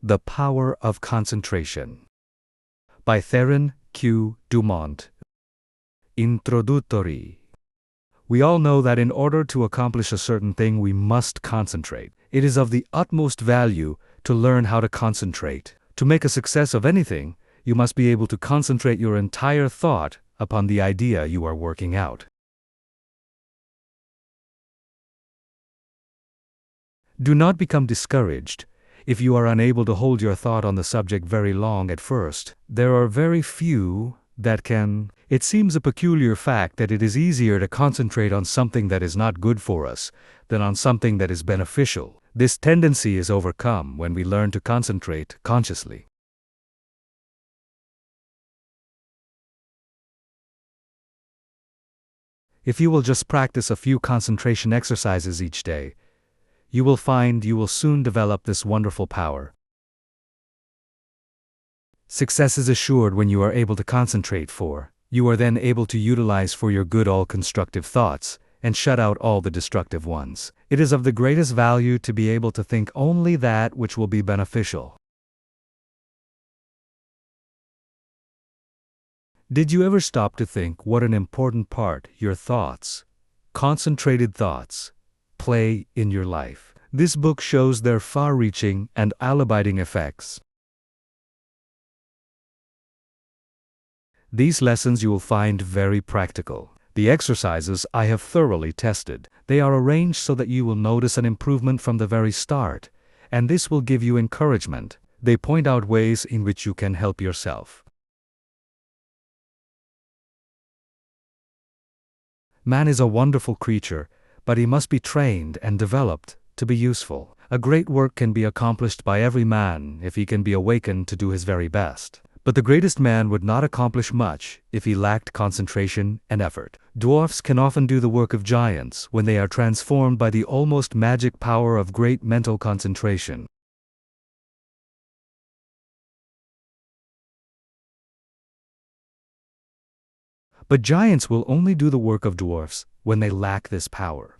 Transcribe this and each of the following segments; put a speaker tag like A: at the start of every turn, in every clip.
A: The Power of Concentration by Theron Q. Dumont. Introductory. We all know that in order to accomplish a certain thing we must concentrate. It is of the utmost value to learn how to concentrate. To make a success of anything, you must be able to concentrate your entire thought upon the idea you are working out. Do not become discouraged if you are unable to hold your thought on the subject very long at first. There are very few that can. It seems a peculiar fact that it is easier to concentrate on something that is not good for us than on something that is beneficial. This tendency is overcome when we learn to concentrate consciously. If you will just practice a few concentration exercises each day, you will find you will soon develop this wonderful power. Success is assured when you are able to concentrate, for you are then able to utilize for your good all constructive thoughts and shut out all the destructive ones. It is of the greatest value to be able to think only that which will be beneficial. Did you ever stop to think what an important part your thoughts, concentrated thoughts, play in your life? This book shows their far-reaching and abiding effects. These lessons you will find very practical. The exercises I have thoroughly tested. They are arranged so that you will notice an improvement from the very start, and this will give you encouragement. They point out ways in which you can help yourself. Man is a wonderful creature, but he must be trained and developed to be useful. A great work can be accomplished by every man if he can be awakened to do his very best. But the greatest man would not accomplish much if he lacked concentration and effort. Dwarfs can often do the work of giants when they are transformed by the almost magic power of great mental concentration. But giants will only do the work of dwarfs when they lack this power.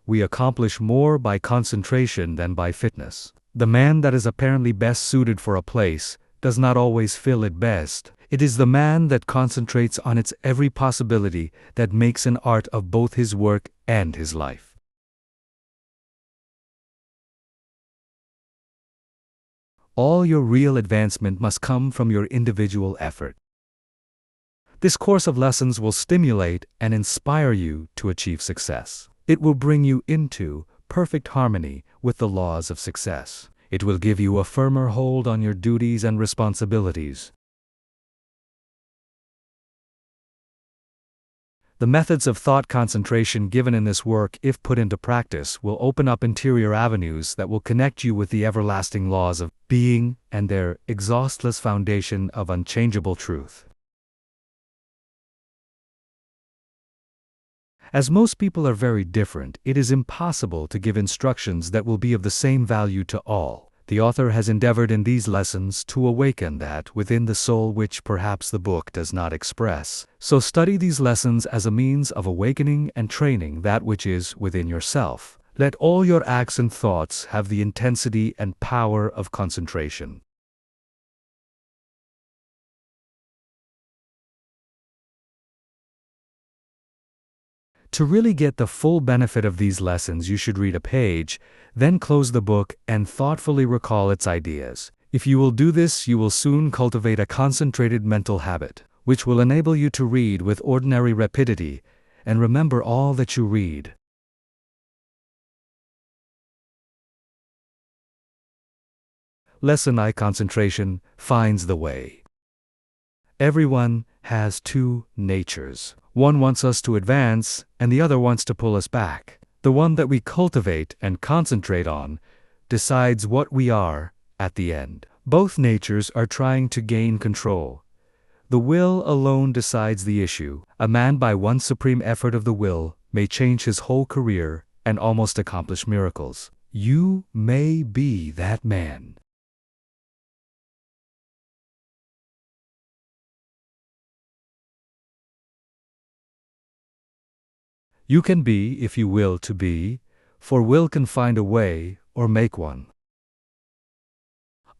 A: We accomplish more by concentration than by fitness. The man that is apparently best suited for a place does not always fill it best. It is the man that concentrates on its every possibility that makes an art of both his work and his life. All your real advancement must come from your individual effort. This course of lessons will stimulate and inspire you to achieve success. It will bring you into perfect harmony with the laws of success. It will give you a firmer hold on your duties and responsibilities. The methods of thought concentration given in this work, if put into practice, will open up interior avenues that will connect you with the everlasting laws of being and their exhaustless foundation of unchangeable truth. As most people are very different, it is impossible to give instructions that will be of the same value to all. The author has endeavored in these lessons to awaken that within the soul which perhaps the book does not express. So study these lessons as a means of awakening and training that which is within yourself. Let all your acts and thoughts have the intensity and power of concentration. To really get the full benefit of these lessons, you should read a page, then close the book and thoughtfully recall its ideas. If you will do this, you will soon cultivate a concentrated mental habit, which will enable you to read with ordinary rapidity and remember all that you read. Lesson I: Concentration finds the way. Everyone has two natures. One wants us to advance, and the other wants to pull us back. The one that we cultivate and concentrate on decides what we are at the end. Both natures are trying to gain control. The will alone decides the issue. A man by one supreme effort of the will may change his whole career and almost accomplish miracles. You may be that man. You can be if you will to be, for will can find a way or make one.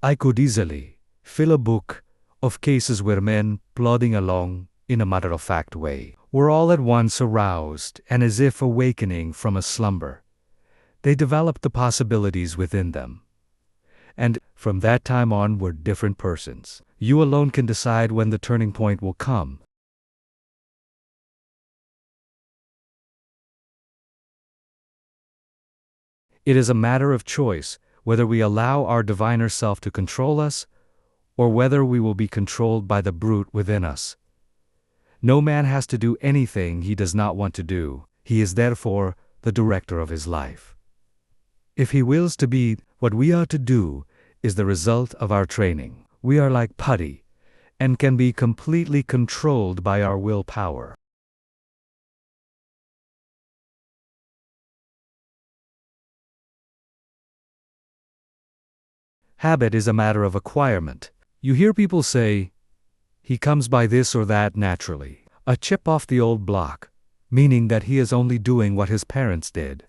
A: I could easily fill a book of cases where men, plodding along in a matter-of-fact way, were all at once aroused and, as if awakening from a slumber, they developed the possibilities within them. And from that time on were different persons. You alone can decide when the turning point will come. It is a matter of choice whether we allow our diviner self to control us, or whether we will be controlled by the brute within us. No man has to do anything he does not want to do. He is therefore the director of his life. If he wills to be, what we are to do is the result of our training. We are like putty, and can be completely controlled by our willpower. Habit is a matter of acquirement. You hear people say, "He comes by this or that naturally," a chip off the old block, meaning that he is only doing what his parents did.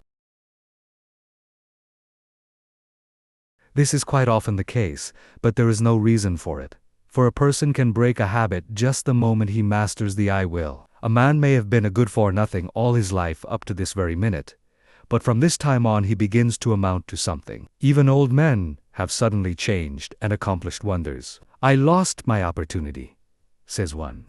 A: This is quite often the case, but there is no reason for it. For a person can break a habit just the moment he masters the I will. A man may have been a good-for-nothing all his life up to this very minute, but from this time on he begins to amount to something. Even old men have suddenly changed and accomplished wonders. "I lost my opportunity," says one.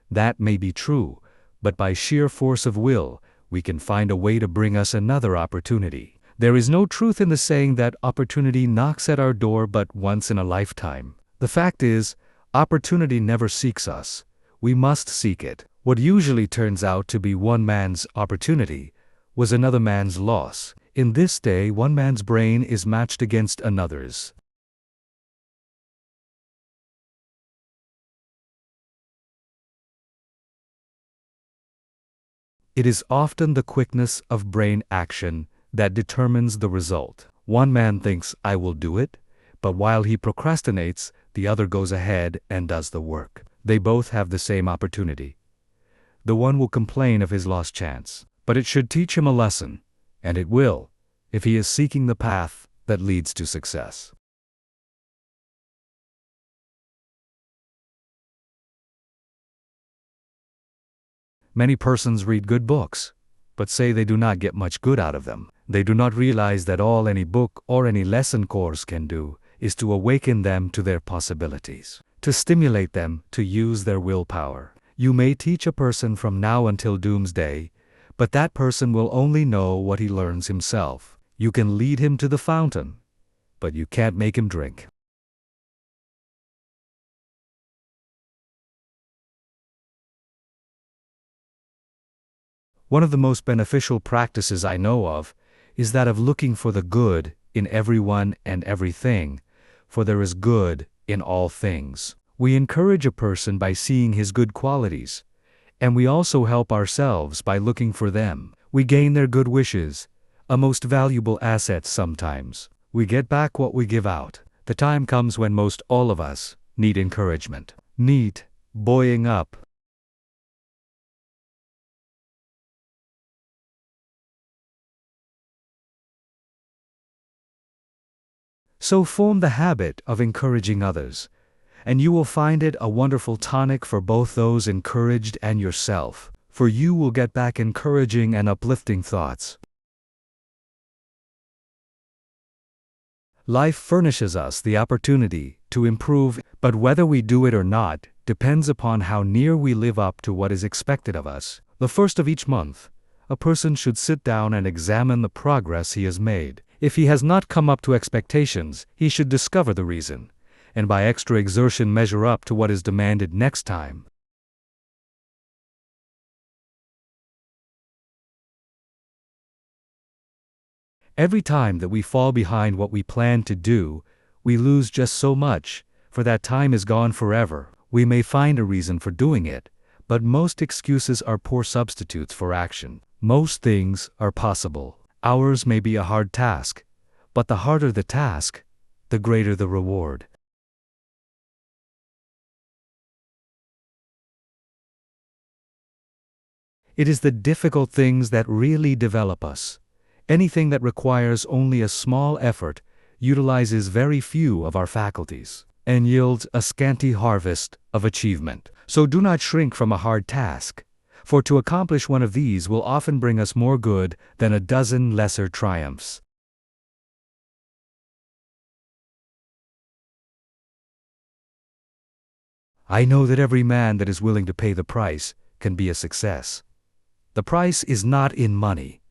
A: That may be true, but by sheer force of will, we can find a way to bring us another opportunity. There is no truth in the saying that opportunity knocks at our door but once in a lifetime. The fact is, opportunity never seeks us. We must seek it. What usually turns out to be one man's opportunity was another man's loss. In this day, one man's brain is matched against another's. It is often the quickness of brain action that determines the result. One man thinks, "I will do it," but while he procrastinates, the other goes ahead and does the work. They both have the same opportunity. The one will complain of his lost chance, but it should teach him a lesson, and it will, if he is seeking the path that leads to success. Many persons read good books, but say they do not get much good out of them. They do not realize that all any book or any lesson course can do is to awaken them to their possibilities, to stimulate them to use their willpower. You may teach a person from now until doomsday, but that person will only know what he learns himself. You can lead him to the fountain, but you can't make him drink. One of the most beneficial practices I know of is that of looking for the good in everyone and everything, for there is good in all things. We encourage a person by seeing his good qualities, and we also help ourselves by looking for them. We gain their good wishes, a most valuable asset sometimes. We get back what we give out. The time comes when most all of us need encouragement, need buoying up. So form the habit of encouraging others, and you will find it a wonderful tonic for both those encouraged and yourself, for you will get back encouraging and uplifting thoughts. Life furnishes us the opportunity to improve, but whether we do it or not depends upon how near we live up to what is expected of us. The first of each month, a person should sit down and examine the progress he has made. If he has not come up to expectations, he should discover the reason, and by extra exertion measure up to what is demanded next time. Every time that we fall behind what we plan to do, we lose just so much, for that time is gone forever. We may find a reason for doing it, but most excuses are poor substitutes for action. Most things are possible. Ours may be a hard task, but the harder the task, the greater the reward. It is the difficult things that really develop us. Anything that requires only a small effort utilizes very few of our faculties and yields a scanty harvest of achievement. So do not shrink from a hard task, for to accomplish one of these will often bring us more good than a dozen lesser triumphs. I know that every man that is willing to pay the price can be a success. The price is not in money,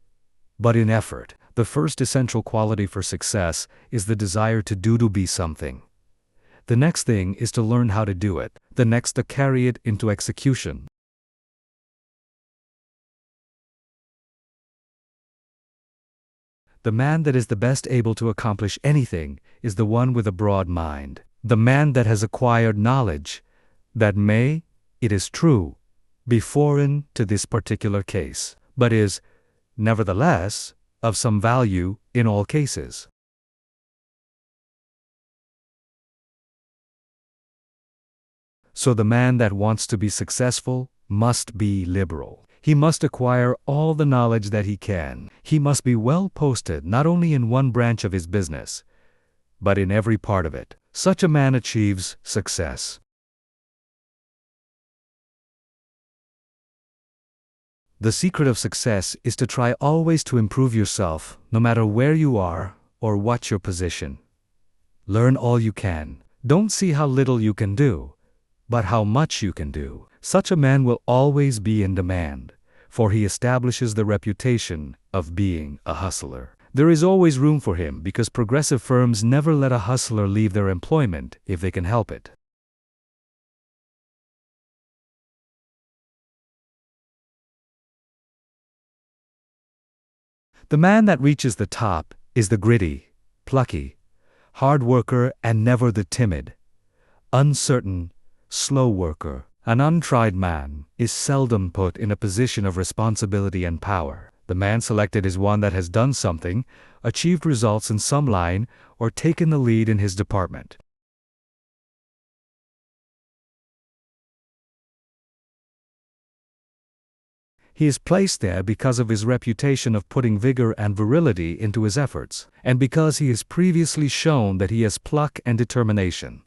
A: but in effort. The first essential quality for success is the desire to be something. The next thing is to learn how to do it. The next to carry it into execution. The man that is the best able to accomplish anything is the one with a broad mind. The man that has acquired knowledge that may, it is true, be foreign to this particular case, but is, nevertheless, of some value in all cases. So the man that wants to be successful must be liberal. He must acquire all the knowledge that he can. He must be well posted not only in one branch of his business, but in every part of it. Such a man achieves success. The secret of success is to try always to improve yourself, no matter where you are or what your position. Learn all you can. Don't see how little you can do, but how much you can do. Such a man will always be in demand, for he establishes the reputation of being a hustler. There is always room for him because progressive firms never let a hustler leave their employment if they can help it. The man that reaches the top is the gritty, plucky, hard worker and never the timid, uncertain, slow worker. An untried man is seldom put in a position of responsibility and power. The man selected is one that has done something, achieved results in some line, or taken the lead in his department. He is placed there because of his reputation of putting vigor and virility into his efforts, and because he has previously shown that he has pluck and determination.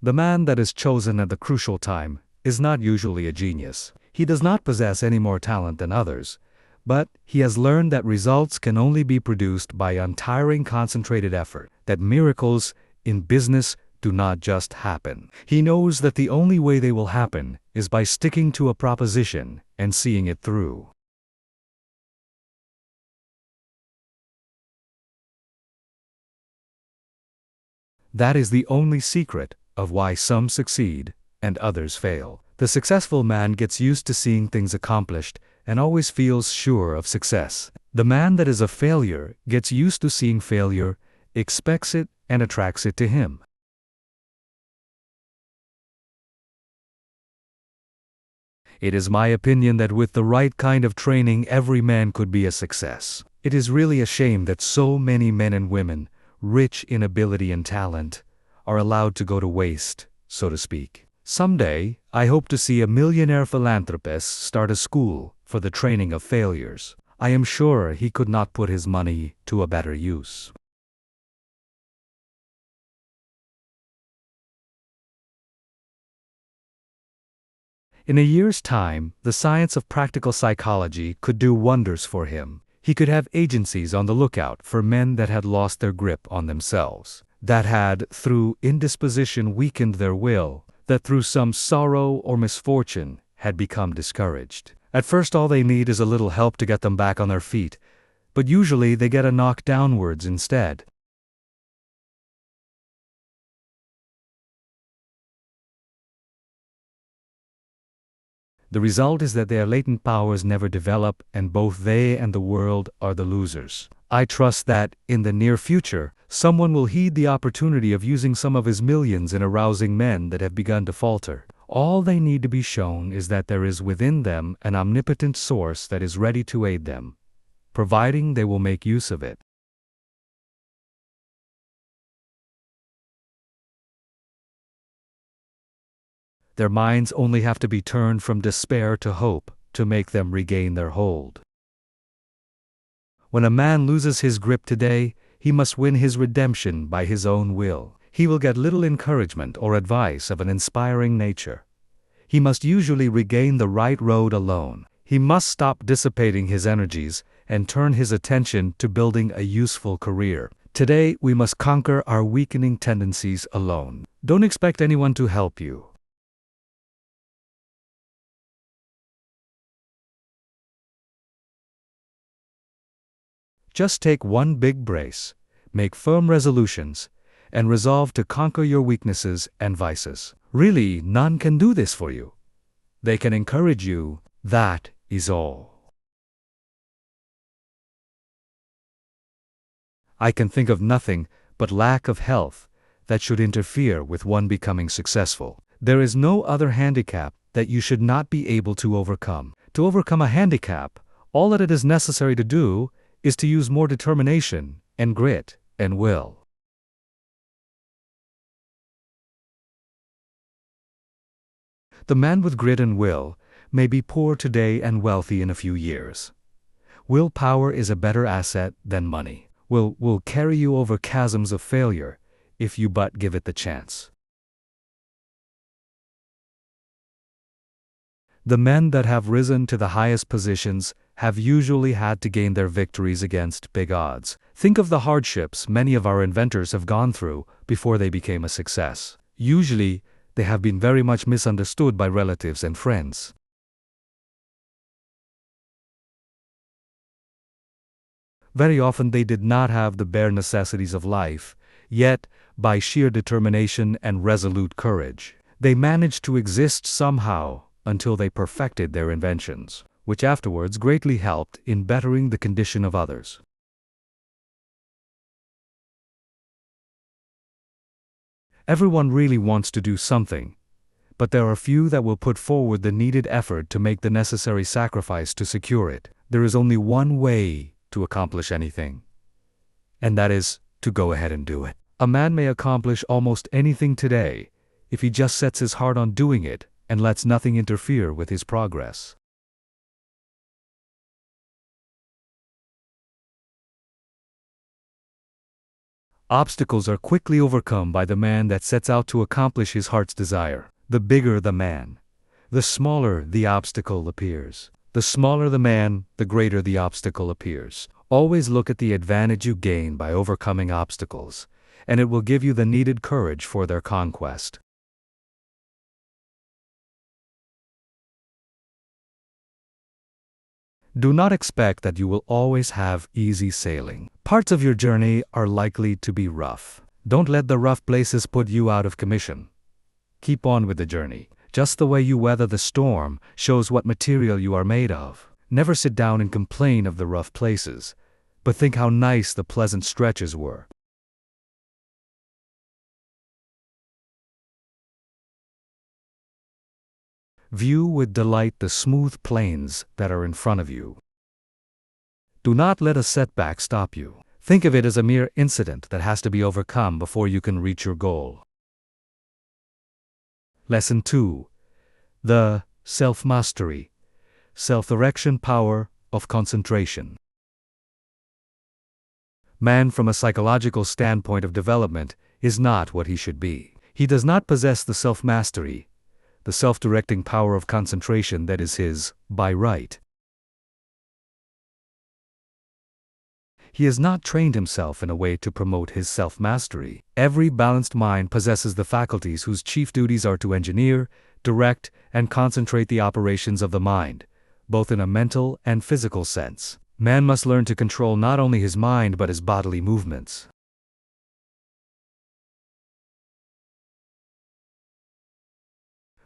A: The man that is chosen at the crucial time is not usually a genius. He does not possess any more talent than others, but he has learned that results can only be produced by untiring concentrated effort, that miracles in business do not just happen. He knows that the only way they will happen is by sticking to a proposition and seeing it through. That is the only secret of why some succeed and others fail. The successful man gets used to seeing things accomplished and always feels sure of success. The man that is a failure gets used to seeing failure, expects it, and attracts it to him. It is my opinion that with the right kind of training every man could be a success. It is really a shame that so many men and women, rich in ability and talent, are allowed to go to waste, so to speak. Someday, I hope to see a millionaire philanthropist start a school for the training of failures. I am sure he could not put his money to a better use. In a year's time, the science of practical psychology could do wonders for him. He could have agencies on the lookout for men that had lost their grip on themselves, that had, through indisposition, weakened their will, that through some sorrow or misfortune had become discouraged. At first all they need is a little help to get them back on their feet, but usually they get a knock downwards instead. The result is that their latent powers never develop and both they and the world are the losers. I trust that, in the near future, someone will heed the opportunity of using some of his millions in arousing men that have begun to falter. All they need to be shown is that there is within them an omnipotent source that is ready to aid them, providing they will make use of it. Their minds only have to be turned from despair to hope to make them regain their hold. When a man loses his grip today, he must win his redemption by his own will. He will get little encouragement or advice of an inspiring nature. He must usually regain the right road alone. He must stop dissipating his energies and turn his attention to building a useful career. Today, we must conquer our weakening tendencies alone. Don't expect anyone to help you. Just take one big brace, make firm resolutions, and resolve to conquer your weaknesses and vices. Really, none can do this for you. They can encourage you, that is all. I can think of nothing but lack of health that should interfere with one becoming successful. There is no other handicap that you should not be able to overcome. To overcome a handicap, all that it is necessary to do is to use more determination and grit and will. The man with grit and will may be poor today and wealthy in a few years. Willpower is a better asset than money. Will carry you over chasms of failure if you but give it the chance. The men that have risen to the highest positions have usually had to gain their victories against big odds. Think of the hardships many of our inventors have gone through before they became a success. Usually, they have been very much misunderstood by relatives and friends. Very often they did not have the bare necessities of life, yet, by sheer determination and resolute courage, they managed to exist somehow until they perfected their inventions, which afterwards greatly helped in bettering the condition of others. Everyone really wants to do something, but there are few that will put forward the needed effort to make the necessary sacrifice to secure it. There is only one way to accomplish anything, and that is to go ahead and do it. A man may accomplish almost anything today if he just sets his heart on doing it and lets nothing interfere with his progress. Obstacles are quickly overcome by the man that sets out to accomplish his heart's desire. The bigger the man, the smaller the obstacle appears. The smaller the man, the greater the obstacle appears. Always look at the advantage you gain by overcoming obstacles, and it will give you the needed courage for their conquest. Do not expect that you will always have easy sailing. Parts of your journey are likely to be rough. Don't let the rough places put you out of commission. Keep on with the journey. Just the way you weather the storm shows what material you are made of. Never sit down and complain of the rough places, but think how nice the pleasant stretches were. View with delight the smooth plains that are in front of you. Do not let a setback stop you. Think of it as a mere incident that has to be overcome before you can reach your goal. Lesson 2. The self-mastery, self-direction power of concentration. Man, from a psychological standpoint of development, is not what he should be. He does not possess the self-mastery, the self-directing power of concentration that is his by right. He has not trained himself in a way to promote his self-mastery. Every balanced mind possesses the faculties whose chief duties are to engineer, direct, and concentrate the operations of the mind, both in a mental and physical sense. Man must learn to control not only his mind but his bodily movements.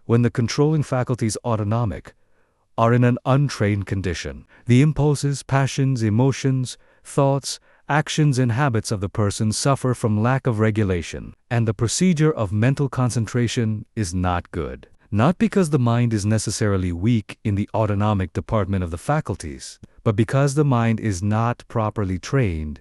A: When the controlling faculties autonomic are in an untrained condition, the impulses, passions, emotions, thoughts, actions and habits of the person suffer from lack of regulation, and the procedure of mental concentration is not good. Not because the mind is necessarily weak in the autonomic department of the faculties, but because the mind is not properly trained.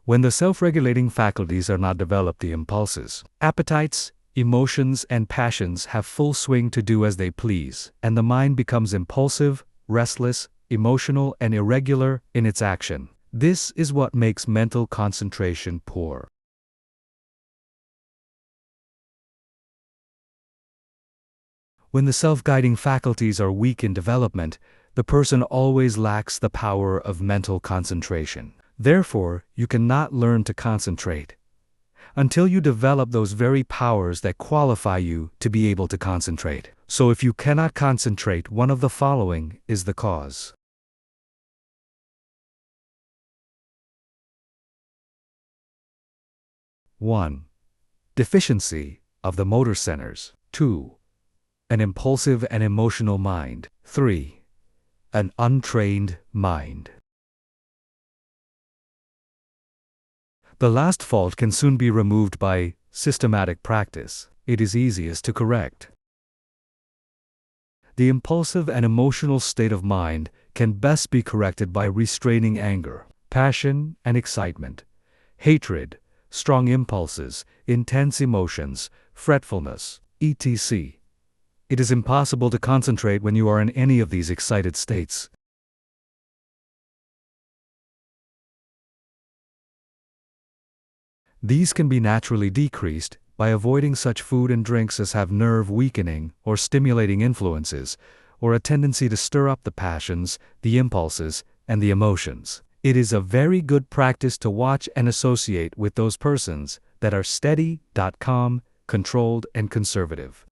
A: When the self-regulating faculties are not developed, the impulses, appetites, emotions, and passions have full swing to do as they please, and the mind becomes impulsive, restless, emotional, and irregular in its action. This is what makes mental concentration poor. When the self-guiding faculties are weak in development, the person always lacks the power of mental concentration. Therefore, you cannot learn to concentrate until you develop those very powers that qualify you to be able to concentrate. So if you cannot concentrate, one of the following is the cause. 1. Deficiency of the motor centers. 2. An impulsive and emotional mind. 3. An untrained mind. The last fault can soon be removed by systematic practice. It is easiest to correct. The impulsive and emotional state of mind can best be corrected by restraining anger, passion and excitement, hatred, strong impulses, intense emotions, fretfulness, etc. It is impossible to concentrate when you are in any of these excited states. These can be naturally decreased by avoiding such food and drinks as have nerve-weakening or stimulating influences, or a tendency to stir up the passions, the impulses, and the emotions. It is a very good practice to watch and associate with those persons that are steady, calm, controlled, and conservative.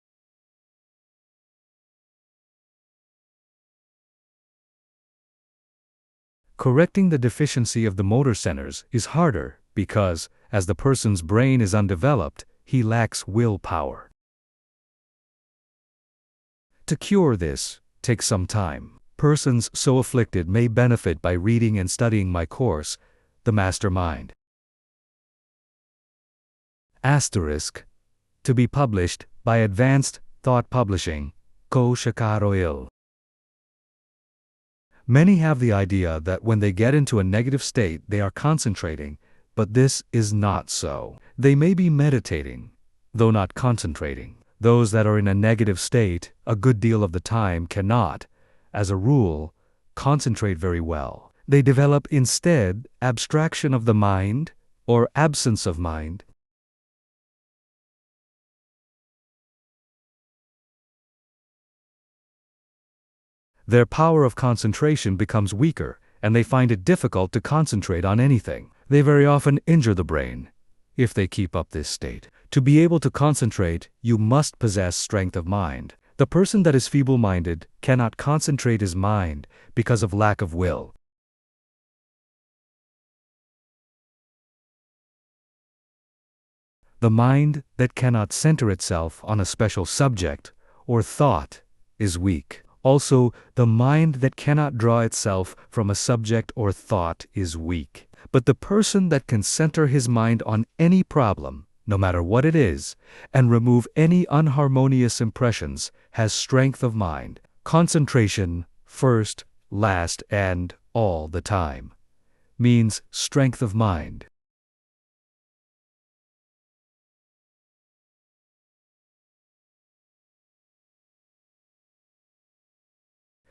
A: Correcting the deficiency of the motor centers is harder because, as the person's brain is undeveloped, he lacks willpower. To cure this takes some time. Persons so afflicted may benefit by reading and studying my course, The Master Mind. Asterisk. To be published by Advanced Thought Publishing, Co. Chicago. Many have the idea that when they get into a negative state they are concentrating, but this is not so. They may be meditating, though not concentrating. Those that are in a negative state a good deal of the time cannot, as a rule, concentrate very well. They develop instead abstraction of the mind or absence of mind. Their power of concentration becomes weaker, and they find it difficult to concentrate on anything. They very often injure the brain if they keep up this state. To be able to concentrate, you must possess strength of mind. The person that is feeble-minded cannot concentrate his mind because of lack of will. The mind that cannot center itself on a special subject or thought is weak. Also, the mind that cannot draw itself from a subject or thought is weak. But the person that can center his mind on any problem, no matter what it is, and remove any unharmonious impressions, has strength of mind. Concentration, first, last, and all the time, means strength of mind.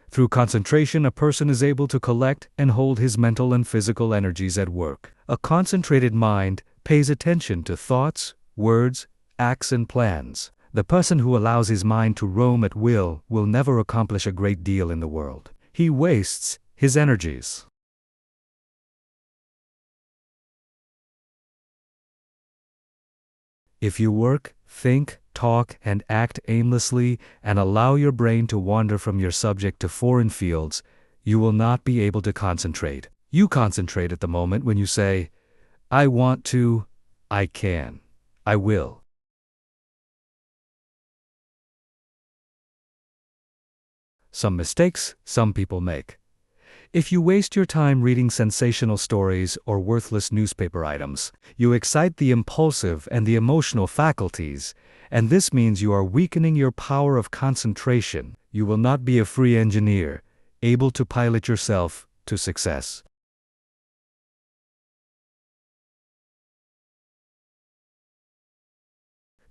A: Through concentration, a person is able to collect and hold his mental and physical energies at work. A concentrated mind pays attention to thoughts, words, acts, and plans. The person who allows his mind to roam at will never accomplish a great deal in the world. He wastes his energies. If you work, think, talk, and act aimlessly and allow your brain to wander from your subject to foreign fields, you will not be able to concentrate. You concentrate at the moment when you say, I want to, I can, I will. Some mistakes some people make. If you waste your time reading sensational stories or worthless newspaper items, you excite the impulsive and the emotional faculties, and this means you are weakening your power of concentration. You will not be a free engineer, able to pilot yourself to success.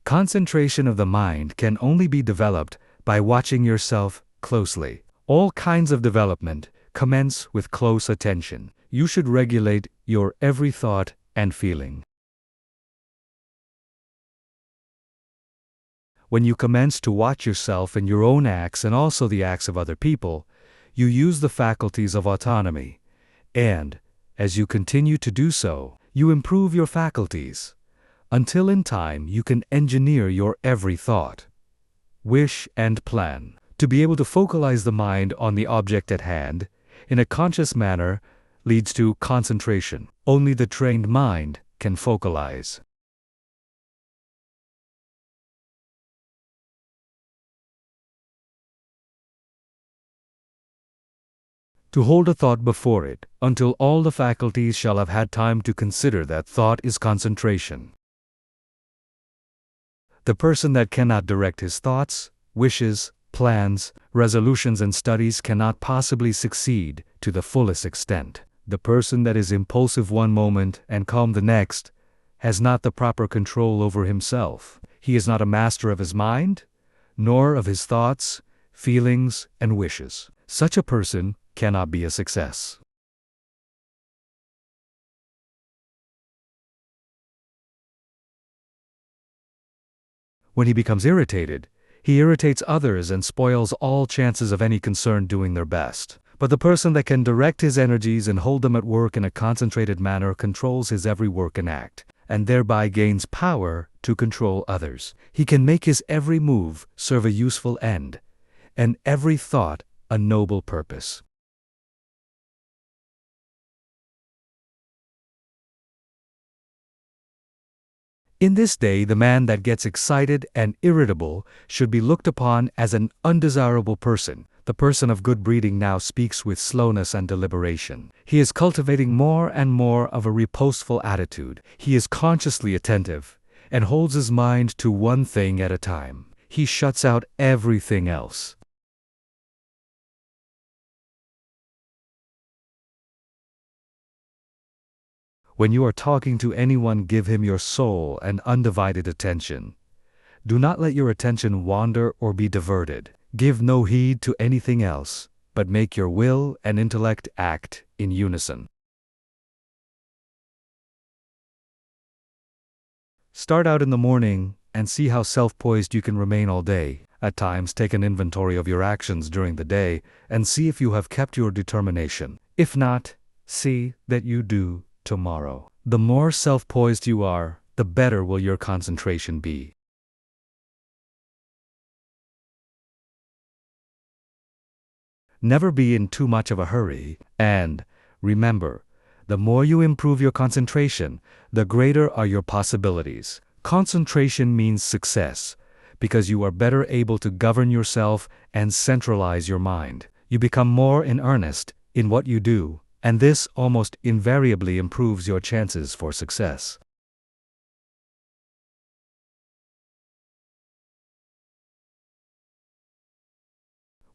A: Concentration of the mind can only be developed by watching yourself closely. All kinds of development commence with close attention. You should regulate your every thought and feeling. When you commence to watch yourself and your own acts and also the acts of other people, you use the faculties of autonomy, and, as you continue to do so, you improve your faculties, until in time you can engineer your every thought, wish, and plan. To be able to focalize the mind on the object at hand, in a conscious manner, leads to concentration. Only the trained mind can focalize. To hold a thought before it, until all the faculties shall have had time to consider that thought, is concentration. The person that cannot direct his thoughts, wishes, plans, resolutions, and studies cannot possibly succeed to the fullest extent. The person that is impulsive one moment and calm the next has not the proper control over himself. He is not a master of his mind, nor of his thoughts, feelings, and wishes. Such a person cannot be a success. When he becomes irritated, he irritates others and spoils all chances of any concern doing their best. But the person that can direct his energies and hold them at work in a concentrated manner controls his every work and act, and thereby gains power to control others. He can make his every move serve a useful end, and every thought a noble purpose. In this day, the man that gets excited and irritable should be looked upon as an undesirable person. The person of good breeding now speaks with slowness and deliberation. He is cultivating more and more of a reposeful attitude. He is consciously attentive and holds his mind to one thing at a time. He shuts out everything else. When you are talking to anyone, give him your soul and undivided attention. Do not let your attention wander or be diverted. Give no heed to anything else, but make your will and intellect act in unison. Start out in the morning and see how self-poised you can remain all day. At times, take an inventory of your actions during the day and see if you have kept your determination. If not, see that you do tomorrow. The more self-poised you are, the better will your concentration be. Never be in too much of a hurry, and remember, the more you improve your concentration, the greater are your possibilities. Concentration means success, because you are better able to govern yourself and centralize your mind. You become more in earnest in what you do, and this almost invariably improves your chances for success.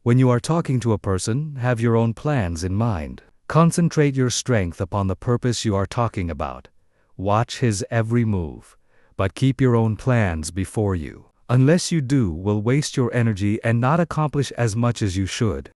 A: When you are talking to a person, have your own plans in mind. Concentrate your strength upon the purpose you are talking about. Watch his every move, but keep your own plans before you. Unless you do, will waste your energy and not accomplish as much as you should.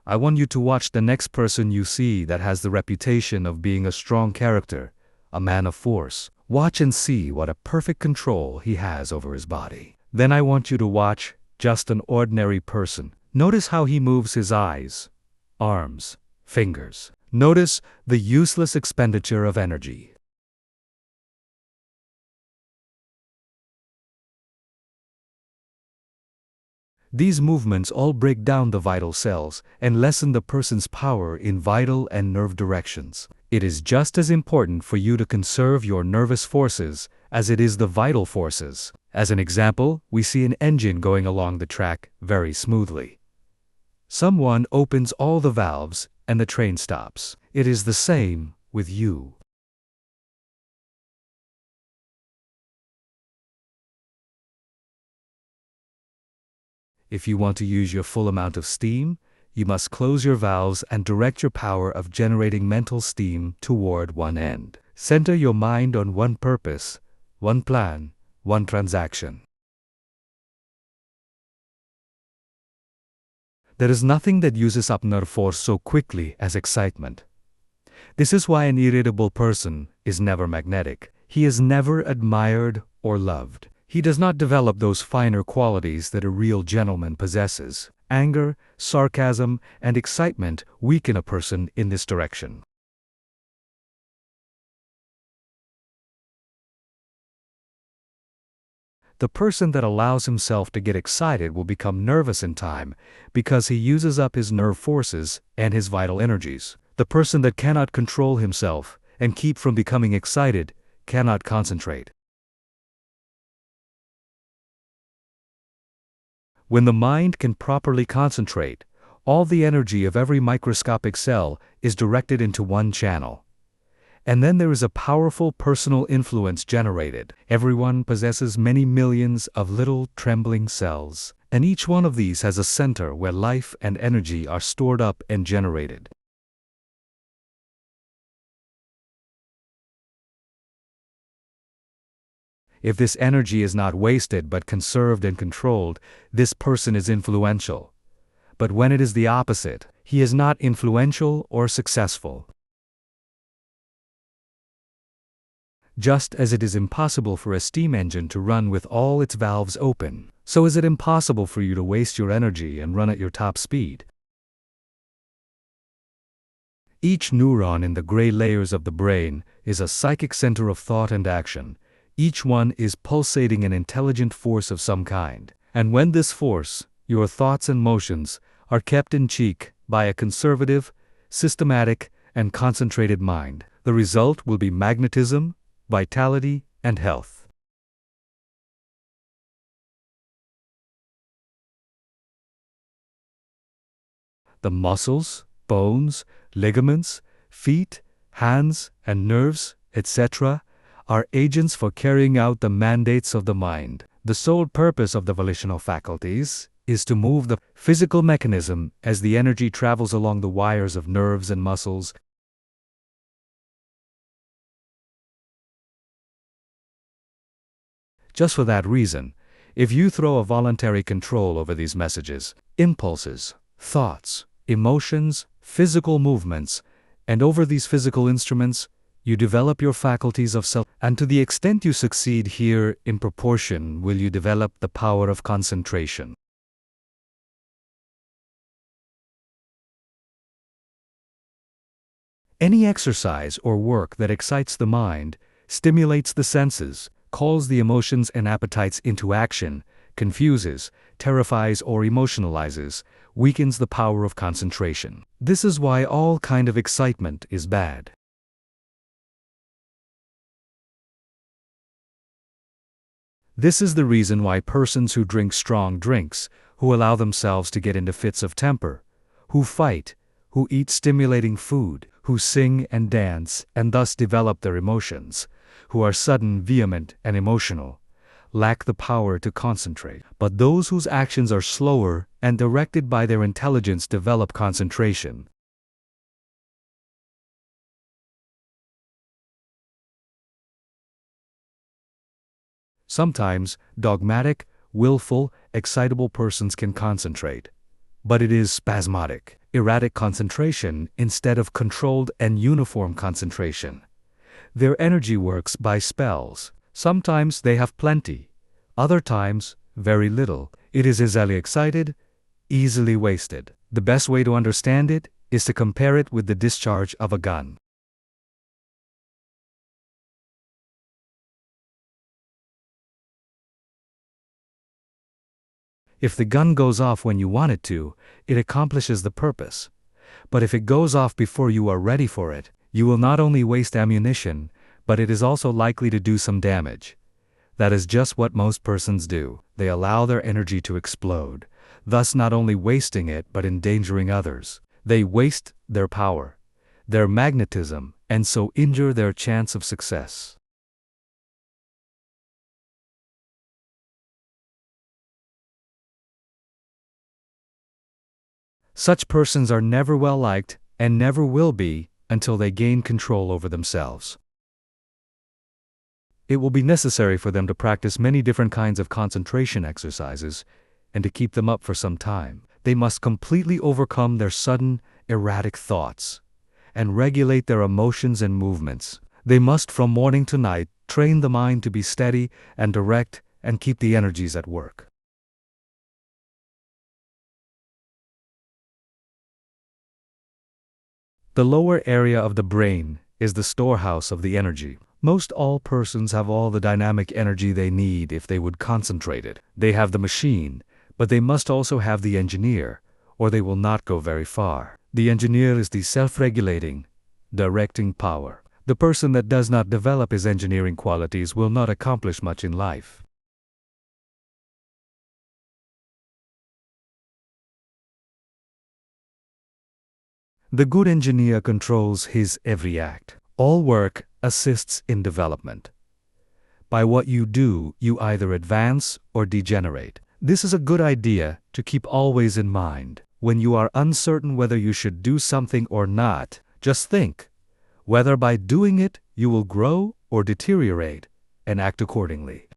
A: I want you to watch the next person you see that has the reputation of being a strong character, a man of force. Watch and see what a perfect control he has over his body. Then I want you to watch just an ordinary person. Notice how he moves his eyes, arms, fingers. Notice the useless expenditure of energy. These movements all break down the vital cells and lessen the person's power in vital and nerve directions. It is just as important for you to conserve your nervous forces as it is the vital forces. As an example, we see an engine going along the track very smoothly. Someone opens all the valves and the train stops. It is the same with you. If you want to use your full amount of steam, you must close your valves and direct your power of generating mental steam toward one end. Center your mind on one purpose, one plan, one transaction. There is nothing that uses up nerve force so quickly as excitement. This is why an irritable person is never magnetic. He is never admired or loved. He does not develop those finer qualities that a real gentleman possesses. Anger, sarcasm, and excitement weaken a person in this direction. The person that allows himself to get excited will become nervous in time because he uses up his nerve forces and his vital energies. The person that cannot control himself and keep from becoming excited cannot concentrate. When the mind can properly concentrate, all the energy of every microscopic cell is directed into one channel. And then there is a powerful personal influence generated. Everyone possesses many millions of little trembling cells, and each one of these has a center where life and energy are stored up and generated. If this energy is not wasted but conserved and controlled, this person is influential. But when it is the opposite, he is not influential or successful. Just as it is impossible for a steam engine to run with all its valves open, so is it impossible for you to waste your energy and run at your top speed. Each neuron in the gray layers of the brain is a psychic center of thought and action. Each one is pulsating an intelligent force of some kind. And when this force, your thoughts and motions, are kept in check by a conservative, systematic, and concentrated mind, the result will be magnetism, vitality, and health. The muscles, bones, ligaments, feet, hands, and nerves, etc., are agents for carrying out the mandates of the mind. The sole purpose of the volitional faculties is to move the physical mechanism as the energy travels along the wires of nerves and muscles. Just for that reason, if you throw a voluntary control over these messages, impulses, thoughts, emotions, physical movements, and over these physical instruments, you develop your faculties of self, and to the extent you succeed here, in proportion will you develop the power of concentration. Any exercise or work that excites the mind, stimulates the senses, calls the emotions and appetites into action, confuses, terrifies or emotionalizes, weakens the power of concentration. This is why all kind of excitement is bad. This is the reason why persons who drink strong drinks, who allow themselves to get into fits of temper, who fight, who eat stimulating food, who sing and dance and thus develop their emotions, who are sudden, vehement, and emotional, lack the power to concentrate. But those whose actions are slower and directed by their intelligence develop concentration. Sometimes, dogmatic, willful, excitable persons can concentrate. But it is spasmodic, erratic concentration instead of controlled and uniform concentration. Their energy works by spells. Sometimes they have plenty, other times very little. It is easily excited, easily wasted. The best way to understand it is to compare it with the discharge of a gun. If the gun goes off when you want it to, it accomplishes the purpose. But if it goes off before you are ready for it, you will not only waste ammunition, but it is also likely to do some damage. That is just what most persons do. They allow their energy to explode, thus not only wasting it but endangering others. They waste their power, their magnetism, and so injure their chance of success. Such persons are never well liked and never will be until they gain control over themselves. It will be necessary for them to practice many different kinds of concentration exercises, and to keep them up for some time, they must completely overcome their sudden, erratic thoughts, and regulate their emotions and movements. They must, from morning to night, train the mind to be steady and direct and keep the energies at work. The lower area of the brain is the storehouse of the energy. Most all persons have all the dynamic energy they need if they would concentrate it. They have the machine, but they must also have the engineer, or they will not go very far. The engineer is the self-regulating, directing power. The person that does not develop his engineering qualities will not accomplish much in life. The good engineer controls his every act. All work assists in development. By what you do, you either advance or degenerate. This is a good idea to keep always in mind. When you are uncertain whether you should do something or not, just think whether by doing it you will grow or deteriorate, and act accordingly.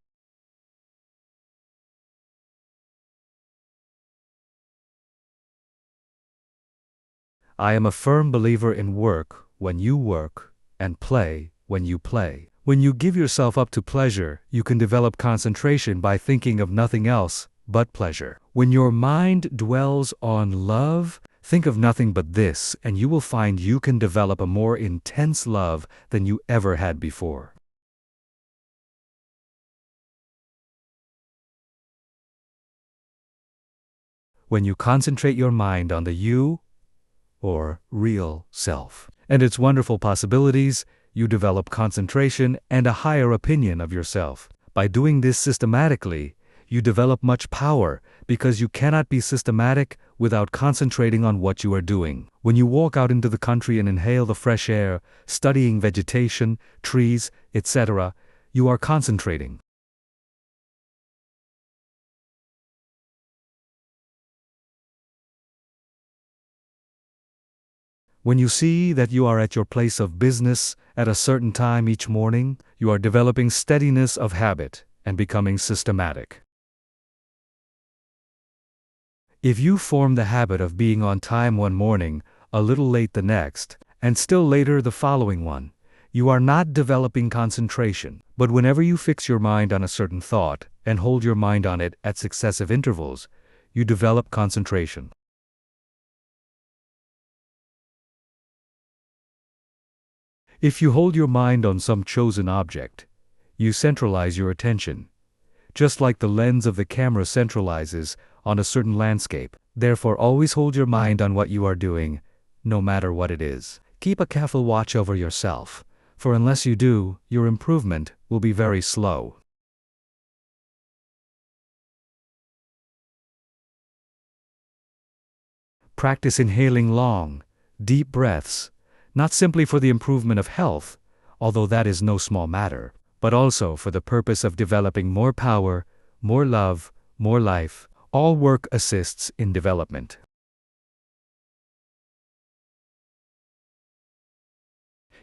A: I am a firm believer in work when you work, and play when you play. When you give yourself up to pleasure, you can develop concentration by thinking of nothing else but pleasure. When your mind dwells on love, think of nothing but this, and you will find you can develop a more intense love than you ever had before. When you concentrate your mind on the you, or real self, and its wonderful possibilities, you develop concentration and a higher opinion of yourself. By doing this systematically, you develop much power, because you cannot be systematic without concentrating on what you are doing. When you walk out into the country and inhale the fresh air, studying vegetation, trees, etc., you are concentrating. When you see that you are at your place of business at a certain time each morning, you are developing steadiness of habit and becoming systematic. If you form the habit of being on time one morning, a little late the next, and still later the following one, you are not developing concentration. But whenever you fix your mind on a certain thought and hold your mind on it at successive intervals, you develop concentration. If you hold your mind on some chosen object, you centralize your attention, just like the lens of the camera centralizes on a certain landscape. Therefore, always hold your mind on what you are doing, no matter what it is. Keep a careful watch over yourself, for unless you do, your improvement will be very slow. Practice inhaling long, deep breaths, not simply for the improvement of health, although that is no small matter, but also for the purpose of developing more power, more love, more life. All work assists in development.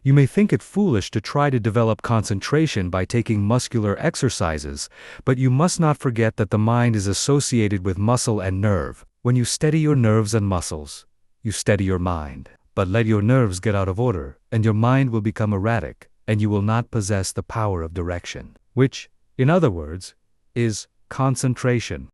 A: You may think it foolish to try to develop concentration by taking muscular exercises, but you must not forget that the mind is associated with muscle and nerve. When you steady your nerves and muscles, you steady your mind. But let your nerves get out of order, and your mind will become erratic, and you will not possess the power of direction, which, in other words, is concentration.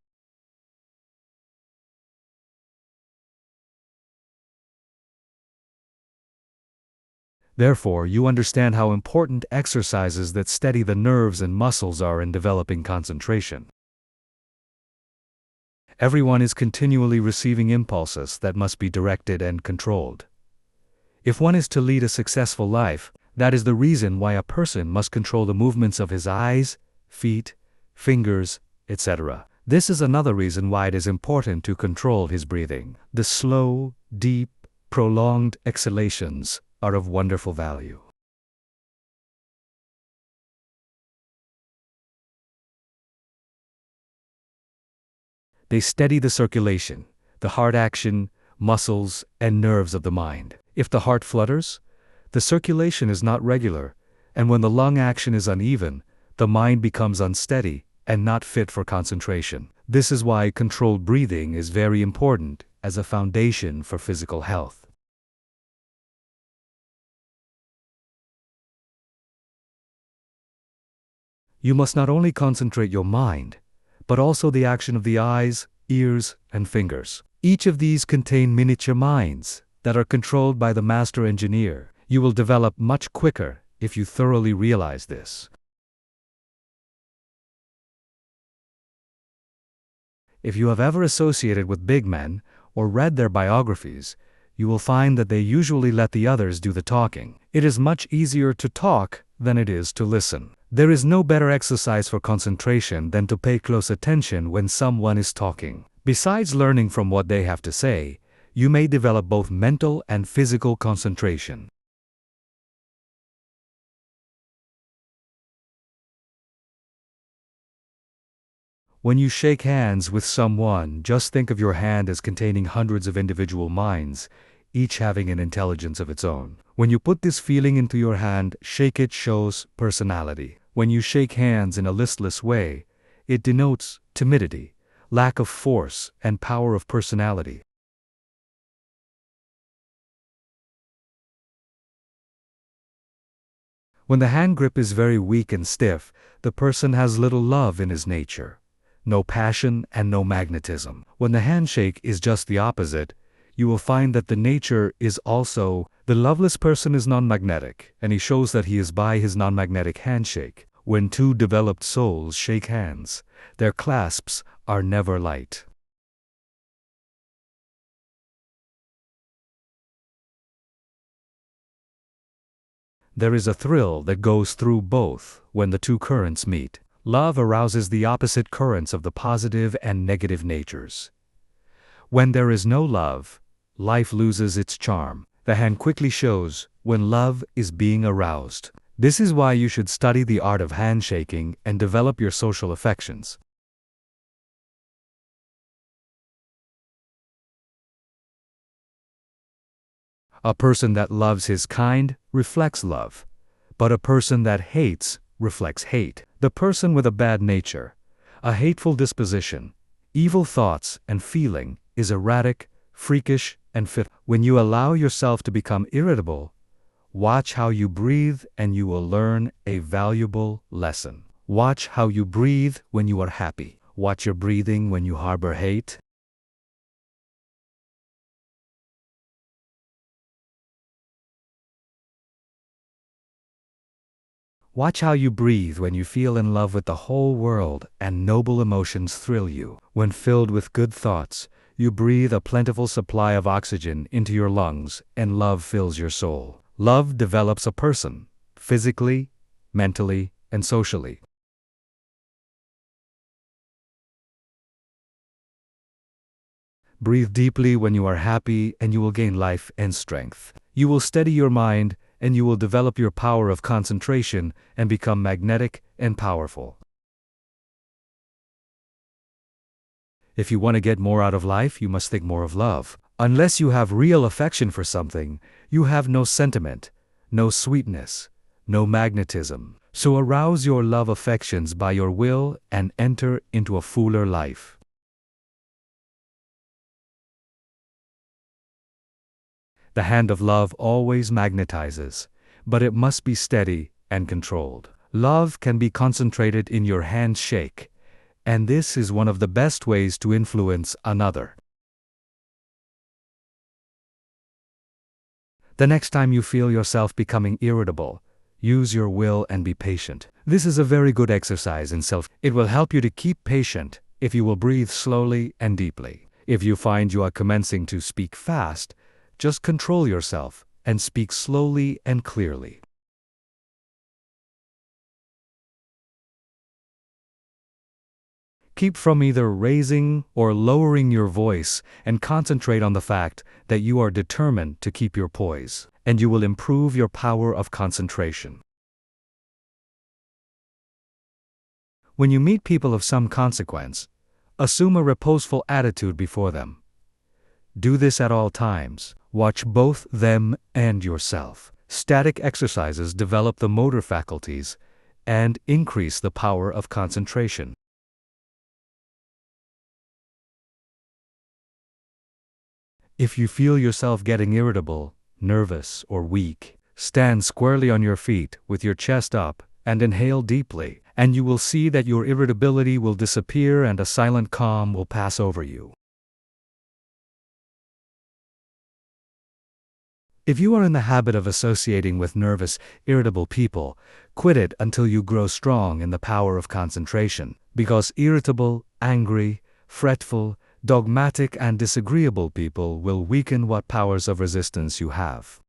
A: Therefore, you understand how important exercises that steady the nerves and muscles are in developing concentration. Everyone is continually receiving impulses that must be directed and controlled. If one is to lead a successful life, that is the reason why a person must control the movements of his eyes, feet, fingers, etc. This is another reason why it is important to control his breathing. The slow, deep, prolonged exhalations are of wonderful value. They steady the circulation, the heart action, muscles, and nerves of the mind. If the heart flutters, the circulation is not regular, and when the lung action is uneven, the mind becomes unsteady and not fit for concentration. This is why controlled breathing is very important as a foundation for physical health. You must not only concentrate your mind, but also the action of the eyes, ears, and fingers. Each of these contain miniature minds that are controlled by the master engineer. You will develop much quicker if you thoroughly realize this. If you have ever associated with big men or read their biographies, you will find that they usually let the others do the talking. It is much easier to talk than it is to listen. There is no better exercise for concentration than to pay close attention when someone is talking. Besides learning from what they have to say, you may develop both mental and physical concentration. When you shake hands with someone, just think of your hand as containing hundreds of individual minds, each having an intelligence of its own. When you put this feeling into your hand, shake it shows personality. When you shake hands in a listless way, it denotes timidity, lack of force, and power of personality. When the hand grip is very weak and stiff, the person has little love in his nature, no passion and no magnetism. When the handshake is just the opposite, you will find that the nature is also, the loveless person is non-magnetic, and he shows that he is by his non-magnetic handshake. When two developed souls shake hands, their clasps are never light. There is a thrill that goes through both when the two currents meet. Love arouses the opposite currents of the positive and negative natures. When there is no love, life loses its charm. The hand quickly shows when love is being aroused. This is why you should study the art of handshaking and develop your social affections. A person that loves his kind reflects love, but a person that hates reflects hate. The person with a bad nature, a hateful disposition, evil thoughts and feeling is erratic, freakish, and fit. When you allow yourself to become irritable, watch how you breathe and you will learn a valuable lesson. Watch how you breathe when you are happy. Watch your breathing when you harbor hate. Watch how you breathe when you feel in love with the whole world and noble emotions thrill you. When filled with good thoughts, you breathe a plentiful supply of oxygen into your lungs and love fills your soul. Love develops a person, physically, mentally, and socially. Breathe deeply when you are happy and you will gain life and strength. You will steady your mind and you will develop your power of concentration and become magnetic and powerful. If you want to get more out of life, you must think more of love. Unless you have real affection for something, you have no sentiment, no sweetness, no magnetism. So arouse your love affections by your will and enter into a fuller life. The hand of love always magnetizes, but it must be steady and controlled. Love can be concentrated in your handshake, and this is one of the best ways to influence another. The next time you feel yourself becoming irritable, use your will and be patient. This is a very good exercise in self. It will help you to keep patient if you will breathe slowly and deeply. If you find you are commencing to speak fast, just control yourself and speak slowly and clearly. Keep from either raising or lowering your voice and concentrate on the fact that you are determined to keep your poise, and you will improve your power of concentration. When you meet people of some consequence, assume a reposeful attitude before them. Do this at all times. Watch both them and yourself. Static exercises develop the motor faculties and increase the power of concentration. If you feel yourself getting irritable, nervous, or weak, stand squarely on your feet with your chest up and inhale deeply, and you will see that your irritability will disappear and a silent calm will pass over you. If you are in the habit of associating with nervous, irritable people, quit it until you grow strong in the power of concentration, because irritable, angry, fretful, dogmatic and disagreeable people will weaken what powers of resistance you have.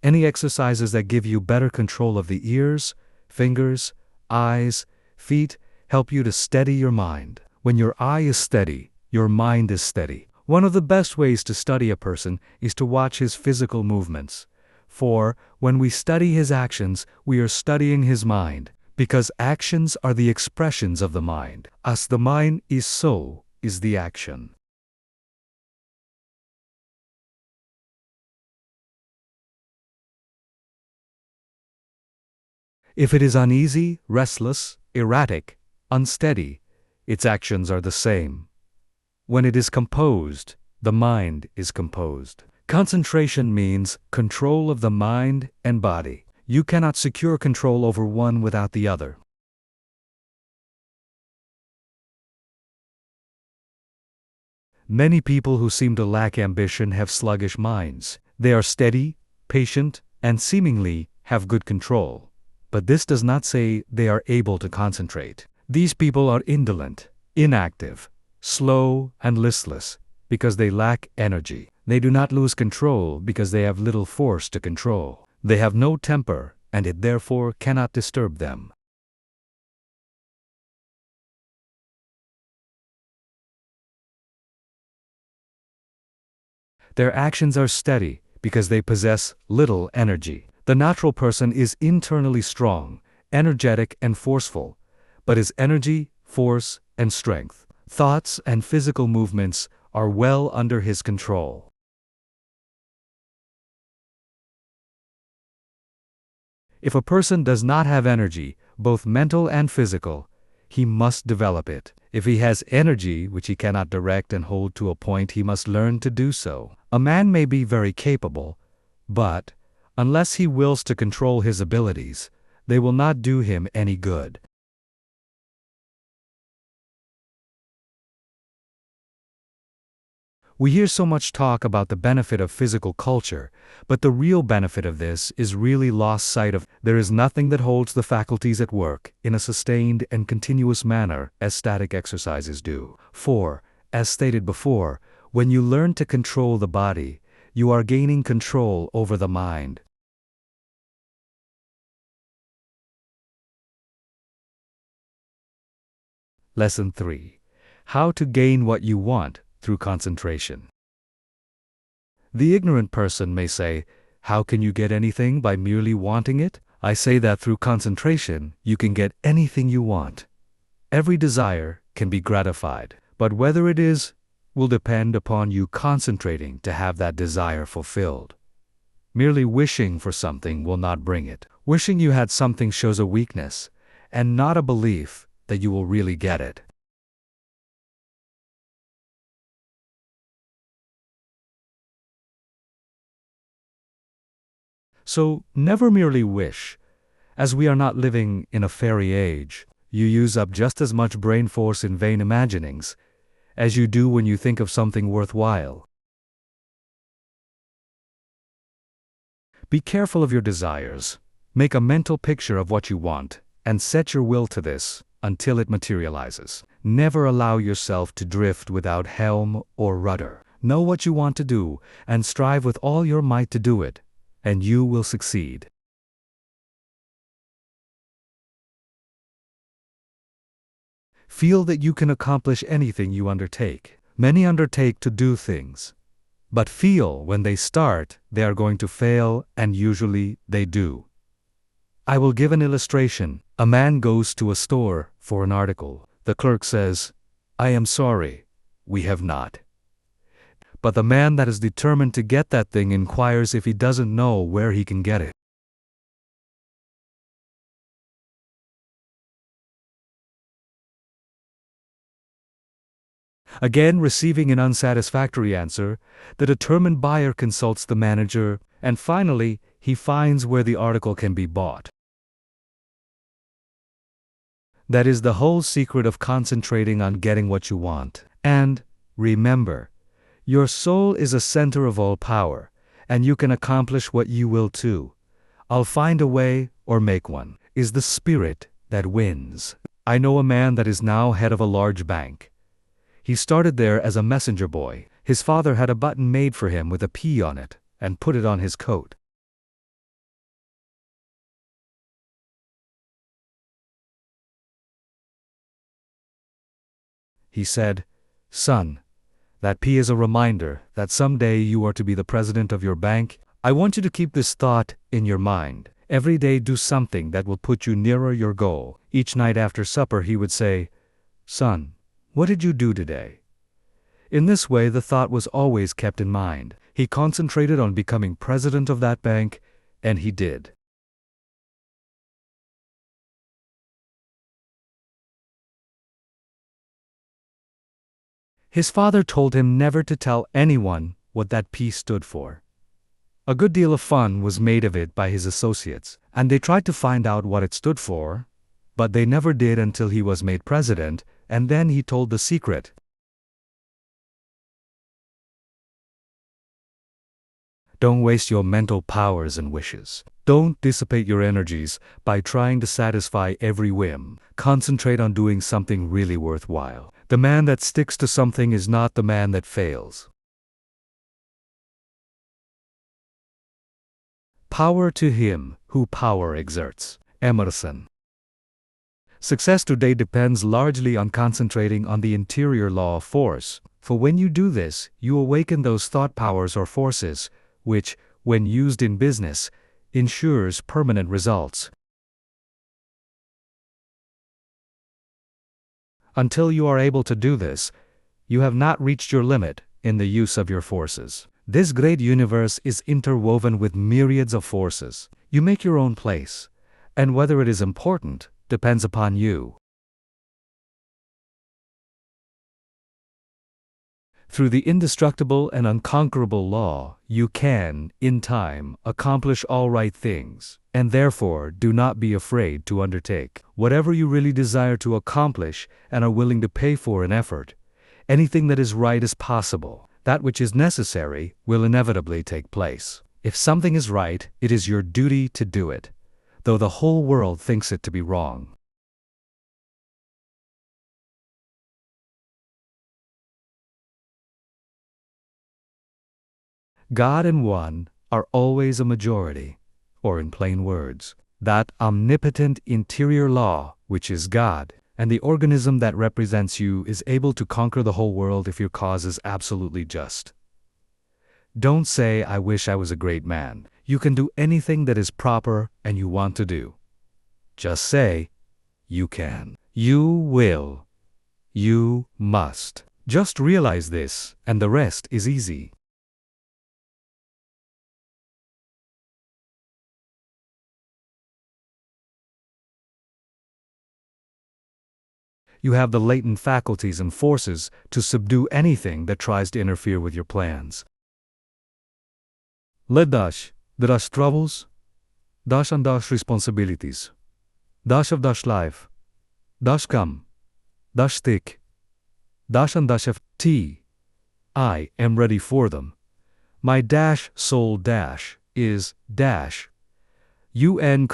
A: Any exercises that give you better control of the ears, fingers, eyes, feet help you to steady your mind. When your eye is steady, your mind is steady. One of the best ways to study a person is to watch his physical movements. For, when we study his actions, we are studying his mind, because actions are the expressions of the mind. As the mind is, so is the action. If it is uneasy, restless, erratic, unsteady, its actions are the same. When it is composed, the mind is composed. Concentration means control of the mind and body. You cannot secure control over one without the other. Many people who seem to lack ambition have sluggish minds. They are steady, patient, and seemingly have good control. But this does not say they are able to concentrate. These people are indolent, inactive, slow, and listless because they lack energy. They do not lose control because they have little force to control. They have no temper, and it therefore cannot disturb them. Their actions are steady because they possess little energy. The natural person is internally strong, energetic, and forceful, but his energy, force, and strength, thoughts, and physical movements are well under his control. If a person does not have energy, both mental and physical, he must develop it. If he has energy which he cannot direct and hold to a point, he must learn to do so. A man may be very capable, but, unless he wills to control his abilities, they will not do him any good. We hear so much talk about the benefit of physical culture, but the real benefit of this is really lost sight of. There is nothing that holds the faculties at work in a sustained and continuous manner as static exercises do. For, as stated before, when you learn to control the body, you are gaining control over the mind. Lesson 3. How to gain what you want through concentration. The ignorant person may say, "How can you get anything by merely wanting it?" I say that through concentration, you can get anything you want. Every desire can be gratified, but whether it is will depend upon you concentrating to have that desire fulfilled. Merely wishing for something will not bring it. Wishing you had something shows a weakness, and not a belief that you will really get it. So, never merely wish. As we are not living in a fairy age, you use up just as much brain force in vain imaginings as you do when you think of something worthwhile. Be careful of your desires. Make a mental picture of what you want, and set your will to this until it materializes. Never allow yourself to drift without helm or rudder. Know what you want to do, and strive with all your might to do it, and you will succeed. Feel that you can accomplish anything you undertake. Many undertake to do things, but feel when they start they are going to fail, and usually they do. I will give an illustration. A man goes to a store for an article. The clerk says, "I am sorry, we have not." But the man that is determined to get that thing inquires if he doesn't know where he can get it. Again, receiving an unsatisfactory answer, the determined buyer consults the manager, and finally, he finds where the article can be bought. That is the whole secret of concentrating on getting what you want. And, remember, your soul is a center of all power, and you can accomplish what you will too. I'll find a way, or make one, is the spirit that wins. I know a man that is now head of a large bank. He started there as a messenger boy. His father had a button made for him with a P on it, and put it on his coat. He said, "Son, that P is a reminder that someday you are to be the president of your bank. I want you to keep this thought in your mind. Every day do something that will put you nearer your goal." Each night after supper he would say, "Son, what did you do today?" In this way the thought was always kept in mind. He concentrated on becoming president of that bank, and he did. His father told him never to tell anyone what that P stood for. A good deal of fun was made of it by his associates, and they tried to find out what it stood for, but they never did until he was made president, and then he told the secret. Don't waste your mental powers and wishes. Don't dissipate your energies by trying to satisfy every whim. Concentrate on doing something really worthwhile. The man that sticks to something is not the man that fails. Power to him who power exerts. Emerson. Success today depends largely on concentrating on the interior law of force, for when you do this, you awaken those thought powers or forces, which, when used in business, ensures permanent results. Until you are able to do this, you have not reached your limit in the use of your forces. This great universe is interwoven with myriads of forces. You make your own place, and whether it is important depends upon you. Through the indestructible and unconquerable law, you can, in time, accomplish all right things, and therefore do not be afraid to undertake whatever you really desire to accomplish and are willing to pay for in effort. Anything that is right is possible. That which is necessary will inevitably take place. If something is right, it is your duty to do it, though the whole world thinks it to be wrong. God and one are always a majority, or in plain words, that omnipotent interior law, which is God, and the organism that represents you is able to conquer the whole world if your cause is absolutely just. Don't say, "I wish I was a great man." You can do anything that is proper and you want to do. Just say, "You can." You will. You must. Just realize this, and the rest is easy. You have the latent faculties and forces to subdue anything that tries to interfere with your plans. Let dash troubles, dash and dash responsibilities, dash of dash life, dash come, dash stick, dash and dash ft. I am ready for them. My dash soul dash is dash UNCONQUERA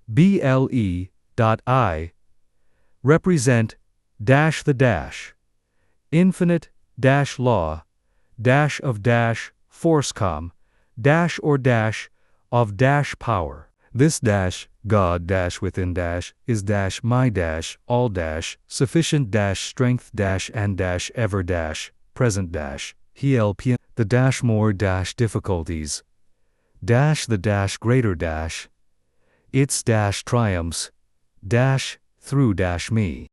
A: BLE .I represent dash the dash infinite dash law dash of dash forcecom dash or dash of dash power. This dash God dash within dash is dash my dash all dash sufficient dash strength dash and dash ever dash present dash help the dash more dash difficulties dash the dash greater dash its dash triumphs dash through -me.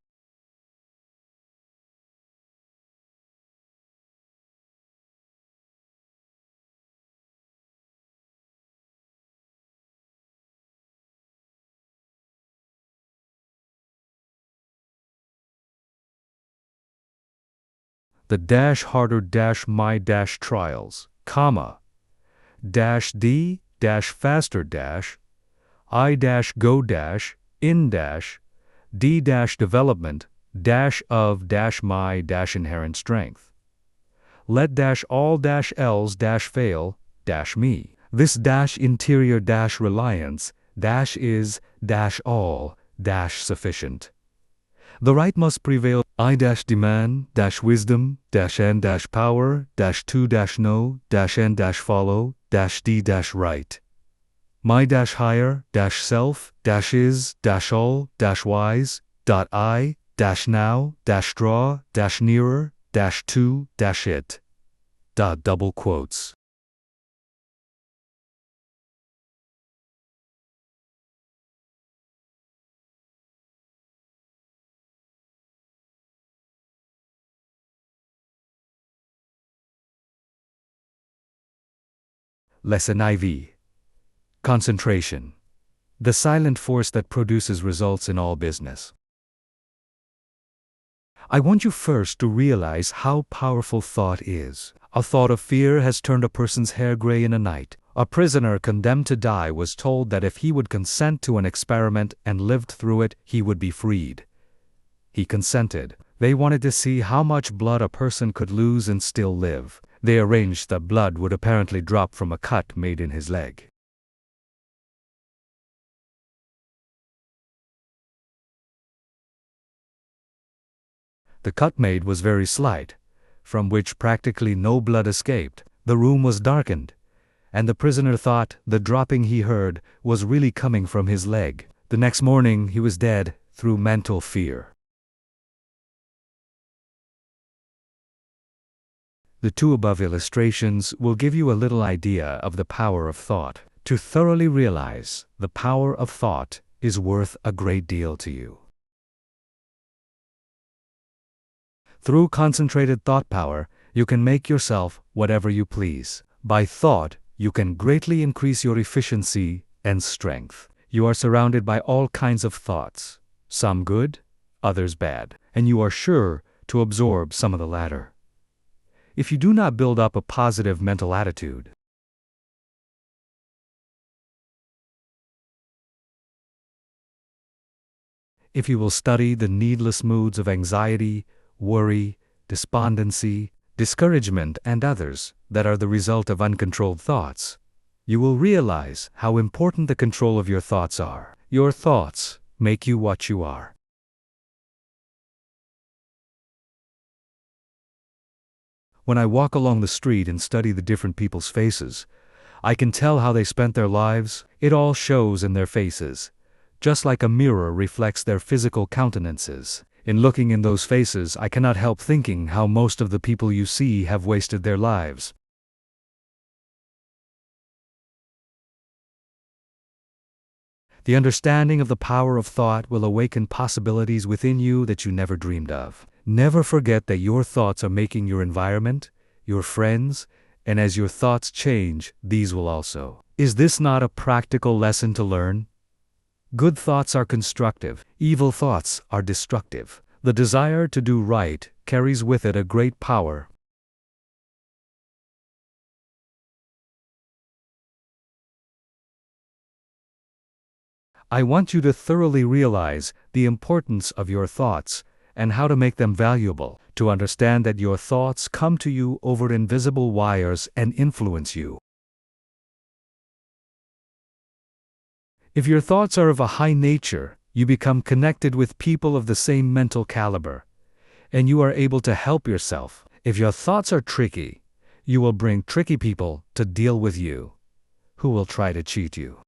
A: The harder my trials, comma, -d faster I go in d development of my inherent strength. Let all else fail me. This interior reliance is all sufficient. The right must prevail. I demand wisdom n power to know n follow d right. My higher self is all wise I now draw nearer to it. Double quotes. Lesson IV. Concentration. The silent force that produces results in all business. I want you first to realize how powerful thought is. A thought of fear has turned a person's hair gray in a night. A prisoner condemned to die was told that if he would consent to an experiment and lived through it, he would be freed. He consented. They wanted to see how much blood a person could lose and still live. They arranged that blood would apparently drop from a cut made in his leg. The cut made was very slight, from which practically no blood escaped. The room was darkened, and the prisoner thought the dropping he heard was really coming from his leg. The next morning he was dead through mental fear. The two above illustrations will give you a little idea of the power of thought. To thoroughly realize the power of thought is worth a great deal to you. Through concentrated thought power, you can make yourself whatever you please. By thought, you can greatly increase your efficiency and strength. You are surrounded by all kinds of thoughts, some good, others bad, and you are sure to absorb some of the latter. If you do not build up a positive mental attitude, if you will study the needless moods of anxiety, worry, despondency, discouragement, and others that are the result of uncontrolled thoughts, you will realize how important the control of your thoughts are. Your thoughts make you what you are. When I walk along the street and study the different people's faces, I can tell how they spent their lives. It all shows in their faces, just like a mirror reflects their physical countenances. In looking in those faces, I cannot help thinking how most of the people you see have wasted their lives. The understanding of the power of thought will awaken possibilities within you that you never dreamed of. Never forget that your thoughts are making your environment, your friends, and as your thoughts change, these will also. Is this not a practical lesson to learn? Good thoughts are constructive, evil thoughts are destructive. The desire to do right carries with it a great power. I want you to thoroughly realize the importance of your thoughts and how to make them valuable, to understand that your thoughts come to you over invisible wires and influence you. If your thoughts are of a high nature, you become connected with people of the same mental caliber, and you are able to help yourself. If your thoughts are tricky, you will bring tricky people to deal with you, who will try to cheat you.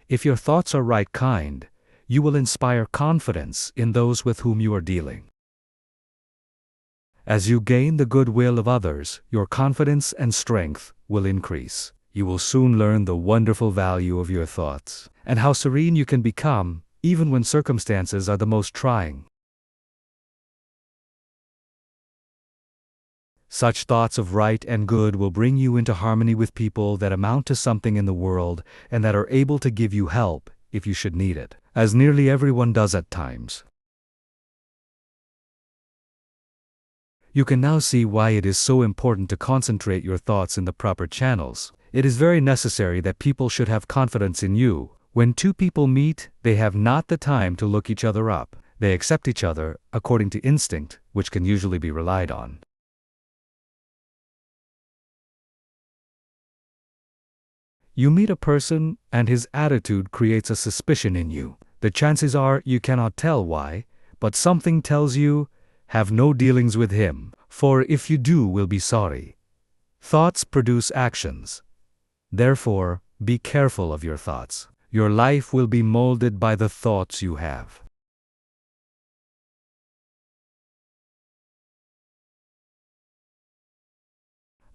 A: If your thoughts are right kind, you will inspire confidence in those with whom you are dealing. As you gain the goodwill of others, your confidence and strength will increase. you will soon learn the wonderful value of your thoughts, and how serene you can become, even when circumstances are the most trying. Such thoughts of right and good will bring you into harmony with people that amount to something in the world and that are able to give you help if you should need it, as nearly everyone does at times. You can now see why it is so important to concentrate your thoughts in the proper channels. It is very necessary that people should have confidence in you. When two people meet, they have not the time to look each other up. They accept each other according to instinct, which can usually be relied on. You meet a person, and his attitude creates a suspicion in you. The chances are you cannot tell why, but something tells you, have no dealings with him, for if you do, will be sorry. Thoughts produce actions. Therefore, be careful of your thoughts. Your life will be molded by the thoughts you have.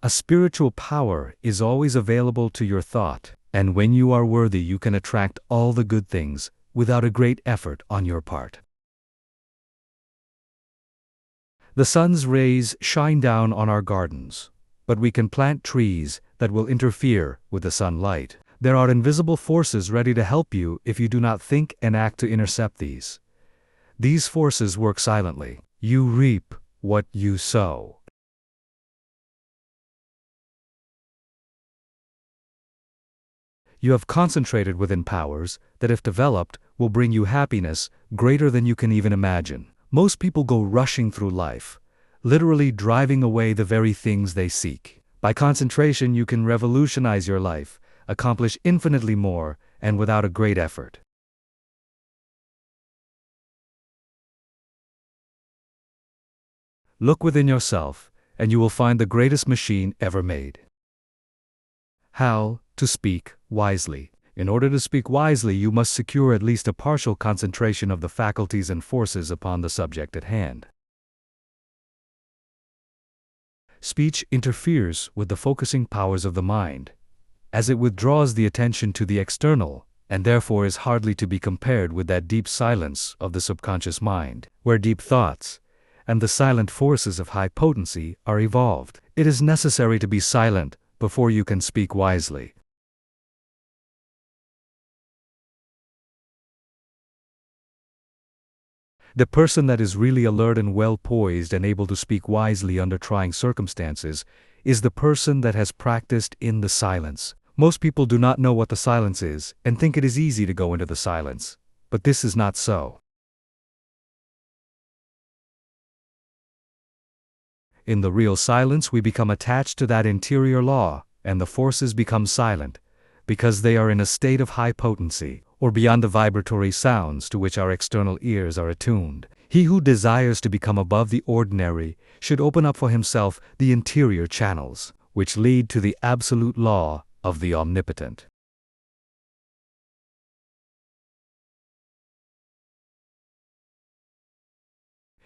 A: A spiritual power is always available to your thought, and when you are worthy, you can attract all the good things without a great effort on your part. The sun's rays shine down on our gardens, but we can plant trees that will interfere with the sunlight. There are invisible forces ready to help you if you do not think and act to intercept these. These forces work silently. You reap what you sow. You have concentrated within powers that, if developed, will bring you happiness greater than you can even imagine. Most people go rushing through life, literally driving away the very things they seek. By concentration, you can revolutionize your life, accomplish infinitely more, and without a great effort. Look within yourself, and you will find the greatest machine ever made. How to speak wisely. In order to speak wisely, you must secure at least a partial concentration of the faculties and forces upon the subject at hand. Speech interferes with the focusing powers of the mind, as it withdraws the attention to the external, and therefore is hardly to be compared with that deep silence of the subconscious mind, where deep thoughts and the silent forces of high potency are evolved. It is necessary to be silent before you can speak wisely. The person that is really alert and well poised and able to speak wisely under trying circumstances is the person that has practiced in the silence. Most people do not know what the silence is and think it is easy to go into the silence, but this is not so. In the real silence, we become attached to that interior law, and the forces become silent, because they are in a state of high potency, or beyond the vibratory sounds to which our external ears are attuned. He who desires to become above the ordinary should open up for himself the interior channels, which lead to the absolute law of the omnipotent.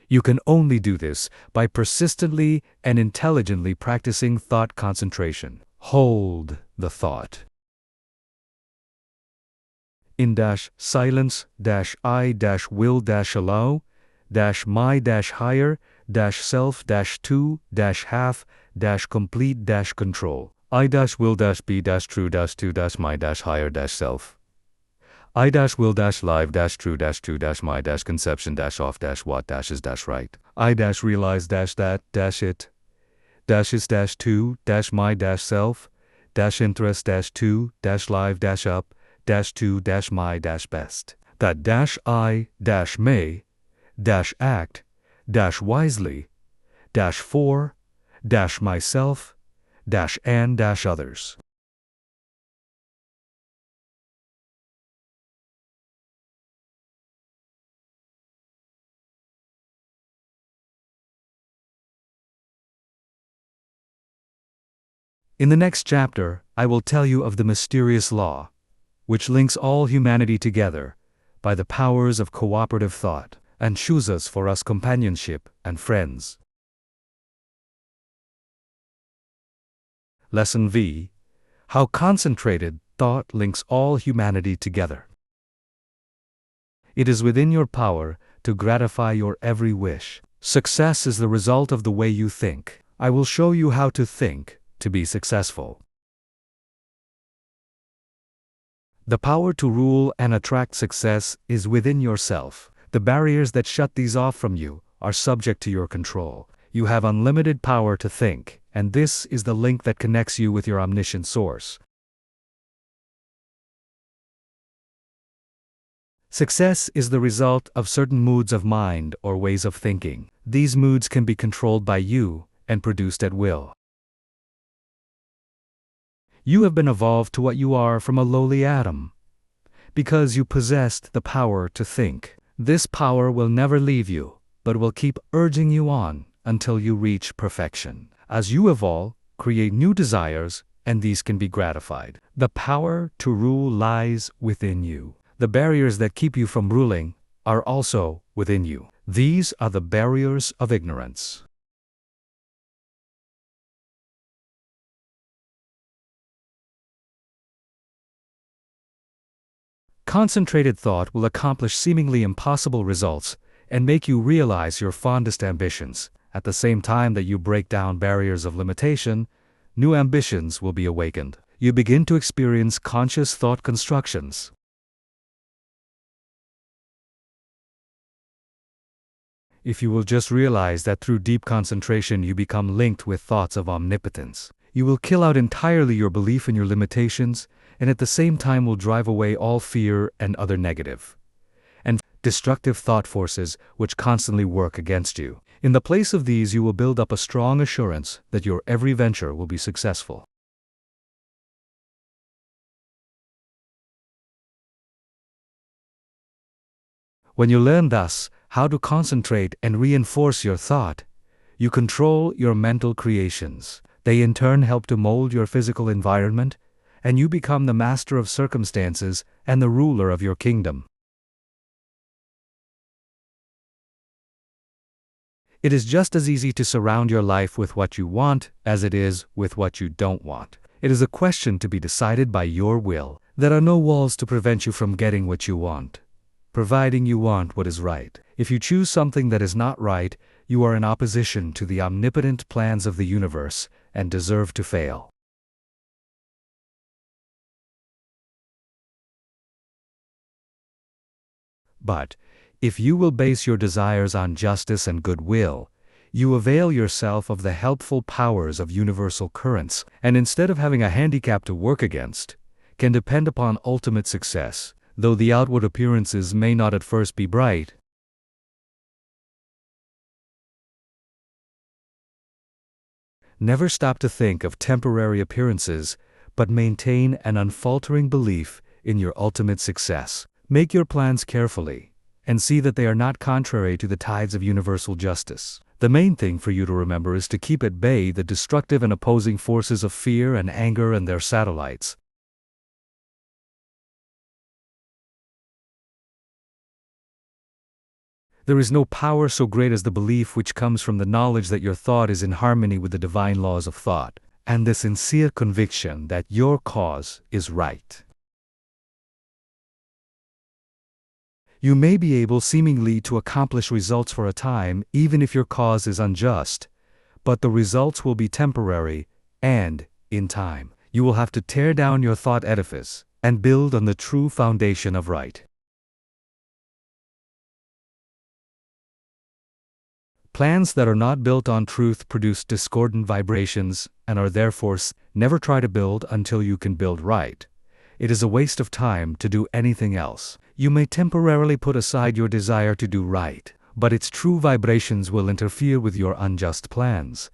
A: You can only do this by persistently and intelligently practicing thought concentration. Hold the thought. In silence I will allow my higher self to half complete control. I will be true to my higher self. I will live true to my conception off what is right. I realize that it is to my self interest to live up to my best. That I may act wisely for myself and others. In the next chapter, I will tell you of the mysterious law, which links all humanity together by the powers of cooperative thought and chooses for us companionship and friends. Lesson V. How concentrated thought links all humanity together. It is within your power to gratify your every wish. Success is the result of the way you think. I will show you how to think to be successful. The power to rule and attract success is within yourself. The barriers that shut these off from you are subject to your control. You have unlimited power to think, and this is the link that connects you with your omniscient source. Success is the result of certain moods of mind or ways of thinking. These moods can be controlled by you and produced at will. You have been evolved to what you are from a lowly atom, because you possessed the power to think. This power will never leave you, but will keep urging you on until you reach perfection. As you evolve, create new desires, and these can be gratified. The power to rule lies within you. The barriers that keep you from ruling are also within you. These are the barriers of ignorance. Concentrated thought will accomplish seemingly impossible results and make you realize your fondest ambitions. At the same time that you break down barriers of limitation, new ambitions will be awakened. You begin to experience conscious thought constructions. If you will just realize that through deep concentration you become linked with thoughts of omnipotence, you will kill out entirely your belief in your limitations, and at the same time will drive away all fear and other negative and destructive thought forces which constantly work against you. In the place of these, you will build up a strong assurance that your every venture will be successful. When you learn thus how to concentrate and reinforce your thought, you control your mental creations. They in turn help to mold your physical environment, and you become the master of circumstances and the ruler of your kingdom. It is just as easy to surround your life with what you want as it is with what you don't want. It is a question to be decided by your will. There are no walls to prevent you from getting what you want, providing you want what is right. If you choose something that is not right, you are in opposition to the omnipotent plans of the universe and deserve to fail. But, if you will base your desires on justice and goodwill, you avail yourself of the helpful powers of universal currents, and instead of having a handicap to work against, can depend upon ultimate success, though the outward appearances may not at first be bright. Never stop to think of temporary appearances, but maintain an unfaltering belief in your ultimate success. Make your plans carefully, and see that they are not contrary to the tides of universal justice. The main thing for you to remember is to keep at bay the destructive and opposing forces of fear and anger and their satellites. There is no power so great as the belief which comes from the knowledge that your thought is in harmony with the divine laws of thought, and the sincere conviction that your cause is right. You may be able seemingly to accomplish results for a time, even if your cause is unjust, but the results will be temporary, and, in time, you will have to tear down your thought edifice and build on the true foundation of right. Plans that are not built on truth produce discordant vibrations and are therefore never try to build until you can build right. It is a waste of time to do anything else. You may temporarily put aside your desire to do right, but its true vibrations will interfere with your unjust plans,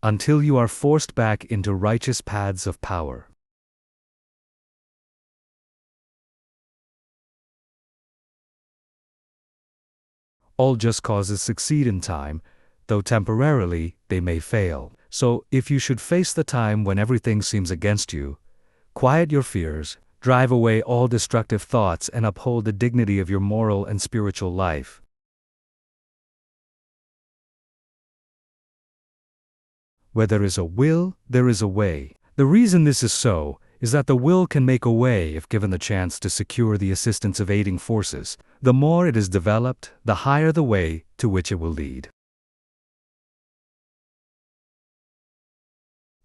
A: until you are forced back into righteous paths of power. All just causes succeed in time, though temporarily they may fail. So, if you should face the time when everything seems against you, quiet your fears, drive away all destructive thoughts, and uphold the dignity of your moral and spiritual life. Where there is a will, there is a way. The reason this is so is that the will can make a way if given the chance to secure the assistance of aiding forces. The more it is developed, the higher the way to which it will lead.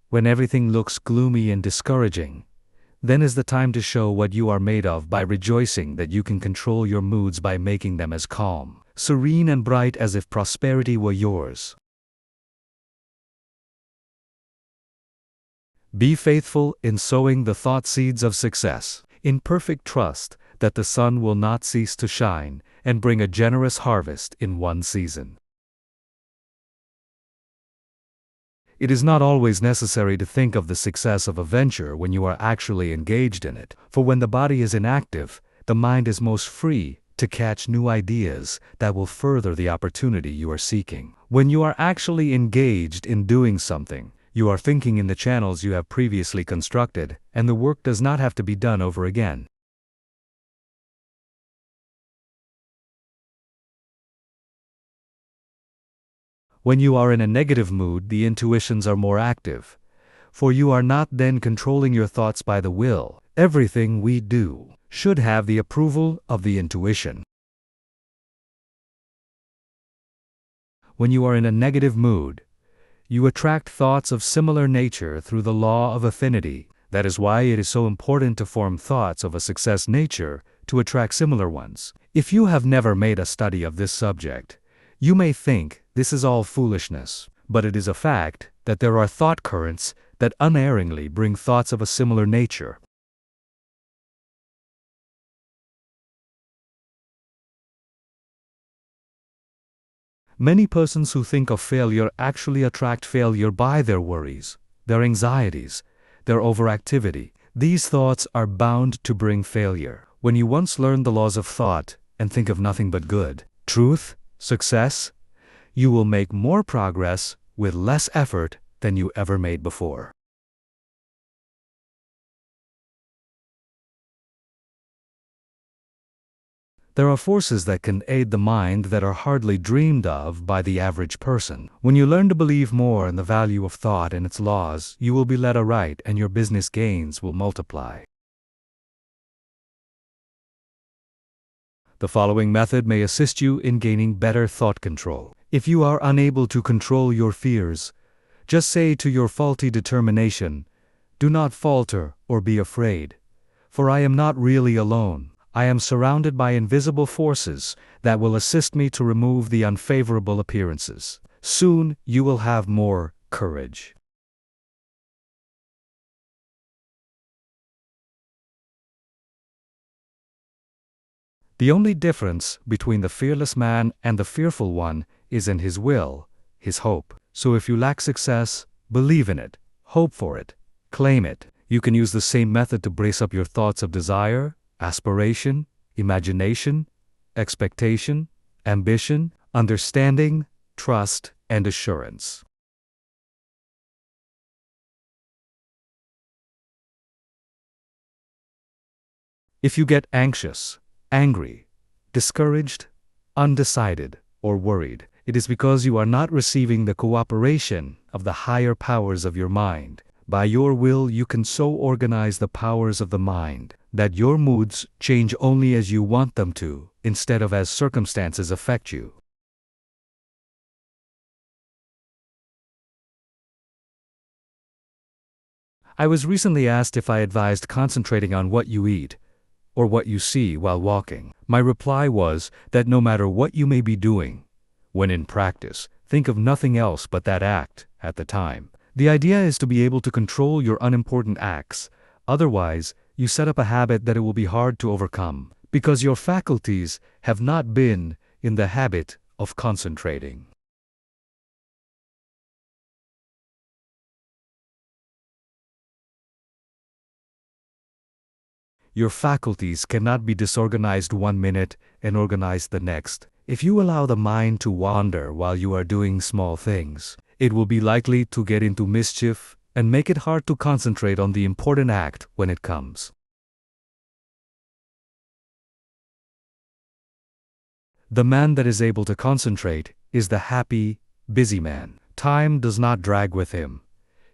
A: When everything looks gloomy and discouraging, then is the time to show what you are made of by rejoicing that you can control your moods by making them as calm, serene and bright as if prosperity were yours. Be faithful in sowing the thought seeds of success, in perfect trust that the sun will not cease to shine and bring a generous harvest in one season. It is not always necessary to think of the success of a venture when you are actually engaged in it, for when the body is inactive, the mind is most free to catch new ideas that will further the opportunity you are seeking. When you are actually engaged in doing something, you are thinking in the channels you have previously constructed, and the work does not have to be done over again. When you are in a negative mood, the intuitions are more active, for you are not then controlling your thoughts by the will. Everything we do should have the approval of the intuition. When you are in a negative mood, you attract thoughts of similar nature through the law of affinity. That is why it is so important to form thoughts of a success nature to attract similar ones. If you have never made a study of this subject, you may think this is all foolishness, but it is a fact that there are thought currents that unerringly bring thoughts of a similar nature. Many persons who think of failure actually attract failure by their worries, their anxieties, their overactivity. These thoughts are bound to bring failure. When you once learn the laws of thought and think of nothing but good, truth, success, you will make more progress with less effort than you ever made before. There are forces that can aid the mind that are hardly dreamed of by the average person. When you learn to believe more in the value of thought and its laws, you will be led aright and your business gains will multiply. The following method may assist you in gaining better thought control. If you are unable to control your fears, just say to your faulty determination, "Do not falter or be afraid, for I am not really alone. I am surrounded by invisible forces that will assist me to remove the unfavorable appearances. Soon you will have more courage." The only difference between the fearless man and the fearful one is in his will, his hope. So if you lack success, believe in it, hope for it, claim it. You can use the same method to brace up your thoughts of desire, aspiration, imagination, expectation, ambition, understanding, trust, and assurance. If you get anxious, angry, discouraged, undecided, or worried, it is because you are not receiving the cooperation of the higher powers of your mind. By your will, you can so organize the powers of the mind that your moods change only as you want them to, instead of as circumstances affect you. I was recently asked if I advised concentrating on what you eat or what you see while walking. My reply was that no matter what you may be doing, when in practice, think of nothing else but that act at the time. The idea is to be able to control your unimportant acts. Otherwise, you set up a habit that it will be hard to overcome, because your faculties have not been in the habit of concentrating. Your faculties cannot be disorganized one minute and organized the next. If you allow the mind to wander while you are doing small things, it will be likely to get into mischief and make it hard to concentrate on the important act when it comes. The man that is able to concentrate is the happy, busy man. Time does not drag with him.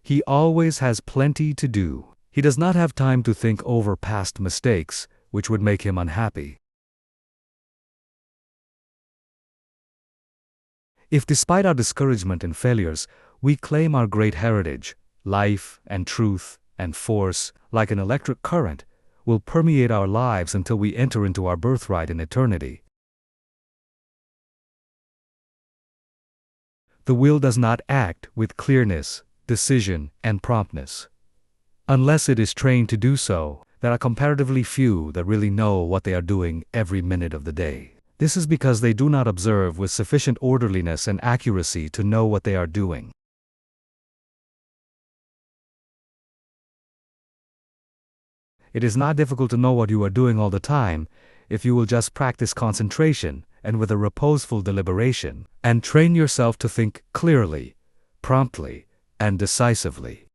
A: He always has plenty to do. He does not have time to think over past mistakes, which would make him unhappy. If despite our discouragement and failures, we claim our great heritage, life and truth and force, like an electric current, will permeate our lives until we enter into our birthright in eternity. The will does not act with clearness, decision, and promptness. Unless it is trained to do so, there are comparatively few that really know what they are doing every minute of the day. This is because they do not observe with sufficient orderliness and accuracy to know what they are doing. It is not difficult to know what you are doing all the time if you will just practice concentration and with a reposeful deliberation, and train yourself to think clearly, promptly, and decisively.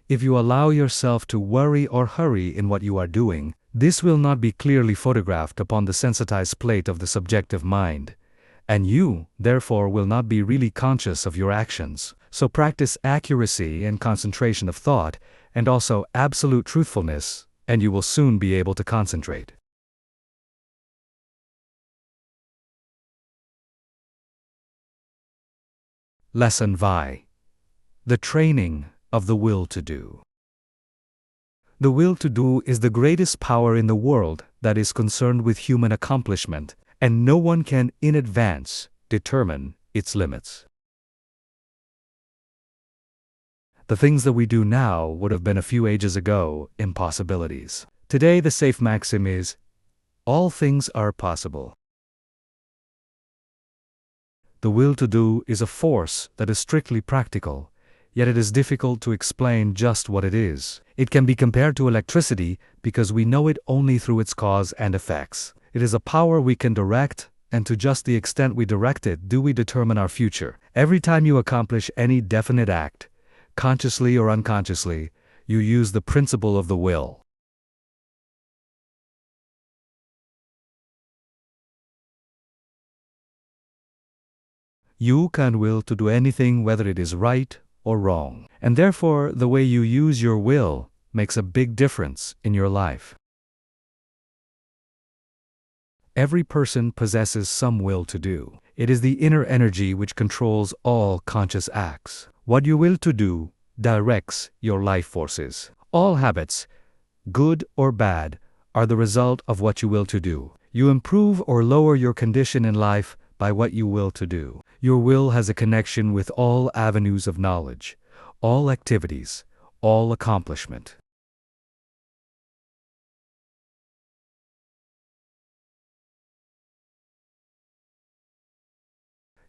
A: If you allow yourself to worry or hurry in what you are doing, this will not be clearly photographed upon the sensitized plate of the subjective mind, and you, therefore, will not be really conscious of your actions. So practice accuracy and concentration of thought, and also absolute truthfulness, and you will soon be able to concentrate. Lesson VI. The training of the will to do. The will to do is the greatest power in the world that is concerned with human accomplishment, and no one can in advance determine its limits. The things that we do now would have been a few ages ago impossibilities. Today the safe maxim is, all things are possible. The will to do is a force that is strictly practical, yet it is difficult to explain just what it is. It can be compared to electricity because we know it only through its cause and effects. It is a power we can direct, and to just the extent we direct it do we determine our future. Every time you accomplish any definite act, consciously or unconsciously, you use the principle of the will. You can will to do anything whether it is right or wrong, and therefore the way you use your will makes a big difference in your life. Every person possesses some will to do. It is the inner energy which controls all conscious acts. What you will to do directs your life forces. All habits, good or bad, are the result of what you will to do. You improve or lower your condition in life by what you will to do. Your will has a connection with all avenues of knowledge, all activities, all accomplishment.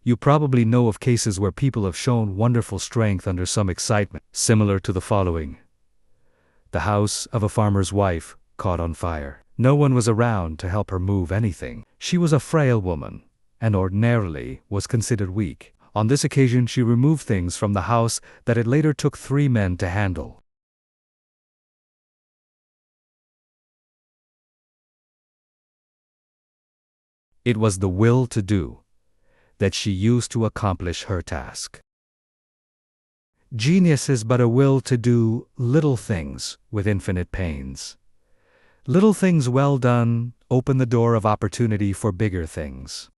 A: You probably know of cases where people have shown wonderful strength under some excitement, similar to the following. The house of a farmer's wife caught on fire. No one was around to help her move anything. She was a frail woman, and ordinarily was considered weak. On this occasion she removed things from the house that it later took 3 men to handle. It was the will to do that she used to accomplish her task. Genius is but a will to do little things with infinite pains. Little things well done open the door of opportunity for bigger things.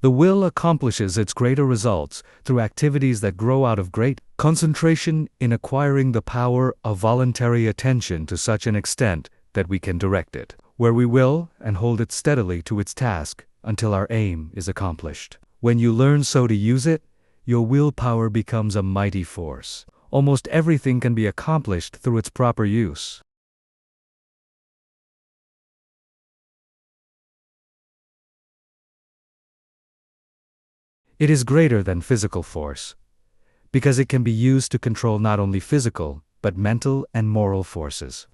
A: The will accomplishes its greater results through activities that grow out of great concentration in acquiring the power of voluntary attention to such an extent that we can direct it, where we will, and hold it steadily to its task until our aim is accomplished. When you learn so to use it, your willpower becomes a mighty force. Almost everything can be accomplished through its proper use. It is greater than physical force, because it can be used to control not only physical, but mental and moral forces.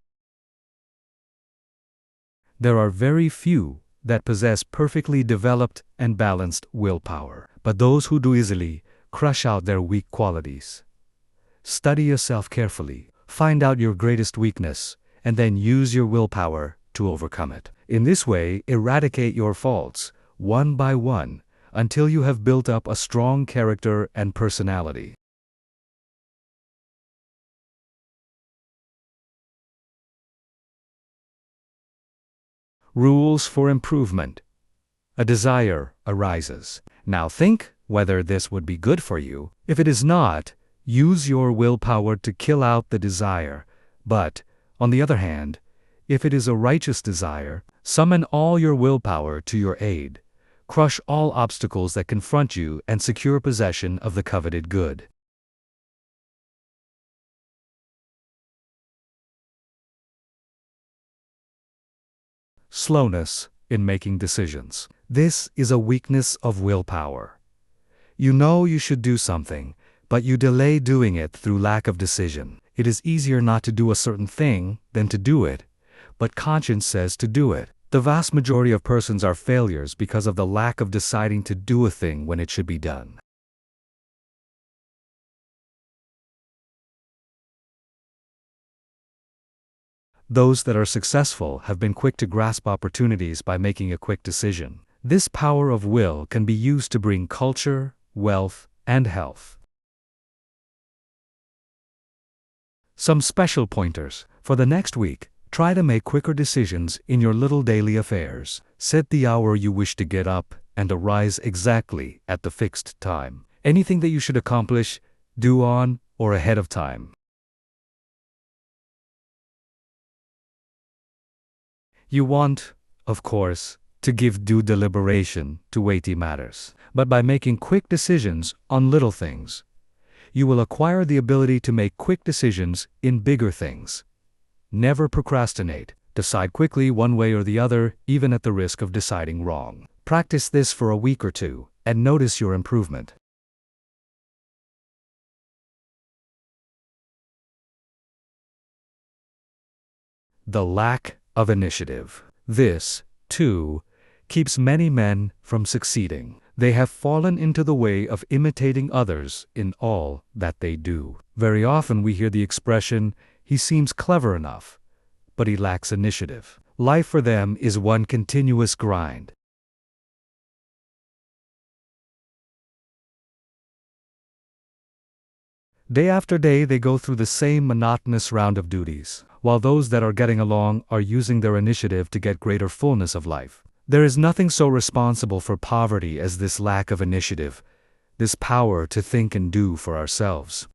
A: There are very few that possess perfectly developed and balanced willpower, but those who do easily crush out their weak qualities. Study yourself carefully, find out your greatest weakness, and then use your willpower to overcome it. In this way, eradicate your faults, one by one, until you have built up a strong character and personality. Rules for improvement. A desire arises. Now think whether this would be good for you. If it is not, use your willpower to kill out the desire. But, on the other hand, if it is a righteous desire, summon all your willpower to your aid. Crush all obstacles that confront you and secure possession of the coveted good. Slowness in making decisions. This is a weakness of willpower. You know you should do something, but you delay doing it through lack of decision. It is easier not to do a certain thing than to do it, but conscience says to do it. The vast majority of persons are failures because of the lack of deciding to do a thing when it should be done. Those that are successful have been quick to grasp opportunities by making a quick decision. This power of will can be used to bring culture, wealth, and health. Some special pointers. For the next week, try to make quicker decisions in your little daily affairs. Set the hour you wish to get up and arise exactly at the fixed time. Anything that you should accomplish, do on or ahead of time. You want, of course, to give due deliberation to weighty matters. But by making quick decisions on little things, you will acquire the ability to make quick decisions in bigger things. Never procrastinate. Decide quickly one way or the other, even at the risk of deciding wrong. Practice this for a week or two, and notice your improvement. The lack of initiative. This, too, keeps many men from succeeding. They have fallen into the way of imitating others in all that they do. Very often we hear the expression, "He seems clever enough, but he lacks initiative." Life for them is one continuous grind. Day after day they go through the same monotonous round of duties, while those that are getting along are using their initiative to get greater fullness of life. There is nothing so responsible for poverty as this lack of initiative, this power to think and do for ourselves.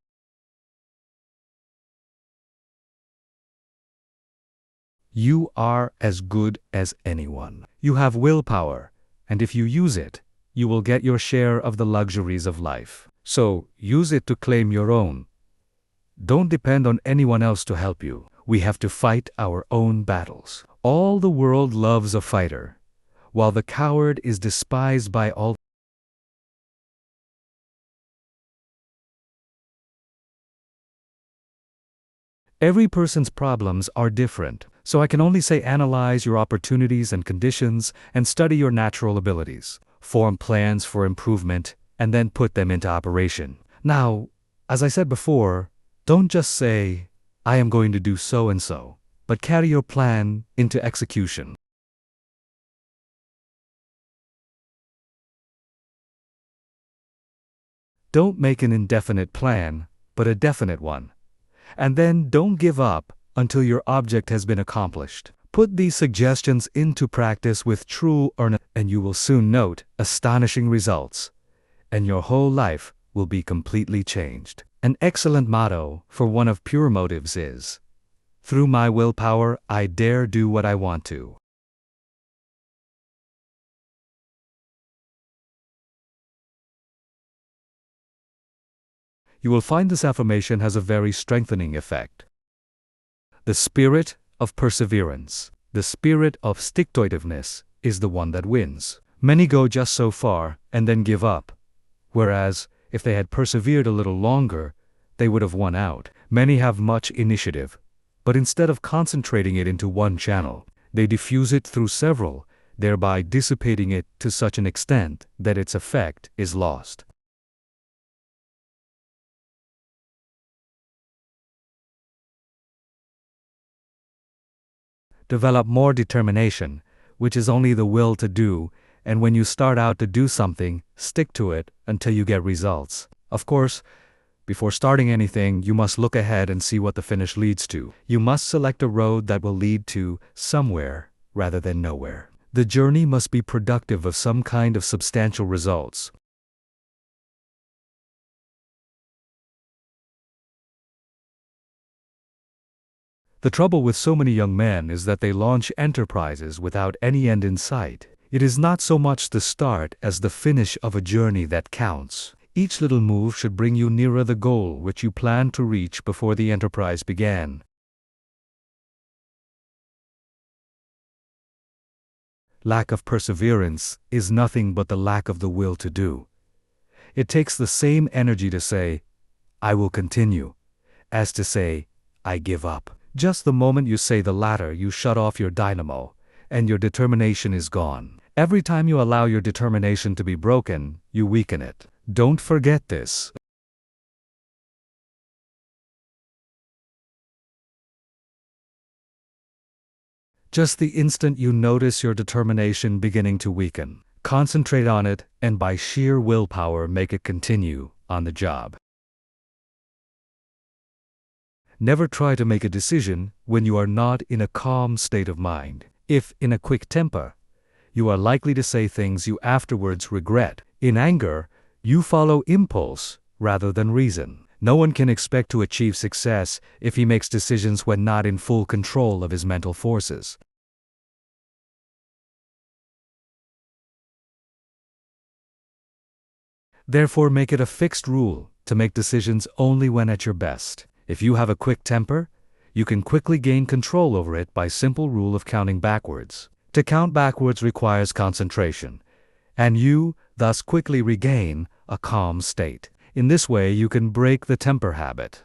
A: You are as good as anyone. You have willpower, and if you use it, you will get your share of the luxuries of life. So, use it to claim your own. Don't depend on anyone else to help you. We have to fight our own battles. All the world loves a fighter, while the coward is despised by all. Every person's problems are different, so I can only say analyze your opportunities and conditions and study your natural abilities. Form plans for improvement, and then put them into operation. Now, as I said before, don't just say, "I am going to do so and so," but carry your plan into execution. Don't make an indefinite plan, but a definite one. And then don't give up until your object has been accomplished. Put these suggestions into practice with true earnestness, and you will soon note astonishing results, and your whole life will be completely changed. An excellent motto for one of pure motives is, "Through my willpower, I dare do what I want to." You will find this affirmation has a very strengthening effect. The spirit of perseverance, the spirit of stick-to-itiveness, is the one that wins. Many go just so far and then give up, whereas, if they had persevered a little longer, they would have won out. Many have much initiative, but instead of concentrating it into one channel, they diffuse it through several, thereby dissipating it to such an extent that its effect is lost. Develop more determination, which is only the will to do, And when you start out to do something, stick to it until you get results. Of course, before starting anything, you must look ahead and see what the finish leads to. You must select a road that will lead to somewhere rather than nowhere. The journey must be productive of some kind of substantial results. The trouble with so many young men is that they launch enterprises without any end in sight. It is not so much the start as the finish of a journey that counts. Each little move should bring you nearer the goal which you planned to reach before the enterprise began. Lack of perseverance is nothing but the lack of the will to do. It takes the same energy to say, "I will continue," as to say, "I give up." Just the moment you say the latter, you shut off your dynamo, and your determination is gone. Every time you allow your determination to be broken, you weaken it. Don't forget this. Just the instant you notice your determination beginning to weaken, concentrate on it and by sheer willpower make it continue on the job. Never try to make a decision when you are not in a calm state of mind. If in a quick temper, you are likely to say things you afterwards regret. In anger, you follow impulse rather than reason. No one can expect to achieve success if he makes decisions when not in full control of his mental forces. Therefore, make it a fixed rule to make decisions only when at your best. If you have a quick temper, you can quickly gain control over it by simple rule of counting backwards. To count backwards requires concentration, and you thus quickly regain a calm state. In this way, you can break the temper habit.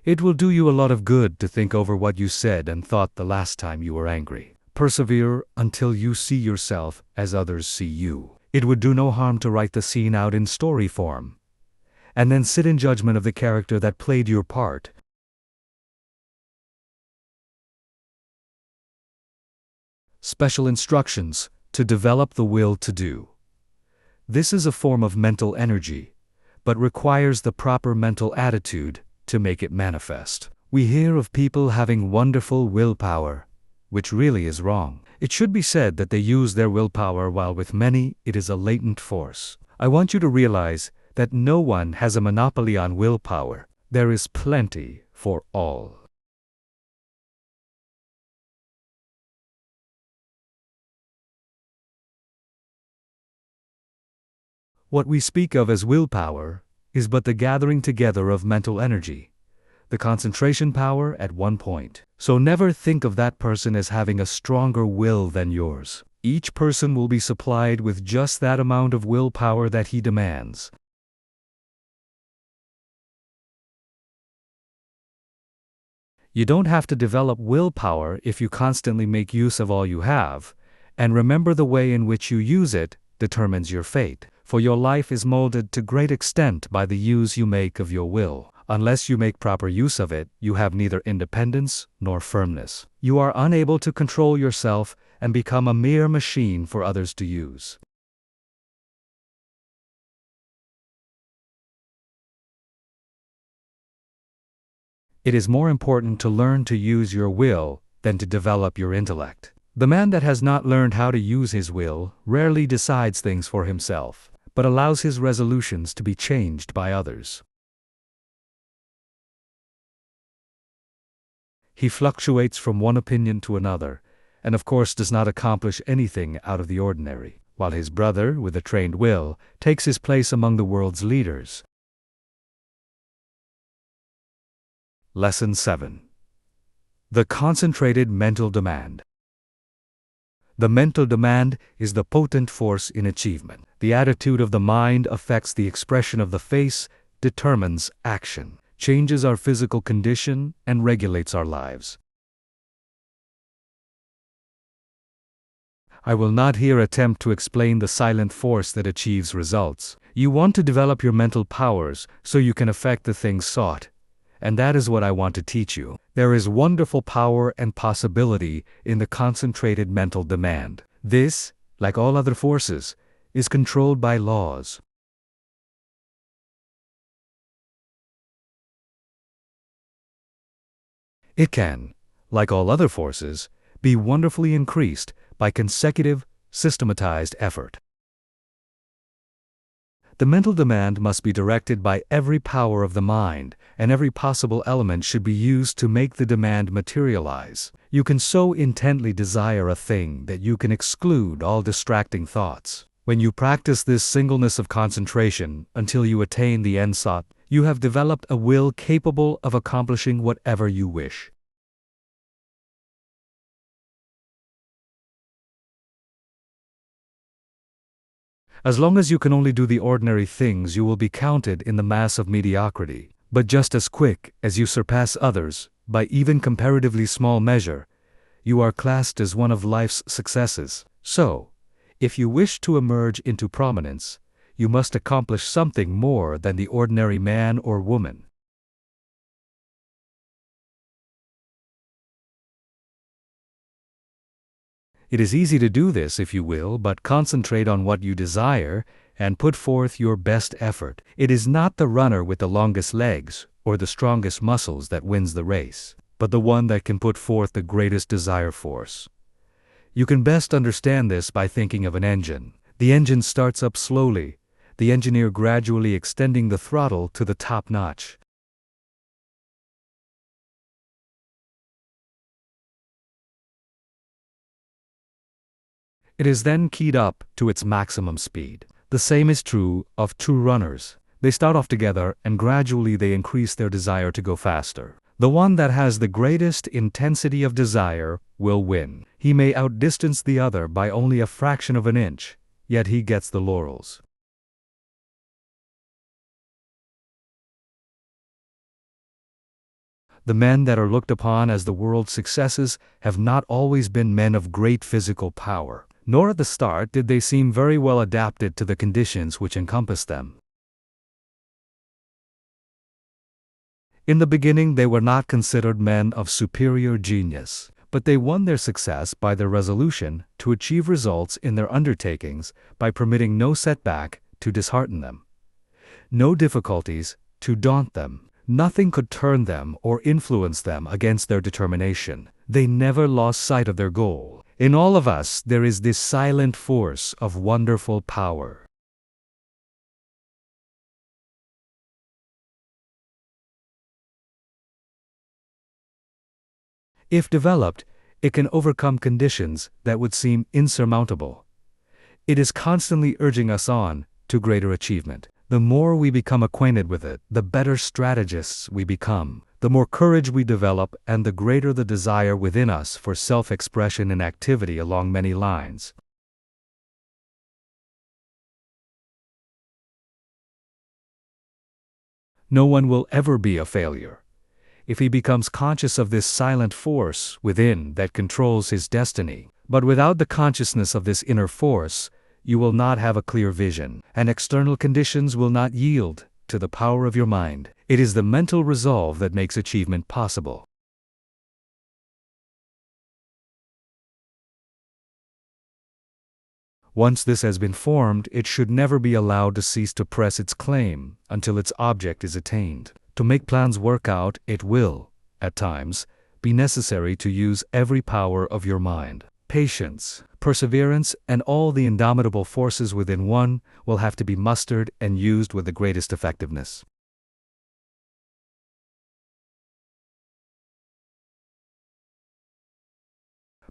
A: It will do you a lot of good to think over what you said and thought the last time you were angry. Persevere until you see yourself as others see you. It would do no harm to write the scene out in story form, and then sit in judgment of the character that played your part. Special instructions to develop the will to do. This is a form of mental energy, but requires the proper mental attitude to make it manifest. We hear of people having wonderful willpower, which really is wrong. It should be said that they use their willpower while with many it is a latent force. I want you to realize that no one has a monopoly on willpower. There is plenty for all. What we speak of as willpower is but the gathering together of mental energy, the concentration power at one point. So never think of that person as having a stronger will than yours. Each person will be supplied with just that amount of willpower that he demands. You don't have to develop willpower if you constantly make use of all you have, and remember the way in which you use it determines your fate, for your life is molded to great extent by the use you make of your will. Unless you make proper use of it, you have neither independence nor firmness. You are unable to control yourself and become a mere machine for others to use. It is more important to learn to use your will than to develop your intellect. The man that has not learned how to use his will rarely decides things for himself, but allows his resolutions to be changed by others. He fluctuates from one opinion to another, and of course does not accomplish anything out of the ordinary, while his brother, with a trained will, takes his place among the world's leaders. Lesson 7. The concentrated mental demand. The mental demand is the potent force in achievement. The attitude of the mind affects the expression of the face, determines action, changes our physical condition, and regulates our lives. I will not here attempt to explain the silent force that achieves results. You want to develop your mental powers so you can affect the things sought, And that is what I want to teach you. There is wonderful power and possibility in the concentrated mental demand. This, like all other forces, is controlled by laws. It can, like all other forces, be wonderfully increased by consecutive, systematized effort. The mental demand must be directed by every power of the mind, and every possible element should be used to make the demand materialize. You can so intently desire a thing that you can exclude all distracting thoughts. When you practice this singleness of concentration until you attain the end sought, you have developed a will capable of accomplishing whatever you wish. As long as you can only do the ordinary things, you will be counted in the mass of mediocrity. But just as quick as you surpass others, by even comparatively small measure, you are classed as one of life's successes. So, if you wish to emerge into prominence, you must accomplish something more than the ordinary man or woman. It is easy to do this if you will but concentrate on what you desire and put forth your best effort. It is not the runner with the longest legs or the strongest muscles that wins the race, but the one that can put forth the greatest desire force. You can best understand this by thinking of an engine. The engine starts up slowly, the engineer gradually extending the throttle to the top notch. It is then keyed up to its maximum speed. The same is true of true runners. They start off together and gradually they increase their desire to go faster. The one that has the greatest intensity of desire will win. He may outdistance the other by only a fraction of an inch, yet he gets the laurels. The men that are looked upon as the world's successes have not always been men of great physical power, nor at the start did they seem very well adapted to the conditions which encompass them. In the beginning they were not considered men of superior genius, but they won their success by their resolution to achieve results in their undertakings by permitting no setback to dishearten them, no difficulties to daunt them. Nothing could turn them or influence them against their determination. They never lost sight of their goal. In all of us there is this silent force of wonderful power. If developed, it can overcome conditions that would seem insurmountable. It is constantly urging us on to greater achievement. The more we become acquainted with it, the better strategists we become, the more courage we develop, and the greater the desire within us for self-expression and activity along many lines. No one will ever be a failure if he becomes conscious of this silent force within that controls his destiny. But without the consciousness of this inner force, you will not have a clear vision, and external conditions will not yield to the power of your mind. It is the mental resolve that makes achievement possible. Once this has been formed, it should never be allowed to cease to press its claim until its object is attained. To make plans work out, it will, at times, be necessary to use every power of your mind. Patience, perseverance, and all the indomitable forces within one will have to be mustered and used with the greatest effectiveness.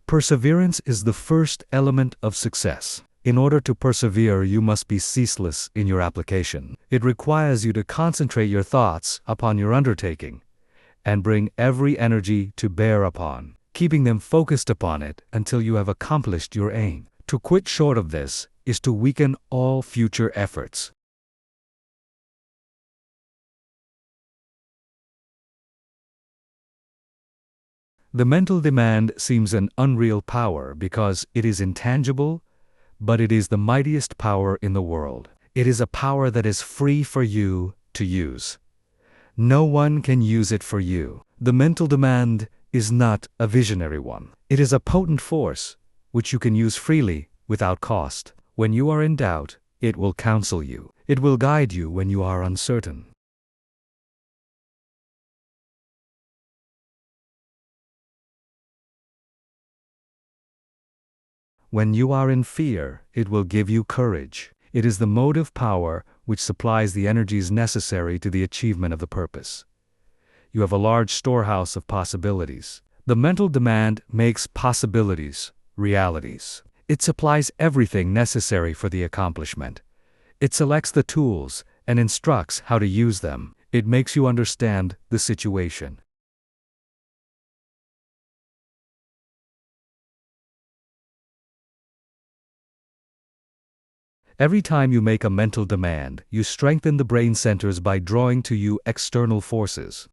A: Perseverance is the first element of success. In order to persevere, you must be ceaseless in your application. It requires you to concentrate your thoughts upon your undertaking and bring every energy to bear upon, keeping them focused upon it until you have accomplished your aim. To quit short of this is to weaken all future efforts. The mental demand seems an unreal power because it is intangible, but it is the mightiest power in the world. It is a power that is free for you to use. No one can use it for you. The mental demand is not a visionary one. It is a potent force, which you can use freely, without cost. When you are in doubt, it will counsel you. It will guide you when you are uncertain. When you are in fear, it will give you courage. It is the motive power which supplies the energies necessary to the achievement of the purpose. You have a large storehouse of possibilities. The mental demand makes possibilities realities. It supplies everything necessary for the accomplishment. It selects the tools and instructs how to use them. It makes you understand the situation. Every time you make a mental demand, you strengthen the brain centers by drawing to you external forces.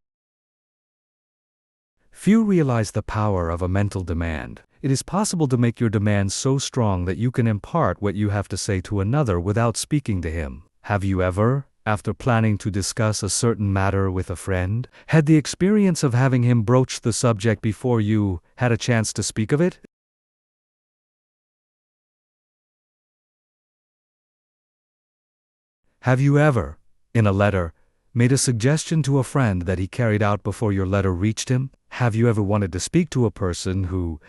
A: Few realize the power of a mental demand. It is possible to make your demand so strong that you can impart what you have to say to another without speaking to him. Have you ever, after planning to discuss a certain matter with a friend, had the experience of having him broach the subject before you had a chance to speak of it? Have you ever, in a letter, made a suggestion to a friend that he carried out before your letter reached him? Have you ever wanted to speak to a person who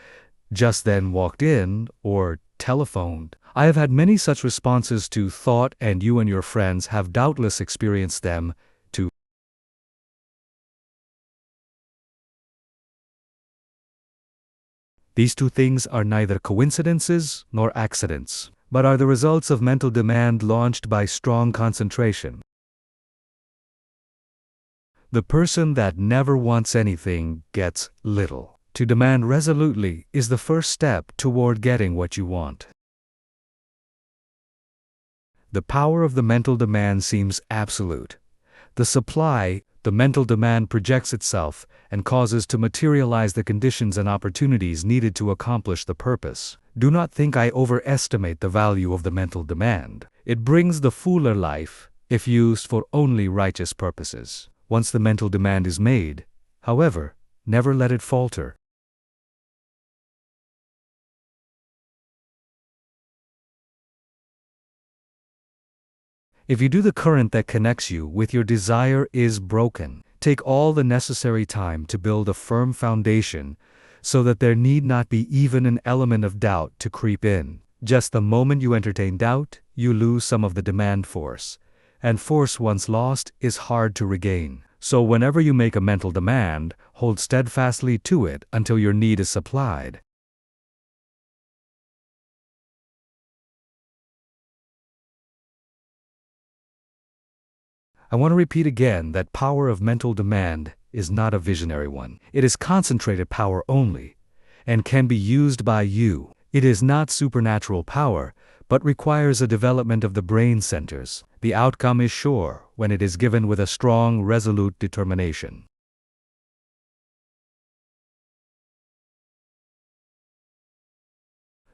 A: just then walked in or telephoned? I have had many such responses to thought, and you and your friends have doubtless experienced them too. These two things are neither coincidences nor accidents, but are the results of mental demand launched by strong concentration. The person that never wants anything gets little. To demand resolutely is the first step toward getting what you want. The power of the mental demand seems absolute. The supply, the mental demand projects itself and causes to materialize the conditions and opportunities needed to accomplish the purpose. Do not think I overestimate the value of the mental demand. It brings the fuller life if used for only righteous purposes. Once the mental demand is made, however, never let it falter. If you do, the current that connects you with your desire is broken. Take all the necessary time to build a firm foundation so that there need not be even an element of doubt to creep in. Just the moment you entertain doubt, you lose some of the demand force. And force once lost is hard to regain. So whenever you make a mental demand, hold steadfastly to it until your need is supplied. I want to repeat again that power of mental demand is not a visionary one. It is concentrated power only, and can be used by you. It is not supernatural power, but requires a development of the brain centers. The outcome is sure when it is given with a strong, resolute determination.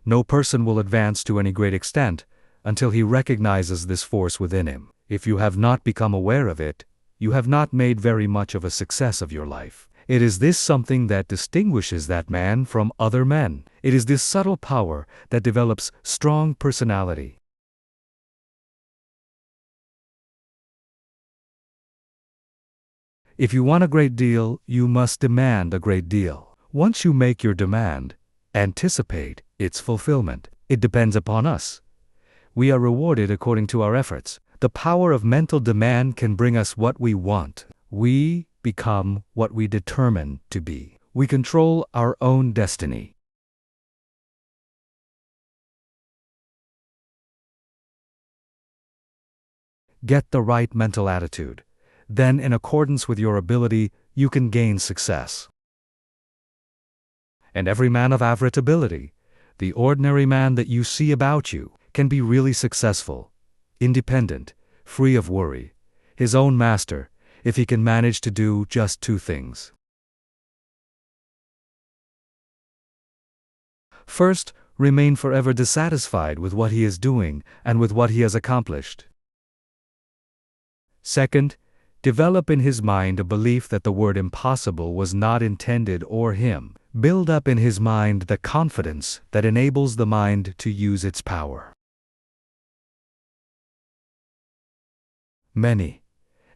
A: No person will advance to any great extent until he recognizes this force within him. If you have not become aware of it, you have not made very much of a success of your life. It is this something that distinguishes that man from other men. It is this subtle power that develops strong personality. If you want a great deal, you must demand a great deal. Once you make your demand, anticipate its fulfillment. It depends upon us. We are rewarded according to our efforts. The power of mental demand can bring us what we want. We become what we determine to be. We control our own destiny. Get the right mental attitude. Then, in accordance with your ability, you can gain success. And every man of average ability, the ordinary man that you see about you, can be really successful, independent, free of worry, his own master, if he can manage to do just two things. First, remain forever dissatisfied with what he is doing and with what he has accomplished. Second, Develop in his mind a belief that the word impossible was not intended or him. Build up in his mind the confidence that enables the mind to use its power. Many,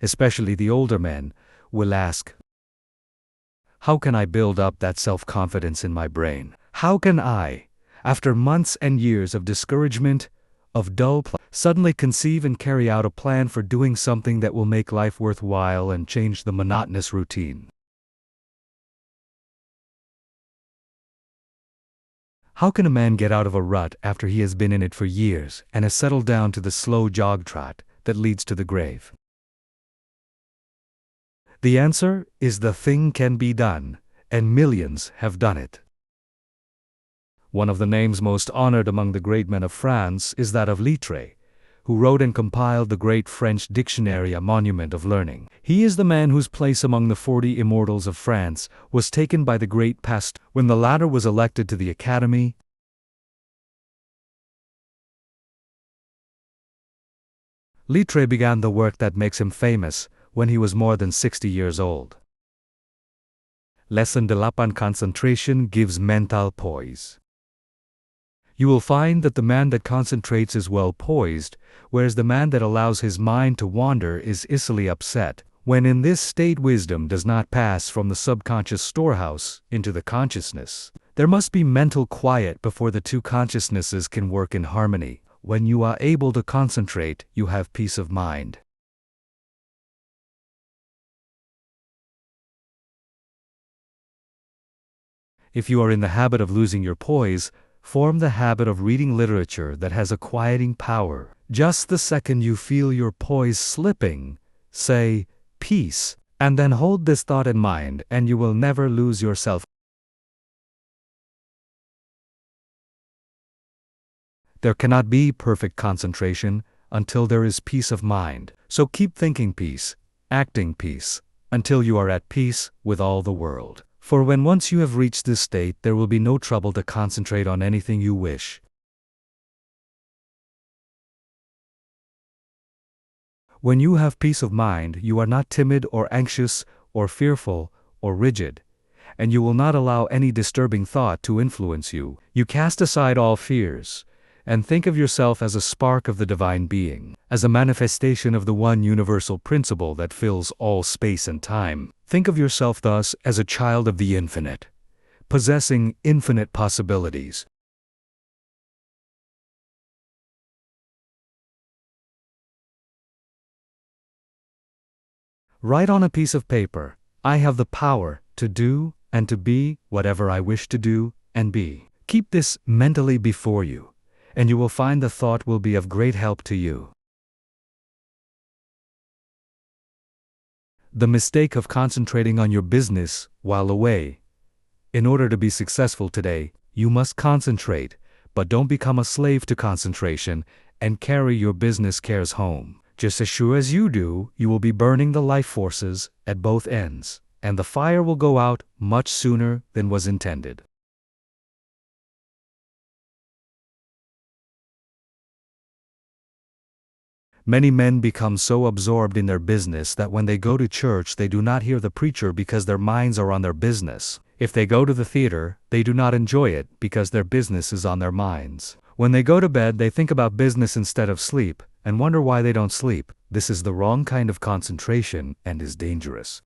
A: especially the older men, will ask, how can I build up that self-confidence in my brain? How can I, after months and years of discouragement, of suddenly conceive and carry out a plan for doing something that will make life worthwhile and change the monotonous routine? How can a man get out of a rut after he has been in it for years and has settled down to the slow jog trot that leads to the grave? The answer is the thing can be done, and millions have done it. One of the names most honored among the great men of France is that of Littré, who wrote and compiled the great French dictionary, a monument of learning. He is the man whose place among the 40 immortals of France was taken by the great Pasteur when the latter was elected to the Academy. Littré began the work that makes him famous when he was more than 60 years old. Lesson de la concentration gives mental poise. You will find that the man that concentrates is well poised, whereas the man that allows his mind to wander is easily upset. When in this state wisdom does not pass from the subconscious storehouse into the consciousness, there must be mental quiet before the two consciousnesses can work in harmony. When you are able to concentrate, you have peace of mind. If you are in the habit of losing your poise, form the habit of reading literature that has a quieting power. Just the second you feel your poise slipping, say, peace, and then hold this thought in mind and you will never lose yourself. There cannot be perfect concentration until there is peace of mind. So keep thinking peace, acting peace, until you are at peace with all the world. For when once you have reached this state, there will be no trouble to concentrate on anything you wish. When you have peace of mind, you are not timid or anxious or fearful or rigid, and you will not allow any disturbing thought to influence you. You cast aside all fears, and think of yourself as a spark of the divine being, as a manifestation of the one universal principle that fills all space and time. Think of yourself thus as a child of the infinite, possessing infinite possibilities. Write on a piece of paper, I have the power to do and to be whatever I wish to do and be. Keep this mentally before you, and you will find the thought will be of great help to you. The mistake of concentrating on your business while away. In order to be successful today, you must concentrate, but don't become a slave to concentration and carry your business cares home. Just as sure as you do, you will be burning the life forces at both ends, and the fire will go out much sooner than was intended. Many men become so absorbed in their business that when they go to church they do not hear the preacher because their minds are on their business. If they go to the theater, they do not enjoy it because their business is on their minds. When they go to bed, they think about business instead of sleep, and wonder why they don't sleep. This is the wrong kind of concentration and is dangerous.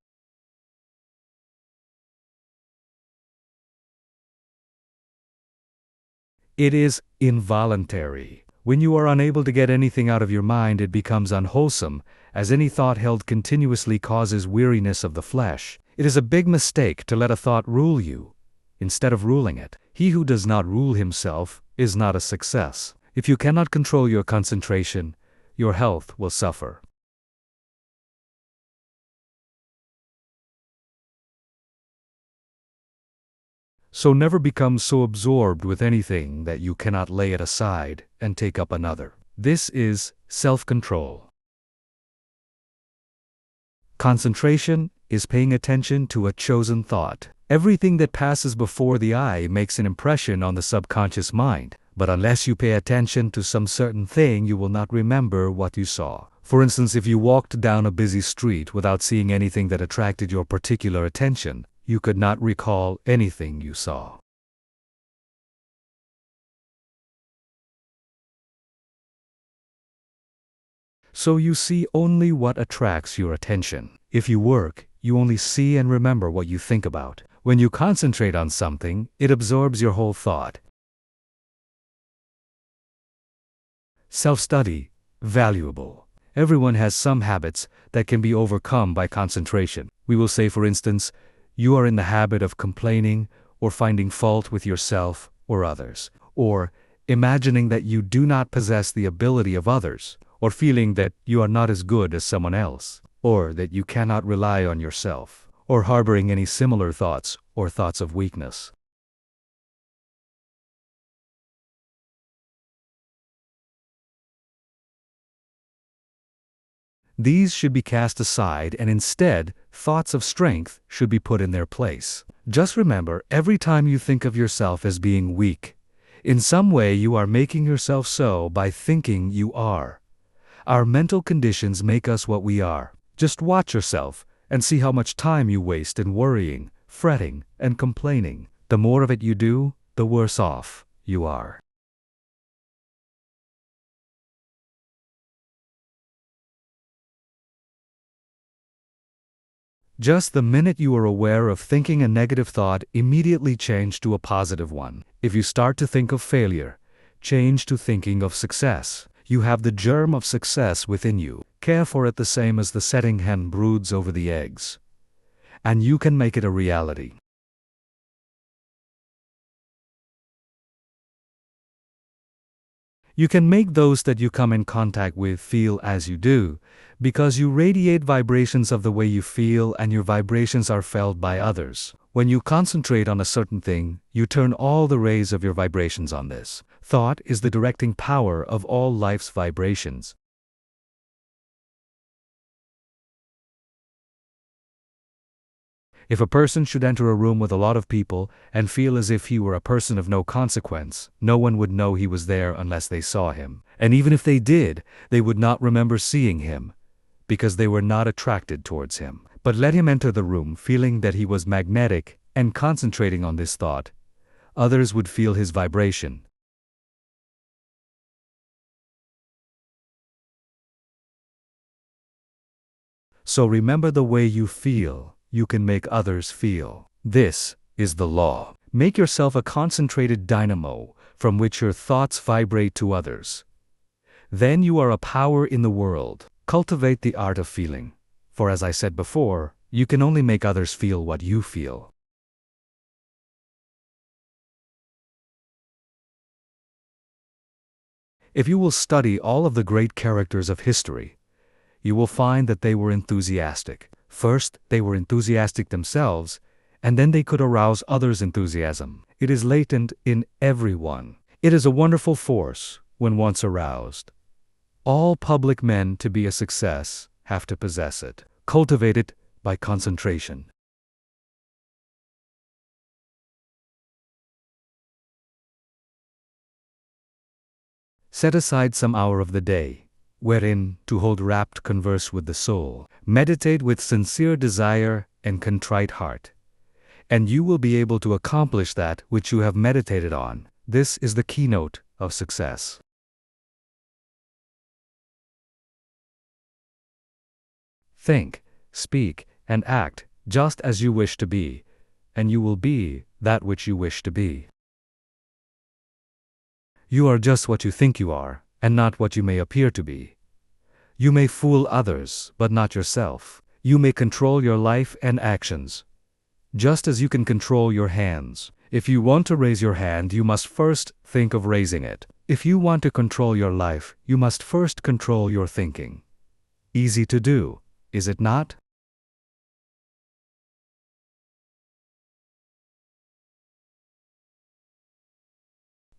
A: It is involuntary. When you are unable to get anything out of your mind, it becomes unwholesome, as any thought held continuously causes weariness of the flesh. It is a big mistake to let a thought rule you, instead of ruling it. He who does not rule himself is not a success. If you cannot control your concentration, your health will suffer. So never become so absorbed with anything that you cannot lay it aside and take up another. This is self-control. Concentration is paying attention to a chosen thought. Everything that passes before the eye makes an impression on the subconscious mind, but unless you pay attention to some certain thing, you will not remember what you saw. For instance, if you walked down a busy street without seeing anything that attracted your particular attention, you could not recall anything you saw. So you see only what attracts your attention. If you work, you only see and remember what you think about. When you concentrate on something, it absorbs your whole thought. Self-study, valuable. Everyone has some habits that can be overcome by concentration. We will say, for instance, you are in the habit of complaining or finding fault with yourself or others, or imagining that you do not possess the ability of others, or feeling that you are not as good as someone else, or that you cannot rely on yourself, or harboring any similar thoughts or thoughts of weakness. These should be cast aside, and instead, thoughts of strength should be put in their place. Just remember, every time you think of yourself as being weak, in some way you are making yourself so by thinking you are. Our mental conditions make us what we are. Just watch yourself and see how much time you waste in worrying, fretting, and complaining. The more of it you do, the worse off you are. Just the minute you are aware of thinking a negative thought, immediately change to a positive one. If you start to think of failure, change to thinking of success. You have the germ of success within you. Care for it the same as the setting hen broods over the eggs. And you can make it a reality. You can make those that you come in contact with feel as you do, because you radiate vibrations of the way you feel, and your vibrations are felt by others. When you concentrate on a certain thing, you turn all the rays of your vibrations on this. Thought is the directing power of all life's vibrations. If a person should enter a room with a lot of people and feel as if he were a person of no consequence, no one would know he was there unless they saw him. And even if they did, they would not remember seeing him, because they were not attracted towards him. But let him enter the room feeling that he was magnetic and concentrating on this thought. Others would feel his vibration. So remember, the way you feel, you can make others feel. This is the law. Make yourself a concentrated dynamo from which your thoughts vibrate to others. Then you are a power in the world. Cultivate the art of feeling. For as I said before, you can only make others feel what you feel. If you will study all of the great characters of history, you will find that they were enthusiastic. First, they were enthusiastic themselves, and then they could arouse others' enthusiasm. It is latent in everyone. It is a wonderful force when once aroused. All public men, to be a success, have to possess it. Cultivate it by concentration. Set aside some hour of the day, wherein to hold rapt converse with the soul. Meditate with sincere desire and contrite heart, and you will be able to accomplish that which you have meditated on. This is the keynote of success. Think, speak, and act just as you wish to be, and you will be that which you wish to be. You are just what you think you are, and not what you may appear to be. You may fool others, but not yourself. You may control your life and actions, just as you can control your hands. If you want to raise your hand, you must first think of raising it. If you want to control your life, you must first control your thinking. Easy to do, is it not?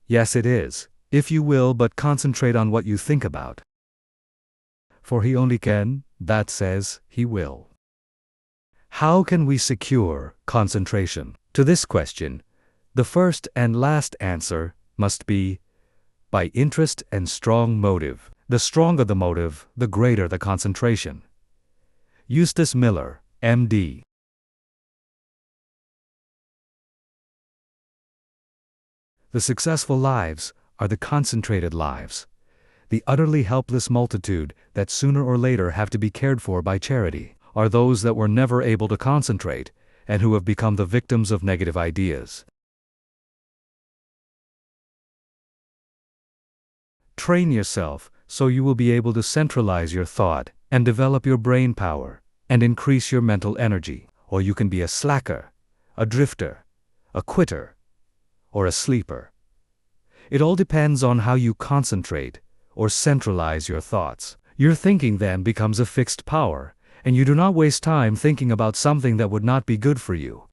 A: Yes, it is, if you will but concentrate on what you think about. For he only can, that says, he will. How can we secure concentration? To this question, the first and last answer must be by interest and strong motive. The stronger the motive, the greater the concentration. Eustace Miller, M.D. The successful lives are the concentrated lives. The utterly helpless multitude that sooner or later have to be cared for by charity are those that were never able to concentrate and who have become the victims of negative ideas. Train yourself so you will be able to centralize your thought and develop your brain power and increase your mental energy, or you can be a slacker, a drifter, a quitter, or a sleeper. It all depends on how you concentrate or centralize your thoughts. Your thinking then becomes a fixed power, and you do not waste time thinking about something that would not be good for you.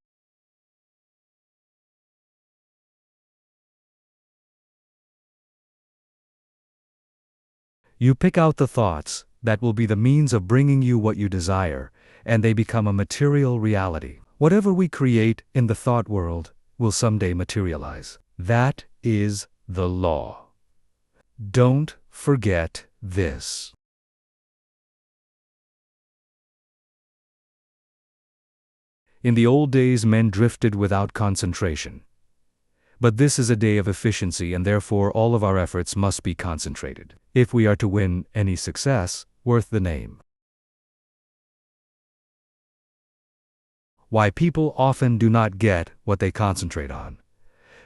A: You pick out the thoughts that will be the means of bringing you what you desire, and they become a material reality. Whatever we create in the thought world will someday materialize. That is the law. Don't forget this. In the old days, men drifted without concentration. But this is a day of efficiency, and therefore all of our efforts must be concentrated, if we are to win any success worth the name. Why people often do not get what they concentrate on.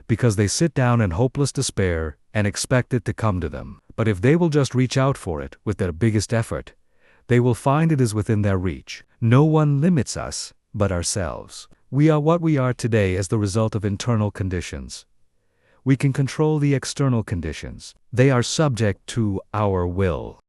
A: Because they sit down in hopeless despair and expect it to come to them. But if they will just reach out for it with their biggest effort, they will find it is within their reach. No one limits us but ourselves. We are what we are today as the result of internal conditions. We can control the external conditions. They are subject to our will.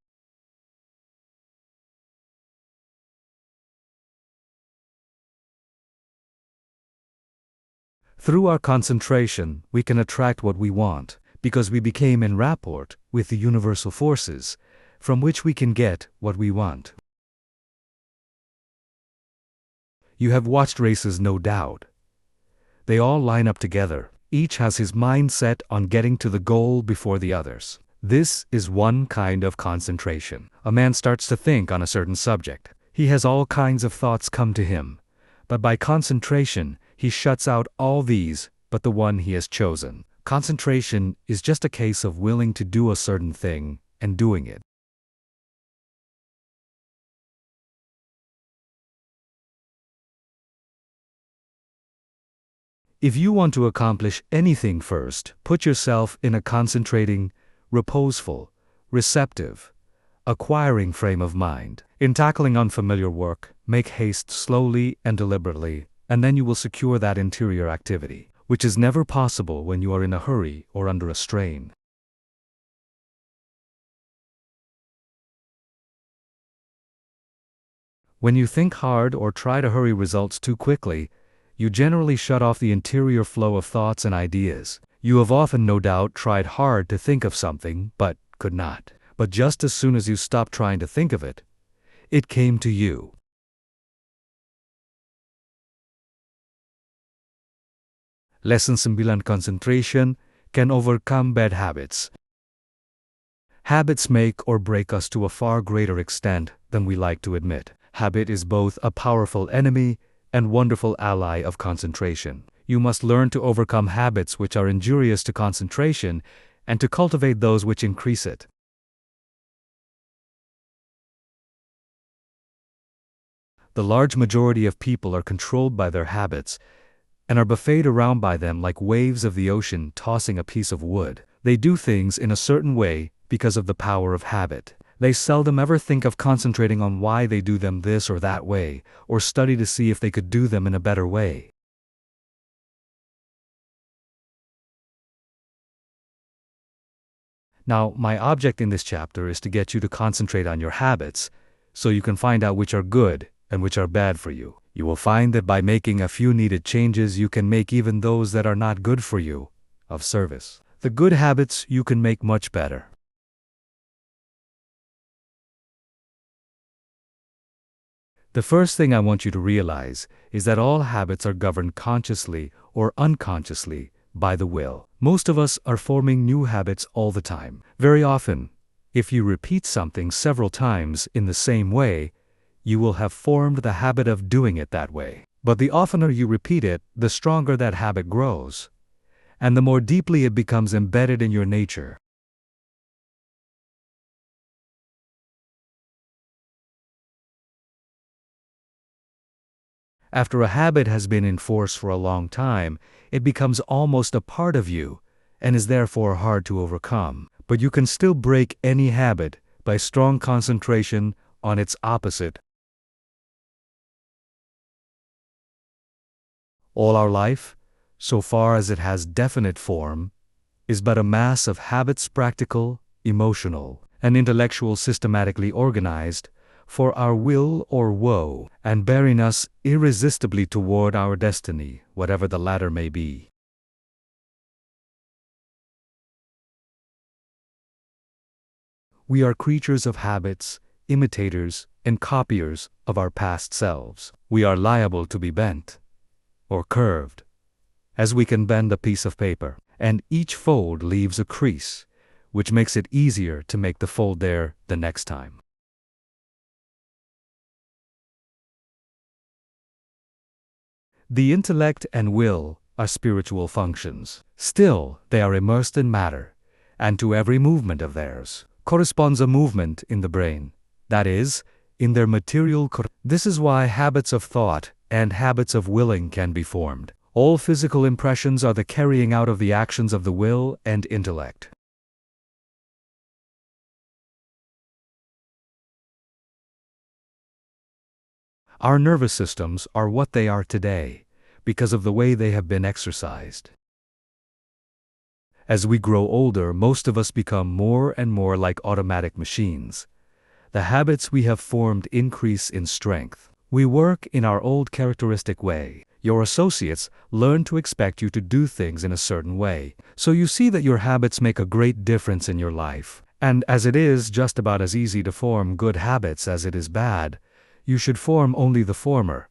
A: Through our concentration, we can attract what we want, because we became in rapport with the universal forces, from which we can get what we want. You have watched races, no doubt. They all line up together. Each has his mind set on getting to the goal before the others. This is one kind of concentration. A man starts to think on a certain subject. He has all kinds of thoughts come to him. But by concentration, he shuts out all these but the one he has chosen. Concentration is just a case of willing to do a certain thing and doing it. If you want to accomplish anything, first, put yourself in a concentrating, reposeful, receptive, acquiring frame of mind. In tackling unfamiliar work, make haste slowly and deliberately, and then you will secure that interior activity, which is never possible when you are in a hurry or under a strain. When you think hard or try to hurry results too quickly, you generally shut off the interior flow of thoughts and ideas. You have often, no doubt, tried hard to think of something, but could not. But just as soon as you stopped trying to think of it, it came to you. Lesson 9: Concentration can overcome bad habits. Habits make or break us to a far greater extent than we like to admit. Habit is both a powerful enemy and wonderful ally of concentration. You must learn to overcome habits which are injurious to concentration and to cultivate those which increase it. The large majority of people are controlled by their habits and are buffeted around by them like waves of the ocean tossing a piece of wood. They do things in a certain way because of the power of habit. They seldom ever think of concentrating on why they do them this or that way, or study to see if they could do them in a better way. Now, my object in this chapter is to get you to concentrate on your habits, so you can find out which are good and which are bad for you. You will find that by making a few needed changes, you can make even those that are not good for you of service. The good habits you can make much better. The first thing I want you to realize is that all habits are governed consciously or unconsciously by the will. Most of us are forming new habits all the time. Very often, If you repeat something several times in the same way, you will have formed the habit of doing it that way. But the oftener you repeat it, the stronger that habit grows, and the more deeply it becomes embedded in your nature. After a habit has been in force for a long time, it becomes almost a part of you, and is therefore hard to overcome. But you can still break any habit by strong concentration on its opposite. All our life, so far as it has definite form, is but a mass of habits, practical, emotional, and intellectual, systematically organized for our will or woe, and bearing us irresistibly toward our destiny, whatever the latter may be. We are creatures of habits, imitators and copiers of our past selves. We are liable to be bent or curved, as we can bend a piece of paper, and each fold leaves a crease, which makes it easier to make the fold there the next time. The intellect and will are spiritual functions. Still, they are immersed in matter, and to every movement of theirs corresponds a movement in the brain, that is, in their material. This is why habits of thought and habits of willing can be formed. All physical impressions are the carrying out of the actions of the will and intellect. Our nervous systems are what they are today, because of the way they have been exercised. As we grow older, most of us become more and more like automatic machines. The habits we have formed increase in strength. We work in our old characteristic way. Your associates learn to expect you to do things in a certain way, so you see that your habits make a great difference in your life. And as it is just about as easy to form good habits as it is bad, you should form only the former.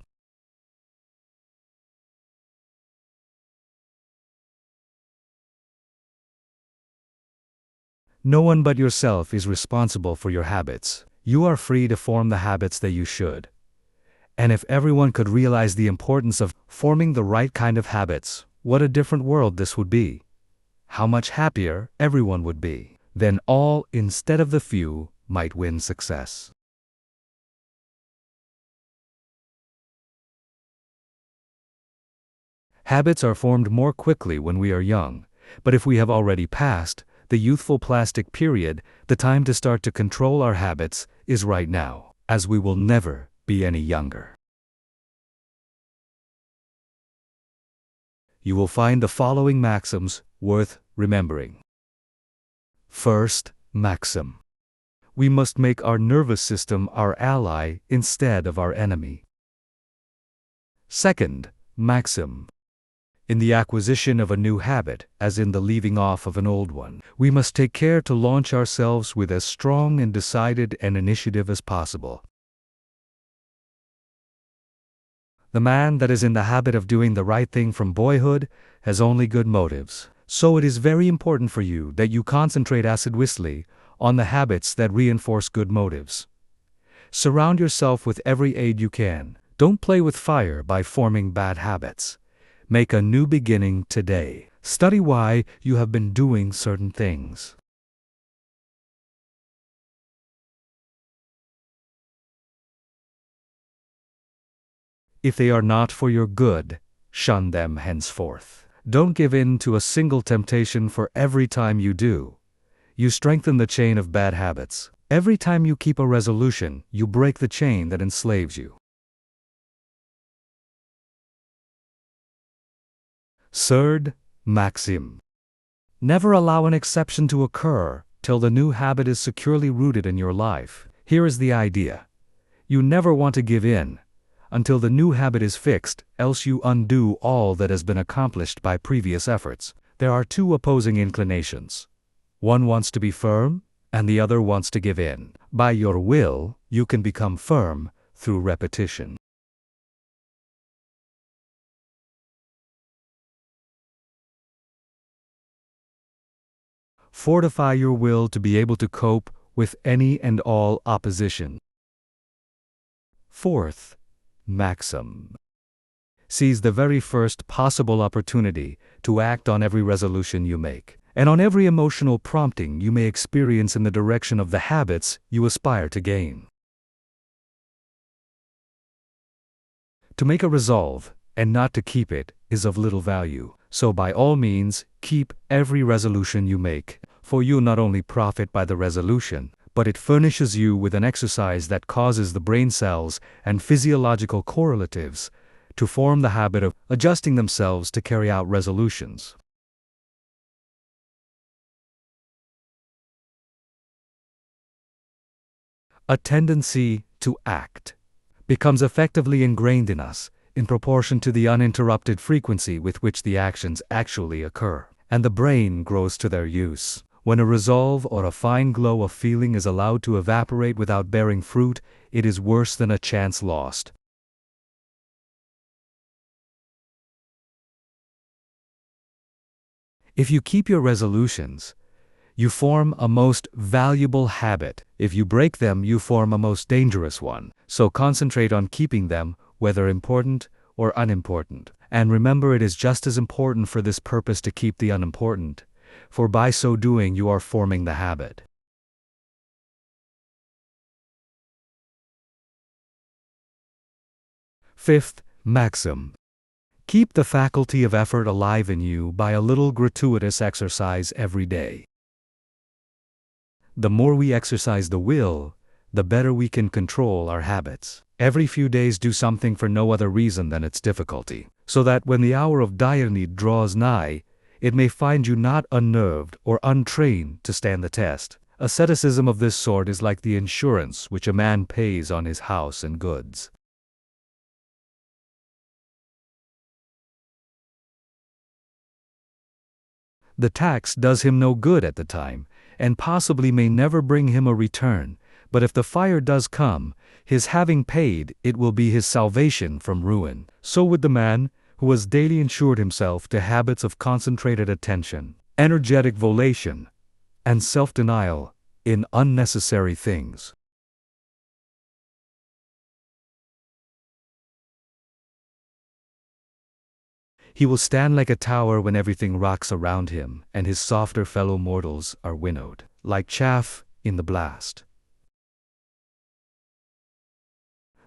A: No one but yourself is responsible for your habits. You are free to form the habits that you should. And if everyone could realize the importance of forming the right kind of habits, what a different world this would be. How much happier everyone would be. Then all, instead of the few, might win success. Habits are formed more quickly when we are young, but if we have already passed the youthful plastic period, the time to start to control our habits is right now, as we will never be any younger. You will find the following maxims worth remembering. First maxim: we must make our nervous system our ally instead of our enemy. Second maxim: in the acquisition of a new habit, as in the leaving off of an old one, we must take care to launch ourselves with as strong and decided an initiative as possible. The man that is in the habit of doing the right thing from boyhood has only good motives. So it is very important for you that you concentrate assiduously on the habits that reinforce good motives. Surround yourself with every aid you can. Don't play with fire by forming bad habits. Make a new beginning today. Study why you have been doing certain things. If they are not for your good, shun them henceforth. Don't give in to a single temptation, for every time you do, you strengthen the chain of bad habits. Every time you keep a resolution, you break the chain that enslaves you. Third maxim: never allow an exception to occur till the new habit is securely rooted in your life. Here is the idea: you never want to give in until the new habit is fixed, else you undo all that has been accomplished by previous efforts. There are two opposing inclinations. One wants to be firm, and the other wants to give in. By your will, you can become firm through repetition. Fortify your will to be able to cope with any and all opposition. Fourth, maxim. Seize the very first possible opportunity to act on every resolution you make, and on every emotional prompting you may experience in the direction of the habits you aspire to gain. To make a resolve, and not to keep it, is of little value, so by all means, keep every resolution you make, for you not only profit by the resolution, but it furnishes you with an exercise that causes the brain cells and physiological correlatives to form the habit of adjusting themselves to carry out resolutions. A tendency to act becomes effectively ingrained in us in proportion to the uninterrupted frequency with which the actions actually occur, and the brain grows to their use. When a resolve or a fine glow of feeling is allowed to evaporate without bearing fruit, it is worse than a chance lost. If you keep your resolutions, you form a most valuable habit. If you break them, you form a most dangerous one. So concentrate on keeping them, whether important or unimportant. And remember, it is just as important for this purpose to keep the unimportant, for by so doing you are forming the habit. Fifth maxim. Keep the faculty of effort alive in you by a little gratuitous exercise every day. The more we exercise the will, the better we can control our habits. Every few days do something for no other reason than its difficulty, so that when the hour of dire need draws nigh, it may find you not unnerved or untrained to stand the test. Asceticism of this sort is like the insurance which a man pays on his house and goods. The tax does him no good at the time, and possibly may never bring him a return, but if the fire does come, his having paid it will be his salvation from ruin. So with the man who has daily insured himself to habits of concentrated attention, energetic volation, and self-denial in unnecessary things. He will stand like a tower when everything rocks around him, and his softer fellow mortals are winnowed, like chaff in the blast.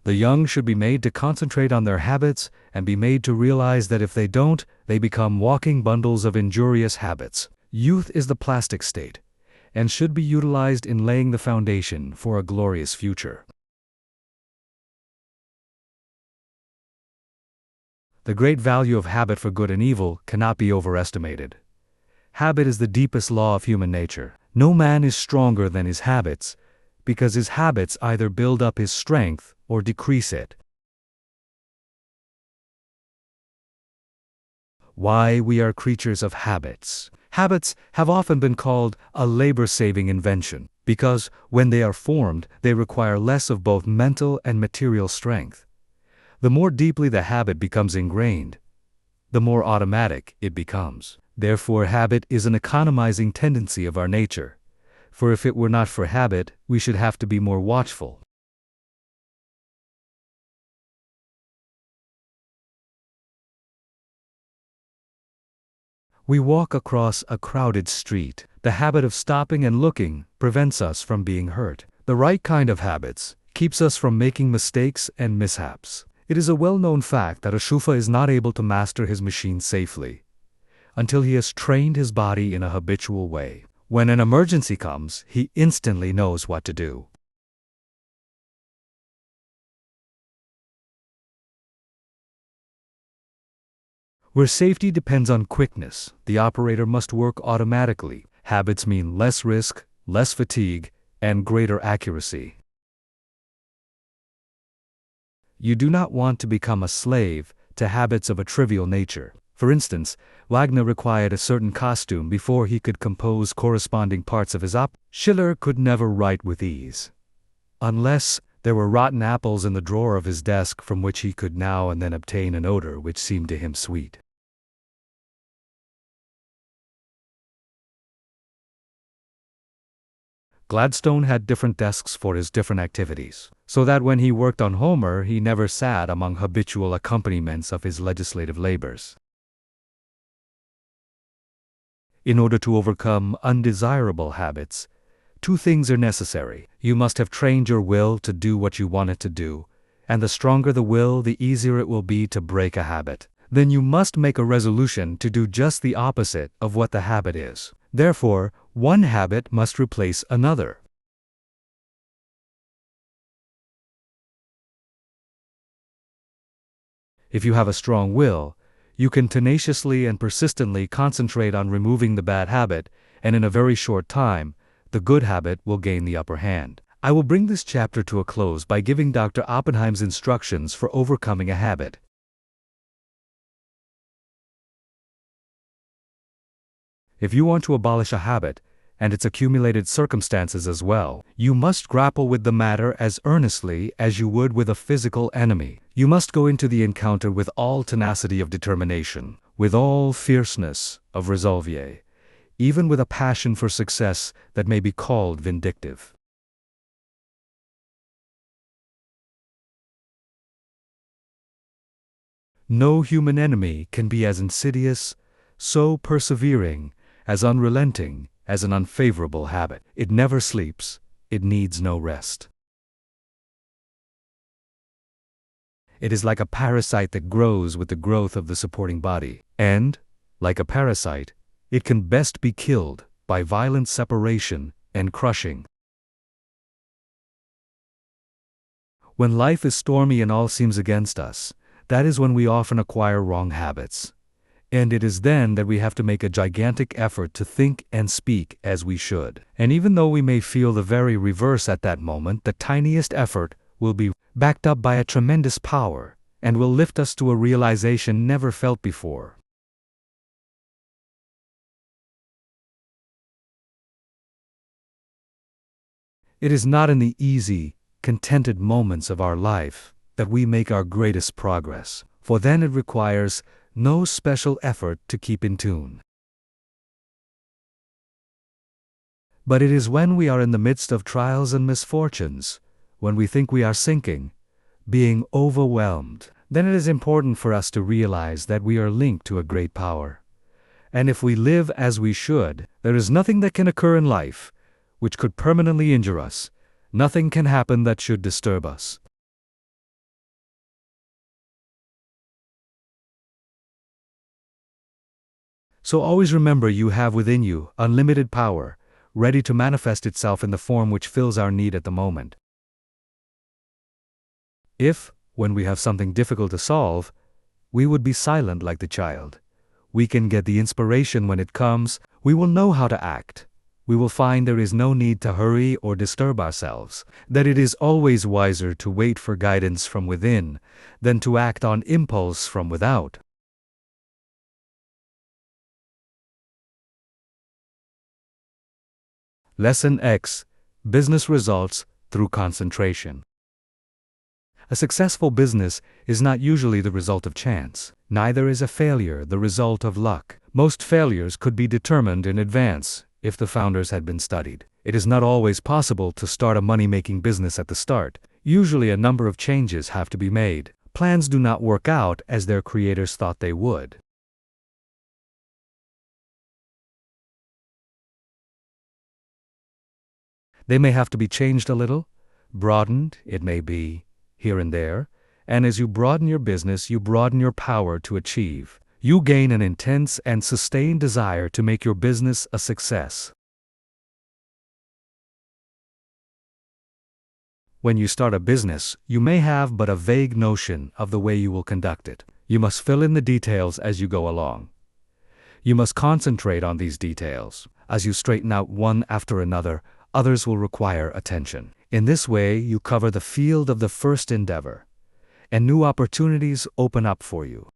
A: The young should be made to concentrate on their habits and be made to realize that if they don't, they become walking bundles of injurious habits. Youth is the plastic state, and should be utilized in laying the foundation for a glorious future. The great value of habit for good and evil cannot be overestimated. Habit is the deepest law of human nature. No man is stronger than his habits, because his habits either build up his strength or decrease it. Why we are creatures of habits. Habits have often been called a labor-saving invention, because when they are formed, they require less of both mental and material strength. The more deeply the habit becomes ingrained, the more automatic it becomes. Therefore, habit is an economizing tendency of our nature, for if it were not for habit, we should have to be more watchful. We walk across a crowded street. The habit of stopping and looking prevents us from being hurt. The right kind of habits keeps us from making mistakes and mishaps. It is a well-known fact that a shuffa is not able to master his machine safely until he has trained his body in a habitual way. When an emergency comes, he instantly knows what to do. Where safety depends on quickness, the operator must work automatically. Habits mean less risk, less fatigue, and greater accuracy. You do not want to become a slave to habits of a trivial nature. For instance, Wagner required a certain costume before he could compose corresponding parts of his opera. Schiller could never write with ease, unless there were rotten apples in the drawer of his desk from which he could now and then obtain an odor which seemed to him sweet. Gladstone had different desks for his different activities, so that when he worked on Homer, he never sat among habitual accompaniments of his legislative labors. In order to overcome undesirable habits, two things are necessary. You must have trained your will to do what you want it to do, and the stronger the will, the easier it will be to break a habit. Then you must make a resolution to do just the opposite of what the habit is. Therefore, one habit must replace another. If you have a strong will, you can tenaciously and persistently concentrate on removing the bad habit, and in a very short time, the good habit will gain the upper hand. I will bring this chapter to a close by giving Dr. Oppenheim's instructions for overcoming a habit. If you want to abolish a habit, and its accumulated circumstances as well, you must grapple with the matter as earnestly as you would with a physical enemy. You must go into the encounter with all tenacity of determination, with all fierceness of resolve, even with a passion for success that may be called vindictive. No human enemy can be as insidious, so persevering, as unrelenting as an unfavorable habit. It never sleeps, it needs no rest. It is like a parasite that grows with the growth of the supporting body, and, like a parasite, it can best be killed by violent separation and crushing. When life is stormy and all seems against us, that is when we often acquire wrong habits. And it is then that we have to make a gigantic effort to think and speak as we should. And even though we may feel the very reverse at that moment, the tiniest effort will be backed up by a tremendous power, and will lift us to a realization never felt before. It is not in the easy, contented moments of our life that we make our greatest progress, for then it requires no special effort to keep in tune. But it is when we are in the midst of trials and misfortunes, when we think we are sinking, being overwhelmed, then it is important for us to realize that we are linked to a great power. And if we live as we should, there is nothing that can occur in life which could permanently injure us. Nothing can happen that should disturb us. So always remember you have within you unlimited power, ready to manifest itself in the form which fills our need at the moment. If, when we have something difficult to solve, we would be silent like the child, we can get the inspiration when it comes, we will know how to act. We will find there is no need to hurry or disturb ourselves, that it is always wiser to wait for guidance from within than to act on impulse from without. Lesson X: Business Results Through Concentration. A successful business is not usually the result of chance. Neither is a failure the result of luck. Most failures could be determined in advance if the founders had been studied. It is not always possible to start a money-making business at the start. Usually a number of changes have to be made. Plans do not work out as their creators thought they would. They may have to be changed a little, broadened, it may be, here and there, and as you broaden your business, you broaden your power to achieve. You gain an intense and sustained desire to make your business a success. When you start a business, you may have but a vague notion of the way you will conduct it. You must fill in the details as you go along. You must concentrate on these details. As you straighten out one after another, others will require attention. In this way, you cover the field of the first endeavor, and new opportunities open up for you.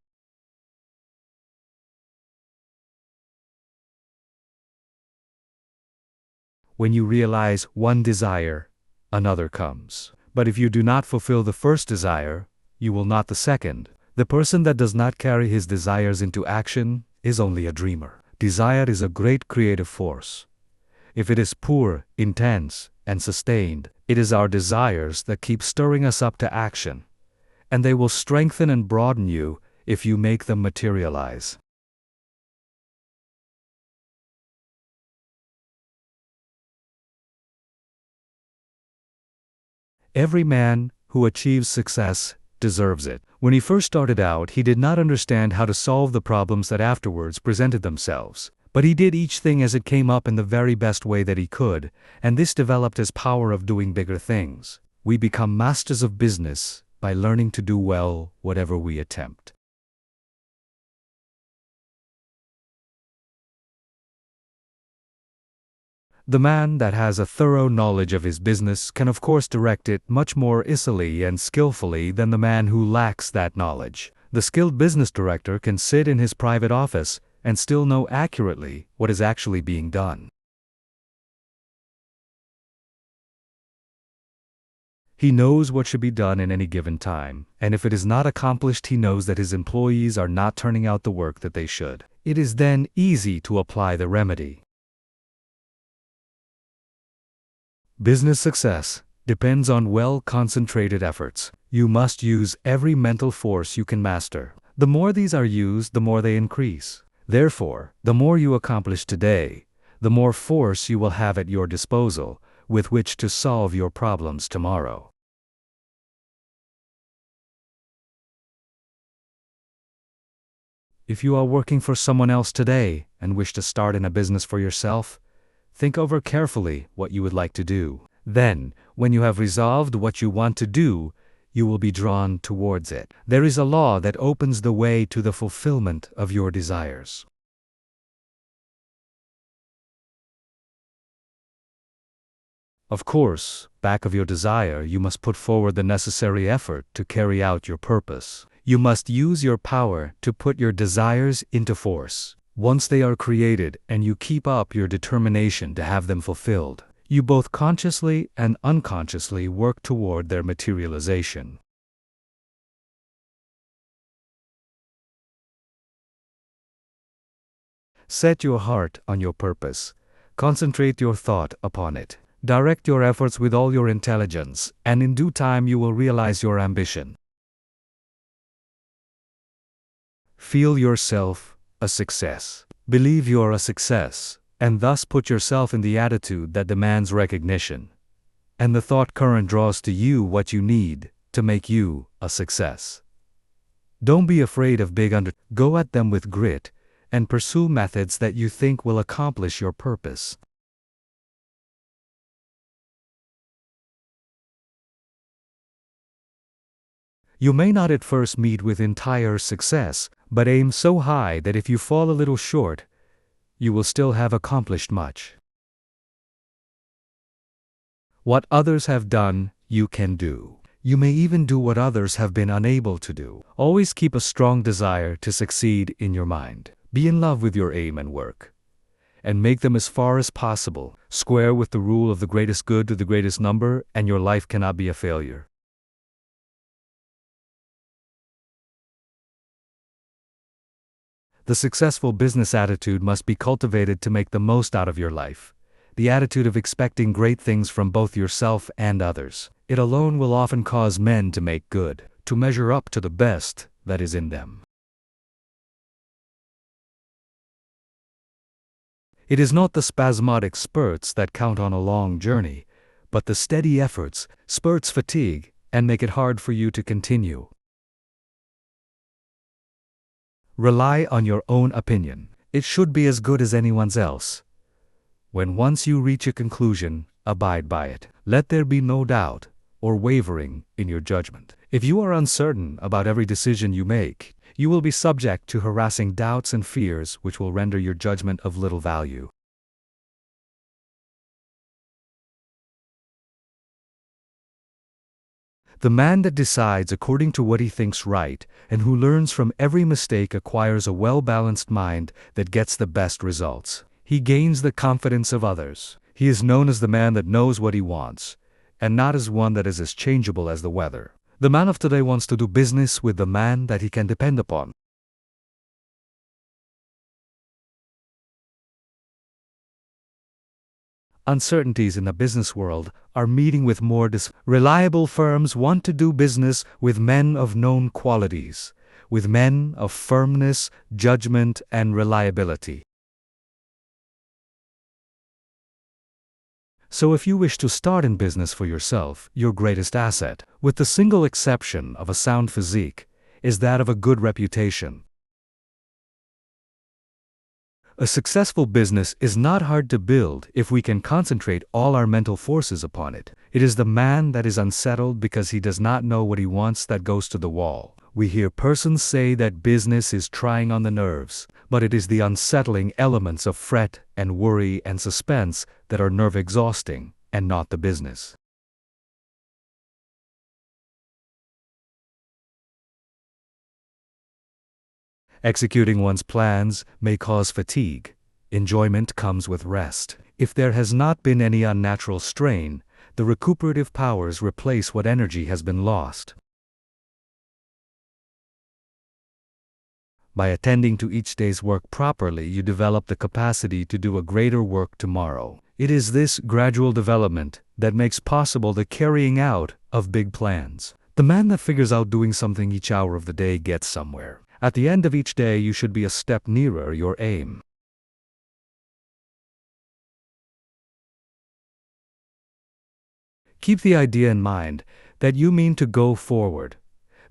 A: When you realize one desire, another comes. But if you do not fulfill the first desire, you will not the second. The person that does not carry his desires into action is only a dreamer. Desire is a great creative force. If it is poor, intense, and sustained, it is our desires that keep stirring us up to action, and they will strengthen and broaden you if you make them materialize. Every man who achieves success deserves it. When he first started out, he did not understand how to solve the problems that afterwards presented themselves. But he did each thing as it came up in the very best way that he could, and this developed his power of doing bigger things. We become masters of business by learning to do well whatever we attempt. The man that has a thorough knowledge of his business can of course direct it much more easily and skillfully than the man who lacks that knowledge. The skilled business director can sit in his private office and still know accurately what is actually being done. He knows what should be done in any given time, and if it is not accomplished, he knows that his employees are not turning out the work that they should. It is then easy to apply the remedy. Business success depends on well-concentrated efforts. You must use every mental force you can master. The more these are used, the more they increase. Therefore, the more you accomplish today, the more force you will have at your disposal with which to solve your problems tomorrow. If you are working for someone else today and wish to start in a business for yourself, think over carefully what you would like to do. Then, when you have resolved what you want to do, you will be drawn towards it. There is a law that opens the way to the fulfillment of your desires. Of course, back of your desire, you must put forward the necessary effort to carry out your purpose. You must use your power to put your desires into force. Once they are created and you keep up your determination to have them fulfilled, you both consciously and unconsciously work toward their materialization. Set your heart on your purpose. Concentrate your thought upon it. Direct your efforts with all your intelligence, and in due time you will realize your ambition. Feel yourself a success. Believe you're a success, and thus put yourself in the attitude that demands recognition. And the thought current draws to you what you need to make you a success. Don't be afraid of big undertakings. Go at them with grit, and pursue methods that you think will accomplish your purpose. You may not at first meet with entire success, but aim so high that if you fall a little short, you will still have accomplished much. What others have done, you can do. You may even do what others have been unable to do. Always keep a strong desire to succeed in your mind. Be in love with your aim and work, and make them as far as possible square with the rule of the greatest good to the greatest number, and your life cannot be a failure. The successful business attitude must be cultivated to make the most out of your life. The attitude of expecting great things from both yourself and others. It alone will often cause men to make good, to measure up to the best that is in them. It is not the spasmodic spurts that count on a long journey, but the steady efforts. Spurts fatigue and make it hard for you to continue. Rely on your own opinion. It should be as good as anyone's else. When once you reach a conclusion, abide by it. Let there be no doubt or wavering in your judgment. If you are uncertain about every decision you make, you will be subject to harassing doubts and fears which will render your judgment of little value. The man that decides according to what he thinks right, and who learns from every mistake, acquires a well-balanced mind that gets the best results. He gains the confidence of others. He is known as the man that knows what he wants, and not as one that is as changeable as the weather. The man of today wants to do business with the man that he can depend upon. Uncertainties in the business world are meeting with more reliable firms want to do business with men of known qualities, with men of firmness, judgment, and reliability. So if you wish to start in business for yourself, your greatest asset, with the single exception of a sound physique, is that of a good reputation. A successful business is not hard to build if we can concentrate all our mental forces upon it. It is the man that is unsettled because he does not know what he wants that goes to the wall. We hear persons say that business is trying on the nerves, but it is the unsettling elements of fret and worry and suspense that are nerve exhausting, and not the business. Executing one's plans may cause fatigue. Enjoyment comes with rest. If there has not been any unnatural strain, the recuperative powers replace what energy has been lost. By attending to each day's work properly, you develop the capacity to do a greater work tomorrow. It is this gradual development that makes possible the carrying out of big plans. The man that figures out doing something each hour of the day gets somewhere. At the end of each day, you should be a step nearer your aim. Keep the idea in mind that you mean to go forward,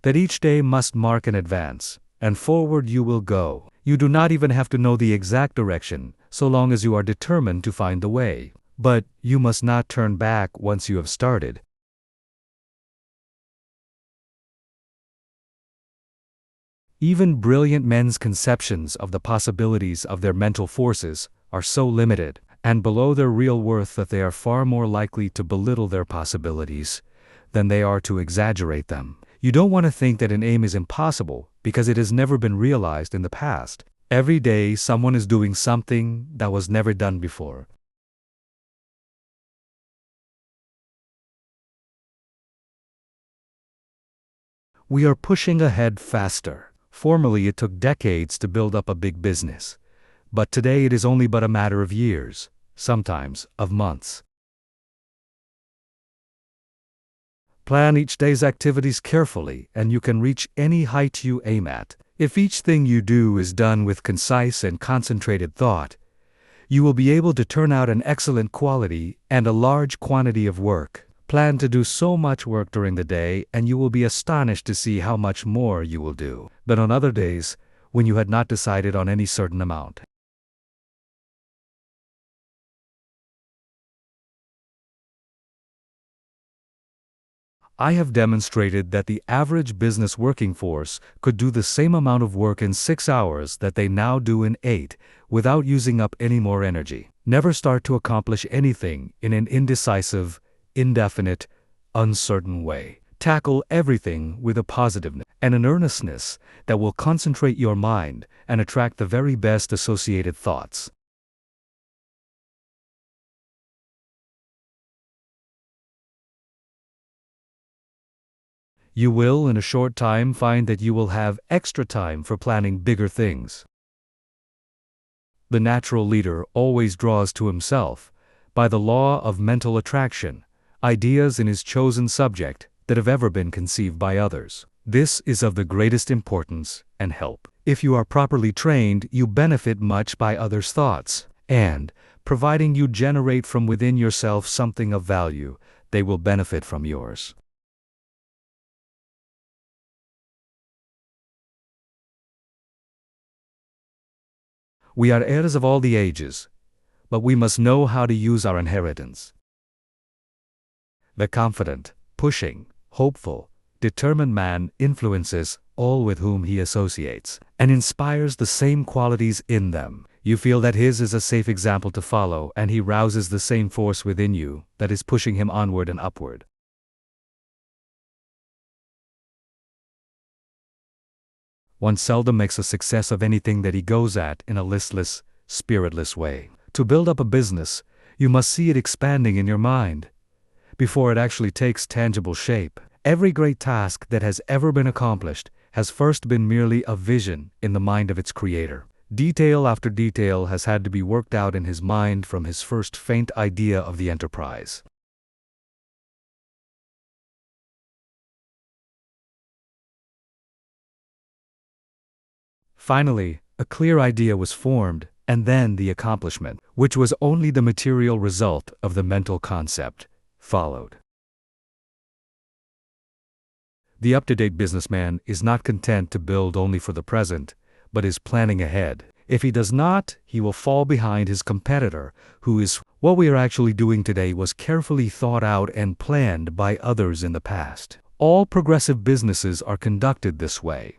A: that each day must mark an advance, and forward you will go. You do not even have to know the exact direction, so long as you are determined to find the way. But you must not turn back once you have started. Even brilliant men's conceptions of the possibilities of their mental forces are so limited and below their real worth that they are far more likely to belittle their possibilities than they are to exaggerate them. You don't want to think that an aim is impossible because it has never been realized in the past. Every day someone is doing something that was never done before. We are pushing ahead faster. Formerly it took decades to build up a big business, but today it is only but a matter of years, sometimes of months. Plan each day's activities carefully and you can reach any height you aim at. If each thing you do is done with concise and concentrated thought, you will be able to turn out an excellent quality and a large quantity of work. Plan to do so much work during the day and you will be astonished to see how much more you will do than on other days when you had not decided on any certain amount. I have demonstrated that the average business working force could do the same amount of work in 6 hours that they now do in 8 without using up any more energy. Never start to accomplish anything in an indecisive, indefinite, uncertain way. Tackle everything with a positiveness and an earnestness that will concentrate your mind and attract the very best associated thoughts. You will, in a short time, find that you will have extra time for planning bigger things. The natural leader always draws to himself, by the law of mental attraction, ideas in his chosen subject that have ever been conceived by others. This is of the greatest importance and help. If you are properly trained, you benefit much by others' thoughts, and, providing you generate from within yourself something of value, they will benefit from yours. We are heirs of all the ages, but we must know how to use our inheritance. The confident, pushing, hopeful, determined man influences all with whom he associates, and inspires the same qualities in them. You feel that his is a safe example to follow, and he rouses the same force within you that is pushing him onward and upward. One seldom makes a success of anything that he goes at in a listless, spiritless way. To build up a business, you must see it expanding in your mind before it actually takes tangible shape. Every great task that has ever been accomplished has first been merely a vision in the mind of its creator. Detail after detail has had to be worked out in his mind from his first faint idea of the enterprise. Finally, a clear idea was formed, and then the accomplishment, which was only the material result of the mental concept, followed. The up-to-date businessman is not content to build only for the present, but is planning ahead. If he does not, he will fall behind his competitor, who is what we are actually doing today was carefully thought out and planned by others in the past. All progressive businesses are conducted this way.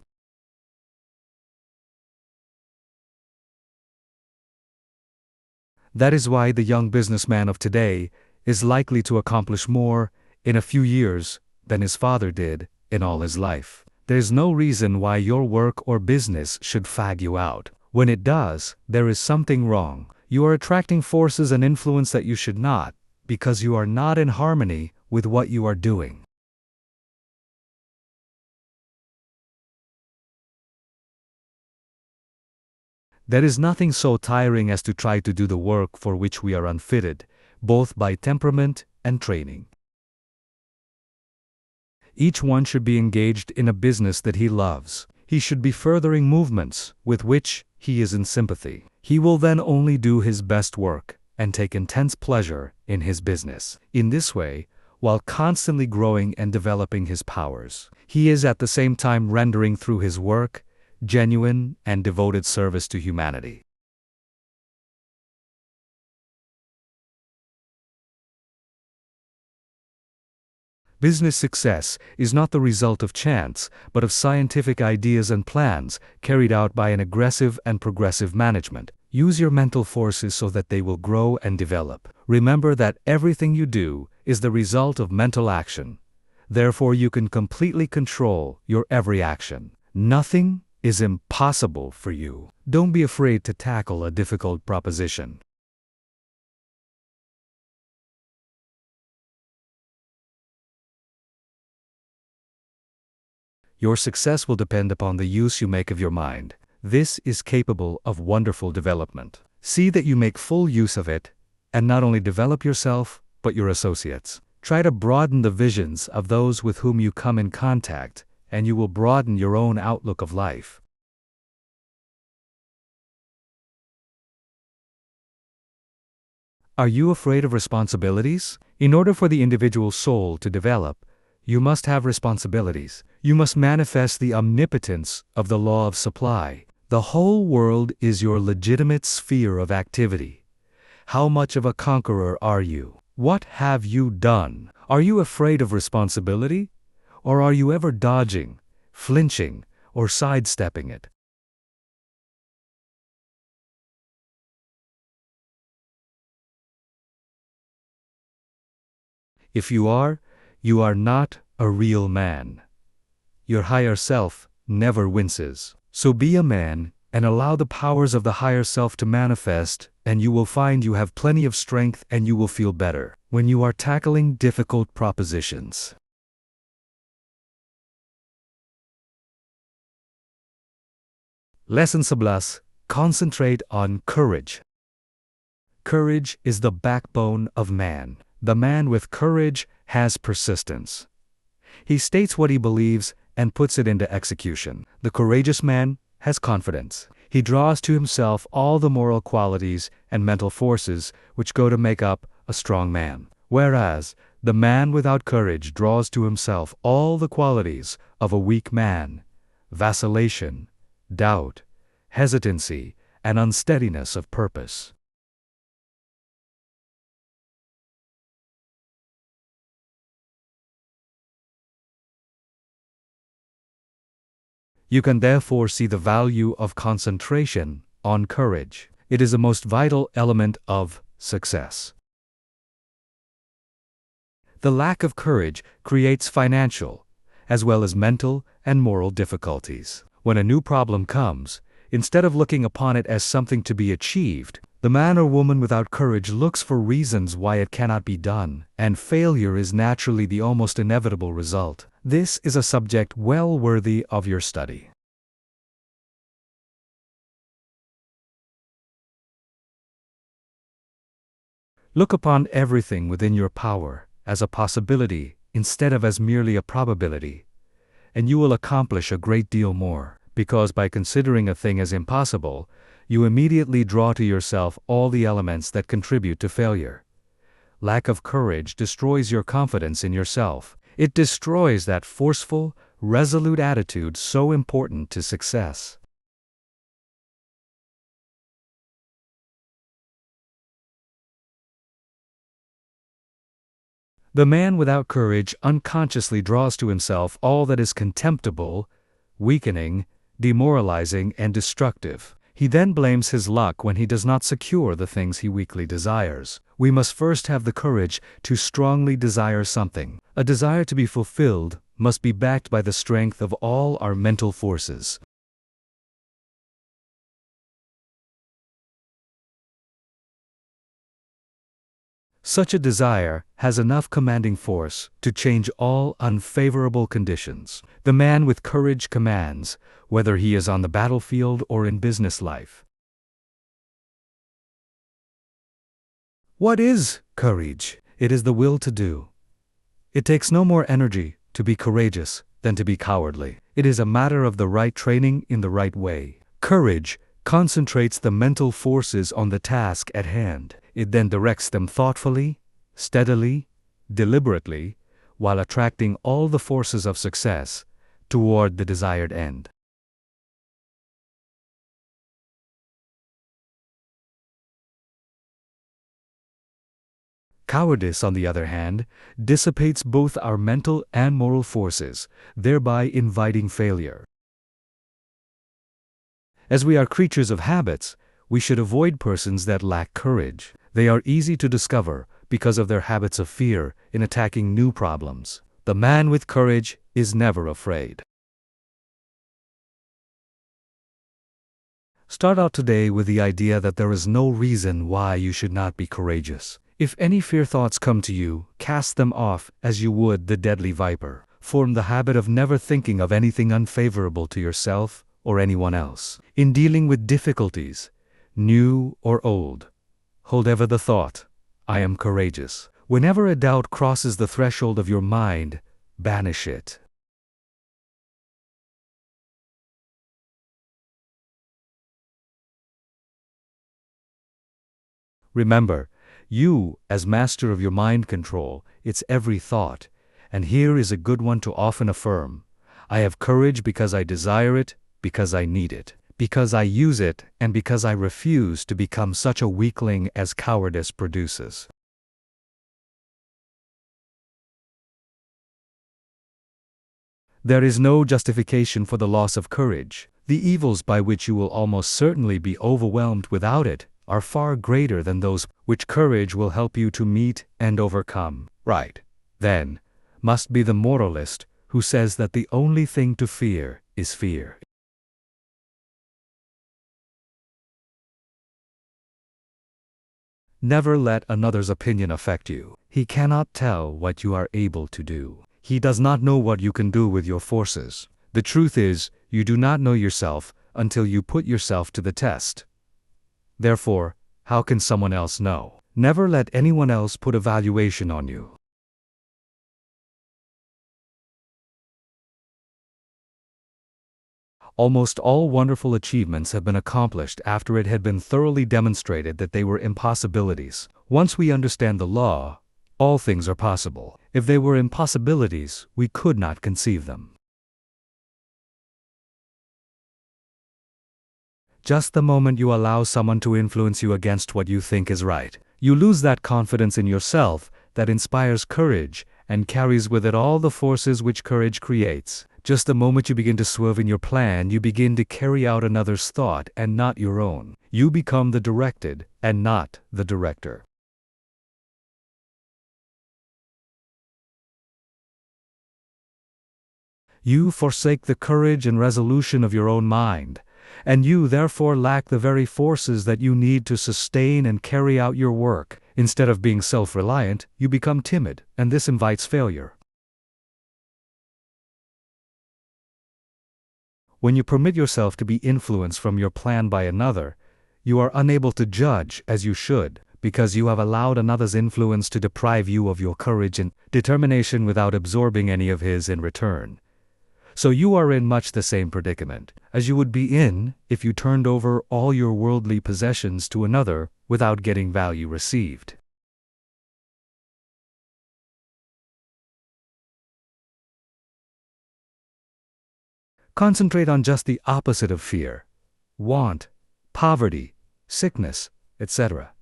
A: That is why the young businessman of today is likely to accomplish more in a few years than his father did in all his life. There's no reason why your work or business should fag you out. When it does, there is something wrong. You are attracting forces and influence that you should not, because you are not in harmony with what you are doing. There is nothing so tiring as to try to do the work for which we are unfitted, both by temperament and training. Each one should be engaged in a business that he loves. He should be furthering movements with which he is in sympathy. He will then only do his best work and take intense pleasure in his business. In this way, while constantly growing and developing his powers, he is at the same time rendering through his work genuine and devoted service to humanity. Business success is not the result of chance, but of scientific ideas and plans carried out by an aggressive and progressive management. Use your mental forces so that they will grow and develop. Remember that everything you do is the result of mental action. Therefore, you can completely control your every action. Nothing is impossible for you. Don't be afraid to tackle a difficult proposition. Your success will depend upon the use you make of your mind. This is capable of wonderful development. See that you make full use of it, and not only develop yourself, but your associates. Try to broaden the visions of those with whom you come in contact, and you will broaden your own outlook of life. Are you afraid of responsibilities? In order for the individual soul to develop, you must have responsibilities. You must manifest the omnipotence of the law of supply. The whole world is your legitimate sphere of activity. How much of a conqueror are you? What have you done? Are you afraid of responsibility? Or are you ever dodging, flinching, or sidestepping it? If you are not a real man. Your higher self never winces. So be a man and allow the powers of the higher self to manifest, and you will find you have plenty of strength and you will feel better when you are tackling difficult propositions. Lesson 11. Concentrate on courage. Courage is the backbone of man. The man with courage has persistence. He states what he believes and puts it into execution. The courageous man has confidence. He draws to himself all the moral qualities and mental forces which go to make up a strong man. Whereas, the man without courage draws to himself all the qualities of a weak man: vacillation, doubt, hesitancy, and unsteadiness of purpose. You can therefore see the value of concentration on courage. It is the most vital element of success. The lack of courage creates financial, as well as mental and moral difficulties. When a new problem comes, instead of looking upon it as something to be achieved, the man or woman without courage looks for reasons why it cannot be done, and failure is naturally the almost inevitable result. This is a subject well worthy of your study. Look upon everything within your power as a possibility instead of as merely a probability, and you will accomplish a great deal more, because by considering a thing as impossible, you immediately draw to yourself all the elements that contribute to failure. Lack of courage destroys your confidence in yourself. It destroys that forceful, resolute attitude so important to success. The man without courage unconsciously draws to himself all that is contemptible, weakening, demoralizing, and destructive. He then blames his luck when he does not secure the things he weakly desires. We must first have the courage to strongly desire something. A desire to be fulfilled must be backed by the strength of all our mental forces. Such a desire has enough commanding force to change all unfavorable conditions. The man with courage commands, whether he is on the battlefield or in business life. What is courage? It is the will to do. It takes no more energy to be courageous than to be cowardly. It is a matter of the right training in the right way. Courage concentrates the mental forces on the task at hand. It then directs them thoughtfully, steadily, deliberately, while attracting all the forces of success toward the desired end. Cowardice, on the other hand, dissipates both our mental and moral forces, thereby inviting failure. As we are creatures of habits, we should avoid persons that lack courage. They are easy to discover because of their habits of fear in attacking new problems. The man with courage is never afraid. Start out today with the idea that there is no reason why you should not be courageous. If any fear thoughts come to you, cast them off as you would the deadly viper. Form the habit of never thinking of anything unfavorable to yourself or anyone else. In dealing with difficulties, new or old, hold ever the thought, I am courageous. Whenever a doubt crosses the threshold of your mind, banish it. Remember, you, as master of your mind, control its every thought, and here is a good one to often affirm. I have courage because I desire it, because I need it, because I use it, and because I refuse to become such a weakling as cowardice produces. There is no justification for the loss of courage. The evils by which you will almost certainly be overwhelmed without it are far greater than those which courage will help you to meet and overcome. Right, then, must be the moralist who says that the only thing to fear is fear. Never let another's opinion affect you. He cannot tell what you are able to do. He does not know what you can do with your forces. The truth is, you do not know yourself until you put yourself to the test. Therefore, how can someone else know? Never let anyone else put a valuation on you. Almost all wonderful achievements have been accomplished after it had been thoroughly demonstrated that they were impossibilities. Once we understand the law, all things are possible. If they were impossibilities, we could not conceive them. Just the moment you allow someone to influence you against what you think is right, you lose that confidence in yourself that inspires courage and carries with it all the forces which courage creates. Just the moment you begin to swerve in your plan, you begin to carry out another's thought and not your own. You become the directed and not the director. You forsake the courage and resolution of your own mind, and you therefore lack the very forces that you need to sustain and carry out your work. Instead of being self-reliant, you become timid, and this invites failure. When you permit yourself to be influenced from your plan by another, you are unable to judge as you should, because you have allowed another's influence to deprive you of your courage and determination without absorbing any of his in return. So you are in much the same predicament as you would be in if you turned over all your worldly possessions to another without getting value received. Concentrate on just the opposite of fear: want, poverty, sickness, etc.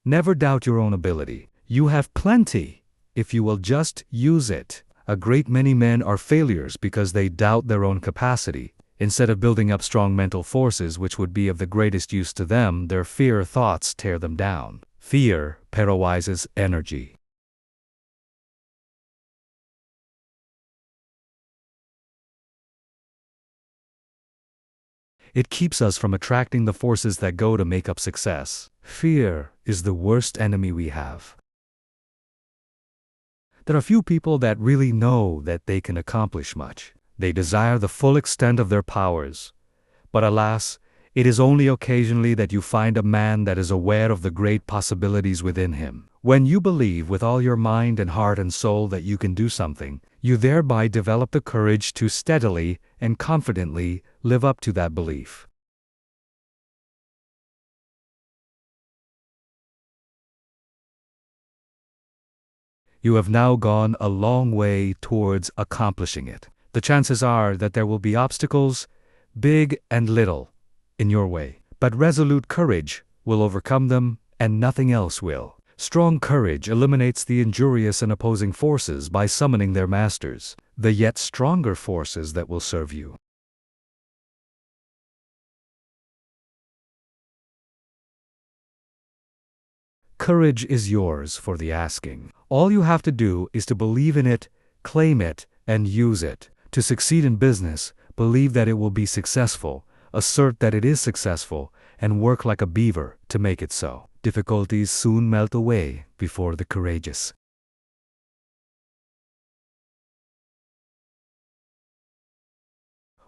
A: Never doubt your own ability. You have plenty if you will just use it. A great many men are failures because they doubt their own capacity. Instead of building up strong mental forces which would be of the greatest use to them, their fear thoughts tear them down. Fear paralyzes energy. It keeps us from attracting the forces that go to make up success. Fear is the worst enemy we have. There are few people that really know that they can accomplish much. They desire the full extent of their powers. But alas, it is only occasionally that you find a man that is aware of the great possibilities within him. When you believe with all your mind and heart and soul that you can do something, you thereby develop the courage to steadily and confidently live up to that belief. You have now gone a long way towards accomplishing it. The chances are that there will be obstacles, big and little, in your way. But resolute courage will overcome them, and nothing else will. Strong courage eliminates the injurious and opposing forces by summoning their masters, the yet stronger forces that will serve you. Courage is yours for the asking. All you have to do is to believe in it, claim it, and use it. To succeed in business, believe that it will be successful, assert that it is successful, and work like a beaver to make it so. Difficulties soon melt away before the courageous.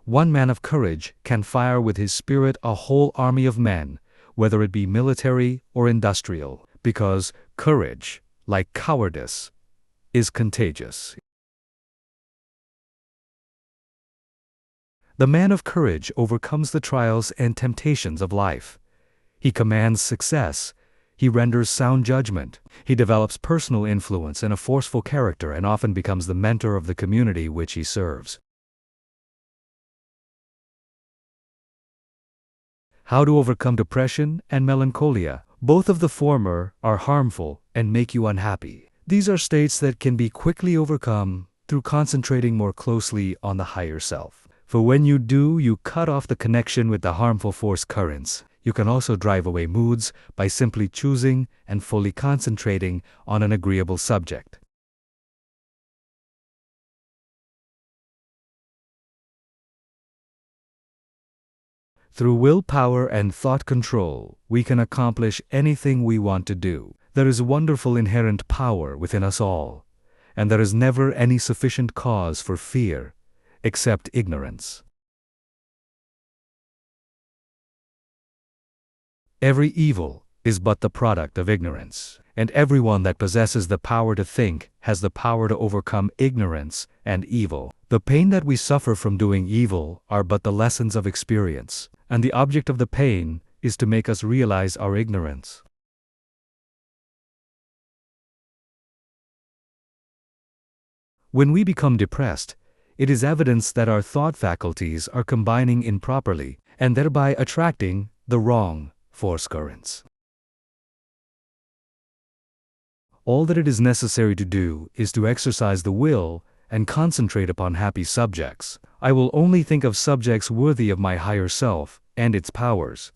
A: One man of courage can fire with his spirit a whole army of men, whether it be military or industrial, because courage, like cowardice, is contagious. The man of courage overcomes the trials and temptations of life. He commands success. He renders sound judgment. He develops personal influence and a forceful character and often becomes the mentor of the community which he serves. How to overcome depression and melancholia. Both of the former are harmful and make you unhappy. These are states that can be quickly overcome through concentrating more closely on the higher self. For when you do, you cut off the connection with the harmful force currents. You can also drive away moods by simply choosing and fully concentrating on an agreeable subject. Through willpower and thought control, we can accomplish anything we want to do. There is wonderful inherent power within us all, and there is never any sufficient cause for fear, except ignorance. Every evil is but the product of ignorance, and everyone that possesses the power to think has the power to overcome ignorance and evil. The pain that we suffer from doing evil are but the lessons of experience, and the object of the pain is to make us realize our ignorance. When we become depressed, it is evidence that our thought faculties are combining improperly and thereby attracting the wrong force currents. All that it is necessary to do is to exercise the will and concentrate upon happy subjects. I will only think of subjects worthy of my higher self and its powers.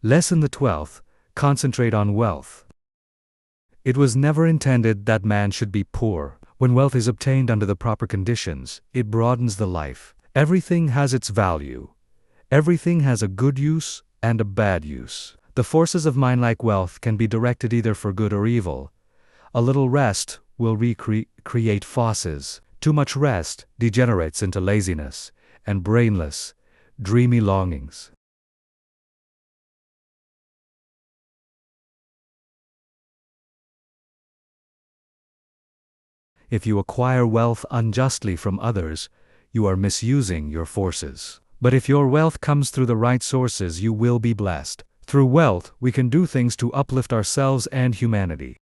A: Lesson the 12th. Concentrate on wealth. It was never intended that man should be poor. When wealth is obtained under the proper conditions, it broadens the life. Everything has its value. Everything has a good use and a bad use. The forces of mind like wealth can be directed either for good or evil. A little rest will create forces. Too much rest degenerates into laziness and brainless, dreamy longings. If you acquire wealth unjustly from others, you are misusing your forces. But if your wealth comes through the right sources, you will be blessed. Through wealth, we can do things to uplift ourselves and humanity.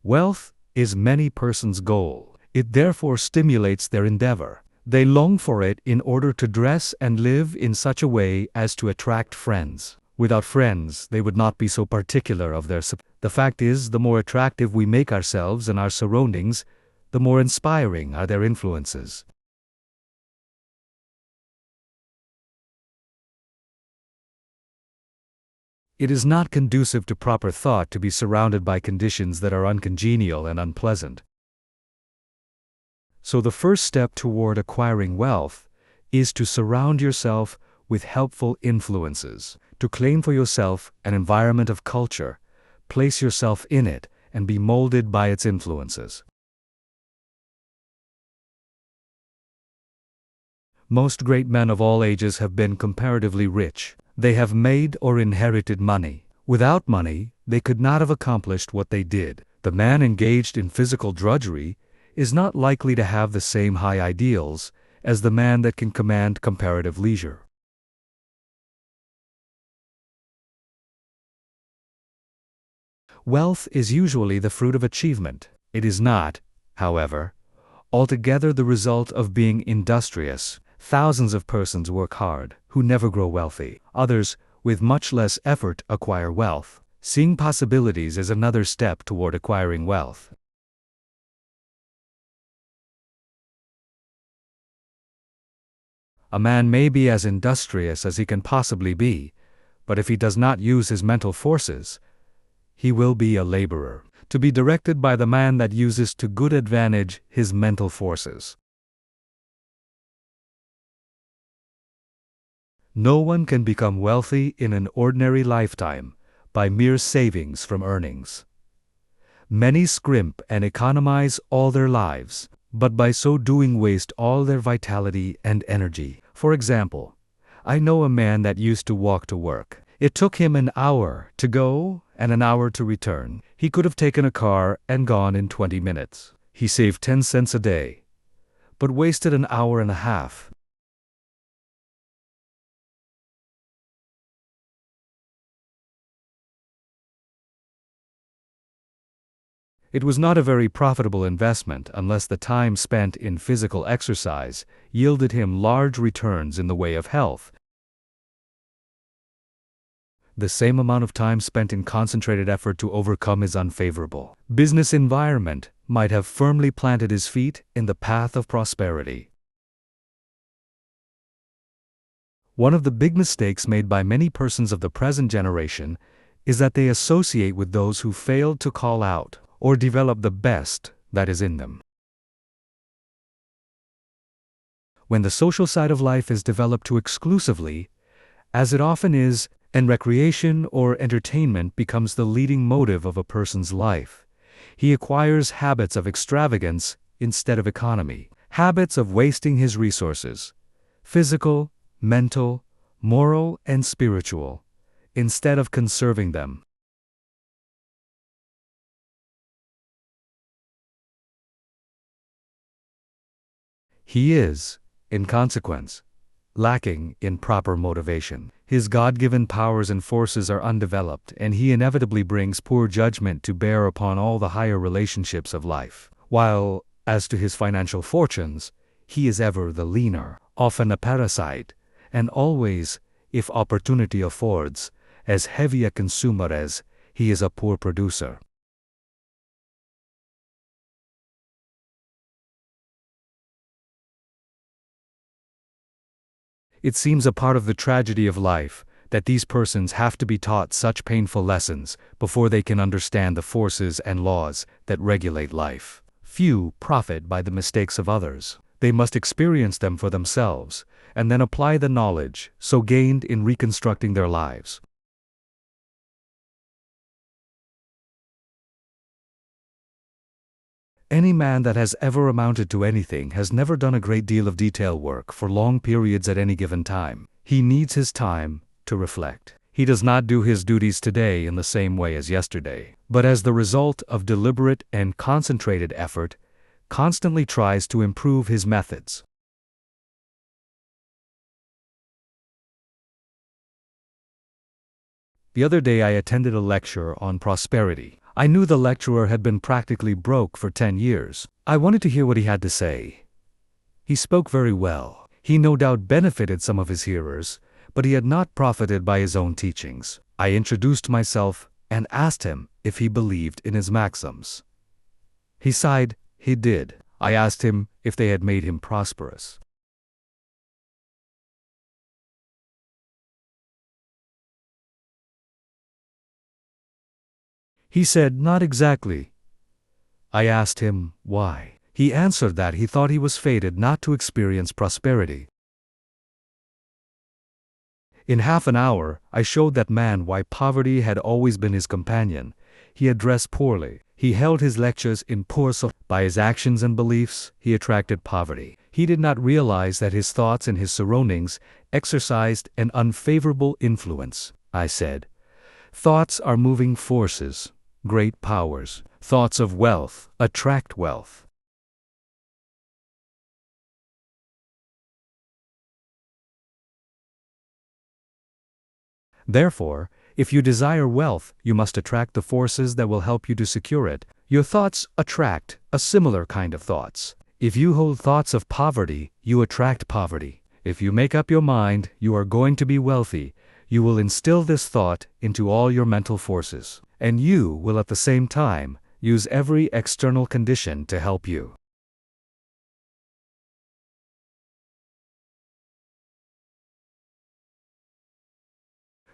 A: Wealth is many persons' goal. It therefore stimulates their endeavor. They long for it in order to dress and live in such a way as to attract friends. Without friends, they would not be so particular of their support. The fact is, the more attractive we make ourselves and our surroundings, the more inspiring are their influences. It is not conducive to proper thought to be surrounded by conditions that are uncongenial and unpleasant. So the first step toward acquiring wealth is to surround yourself with helpful influences. To claim for yourself an environment of culture, place yourself in it, and be molded by its influences. Most great men of all ages have been comparatively rich. They have made or inherited money. Without money, they could not have accomplished what they did. The man engaged in physical drudgery is not likely to have the same high ideals as the man that can command comparative leisure. Wealth is usually the fruit of achievement. It is not, however, altogether the result of being industrious. Thousands of persons work hard, who never grow wealthy. Others, with much less effort, acquire wealth. Seeing possibilities is another step toward acquiring wealth. A man may be as industrious as he can possibly be, but if he does not use his mental forces, he will be a laborer, to be directed by the man that uses to good advantage his mental forces. No one can become wealthy in an ordinary lifetime by mere savings from earnings. Many scrimp and economize all their lives, but by so doing waste all their vitality and energy. For example, I know a man that used to walk to work. It took him an hour to go and an hour to return. He could have taken a car and gone in 20 minutes. He saved 10 cents a day, but wasted an hour and a half. It was not a very profitable investment unless the time spent in physical exercise yielded him large returns in the way of health. The same amount of time spent in concentrated effort to overcome his unfavorable business environment might have firmly planted his feet in the path of prosperity. One of the big mistakes made by many persons of the present generation is that they associate with those who failed to call out or develop the best that is in them. When the social side of life is developed too exclusively, as it often is, and recreation or entertainment becomes the leading motive of a person's life, he acquires habits of extravagance instead of economy, habits of wasting his resources, physical, mental, moral, and spiritual, instead of conserving them. He is, in consequence, lacking in proper motivation. His God-given powers and forces are undeveloped, and he inevitably brings poor judgment to bear upon all the higher relationships of life. While, as to his financial fortunes, he is ever the leaner, often a parasite, and always, if opportunity affords, as heavy a consumer as he is a poor producer. It seems a part of the tragedy of life that these persons have to be taught such painful lessons before they can understand the forces and laws that regulate life. Few profit by the mistakes of others. They must experience them for themselves, and then apply the knowledge so gained in reconstructing their lives. Any man that has ever amounted to anything has never done a great deal of detail work for long periods at any given time. He needs his time to reflect. He does not do his duties today in the same way as yesterday. but as the result of deliberate and concentrated effort, constantly tries to improve his methods. The other day I attended a lecture on prosperity. I knew the lecturer had been practically broke for 10 years. I wanted to hear what he had to say. He spoke very well. He no doubt benefited some of his hearers, but he had not profited by his own teachings. I introduced myself and asked him if he believed in his maxims. He sighed. He did. I asked him if they had made him prosperous. He said, "Not exactly." I asked him why. He answered that he thought he was fated not to experience prosperity. In half an hour, I showed that man why poverty had always been his companion. He had dressed poorly. He held his lectures in poor society. By his actions and beliefs, he attracted poverty. He did not realize that his thoughts and his surroundings exercised an unfavorable influence. I said, "Thoughts are moving forces, great powers. Thoughts of wealth attract wealth." Therefore, if you desire wealth, you must attract the forces that will help you to secure it. Your thoughts attract a similar kind of thoughts. If you hold thoughts of poverty, you attract poverty. If you make up your mind you are going to be wealthy, you will instill this thought into all your mental forces, and you will at the same time use every external condition to help you.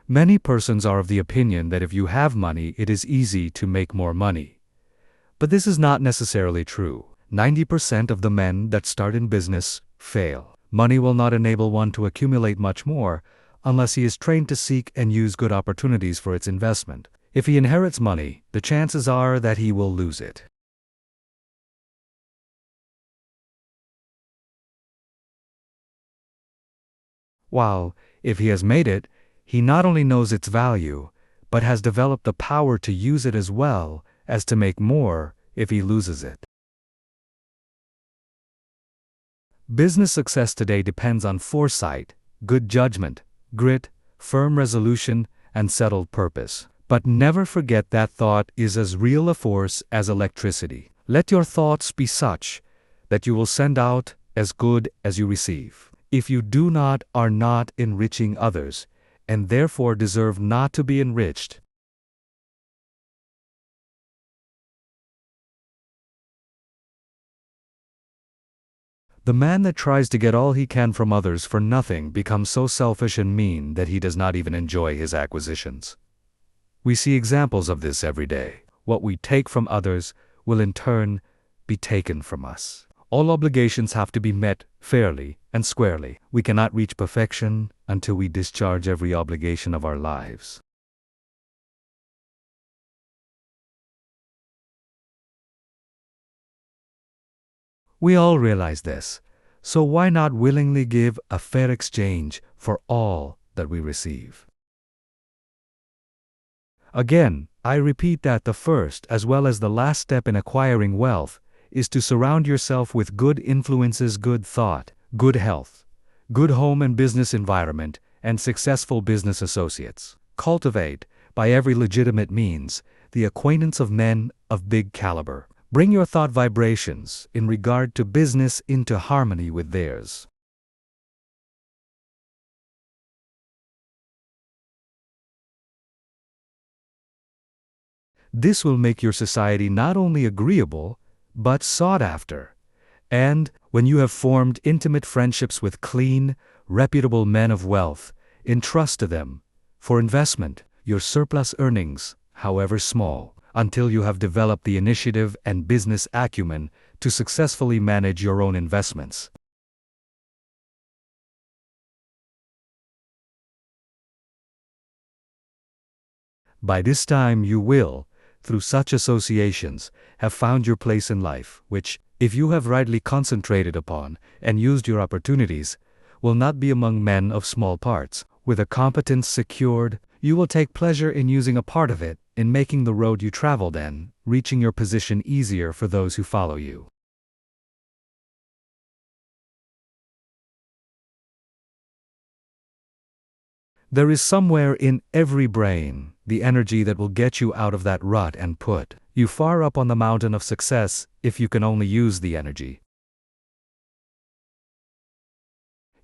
A: Many persons are of the opinion that if you have money, it is easy to make more money. But this is not necessarily true. 90% of the men that start in business fail. Money will not enable one to accumulate much more unless he is trained to seek and use good opportunities for its investment. If he inherits money, the chances are that he will lose it. While, if he has made it, he not only knows its value, but has developed the power to use it as well as to make more if he loses it. Business success today depends on foresight, good judgment, grit, firm resolution, and settled purpose. But never forget that thought is as real a force as electricity. Let your thoughts be such that you will send out as good as you receive. If you do not, are not enriching others, and therefore deserve not to be enriched. The man that tries to get all he can from others for nothing becomes so selfish and mean that he does not even enjoy his acquisitions. We see examples of this every day. What we take from others will in turn be taken from us. All obligations have to be met fairly and squarely. We cannot reach perfection until we discharge every obligation of our lives. We all realize this, so why not willingly give a fair exchange for all that we receive? Again, I repeat that the first as well as the last step in acquiring wealth is to surround yourself with good influences, good thought, good health, good home and business environment, and successful business associates. Cultivate, by every legitimate means, the acquaintance of men of big caliber. Bring your thought vibrations in regard to business into harmony with theirs. This will make your society not only agreeable, but sought after. And, when you have formed intimate friendships with clean, reputable men of wealth, entrust to them, for investment, your surplus earnings, however small, until you have developed the initiative and business acumen to successfully manage your own investments. By this time you will, through such associations, have found your place in life, which, if you have rightly concentrated upon and used your opportunities, will not be among men of small parts. With a competence secured, you will take pleasure in using a part of it in making the road you traveled in, reaching your position easier for those who follow you. There is somewhere in every brain the energy that will get you out of that rut and put you far up on the mountain of success if you can only use the energy.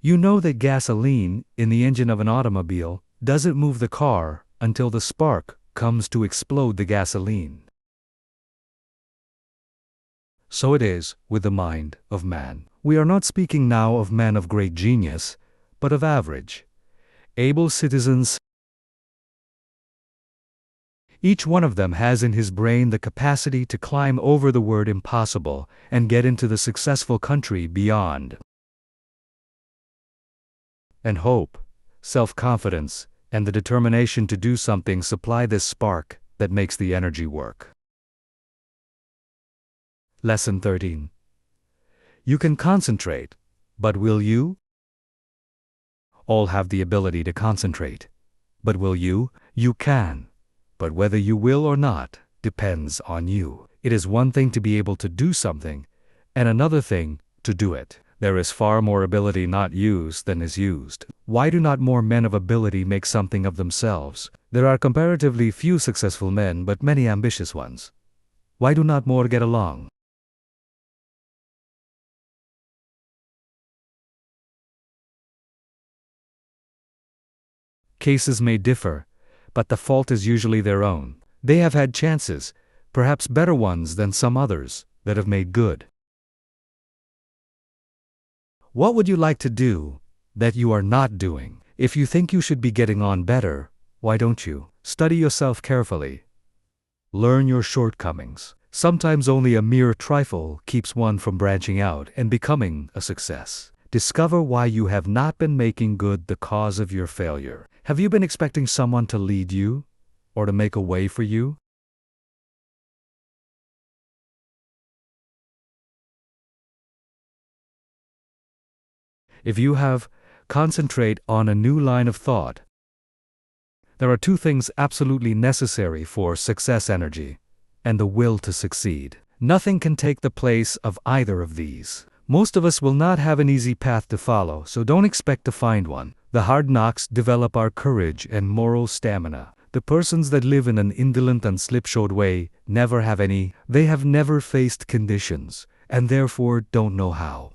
A: You know that gasoline in the engine of an automobile doesn't move the car until the spark comes to explode the gasoline. So it is with the mind of man. We are not speaking now of men of great genius, but of average, able citizens. Each one of them has in his brain the capacity to climb over the word impossible and get into the successful country beyond. And hope, self-confidence, and the determination to do something supply this spark that makes the energy work. Lesson 13. You can concentrate, but will you? All have the ability to concentrate. But will you? You can. But whether you will or not depends on you. It is one thing to be able to do something, and another thing to do it. There is far more ability not used than is used. Why do not more men of ability make something of themselves? There are comparatively few successful men, but many ambitious ones. Why do not more get along? Cases may differ, but the fault is usually their own. They have had chances, perhaps better ones than some others, that have made good. What would you like to do that you are not doing? If you think you should be getting on better, why don't you? Study yourself carefully. Learn your shortcomings. Sometimes only a mere trifle keeps one from branching out and becoming a success. Discover why you have not been making good the cause of your failure. Have you been expecting someone to lead you or to make a way for you? If you have, concentrate on a new line of thought. There are two things absolutely necessary for success energy, and the will to succeed. Nothing can take the place of either of these. Most of us will not have an easy path to follow, so don't expect to find one. The hard knocks develop our courage and moral stamina. The persons that live in an indolent and slipshod way never have any. They have never faced conditions, and therefore don't know how.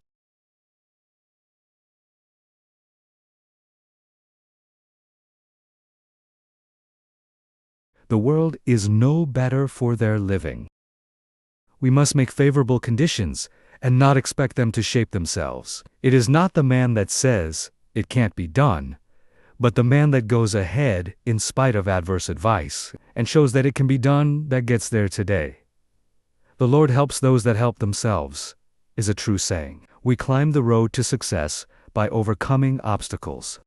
A: The world is no better for their living. We must make favorable conditions and not expect them to shape themselves. It is not the man that says, "It can't be done," but the man that goes ahead in spite of adverse advice and shows that it can be done that gets there today. "The Lord helps those that help themselves," is a true saying. We climb the road to success by overcoming obstacles.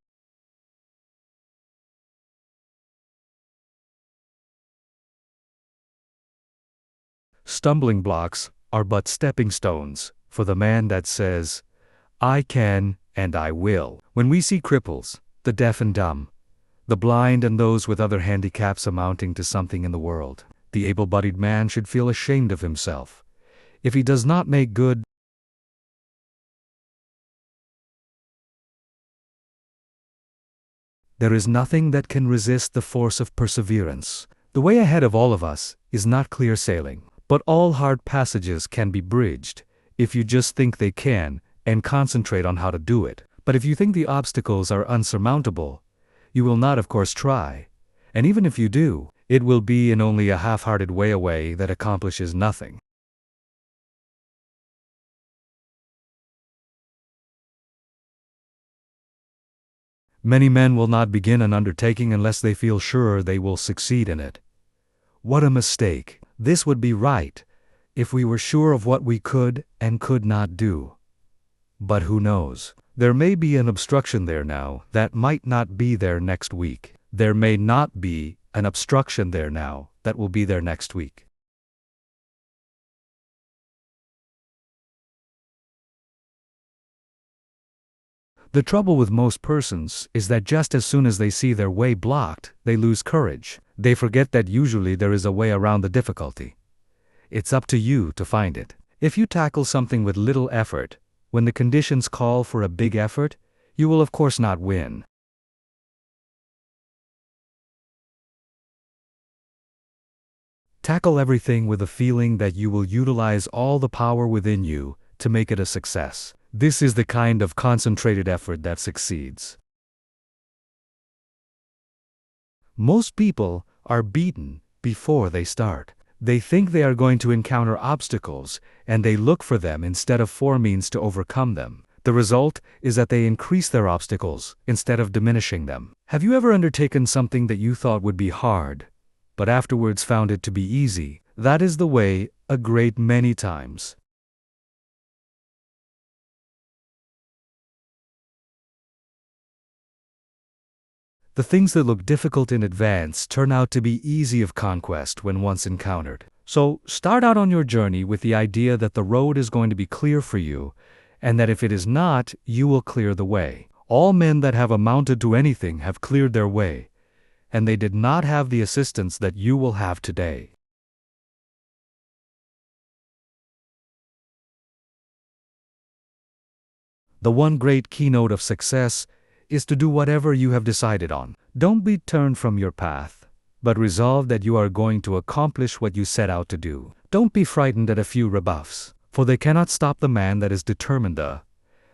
A: Stumbling blocks are but stepping stones for the man that says, "I can and I will." When we see cripples, the deaf and dumb, the blind and those with other handicaps amounting to something in the world, the able-bodied man should feel ashamed of himself if he does not make good. There is nothing that can resist the force of perseverance. The way ahead of all of us is not clear sailing. But all hard passages can be bridged, if you just think they can, and concentrate on how to do it. But if you think the obstacles are unsurmountable, you will not of course try. And even if you do, it will be in only a half-hearted way that accomplishes nothing. Many men will not begin an undertaking unless they feel sure they will succeed in it. What a mistake! This would be right if we were sure of what we could and could not do. But who knows? There may be an obstruction there now that might not be there next week. There may not be an obstruction there now that will be there next week. The trouble with most persons is that just as soon as they see their way blocked, they lose courage. They forget that usually there is a way around the difficulty. It's up to you to find it. If you tackle something with little effort, when the conditions call for a big effort, you will of course not win. Tackle everything with a feeling that you will utilize all the power within you to make it a success. This is the kind of concentrated effort that succeeds. Most people are beaten before they start. They think they are going to encounter obstacles, and they look for them instead of for means to overcome them. The result is that they increase their obstacles instead of diminishing them. Have you ever undertaken something that you thought would be hard, but afterwards found it to be easy? That is the way a great many times. The things that look difficult in advance turn out to be easy of conquest when once encountered. So, start out on your journey with the idea that the road is going to be clear for you, and that if it is not, you will clear the way. All men that have amounted to anything have cleared their way, and they did not have the assistance that you will have today. The one great keynote of success is to do whatever you have decided on. Don't be turned from your path, but resolve that you are going to accomplish what you set out to do. Don't be frightened at a few rebuffs, for they cannot stop the man that is determined, the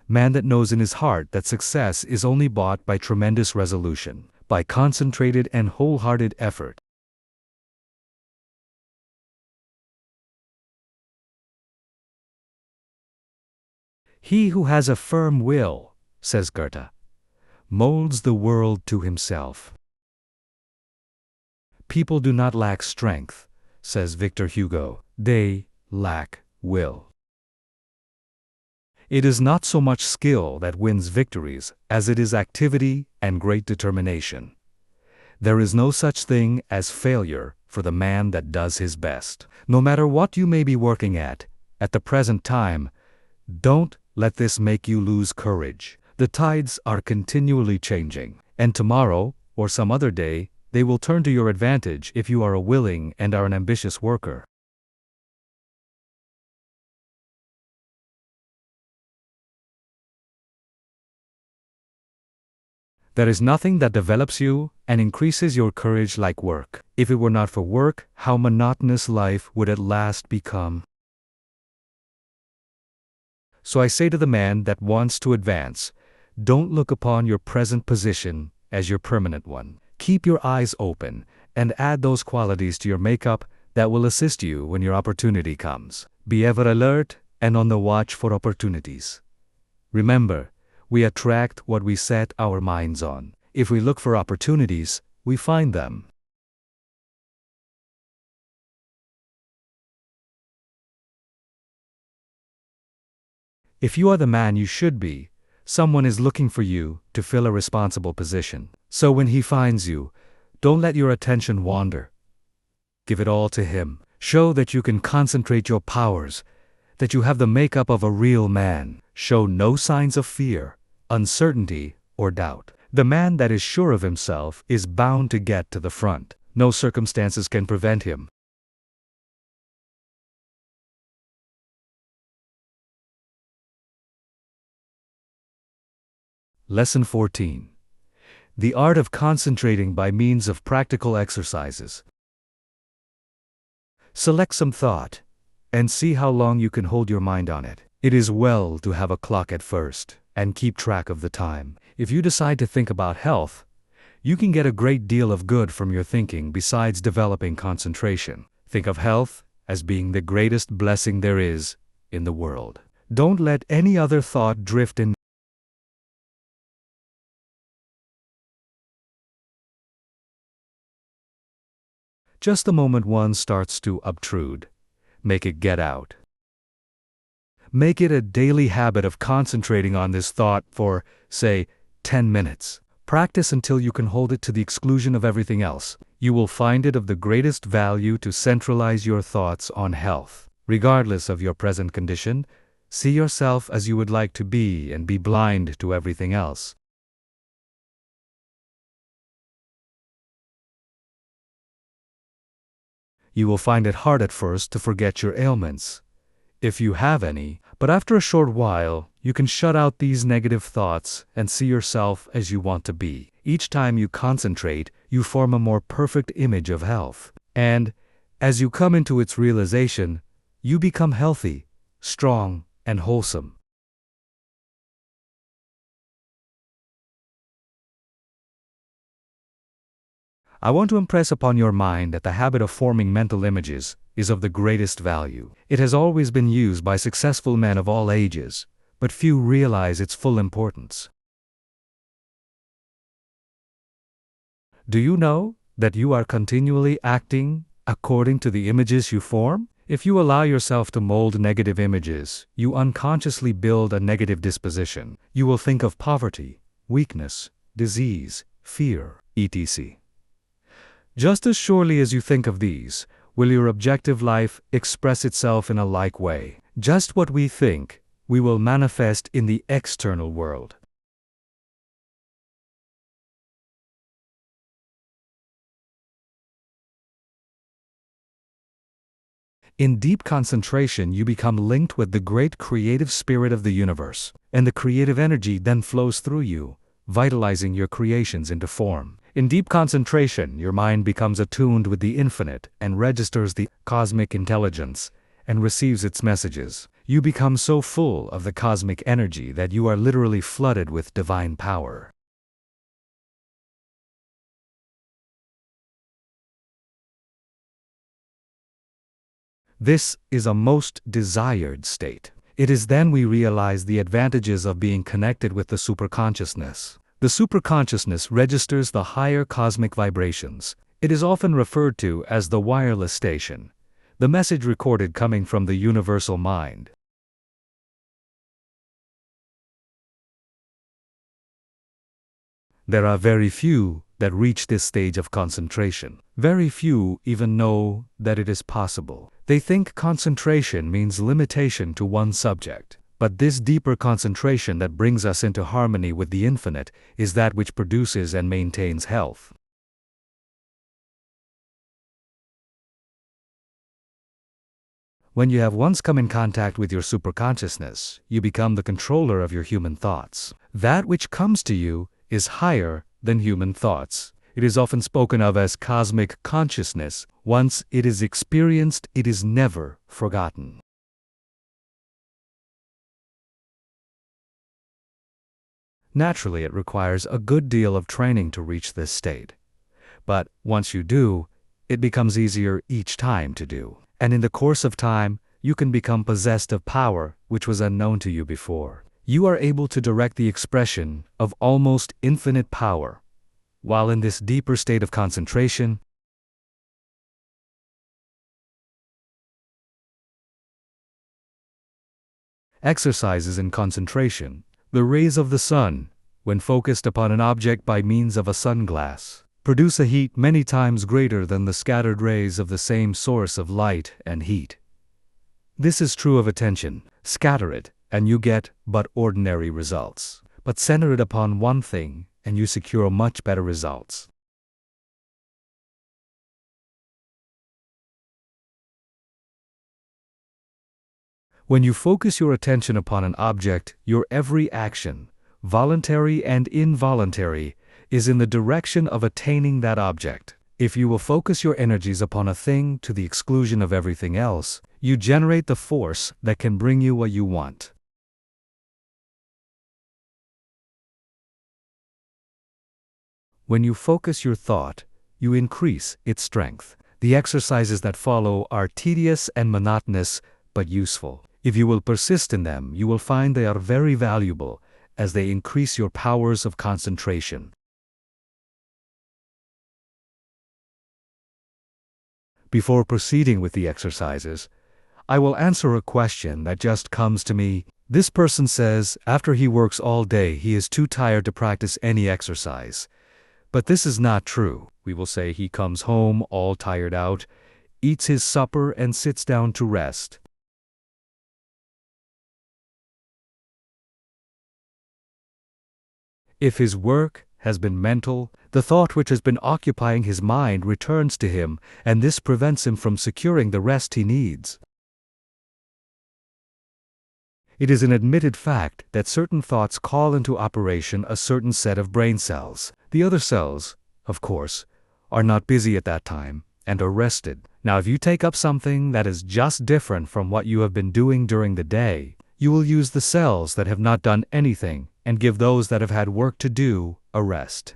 A: man that knows in his heart that success is only bought by tremendous resolution, by concentrated and wholehearted effort. He who has a firm will, says Goethe, molds the world to himself. People do not lack strength, says Victor Hugo, they lack will. It is not so much skill that wins victories as it is activity and great determination. There is no such thing as failure for the man that does his best. No matter what you may be working at the present time, don't let this make you lose courage. The tides are continually changing, and tomorrow, or some other day, they will turn to your advantage if you are a willing and are an ambitious worker. There is nothing that develops you and increases your courage like work. If it were not for work, how monotonous life would at last become. So I say to the man that wants to advance, don't look upon your present position as your permanent one. Keep your eyes open and add those qualities to your makeup that will assist you when your opportunity comes. Be ever alert and on the watch for opportunities. Remember, we attract what we set our minds on. If we look for opportunities, we find them. If you are the man you should be, someone is looking for you to fill a responsible position. So when he finds you, don't let your attention wander. Give it all to him. Show that you can concentrate your powers, that you have the makeup of a real man. Show no signs of fear, uncertainty, or doubt. The man that is sure of himself is bound to get to the front. No circumstances can prevent him. Lesson 14. The art of concentrating by means of practical exercises. Select some thought, and see how long you can hold your mind on it. It is well to have a clock at first, and keep track of the time. If you decide to think about health, you can get a great deal of good from your thinking besides developing concentration. Think of health as being the greatest blessing there is in the world. Don't let any other thought drift in. Just the moment one starts to obtrude, make it get out. Make it a daily habit of concentrating on this thought for, say, 10 minutes. Practice until you can hold it to the exclusion of everything else. You will find it of the greatest value to centralize your thoughts on health. Regardless of your present condition, see yourself as you would like to be and be blind to everything else. You will find it hard at first to forget your ailments, if you have any, but after a short while, you can shut out these negative thoughts and see yourself as you want to be. Each time you concentrate, you form a more perfect image of health. And, as you come into its realization, you become healthy, strong, and wholesome. I want to impress upon your mind that the habit of forming mental images is of the greatest value. It has always been used by successful men of all ages, but few realize its full importance. Do you know that you are continually acting according to the images you form? If you allow yourself to mold negative images, you unconsciously build a negative disposition. You will think of poverty, weakness, disease, fear, etc. Just as surely as you think of these, will your objective life express itself in a like way. Just what we think, we will manifest in the external world. In deep concentration, you become linked with the great creative spirit of the universe, and the creative energy then flows through you, vitalizing your creations into form. In deep concentration, your mind becomes attuned with the infinite and registers the cosmic intelligence and receives its messages. You become so full of the cosmic energy that you are literally flooded with divine power. This is a most desired state. It is then we realize the advantages of being connected with the superconsciousness. The superconsciousness registers the higher cosmic vibrations. It is often referred to as the wireless station, the message recorded coming from the universal mind. There are very few that reach this stage of concentration. Very few even know that it is possible. They think concentration means limitation to one subject. But this deeper concentration that brings us into harmony with the infinite is that which produces and maintains health. When you have once come in contact with your superconsciousness, you become the controller of your human thoughts. That which comes to you is higher than human thoughts. It is often spoken of as cosmic consciousness. Once it is experienced, it is never forgotten. Naturally, it requires a good deal of training to reach this state. But once you do, it becomes easier each time to do. And in the course of time, you can become possessed of power which was unknown to you before. You are able to direct the expression of almost infinite power. While in this deeper state of concentration, exercises in concentration. The rays of the sun, when focused upon an object by means of a sunglass, produce a heat many times greater than the scattered rays of the same source of light and heat. This is true of attention. Scatter it, and you get but ordinary results. But center it upon one thing, and you secure much better results. When you focus your attention upon an object, your every action, voluntary and involuntary, is in the direction of attaining that object. If you will focus your energies upon a thing to the exclusion of everything else, you generate the force that can bring you what you want. When you focus your thought, you increase its strength. The exercises that follow are tedious and monotonous, but useful. If you will persist in them, you will find they are very valuable, as they increase your powers of concentration. Before proceeding with the exercises, I will answer a question that just comes to me. This person says after he works all day he is too tired to practice any exercise. But this is not true. We will say he comes home all tired out, eats his supper and sits down to rest. If his work has been mental, the thought which has been occupying his mind returns to him, and this prevents him from securing the rest he needs. It is an admitted fact that certain thoughts call into operation a certain set of brain cells. The other cells, of course, are not busy at that time and are rested. Now, if you take up something that is just different from what you have been doing during the day, you will use the cells that have not done anything and give those that have had work to do a rest.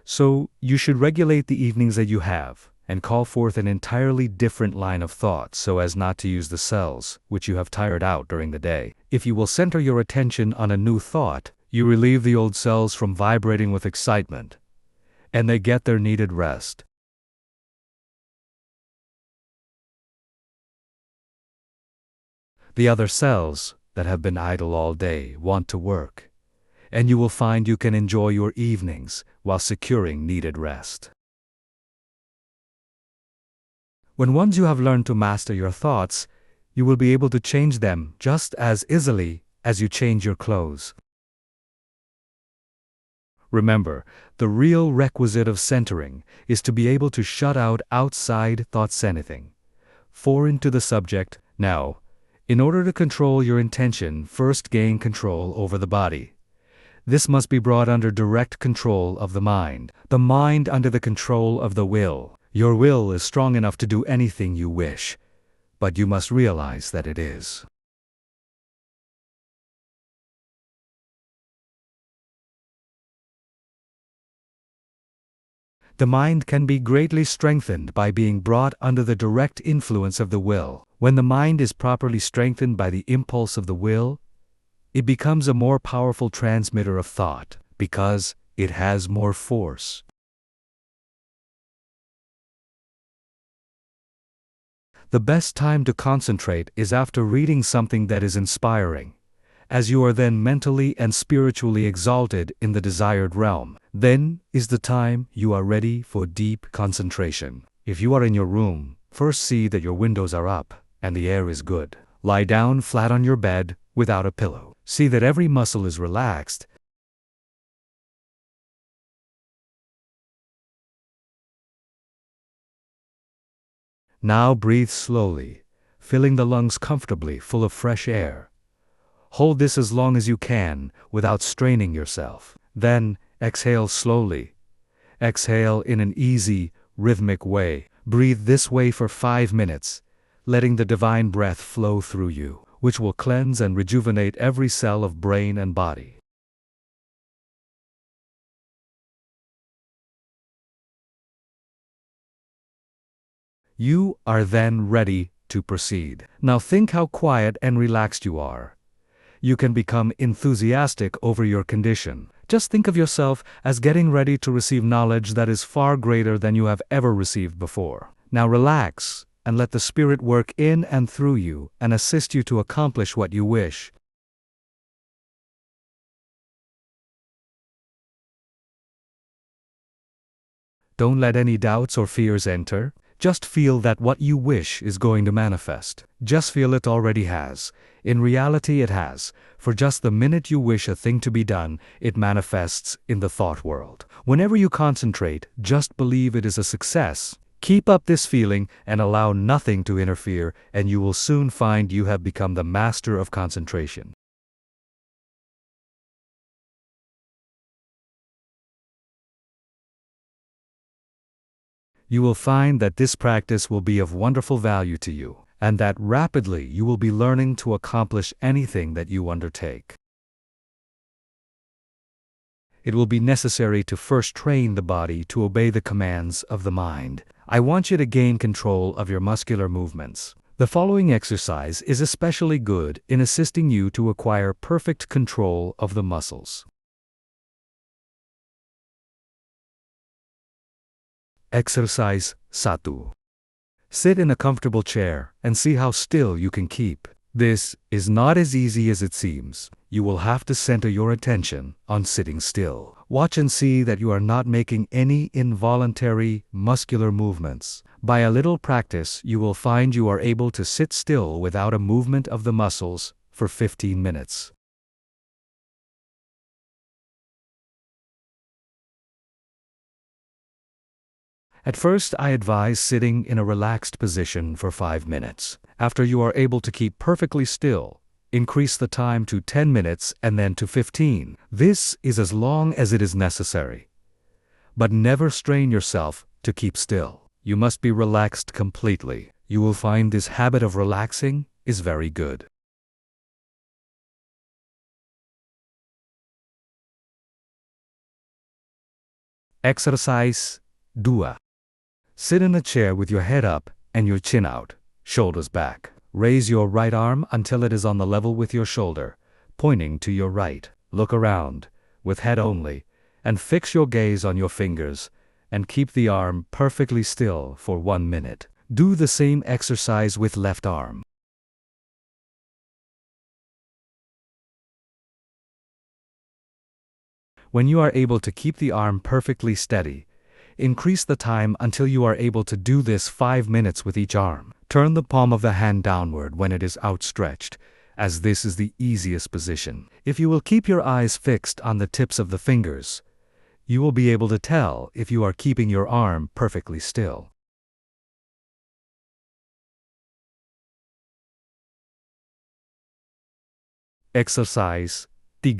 A: So, you should regulate the evenings that you have, and call forth an entirely different line of thought so as not to use the cells which you have tired out during the day. If you will center your attention on a new thought, you relieve the old cells from vibrating with excitement, and they get their needed rest. The other cells that have been idle all day want to work, and you will find you can enjoy your evenings while securing needed rest. When once you have learned to master your thoughts, you will be able to change them just as easily as you change your clothes. Remember, the real requisite of centering is to be able to shut out outside thoughts anything foreign to the subject. Now, in order to control your intention, first gain control over the body. This must be brought under direct control of the mind under the control of the will. Your will is strong enough to do anything you wish, but you must realize that it is. The mind can be greatly strengthened by being brought under the direct influence of the will. When the mind is properly strengthened by the impulse of the will, it becomes a more powerful transmitter of thought, because it has more force. The best time to concentrate is after reading something that is inspiring, as you are then mentally and spiritually exalted in the desired realm. Then is the time you are ready for deep concentration. If you are in your room, first see that your windows are up and the air is good. Lie down flat on your bed without a pillow. See that every muscle is relaxed. Now breathe slowly, filling the lungs comfortably full of fresh air. Hold this as long as you can without straining yourself. Then, exhale slowly. Exhale in an easy, rhythmic way. Breathe this way for 5 minutes, letting the divine breath flow through you, which will cleanse and rejuvenate every cell of brain and body. You are then ready to proceed. Now think how quiet and relaxed you are. You can become enthusiastic over your condition. Just think of yourself as getting ready to receive knowledge that is far greater than you have ever received before. Now relax and let the Spirit work in and through you and assist you to accomplish what you wish. Don't let any doubts or fears enter. Just feel that what you wish is going to manifest. Just feel it already has. In reality it has. For just the minute you wish a thing to be done, it manifests in the thought world. Whenever you concentrate, just believe it is a success. Keep up this feeling and allow nothing to interfere, and you will soon find you have become the master of concentration. You will find that this practice will be of wonderful value to you, and that rapidly you will be learning to accomplish anything that you undertake. It will be necessary to first train the body to obey the commands of the mind. I want you to gain control of your muscular movements. The following exercise is especially good in assisting you to acquire perfect control of the muscles. Exercise 1. Sit in a comfortable chair and see how still you can keep. This is not as easy as it seems. You will have to center your attention on sitting still. Watch and see that you are not making any involuntary muscular movements. By a little practice, you will find you are able to sit still without a movement of the muscles for 15 minutes. At first, I advise sitting in a relaxed position for 5 minutes. After you are able to keep perfectly still, increase the time to 10 minutes and then to 15. This is as long as it is necessary. But never strain yourself to keep still. You must be relaxed completely. You will find this habit of relaxing is very good. Exercise 2. Sit in a chair with your head up and your chin out, shoulders back. Raise your right arm until it is on the level with your shoulder, pointing to your right. Look around, with head only, and fix your gaze on your fingers, and keep the arm perfectly still for 1 minute. Do the same exercise with left arm. When you are able to keep the arm perfectly steady, increase the time until you are able to do this 5 minutes with each arm. Turn the palm of the hand downward when it is outstretched, as this is the easiest position. If you will keep your eyes fixed on the tips of the fingers, you will be able to tell if you are keeping your arm perfectly still. Exercise 3.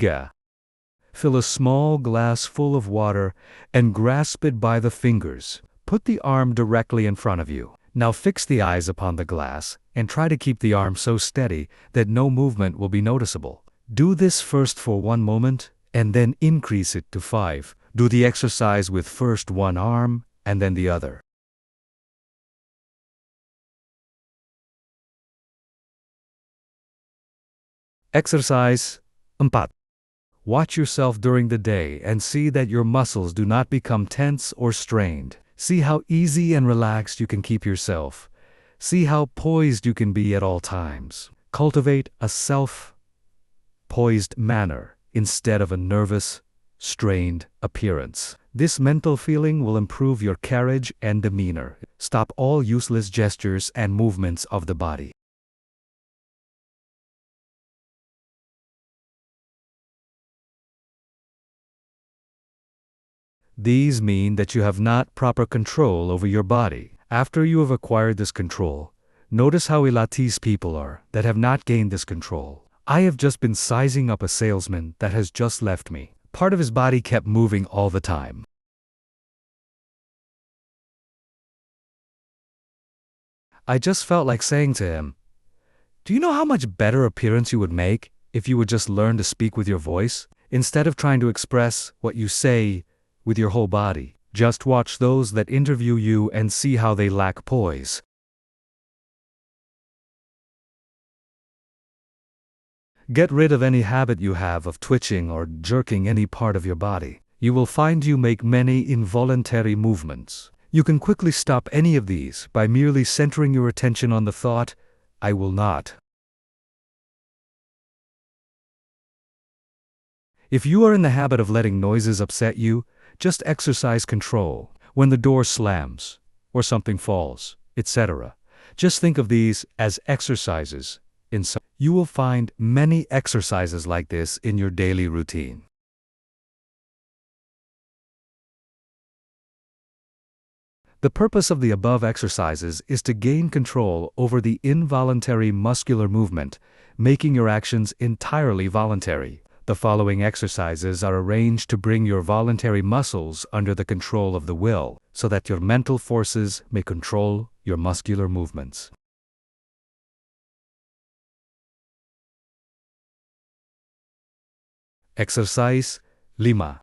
A: Fill a small glass full of water and grasp it by the fingers. Put the arm directly in front of you. Now fix the eyes upon the glass and try to keep the arm so steady that no movement will be noticeable. Do this first for 1 moment and then increase it to 5. Do the exercise with first one arm and then the other. Exercise 4. Watch yourself during the day and see that your muscles do not become tense or strained. See how easy and relaxed you can keep yourself. See how poised you can be at all times. Cultivate a self-poised manner instead of a nervous, strained appearance. This mental feeling will improve your carriage and demeanor. Stop all useless gestures and movements of the body. These mean that you have not proper control over your body. After you have acquired this control, notice how elitist people are that have not gained this control. I have just been sizing up a salesman that has just left me. Part of his body kept moving all the time. I just felt like saying to him, "Do you know how much better appearance you would make if you would just learn to speak with your voice, instead of trying to express what you say with your whole body? Just watch those that interview you and see how they lack poise." Get rid of any habit you have of twitching or jerking any part of your body. You will find you make many involuntary movements. You can quickly stop any of these by merely centering your attention on the thought, "I will not." If you are in the habit of letting noises upset you, just exercise control. When the door slams, or something falls, etc. Just think of these as exercises. You will find many exercises like this in your daily routine. The purpose of the above exercises is to gain control over the involuntary muscular movement, making your actions entirely voluntary. The following exercises are arranged to bring your voluntary muscles under the control of the will, so that your mental forces may control your muscular movements. Exercise 5.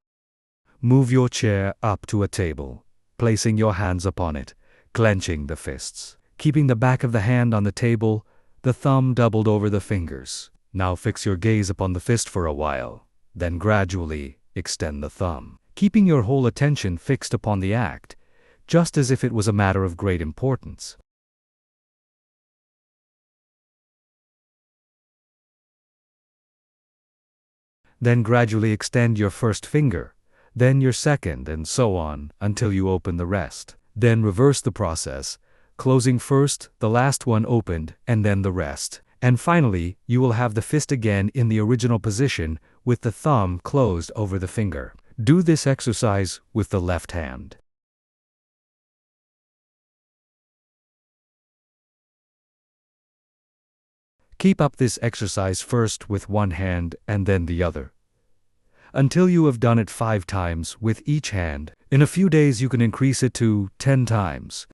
A: Move your chair up to a table, placing your hands upon it, clenching the fists. Keeping the back of the hand on the table, the thumb doubled over the fingers. Now fix your gaze upon the fist for a while, then gradually extend the thumb, keeping your whole attention fixed upon the act, just as if it was a matter of great importance. Then gradually extend your first finger, then your second, and so on until you open the rest. Then reverse the process, closing first, the last one opened, and then the rest. And finally, you will have the fist again in the original position, with the thumb closed over the finger. Do this exercise with the left hand. Keep up this exercise first with one hand and then the other, until you have done it 5 times with each hand. In a few days you can increase it to 10 times.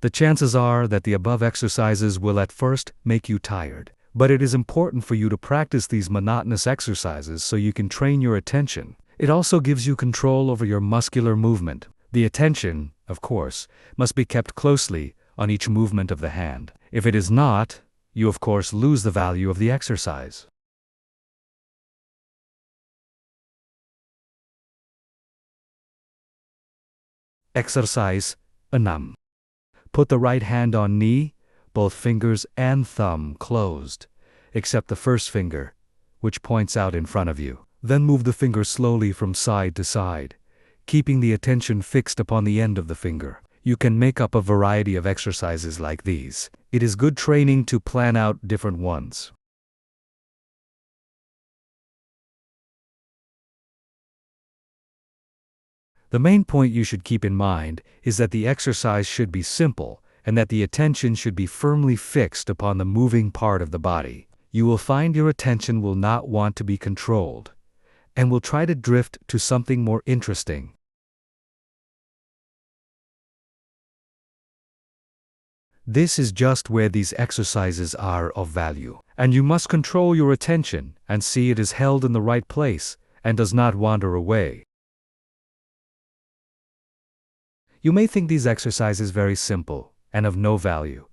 A: The chances are that the above exercises will at first make you tired, but it is important for you to practice these monotonous exercises so you can train your attention. It also gives you control over your muscular movement. The attention, of course, must be kept closely on each movement of the hand. If it is not, you of course lose the value of the exercise. Exercise 6. Put the right hand on knee, both fingers and thumb closed, except the first finger, which points out in front of you. Then move the finger slowly from side to side, keeping the attention fixed upon the end of the finger. You can make up a variety of exercises like these. It is good training to plan out different ones. The main point you should keep in mind is that the exercise should be simple and that the attention should be firmly fixed upon the moving part of the body. You will find your attention will not want to be controlled and will try to drift to something more interesting. This is just where these exercises are of value, and you must control your attention and see it is held in the right place and does not wander away. You may think these exercises very simple and of no value,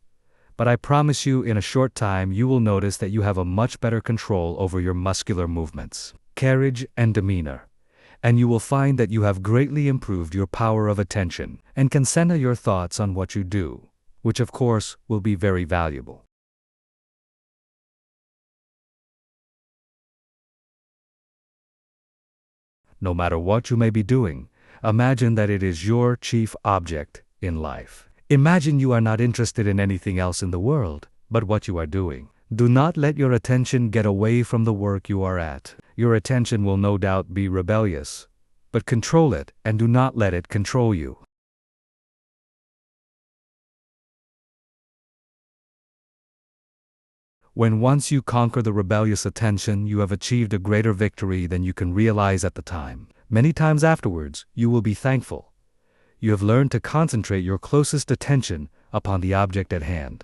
A: but I promise you in a short time you will notice that you have a much better control over your muscular movements, carriage, and demeanor, and you will find that you have greatly improved your power of attention and can center your thoughts on what you do, which of course will be very valuable. No matter what you may be doing, imagine that it is your chief object in life. Imagine you are not interested in anything else in the world but what you are doing. Do not let your attention get away from the work you are at. Your attention will no doubt be rebellious, but control it and do not let it control you. When once you conquer the rebellious attention, you have achieved a greater victory than you can realize at the time. Many times afterwards, you will be thankful. You have learned to concentrate your closest attention upon the object at hand.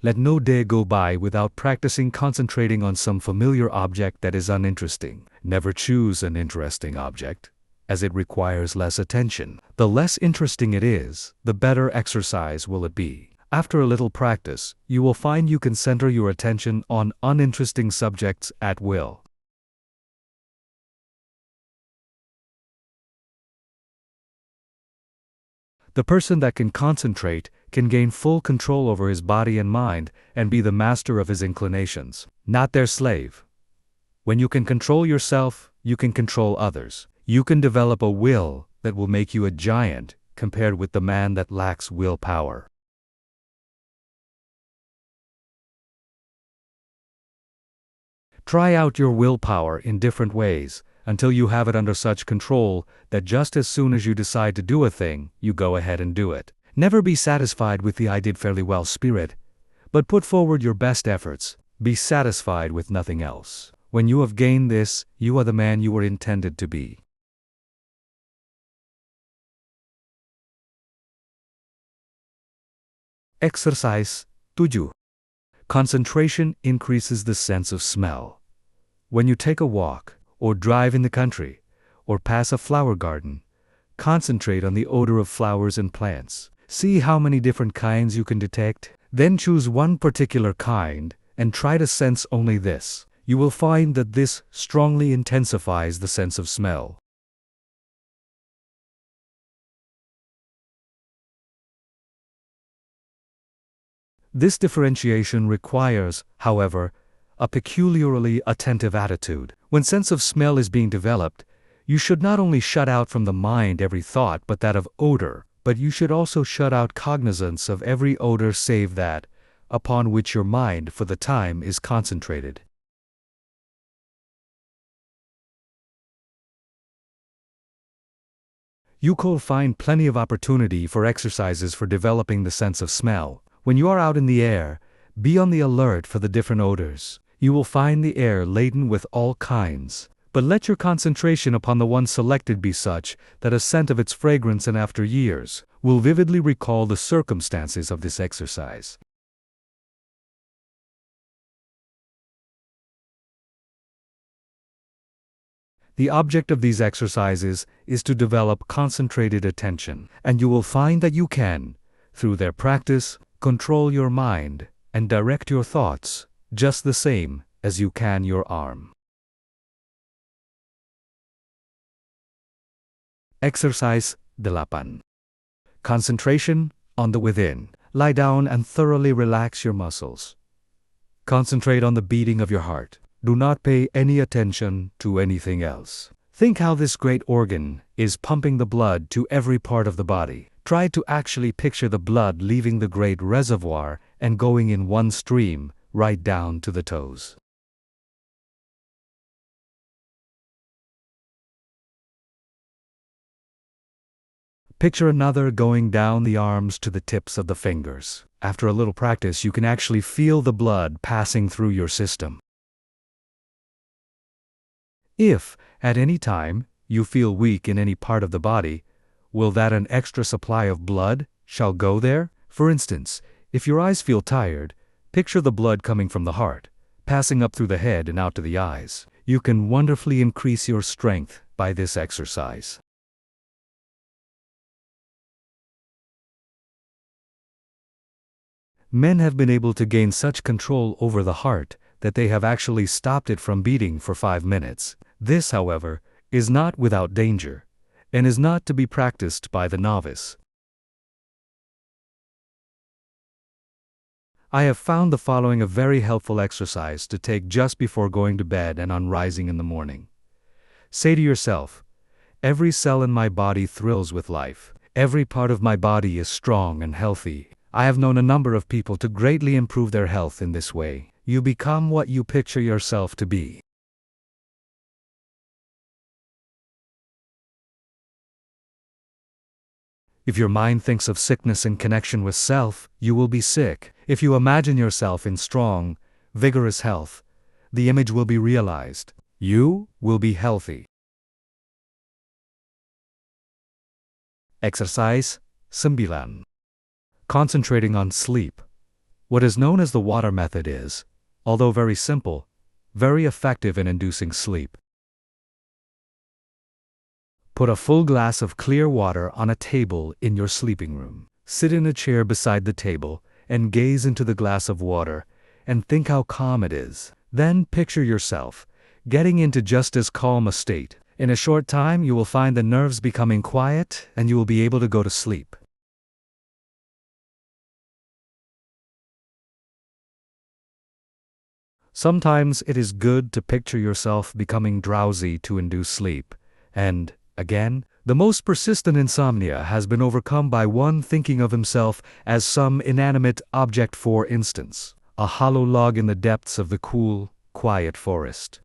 A: Let no day go by without practicing concentrating on some familiar object that is uninteresting. Never choose an interesting object, as it requires less attention. The less interesting it is, the better exercise will it be. After a little practice, you will find you can center your attention on uninteresting subjects at will. The person that can concentrate can gain full control over his body and mind and be the master of his inclinations, not their slave. When you can control yourself, you can control others. You can develop a will that will make you a giant compared with the man that lacks willpower. Try out your willpower in different ways until you have it under such control that just as soon as you decide to do a thing, you go ahead and do it. Never be satisfied with the "I did fairly well" spirit, but put forward your best efforts. Be satisfied with nothing else. When you have gained this, you are the man you were intended to be. Exercise 7. Concentration increases the sense of smell. When you take a walk, or drive in the country, or pass a flower garden, concentrate on the odor of flowers and plants. See how many different kinds you can detect. Then choose one particular kind and try to sense only this. You will find that this strongly intensifies the sense of smell. This differentiation requires, however, a peculiarly attentive attitude. When sense of smell is being developed, you should not only shut out from the mind every thought but that of odor, but you should also shut out cognizance of every odor save that, upon which your mind for the time is concentrated. You will find plenty of opportunity for exercises for developing the sense of smell. When you are out in the air, be on the alert for the different odors. You will find the air laden with all kinds, but let your concentration upon the one selected be such that a scent of its fragrance and after years will vividly recall the circumstances of this exercise. The object of these exercises is to develop concentrated attention, and you will find that you can, through their practice, control your mind and direct your thoughts just the same as you can your arm. Exercise 8. Concentration on the within. Lie down and thoroughly relax your muscles. Concentrate on the beating of your heart. Do not pay any attention to anything else. Think how this great organ is pumping the blood to every part of the body. Try to actually picture the blood leaving the great reservoir and going in one stream right down to the toes. Picture another going down the arms to the tips of the fingers. After a little practice, you can actually feel the blood passing through your system. If, at any time, you feel weak in any part of the body, will that an extra supply of blood shall go there? For instance, if your eyes feel tired, picture the blood coming from the heart, passing up through the head and out to the eyes. You can wonderfully increase your strength by this exercise. Men have been able to gain such control over the heart that they have actually stopped it from beating for 5 minutes. This, however, is not without danger, and is not to be practiced by the novice. I have found the following a very helpful exercise to take just before going to bed and on rising in the morning. Say to yourself, "Every cell in my body thrills with life. Every part of my body is strong and healthy." I have known a number of people to greatly improve their health in this way. You become what you picture yourself to be. If your mind thinks of sickness in connection with self, you will be sick. If you imagine yourself in strong, vigorous health, the image will be realized. You will be healthy. Exercise 9. Concentrating on sleep. What is known as the water method is, although very simple, very effective in inducing sleep. Put a full glass of clear water on a table in your sleeping room. Sit in a chair beside the table and gaze into the glass of water and think how calm it is. Then picture yourself getting into just as calm a state. In a short time, you will find the nerves becoming quiet and you will be able to go to sleep. Sometimes it is good to picture yourself becoming drowsy to induce sleep, and, again, the most persistent insomnia has been overcome by one thinking of himself as some inanimate object, for instance, a hollow log in the depths of the cool, quiet forest.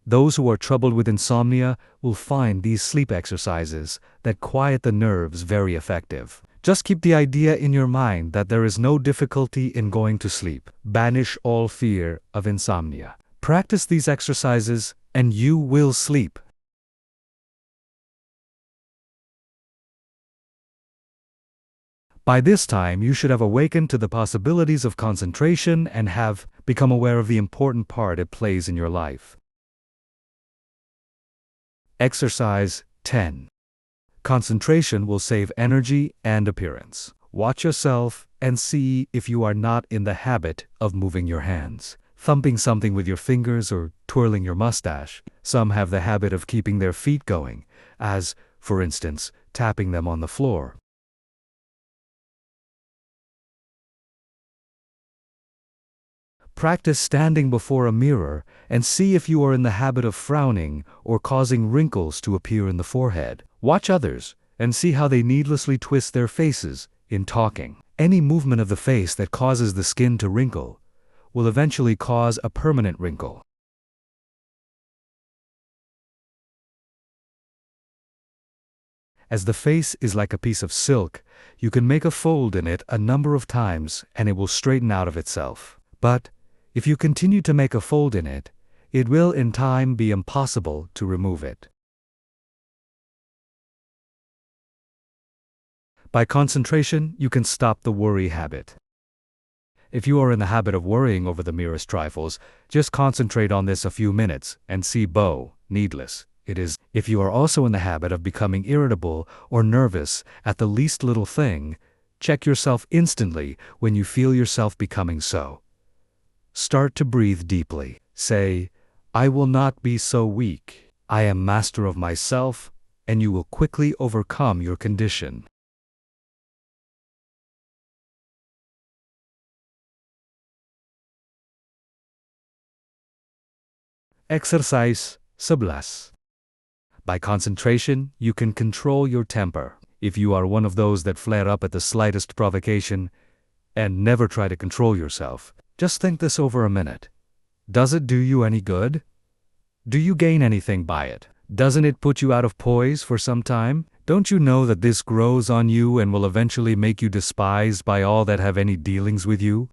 A: Those who are troubled with insomnia will find these sleep exercises that quiet the nerves very effective. Just keep the idea in your mind that there is no difficulty in going to sleep. Banish all fear of insomnia. Practice these exercises and you will sleep. By this time, you should have awakened to the possibilities of concentration and have become aware of the important part it plays in your life. Exercise 10. Concentration will save energy and appearance. Watch yourself and see if you are not in the habit of moving your hands, thumping something with your fingers or twirling your mustache. Some have the habit of keeping their feet going, as, for instance, tapping them on the floor. Practice standing before a mirror and see if you are in the habit of frowning or causing wrinkles to appear in the forehead. Watch others and see how they needlessly twist their faces in talking. Any movement of the face that causes the skin to wrinkle will eventually cause a permanent wrinkle. As the face is like a piece of silk, you can make a fold in it a number of times and it will straighten out of itself. But if you continue to make a fold in it, it will in time be impossible to remove it. By concentration, you can stop the worry habit. If you are in the habit of worrying over the merest trifles, just concentrate on this a few minutes and see needless it is. If you are also in the habit of becoming irritable or nervous at the least little thing, check yourself instantly when you feel yourself becoming so. Start to breathe deeply. Say, "I will not be so weak. I am master of myself," and you will quickly overcome your condition. Exercise 11. By concentration, you can control your temper. If you are one of those that flare up at the slightest provocation and never try to control yourself, just think this over a minute. Does it do you any good? Do you gain anything by it? Doesn't it put you out of poise for some time? Don't you know that this grows on you and will eventually make you despised by all that have any dealings with you?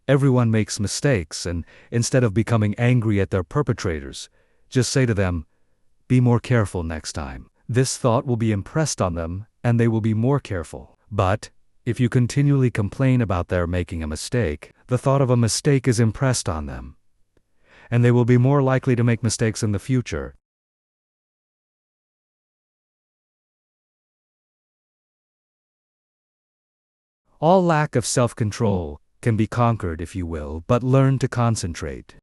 A: Everyone makes mistakes, and instead of becoming angry at their perpetrators, just say to them, "Be more careful next time." This thought will be impressed on them, and they will be more careful. But if you continually complain about their making a mistake, the thought of a mistake is impressed on them, and they will be more likely to make mistakes in the future. All lack of self-control can be conquered if you will, but learn to concentrate.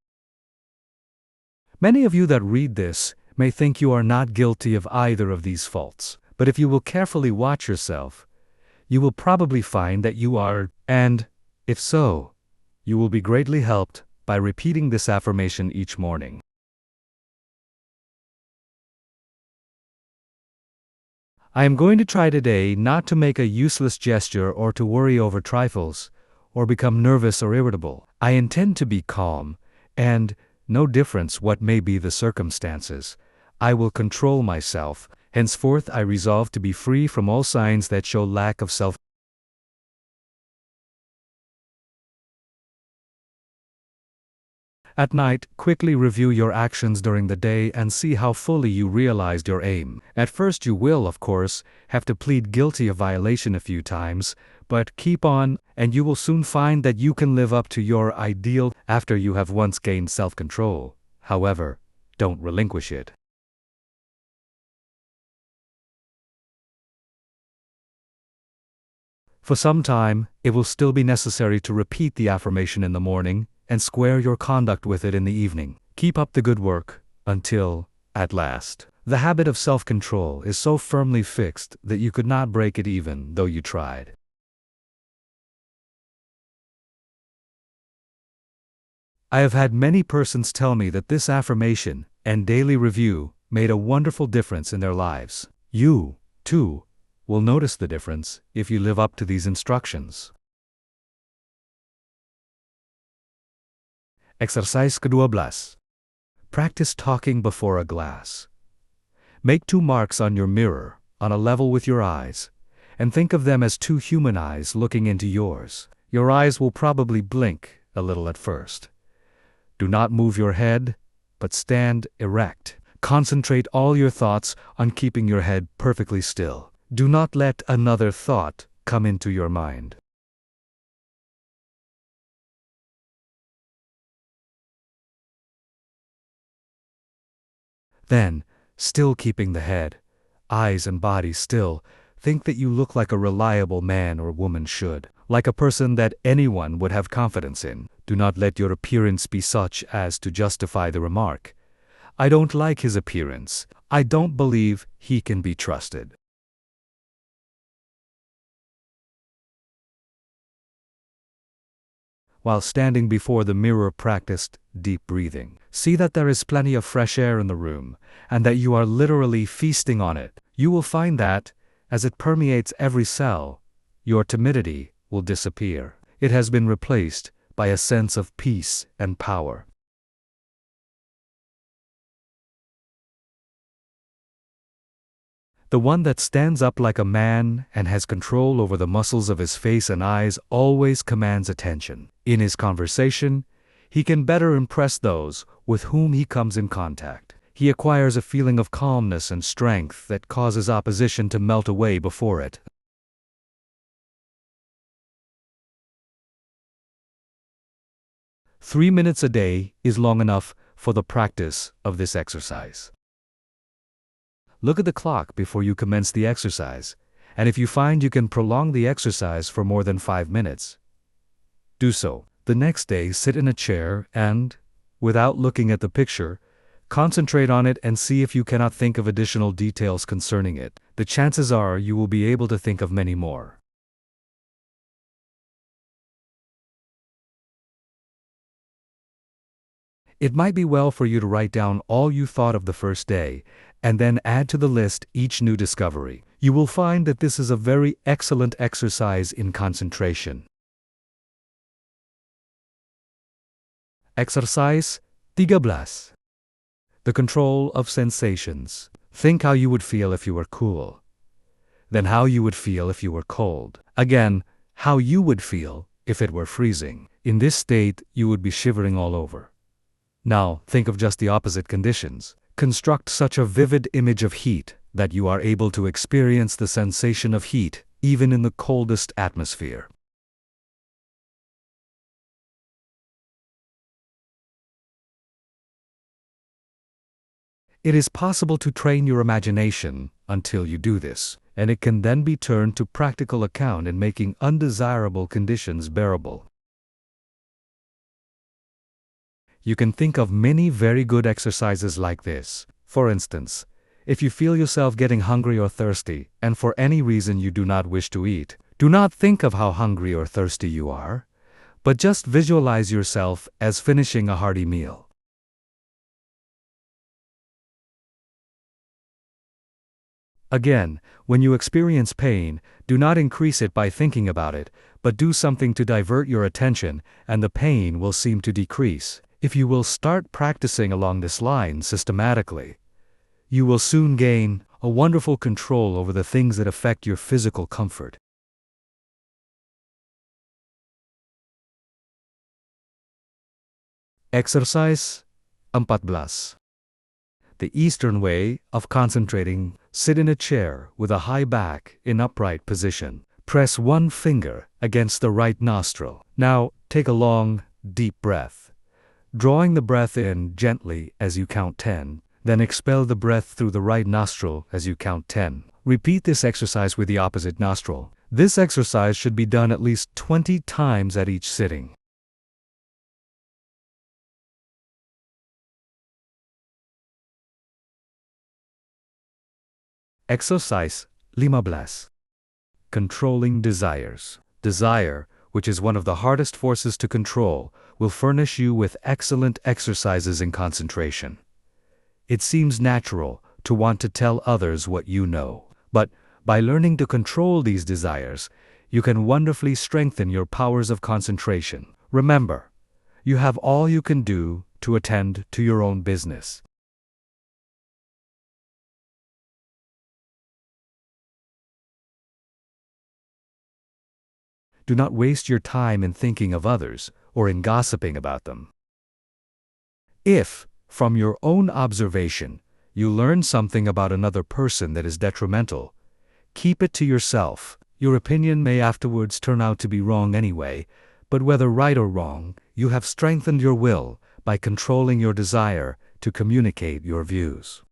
A: Many of you that read this may think you are not guilty of either of these faults, but if you will carefully watch yourself, you will probably find that you are, and, if so, you will be greatly helped by repeating this affirmation each morning. I am going to try today not to make a useless gesture or to worry over trifles, or become nervous or irritable. I intend to be calm, and, no difference what may be the circumstances, I will control myself. Henceforth I resolve to be free from all signs that show lack of self. At night, quickly review your actions during the day and see how fully you realized your aim. At first you will, of course, have to plead guilty of violation a few times, but keep on, and you will soon find that you can live up to your ideal after you have once gained self-control. However, don't relinquish it. For some time, it will still be necessary to repeat the affirmation in the morning and square your conduct with it in the evening. Keep up the good work until, at last, the habit of self-control is so firmly fixed that you could not break it even though you tried. I have had many persons tell me that this affirmation and daily review made a wonderful difference in their lives. You, too, will notice the difference if you live up to these instructions. Exercise ke-12. Practice talking before a glass. Make 2 marks on your mirror, on a level with your eyes, and think of them as 2 human eyes looking into yours. Your eyes will probably blink a little at first. Do not move your head, but stand erect. Concentrate all your thoughts on keeping your head perfectly still. Do not let another thought come into your mind. Then, still keeping the head, eyes and body still, think that you look like a reliable man or woman should, like a person that anyone would have confidence in. Do not let your appearance be such as to justify the remark, "I don't like his appearance. I don't believe he can be trusted." while standing before the mirror practiced deep breathing. See that there is plenty of fresh air in the room, and that you are literally feasting on it. You will find that, as it permeates every cell, your timidity will disappear. It has been replaced by a sense of peace and power. The one that stands up like a man and has control over the muscles of his face and eyes always commands attention. In his conversation, he can better impress those with whom he comes in contact. He acquires a feeling of calmness and strength that causes opposition to melt away before it. "3 minutes a day is long enough for the practice of this exercise." Look at the clock before you commence the exercise, and if you find you can prolong the exercise for more than 5 minutes, do so. The next day, sit in a chair and, without looking at the picture, concentrate on it and see if you cannot think of additional details concerning it. The chances are you will be able to think of many more. It might be well for you to write down all you thought of the first day, and then add to the list each new discovery. You will find that this is a very excellent exercise in concentration. Exercise 13. The control of sensations. Think how you would feel if you were cool. Then how you would feel if you were cold. Again, how you would feel if it were freezing. In this state, you would be shivering all over. Now, think of just the opposite conditions. Construct such a vivid image of heat that you are able to experience the sensation of heat even in the coldest atmosphere. It is possible to train your imagination until you do this, and it can then be turned to practical account in making undesirable conditions bearable. You can think of many very good exercises like this. For instance, if you feel yourself getting hungry or thirsty, and for any reason you do not wish to eat, do not think of how hungry or thirsty you are, but just visualize yourself as finishing a hearty meal. Again, when you experience pain, do not increase it by thinking about it, but do something to divert your attention, and the pain will seem to decrease. If you will start practicing along this line systematically, you will soon gain a wonderful control over the things that affect your physical comfort. Exercise 14. The Eastern way of concentrating. Sit in a chair with a high back in upright position. Press one finger against the right nostril. Now, take a long, deep breath. Drawing the breath in gently as you count 10, then expel the breath through the right nostril as you count 10. Repeat this exercise with the opposite nostril. This exercise should be done at least 20 times at each sitting. Exercise 15. Controlling desires. Desire, which is one of the hardest forces to control, will furnish you with excellent exercises in concentration. It seems natural to want to tell others what you know, but by learning to control these desires, you can wonderfully strengthen your powers of concentration. Remember, you have all you can do to attend to your own business. Do not waste your time in thinking of others or in gossiping about them. If, from your own observation, you learn something about another person that is detrimental, keep it to yourself. Your opinion may afterwards turn out to be wrong anyway, but whether right or wrong, you have strengthened your will by controlling your desire to communicate your views.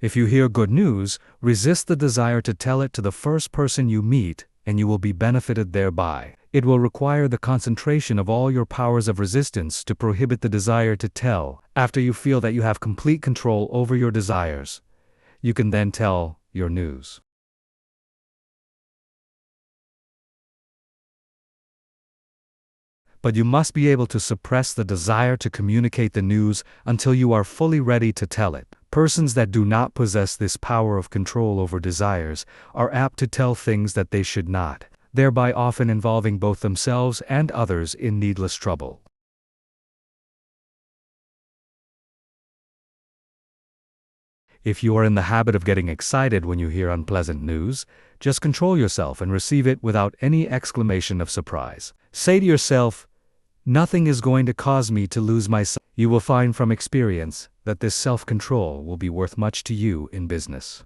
A: If you hear good news, resist the desire to tell it to the first person you meet, and you will be benefited thereby. It will require the concentration of all your powers of resistance to prohibit the desire to tell. After you feel that you have complete control over your desires, you can then tell your news. but you must be able to suppress the desire to communicate the news until you are fully ready to tell it. Persons that do not possess this power of control over desires are apt to tell things that they should not, thereby often involving both themselves and others in needless trouble. If you are in the habit of getting excited when you hear unpleasant news, just control yourself and receive it without any exclamation of surprise. Say to yourself, "Nothing is going to cause me to lose my sight." You will find from experience that this self-control will be worth much to you in business.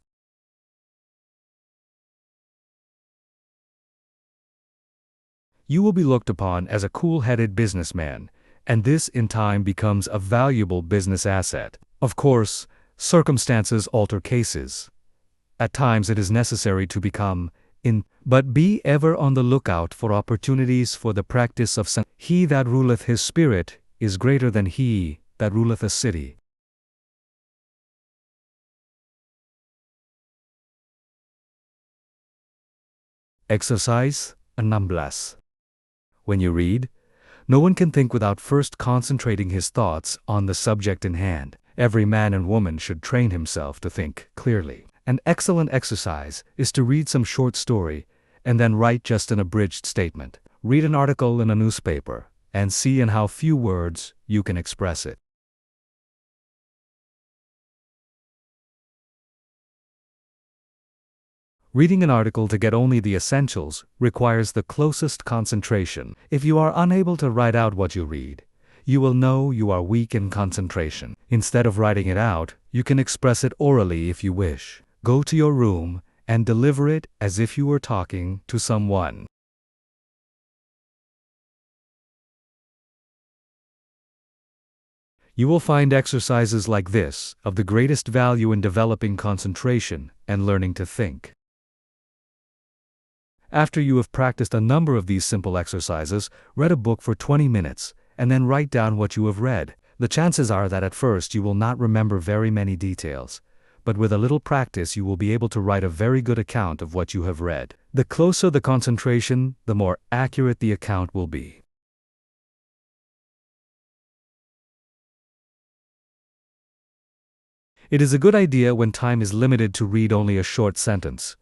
A: You will be looked upon as a cool-headed businessman, and this in time becomes a valuable business asset. Of course, circumstances alter cases. At times it is necessary to become but be ever on the lookout for opportunities for the practice of He that ruleth his spirit is greater than he that ruleth a city. Exercise 16. When you read, no one can think without first concentrating his thoughts on the subject in hand. Every man and woman should train himself to think clearly. An excellent exercise is to read some short story and then write just an abridged statement. Read an article in a newspaper and see in how few words you can express it. Reading an article to get only the essentials requires the closest concentration. If you are unable to write out what you read, you will know you are weak in concentration. Instead of writing it out, you can express it orally if you wish. Go to your room and deliver it as if you were talking to someone. You will find exercises like this of the greatest value in developing concentration and learning to think. After you have practiced a number of these simple exercises, read a book for 20 minutes, and then write down what you have read. The chances are that at first you will not remember very many details, but with a little practice you will be able to write a very good account of what you have read. The closer the concentration, the more accurate the account will be. It is a good idea when time is limited to read only a short sentence,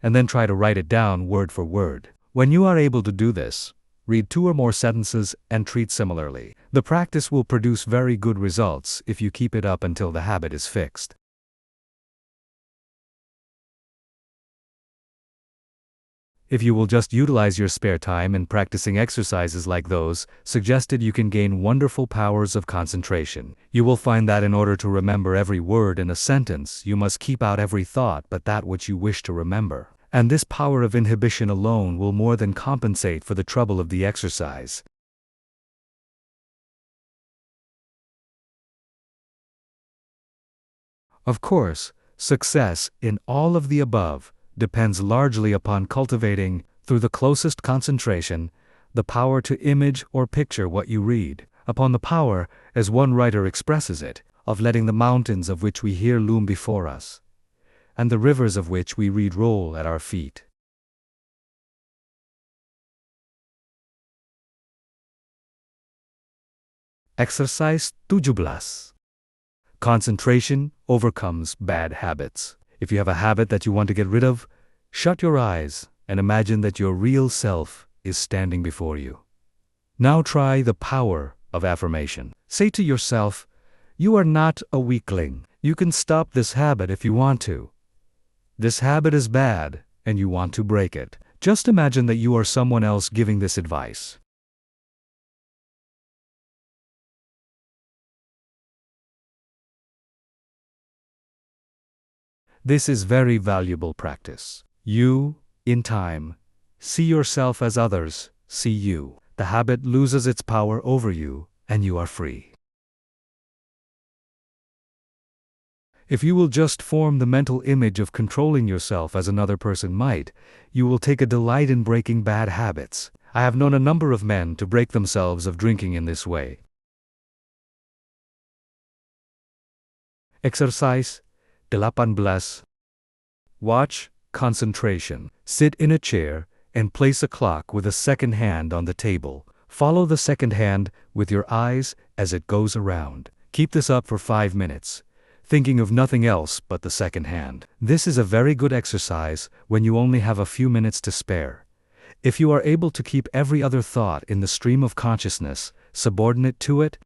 A: and then try to write it down word for word. When you are able to do this, read 2 or more sentences and treat similarly. The practice will produce very good results if you keep it up until the habit is fixed. If you will just utilize your spare time in practicing exercises like those suggested, you can gain wonderful powers of concentration. You will find that in order to remember every word in a sentence, you must keep out every thought but that which you wish to remember. And this power of inhibition alone will more than compensate for the trouble of the exercise. Of course, success in all of the above depends largely upon cultivating, through the closest concentration, the power to image or picture what you read, upon the power, as one writer expresses it, of letting the mountains of which we hear loom before us, and the rivers of which we read roll at our feet. Exercise 17. Concentration overcomes bad habits. If you have a habit that you want to get rid of, shut your eyes and imagine that your real self is standing before you. Now try the power of affirmation. Say to yourself, "You are not a weakling. You can stop this habit if you want to. This habit is bad and you want to break it." Just imagine that you are someone else giving this advice. This is very valuable practice. You, in time, see yourself as others see you. The habit loses its power over you, and you are free. If you will just form the mental image of controlling yourself as another person might, you will take a delight in breaking bad habits. I have known a number of men to break themselves of drinking in this way. Exercise 18. Watch concentration. Sit in a chair and place a clock with a second hand on the table. Follow the second hand with your eyes as it goes around. Keep this up for 5 minutes, thinking of nothing else but the second hand. This is a very good exercise when you only have a few minutes to spare. If you are able to keep every other thought in the stream of consciousness subordinate to it,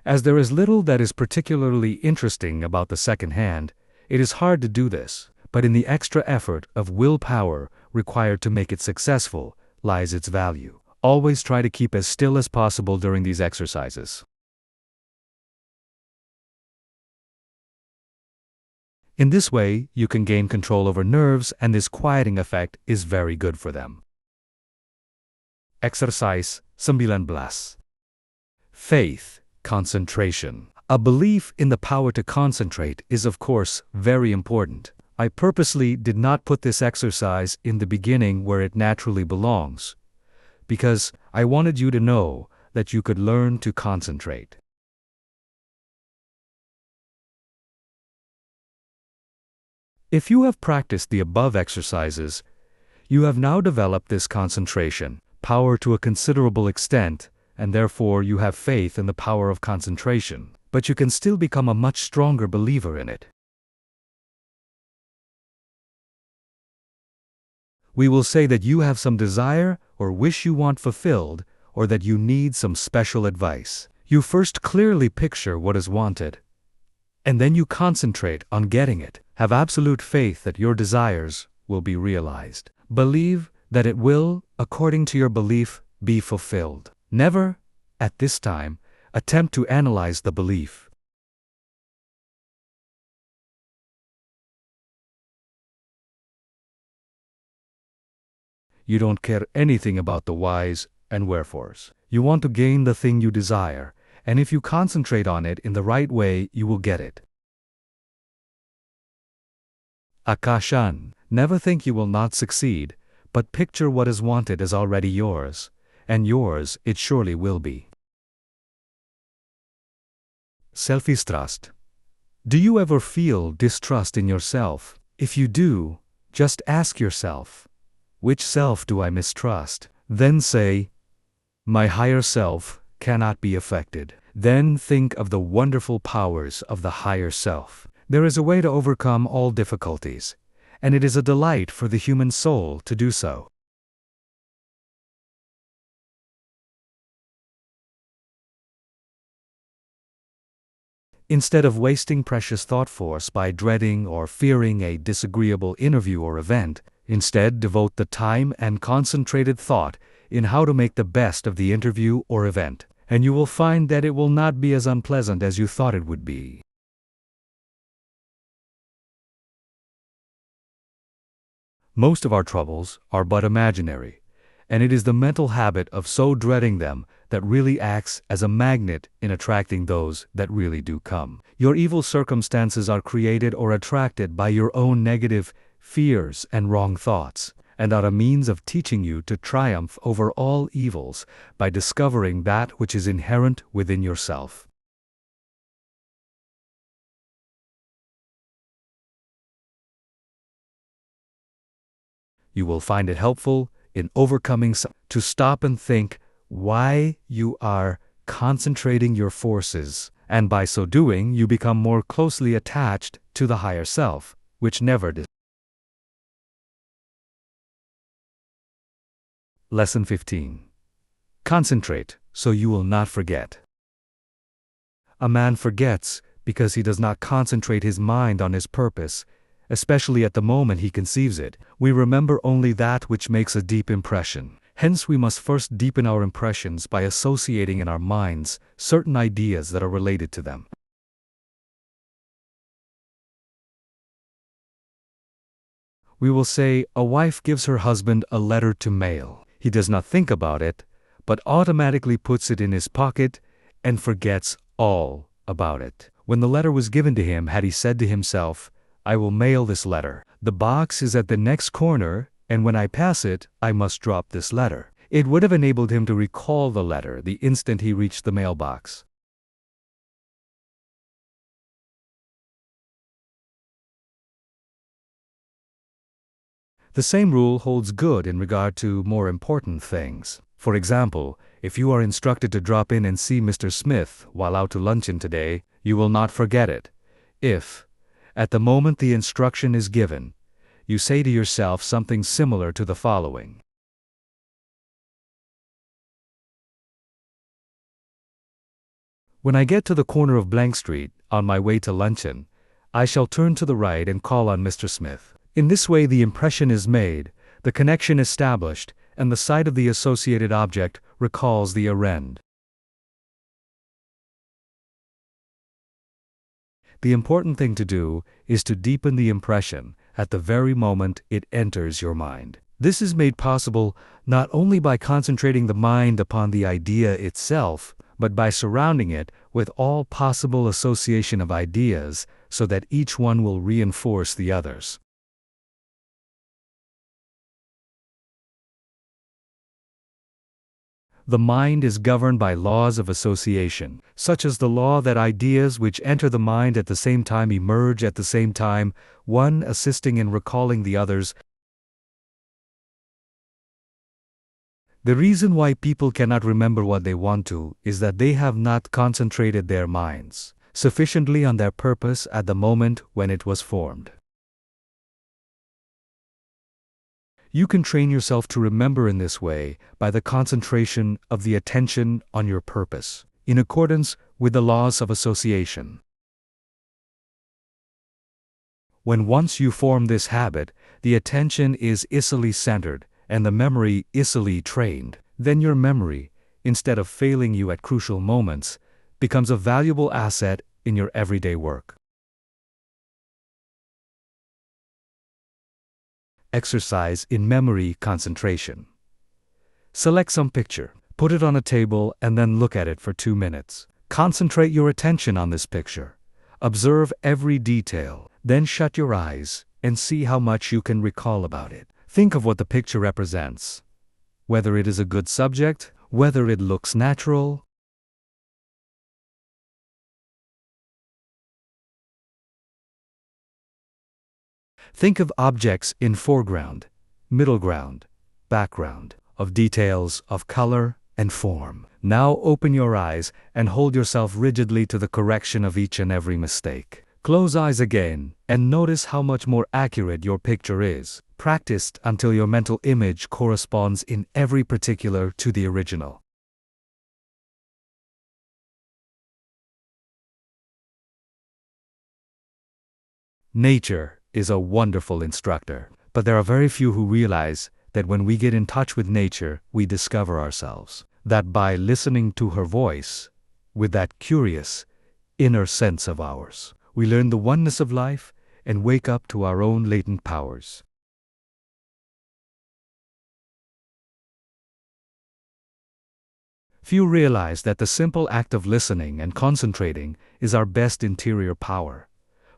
A: as there is little that is particularly interesting about the second hand, it is hard to do this, but in the extra effort of willpower required to make it successful lies its value. Always try to keep as still as possible during these exercises. In this way, you can gain control over nerves, and this quieting effect is very good for them. Exercise 19. Faith, concentration. A belief in the power to concentrate is, of course, very important. I purposely did not put this exercise in the beginning where it naturally belongs, because I wanted you to know that you could learn to concentrate. If you have practiced the above exercises, you have now developed this concentration power to a considerable extent, and therefore you have faith in the power of concentration, but you can still become a much stronger believer in it. We will say that you have some desire or wish you want fulfilled, or that you need some special advice. You first clearly picture what is wanted, and then you concentrate on getting it. Have absolute faith that your desires will be realized. Believe that it will, according to your belief, be fulfilled. Never, at this time, attempt to analyze the belief. You don't care anything about the whys and wherefores. You want to gain the thing you desire, and if you concentrate on it in the right way, you will get it. Akashan. Never think you will not succeed, but picture what is wanted as already yours, and yours it surely will be. Self-distrust. Do you ever feel distrust in yourself? If you do, just ask yourself, which self do I mistrust? Then say, my higher self cannot be affected. Then think of the wonderful powers of the higher self. There is a way to overcome all difficulties, and it is a delight for the human soul to do so. Instead of wasting precious thought force by dreading or fearing a disagreeable interview or event, instead devote the time and concentrated thought in how to make the best of the interview or event, and you will find that it will not be as unpleasant as you thought it would be. Most of our troubles are but imaginary, and it is the mental habit of so dreading them that really acts as a magnet in attracting those that really do come. Your evil circumstances are created or attracted by your own negative fears and wrong thoughts, and are a means of teaching you to triumph over all evils by discovering that which is inherent within yourself. You will find it helpful in overcoming to stop and think why you are concentrating your forces, and by so doing you become more closely attached to the higher self, which never does. Lesson 15. Concentrate so you will not forget. A man forgets because he does not concentrate his mind on his purpose, especially at the moment he conceives it. We remember only that which makes a deep impression. Hence we must first deepen our impressions by associating in our minds certain ideas that are related to them. We will say a wife gives her husband a letter to mail. He does not think about it, but automatically puts it in his pocket and forgets all about it. When the letter was given to him, had he said to himself, I will mail this letter. The box is at the next corner, and when I pass it, I must drop this letter. It would have enabled him to recall the letter the instant he reached the mailbox. The same rule holds good in regard to more important things. For example, if you are instructed to drop in and see Mr. Smith while out to luncheon today, you will not forget it. If, at the moment the instruction is given, you say to yourself something similar to the following: "When I get to the corner of Blank Street, on my way to luncheon, I shall turn to the right and call on Mr. Smith." In this way the impression is made, the connection established, and the sight of the associated object recalls the errand. The important thing to do is to deepen the impression at the very moment it enters your mind. This is made possible not only by concentrating the mind upon the idea itself, but by surrounding it with all possible association of ideas so that each one will reinforce the others. The mind is governed by laws of association, such as the law that ideas which enter the mind at the same time emerge at the same time, one assisting in recalling the others. The reason why people cannot remember what they want to is that they have not concentrated their minds sufficiently on their purpose at the moment when it was formed. You can train yourself to remember in this way by the concentration of the attention on your purpose, in accordance with the laws of association. When once you form this habit, the attention is easily centered and the memory easily trained. Then your memory, instead of failing you at crucial moments, becomes a valuable asset in your everyday work. Exercise in memory concentration. Select some picture, put it on a table, and then look at it for 2 minutes. Concentrate your attention on this picture. Observe every detail, then shut your eyes and see how much you can recall about it. Think of what the picture represents, whether it is a good subject, whether it looks natural. Think of objects in foreground, middle ground, background, of details, of color and form. Now open your eyes and hold yourself rigidly to the correction of each and every mistake. Close eyes again and notice how much more accurate your picture is, practiced until your mental image corresponds in every particular to the original. Nature is a wonderful instructor, but there are very few who realize that when we get in touch with nature, we discover ourselves. That by listening to her voice, with that curious, inner sense of ours, we learn the oneness of life and wake up to our own latent powers. Few realize that the simple act of listening and concentrating is our best interior power,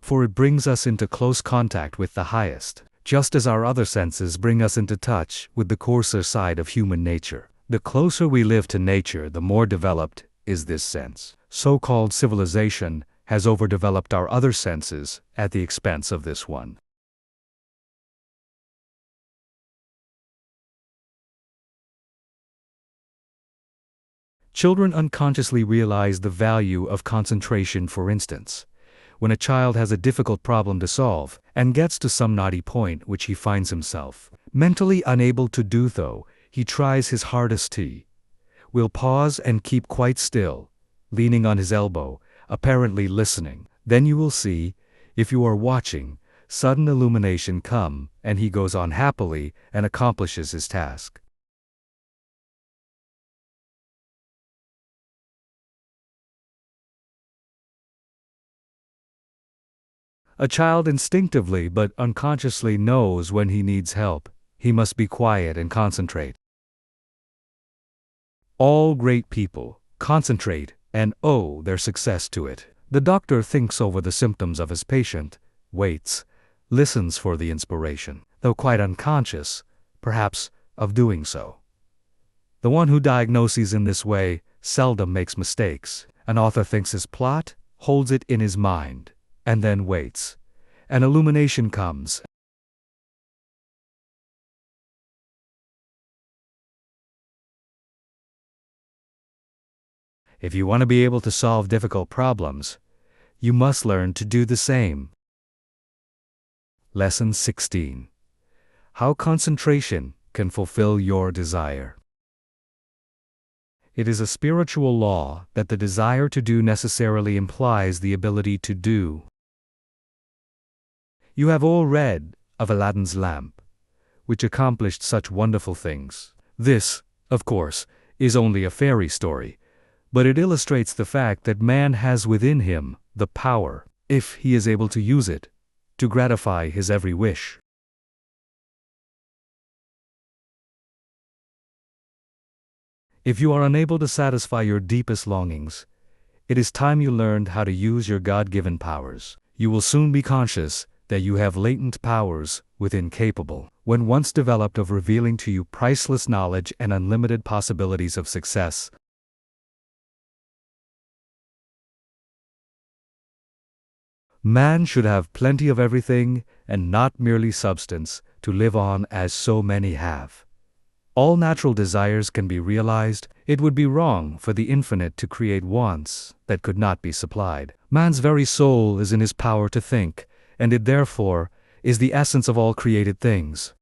A: for it brings us into close contact with the highest, just as our other senses bring us into touch with the coarser side of human nature. The closer we live to nature, the more developed is this sense. So-called civilization has overdeveloped our other senses at the expense of this one. Children unconsciously realize the value of concentration. For instance, when a child has a difficult problem to solve and gets to some knotty point which he finds himself mentally unable to do, though he tries his hardest, he will pause and keep quite still, leaning on his elbow, apparently listening. Then you will see, if you are watching, sudden illumination come, and he goes on happily and accomplishes his task. A child instinctively but unconsciously knows when he needs help. He must be quiet and concentrate. All great people concentrate and owe their success to it. The doctor thinks over the symptoms of his patient, waits, listens for the inspiration, though quite unconscious, perhaps, of doing so. The one who diagnoses in this way seldom makes mistakes. An author thinks his plot, holds it in his mind, and then waits. An illumination comes. If you want to be able to solve difficult problems, you must learn to do the same. Lesson 16. How concentration can fulfill your desire. It is a spiritual law that the desire to do necessarily implies the ability to do. You have all read of Aladdin's lamp, which accomplished such wonderful things. This, of course, is only a fairy story, but it illustrates the fact that man has within him the power, if he is able to use it, to gratify his every wish. If you are unable to satisfy your deepest longings, it is time you learned how to use your God-given powers. You will soon be conscious that you have latent powers within capable, when once developed, of revealing to you priceless knowledge and unlimited possibilities of success. Man should have plenty of everything, and not merely substance, to live on as so many have. All natural desires can be realized. It would be wrong for the infinite to create wants that could not be supplied. Man's very soul is in his power to think, and it therefore is the essence of all created things.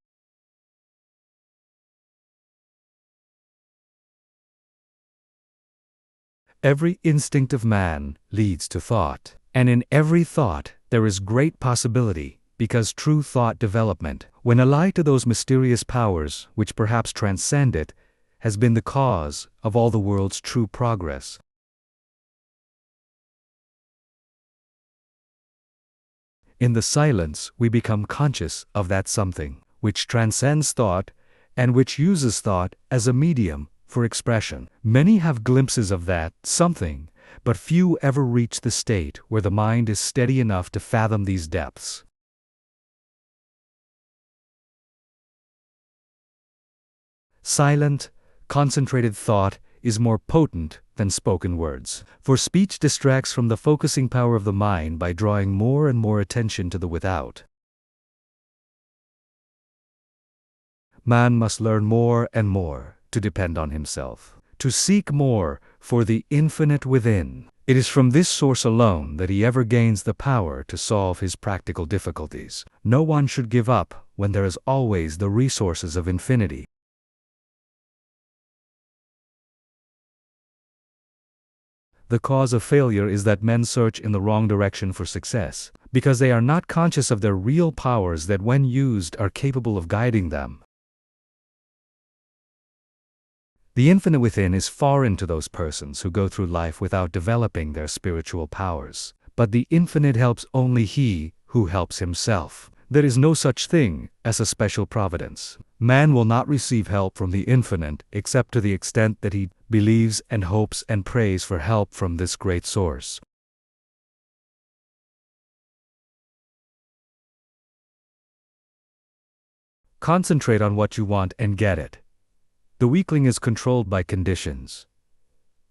A: Every instinct of man leads to thought, and in every thought there is great possibility, because true thought development, when allied to those mysterious powers which perhaps transcend it, has been the cause of all the world's true progress. In the silence we become conscious of that something, which transcends thought, and which uses thought as a medium for expression. Many have glimpses of that something, but few ever reach the state where the mind is steady enough to fathom these depths. Silent, concentrated thought is more potent than spoken words, for speech distracts from the focusing power of the mind by drawing more and more attention to the without. Man must learn more and more to depend on himself, to seek more for the infinite within. It is from this source alone that he ever gains the power to solve his practical difficulties. No one should give up when there is always the resources of infinity. The cause of failure is that men search in the wrong direction for success, because they are not conscious of their real powers that, when used, are capable of guiding them. The infinite within is foreign to those persons who go through life without developing their spiritual powers. But the infinite helps only he who helps himself. There is no such thing as a special providence. Man will not receive help from the infinite except to the extent that he believes and hopes and prays for help from this great source. Concentrate on what you want and get it. The weakling is controlled by conditions.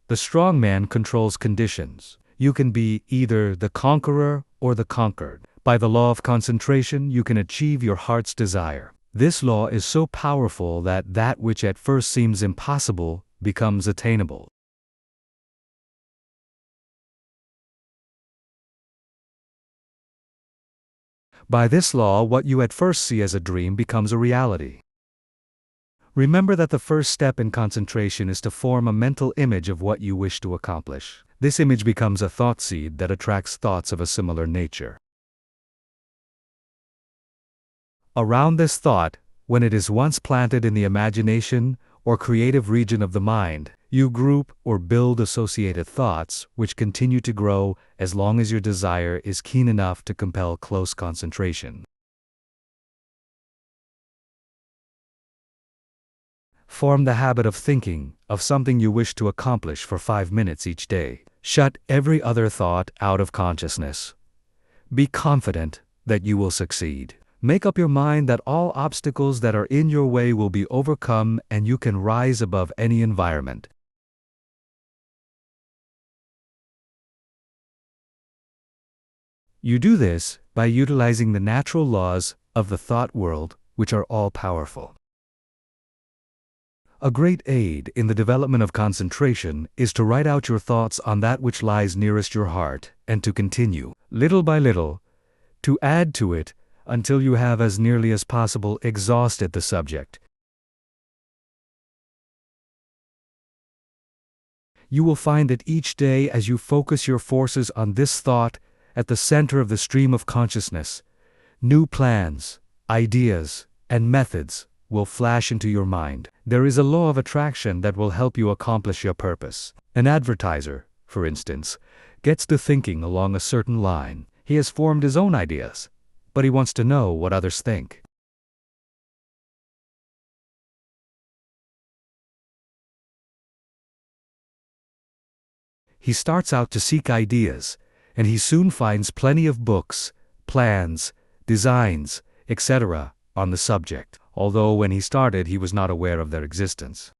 A: The strong man controls conditions. You can be either the conqueror or the conquered. By the law of concentration, you can achieve your heart's desire. This law is so powerful that that which at first seems impossible becomes attainable. By this law, what you at first see as a dream becomes a reality. Remember that the first step in concentration is to form a mental image of what you wish to accomplish. This image becomes a thought seed that attracts thoughts of a similar nature. Around this thought, when it is once planted in the imagination or creative region of the mind, you group or build associated thoughts which continue to grow as long as your desire is keen enough to compel close concentration. Form the habit of thinking of something you wish to accomplish for 5 minutes each day. Shut every other thought out of consciousness. Be confident that you will succeed. Make up your mind that all obstacles that are in your way will be overcome and you can rise above any environment. You do this by utilizing the natural laws of the thought world, which are all powerful. A great aid in the development of concentration is to write out your thoughts on that which lies nearest your heart, and to continue, little by little, to add to it until you have as nearly as possible exhausted the subject. You will find that each day as you focus your forces on this thought at the center of the stream of consciousness, new plans, ideas, and methods will flash into your mind. There is a law of attraction that will help you accomplish your purpose. An advertiser, for instance, gets to thinking along a certain line. He has formed his own ideas, but he wants to know what others think. He starts out to seek ideas, and he soon finds plenty of books, plans, designs, etc. on the subject, although when he started he was not aware of their existence.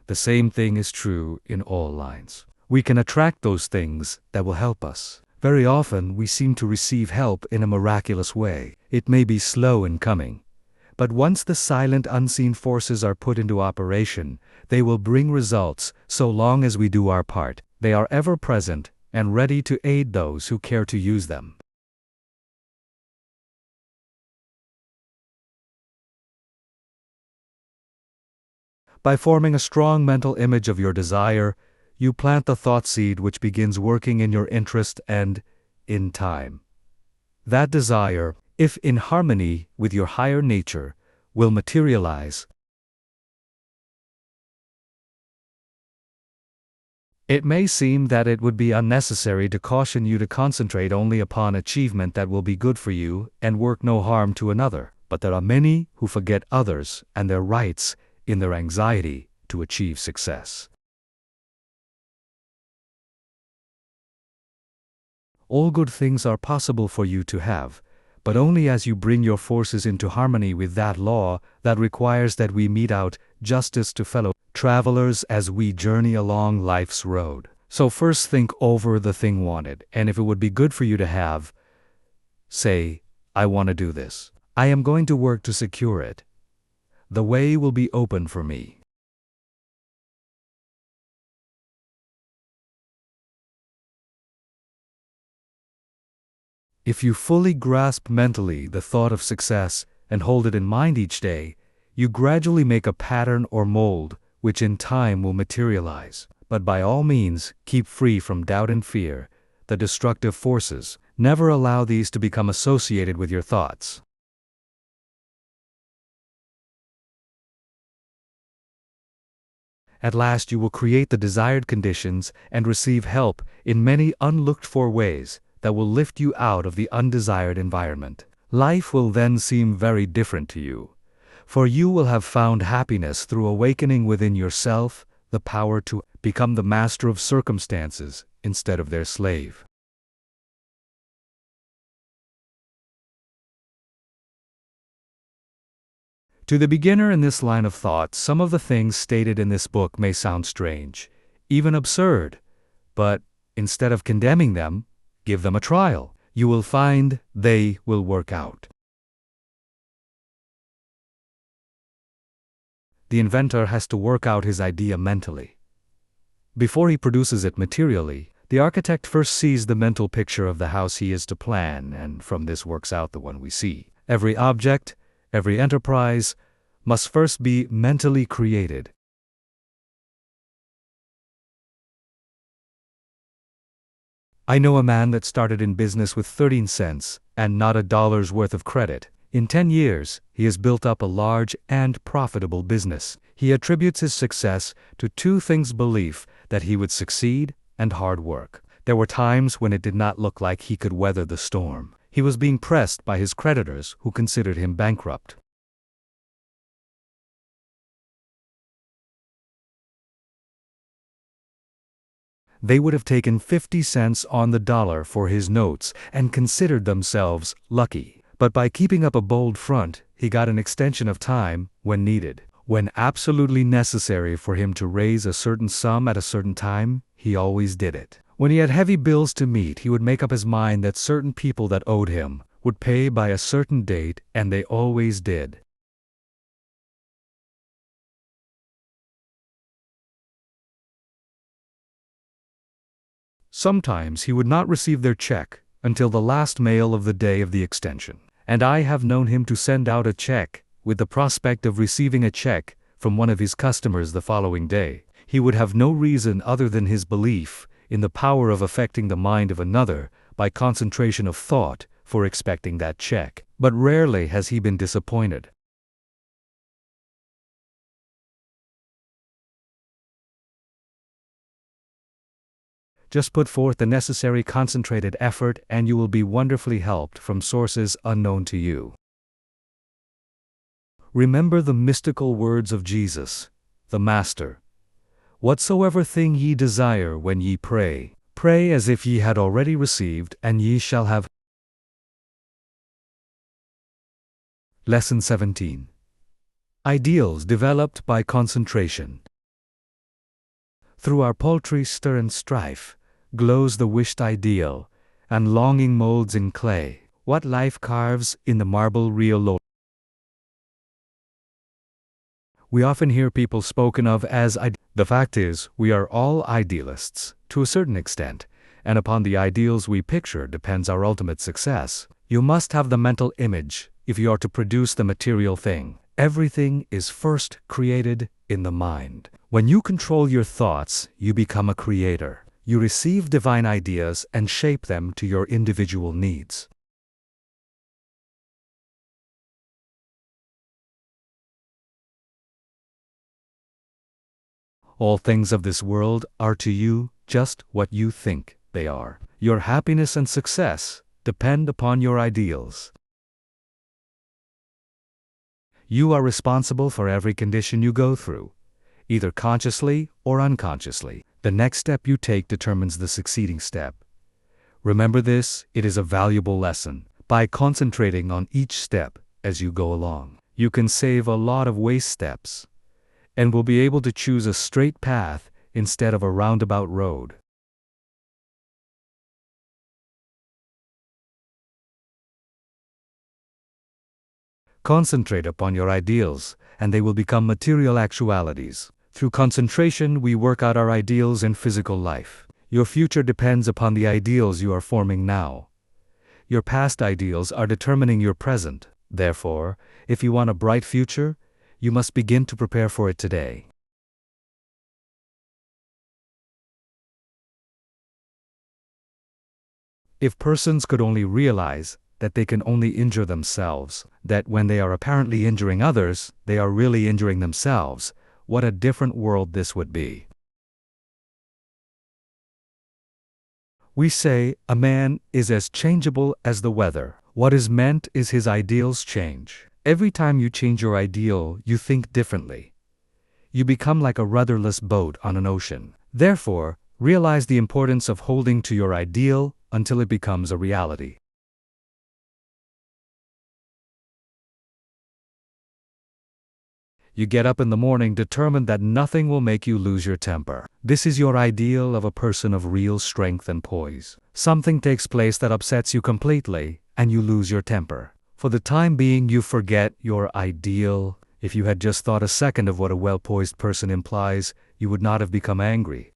A: The same thing is true in all lines. We can attract those things that will help us. Very often we seem to receive help in a miraculous way. It may be slow in coming, but once the silent unseen forces are put into operation, they will bring results so long as we do our part. They are ever present and ready to aid those who care to use them. By forming a strong mental image of your desire, you plant the thought seed which begins working in your interest and, in time, that desire, if in harmony with your higher nature, will materialize. It may seem that it would be unnecessary to caution you to concentrate only upon achievement that will be good for you and work no harm to another, but there are many who forget others and their rights in their anxiety to achieve success. All good things are possible for you to have, but only as you bring your forces into harmony with that law that requires that we mete out justice to fellow travelers as we journey along life's road. So first think over the thing wanted, and if it would be good for you to have, say, I want to do this. I am going to work to secure it. The way will be open for me. If you fully grasp mentally the thought of success and hold it in mind each day, you gradually make a pattern or mold which in time will materialize. But by all means, keep free from doubt and fear, the destructive forces. Never allow these to become associated with your thoughts. At last you will create the desired conditions and receive help in many unlooked-for ways that will lift you out of the undesired environment. Life will then seem very different to you, for you will have found happiness through awakening within yourself the power to become the master of circumstances instead of their slave. To the beginner in this line of thought, some of the things stated in this book may sound strange, even absurd, but instead of condemning them, give them a trial. You will find they will work out. The inventor has to work out his idea mentally. Before he produces it materially, the architect first sees the mental picture of the house he is to plan, and from this works out the one we see. Every object, every enterprise, must first be mentally created. I know a man that started in business with 13 cents and not a dollar's worth of credit. In 10 years, he has built up a large and profitable business. He attributes his success to two things: belief that he would succeed and hard work. There were times when it did not look like he could weather the storm. He was being pressed by his creditors who considered him bankrupt. They would have taken 50 cents on the dollar for his notes and considered themselves lucky. But by keeping up a bold front, he got an extension of time when needed. When absolutely necessary for him to raise a certain sum at a certain time, he always did it. When he had heavy bills to meet, he would make up his mind that certain people that owed him would pay by a certain date, and they always did. Sometimes he would not receive their check until the last mail of the day of the extension. And I have known him to send out a check with the prospect of receiving a check from one of his customers the following day. He would have no reason other than his belief in the power of affecting the mind of another by concentration of thought for expecting that check. But rarely has he been disappointed. Just put forth the necessary concentrated effort and you will be wonderfully helped from sources unknown to you. Remember the mystical words of Jesus, the Master. Whatsoever thing ye desire when ye pray, pray as if ye had already received, and ye shall have. Lesson 17. Ideals developed by concentration. Through our paltry stir and strife, glows the wished ideal, and longing molds in clay, what life carves in the marble real Lord. We often hear people spoken of as The fact is, we are all idealists, to a certain extent, and upon the ideals we picture depends our ultimate success. You must have the mental image if you are to produce the material thing. Everything is first created in the mind. When you control your thoughts, you become a creator. You receive divine ideas and shape them to your individual needs. All things of this world are to you just what you think they are. Your happiness and success depend upon your ideals. You are responsible for every condition you go through, either consciously or unconsciously. The next step you take determines the succeeding step. Remember this, it is a valuable lesson. By concentrating on each step as you go along, you can save a lot of waste steps, and will be able to choose a straight path instead of a roundabout road. Concentrate upon your ideals, and they will become material actualities. Through concentration, we work out our ideals in physical life. Your future depends upon the ideals you are forming now. Your past ideals are determining your present. Therefore, if you want a bright future, you must begin to prepare for it today. If persons could only realize that they can only injure themselves, that when they are apparently injuring others, they are really injuring themselves, what a different world this would be. We say, a man is as changeable as the weather. What is meant is his ideals change. Every time you change your ideal, you think differently. You become like a rudderless boat on an ocean. Therefore, realize the importance of holding to your ideal until it becomes a reality. You get up in the morning determined that nothing will make you lose your temper. This is your ideal of a person of real strength and poise. Something takes place that upsets you completely, and you lose your temper. For the time being, you forget your ideal. If you had just thought a second of what a well-poised person implies, you would not have become angry.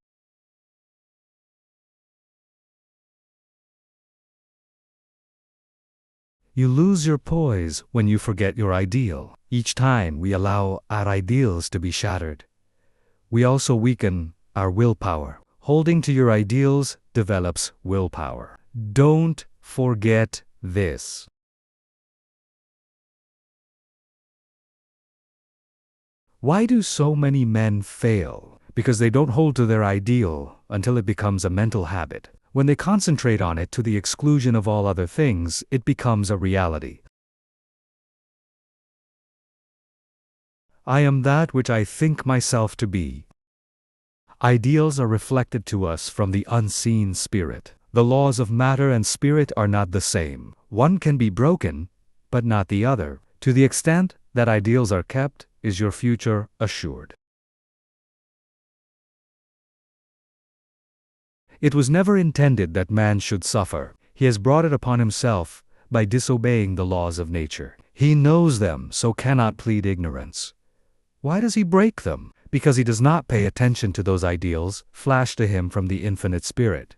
A: You lose your poise when you forget your ideal. Each time we allow our ideals to be shattered, we also weaken our willpower. Holding to your ideals develops willpower. Don't forget this. Why do so many men fail? Because they don't hold to their ideal until it becomes a mental habit. When they concentrate on it to the exclusion of all other things, it becomes a reality. I am that which I think myself to be. Ideals are reflected to us from the unseen spirit. The laws of matter and spirit are not the same. One can be broken, but not the other. To the extent that ideals are kept, is your future assured. It was never intended that man should suffer. He has brought it upon himself by disobeying the laws of nature. He knows them, so cannot plead ignorance. Why does he break them? Because he does not pay attention to those ideals flashed to him from the infinite spirit.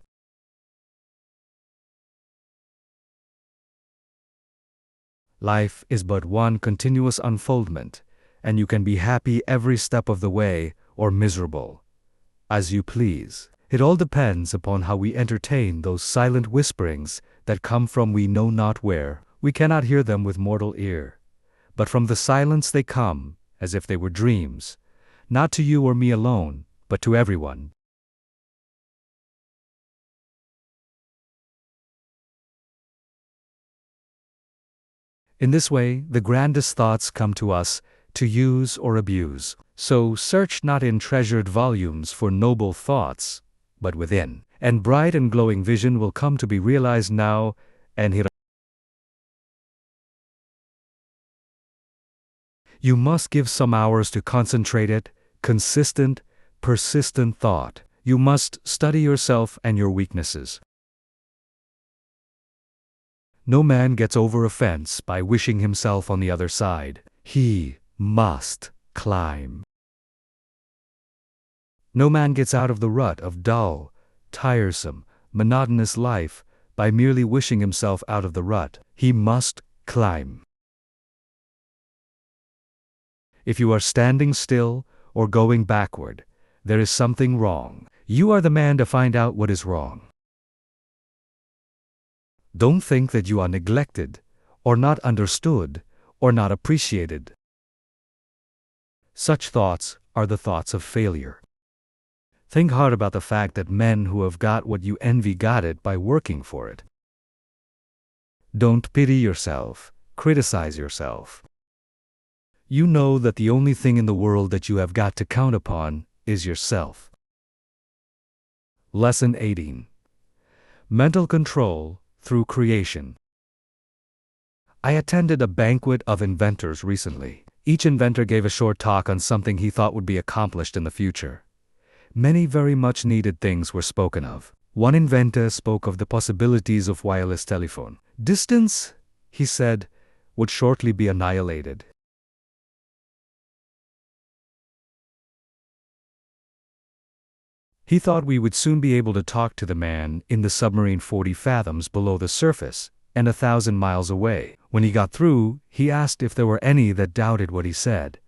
A: Life is but one continuous unfoldment, and you can be happy every step of the way or miserable, as you please. It all depends upon how we entertain those silent whisperings that come from we know not where. We cannot hear them with mortal ear, but from the silence they come, as if they were dreams, not to you or me alone, but to everyone. In this way, the grandest thoughts come to us to use or abuse. So search not in treasured volumes for noble thoughts, but within, and bright and glowing vision will come to be realized now and here. You must give some hours to concentrated, consistent, persistent thought. You must study yourself and your weaknesses. No man gets over a fence by wishing himself on the other side. He must climb. No man gets out of the rut of dull, tiresome, monotonous life by merely wishing himself out of the rut. He must climb. If you are standing still or going backward, there is something wrong. You are the man to find out what is wrong. Don't think that you are neglected, or not understood, or not appreciated. Such thoughts are the thoughts of failure. Think hard about the fact that men who have got what you envy got it by working for it. Don't pity yourself, criticize yourself. You know that the only thing in the world that you have got to count upon is yourself. Lesson 18. Mental Control Through Creation. I attended a banquet of inventors recently. Each inventor gave a short talk on something he thought would be accomplished in the future. Many very much needed things were spoken of. One inventor spoke of the possibilities of wireless telephone. Distance, he said, would shortly be annihilated. He thought we would soon be able to talk to the man in the submarine 40 fathoms below the surface and 1,000 miles away. When he got through, he asked if there were any that doubted what he said.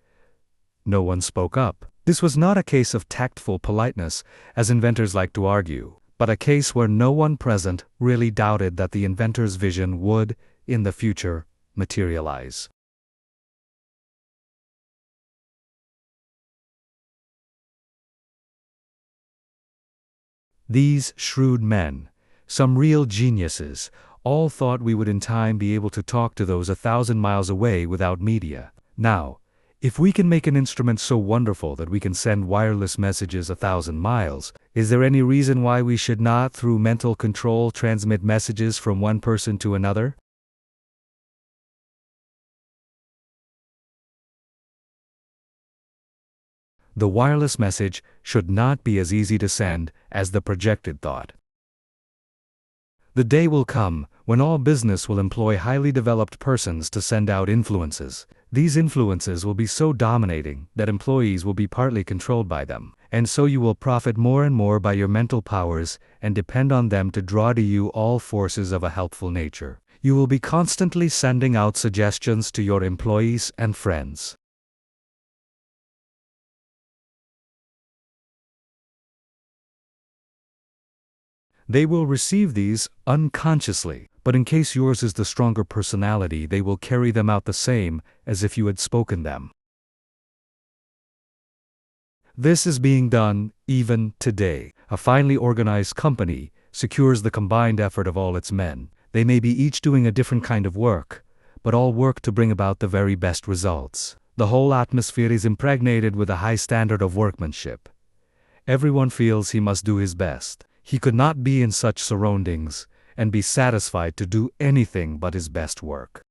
A: No one spoke up. This was not a case of tactful politeness, as inventors like to argue, but a case where no one present really doubted that the inventor's vision would, in the future, materialize. These shrewd men, some real geniuses, all thought we would in time be able to talk to those 1,000 miles away without media. Now, if we can make an instrument so wonderful that we can send wireless messages 1,000 miles, is there any reason why we should not, through mental control, transmit messages from one person to another? The wireless message should not be as easy to send as the projected thought. The day will come when all business will employ highly developed persons to send out influences. These influences will be so dominating that employees will be partly controlled by them, and so you will profit more and more by your mental powers and depend on them to draw to you all forces of a helpful nature. You will be constantly sending out suggestions to your employees and friends. They will receive these unconsciously, but in case yours is the stronger personality, they will carry them out the same as if you had spoken them. This is being done even today. A finely organized company secures the combined effort of all its men. They may be each doing a different kind of work, but all work to bring about the very best results. The whole atmosphere is impregnated with a high standard of workmanship. Everyone feels he must do his best. He could not be in such surroundings and be satisfied to do anything but his best work.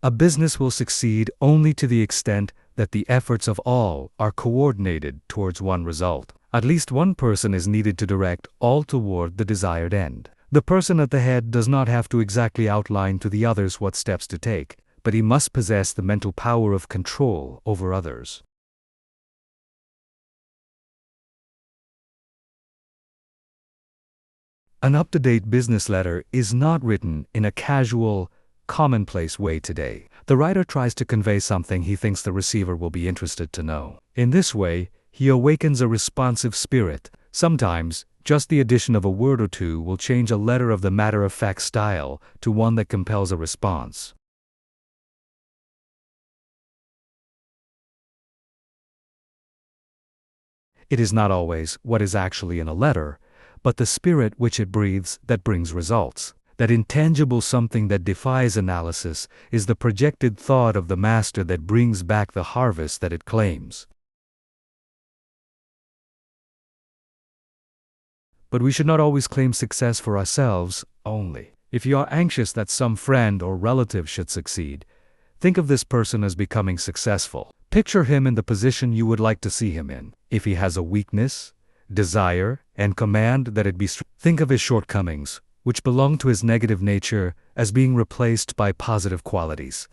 A: A business will succeed only to the extent that the efforts of all are coordinated towards one result. At least one person is needed to direct all toward the desired end. The person at the head does not have to exactly outline to the others what steps to take, but he must possess the mental power of control over others. An up-to-date business letter is not written in a casual, commonplace way today. The writer tries to convey something he thinks the receiver will be interested to know. In this way, he awakens a responsive spirit. Sometimes, just the addition of a word or two will change a letter of the matter-of-fact style to one that compels a response. It is not always what is actually in a letter, but the spirit which it breathes that brings results. That intangible something that defies analysis is the projected thought of the master that brings back the harvest that it claims. But we should not always claim success for ourselves only. If you are anxious that some friend or relative should succeed, think of this person as becoming successful. Picture him in the position you would like to see him in. If he has a weakness, desire, and command that it be think of his shortcomings, which belong to his negative nature, as being replaced by positive qualities.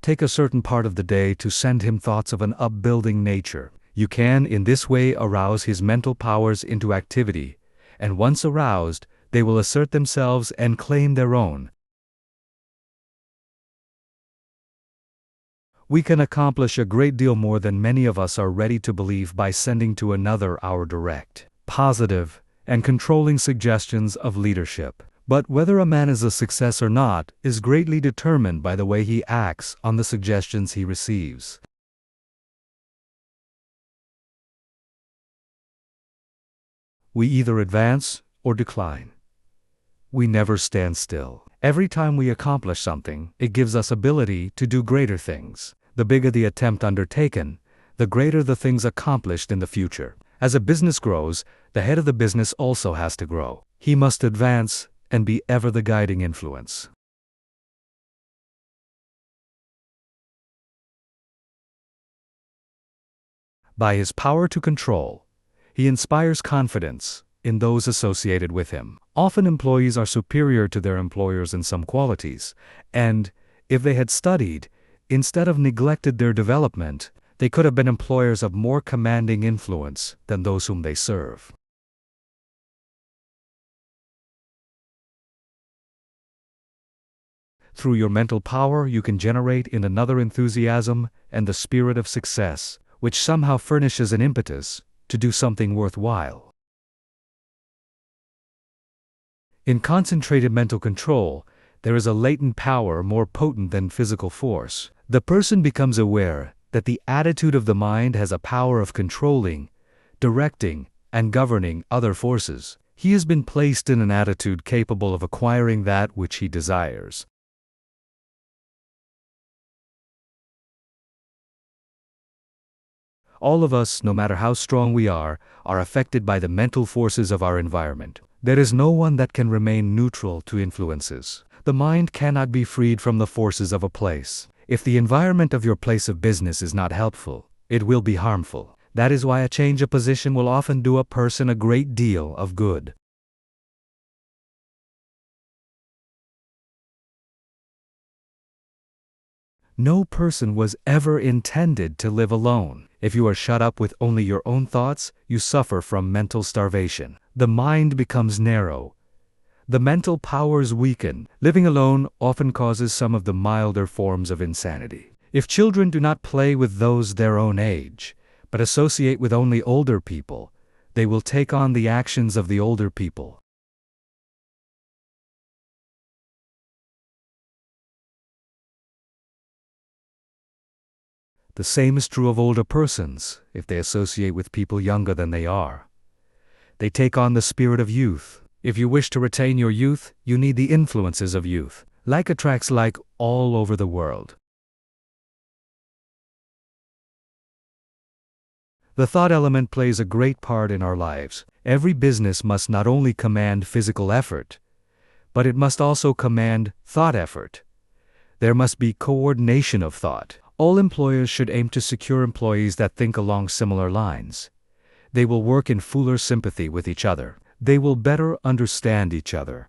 A: Take a certain part of the day to send him thoughts of an upbuilding nature. You can, in this way, arouse his mental powers into activity, and once aroused, they will assert themselves and claim their own. We can accomplish a great deal more than many of us are ready to believe by sending to another our direct, positive, and controlling suggestions of leadership. But whether a man is a success or not is greatly determined by the way he acts on the suggestions he receives. We either advance or decline. We never stand still. Every time we accomplish something, it gives us ability to do greater things. The bigger the attempt undertaken, the greater the things accomplished in the future. As a business grows, the head of the business also has to grow. He must advance and be ever the guiding influence. By his power to control, he inspires confidence in those associated with him. Often employees are superior to their employers in some qualities, and, if they had studied, instead of neglected their development, they could have been employers of more commanding influence than those whom they serve. Through your mental power, you can generate in another enthusiasm and the spirit of success, which somehow furnishes an impetus to do something worthwhile. In concentrated mental control, there is a latent power more potent than physical force. The person becomes aware that the attitude of the mind has a power of controlling, directing, and governing other forces. He has been placed in an attitude capable of acquiring that which he desires. All of us, no matter how strong we are affected by the mental forces of our environment. There is no one that can remain neutral to influences. The mind cannot be freed from the forces of a place. If the environment of your place of business is not helpful, it will be harmful. That is why a change of position will often do a person a great deal of good. No person was ever intended to live alone. If you are shut up with only your own thoughts, you suffer from mental starvation. The mind becomes narrow. The mental powers weaken. Living alone often causes some of the milder forms of insanity. If children do not play with those their own age, but associate with only older people, they will take on the actions of the older people. The same is true of older persons, if they associate with people younger than they are. They take on the spirit of youth. If you wish to retain your youth, you need the influences of youth. Like attracts like all over the world. The thought element plays a great part in our lives. Every business must not only command physical effort, but it must also command thought effort. There must be coordination of thought. All employers should aim to secure employees that think along similar lines. They will work in fuller sympathy with each other. They will better understand each other.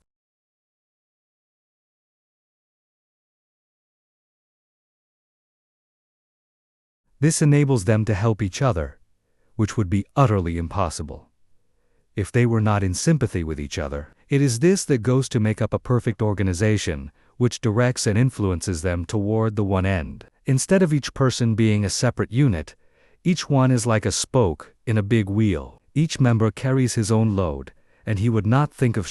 A: This enables them to help each other, which would be utterly impossible if they were not in sympathy with each other. It is this that goes to make up a perfect organization, which directs and influences them toward the one end. Instead of each person being a separate unit, each one is like a spoke in a big wheel. Each member carries his own load, and he would not think of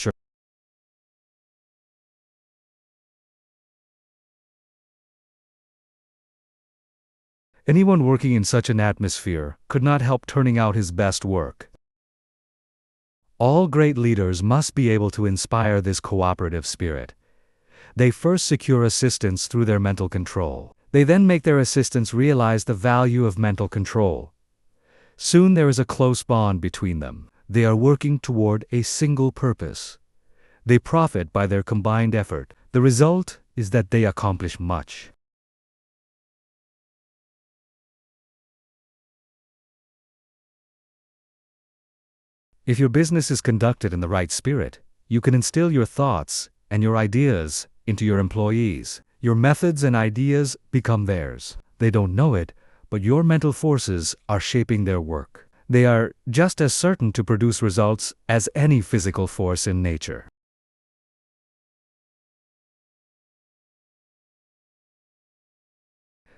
A: anyone working in such an atmosphere could not help turning out his best work. All great leaders must be able to inspire this cooperative spirit. They first secure assistants through their mental control. They then make their assistants realize the value of mental control. Soon there is a close bond between them. They are working toward a single purpose. They profit by their combined effort. The result is that they accomplish much. If your business is conducted in the right spirit, you can instill your thoughts and your ideas into your employees. Your methods and ideas become theirs. They don't know it, but your mental forces are shaping their work. They are just as certain to produce results as any physical force in nature.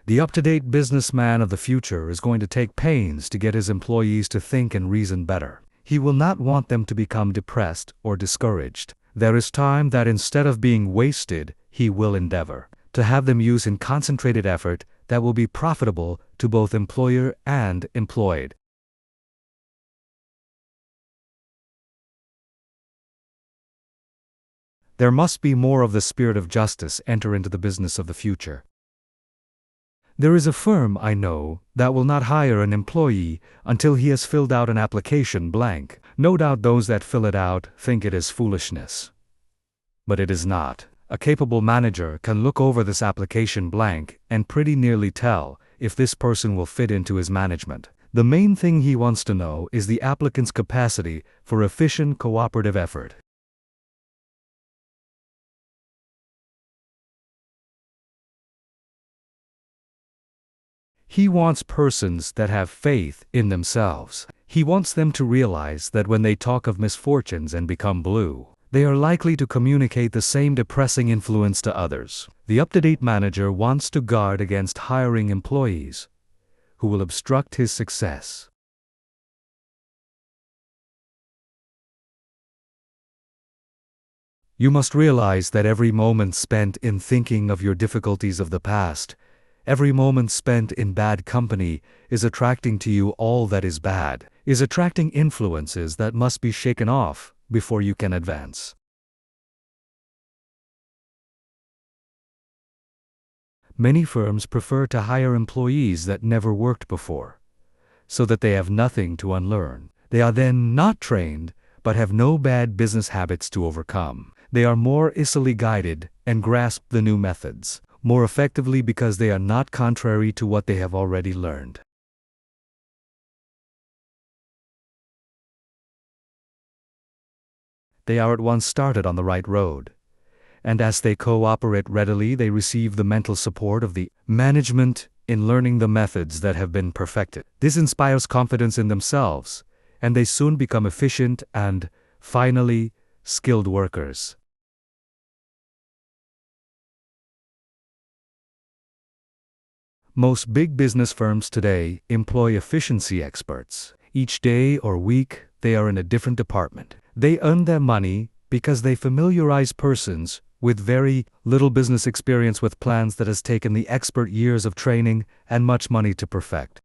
A: The up-to-date businessman of the future is going to take pains to get his employees to think and reason better. He will not want them to become depressed or discouraged. There is time that instead of being wasted, he will endeavor to have them use in concentrated effort that will be profitable to both employer and employed. There must be more of the spirit of justice enter into the business of the future. There is a firm I know that will not hire an employee until he has filled out an application blank. No doubt those that fill it out think it is foolishness. But it is not. A capable manager can look over this application blank and pretty nearly tell if this person will fit into his management. The main thing he wants to know is the applicant's capacity for efficient cooperative effort. He wants persons that have faith in themselves. He wants them to realize that when they talk of misfortunes and become blue, they are likely to communicate the same depressing influence to others. The up-to-date manager wants to guard against hiring employees who will obstruct his success. You must realize that every moment spent in thinking of your difficulties of the past, every moment spent in bad company, is attracting to you all that is bad, is attracting influences that must be shaken off before you can advance. Many firms prefer to hire employees that never worked before, so that they have nothing to unlearn. They are then not trained, but have no bad business habits to overcome. They are more easily guided and grasp the new methods more effectively because they are not contrary to what they have already learned. They are at once started on the right road, and as they cooperate readily, they receive the mental support of the management in learning the methods that have been perfected. This inspires confidence in themselves, and they soon become efficient and, finally, skilled workers. Most big business firms today employ efficiency experts. Each day or week, they are in a different department. They earn their money because they familiarize persons with very little business experience with plans that has taken the expert years of training and much money to perfect.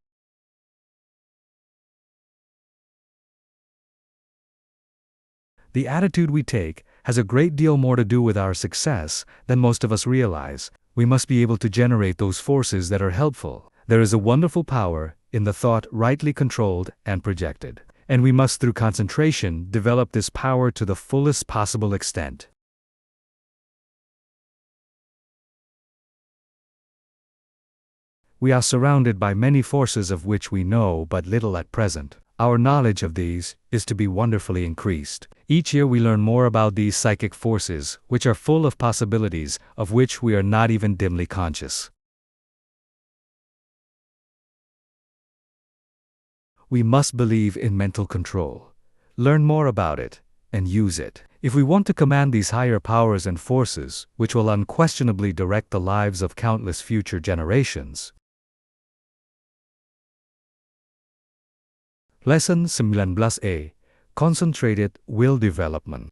A: The attitude we take has a great deal more to do with our success than most of us realize. We must be able to generate those forces that are helpful. There is a wonderful power in the thought rightly controlled and projected, and we must through concentration develop this power to the fullest possible extent. We are surrounded by many forces of which we know but little at present. Our knowledge of these is to be wonderfully increased. Each year we learn more about these psychic forces, which are full of possibilities, of which we are not even dimly conscious. we must believe in mental control, learn more about it, and use it. If we want to command these higher powers and forces, which will unquestionably direct the lives of countless future generations. Lesson 19A. Concentrated Will Development.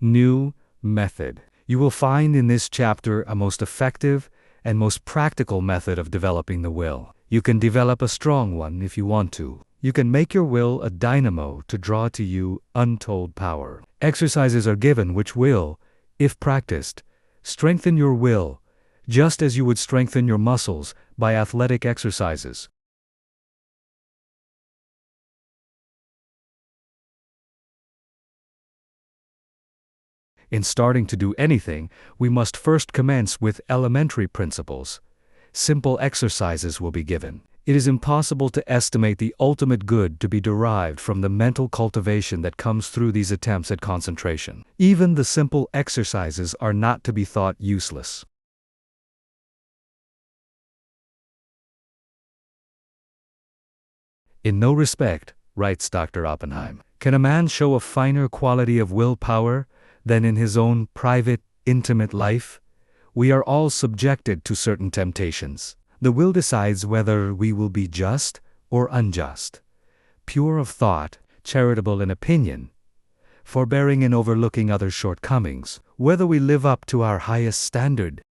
A: New method. You will find in this chapter a most effective and most practical method of developing the will. You can develop a strong one if you want to. You can make your will a dynamo to draw to you untold power. Exercises are given which will, if practiced, strengthen your will, just as you would strengthen your muscles by athletic exercises. In starting to do anything, we must first commence with elementary principles. Simple exercises will be given. It is impossible to estimate the ultimate good to be derived from the mental cultivation that comes through these attempts at concentration. Even the simple exercises are not to be thought useless. In no respect, writes Dr. Oppenheim, can a man show a finer quality of willpower than in his own private, intimate life. We are all subjected to certain temptations. The will decides whether we will be just or unjust, pure of thought, charitable in opinion, forbearing in overlooking others' shortcomings, whether we live up to our highest standard.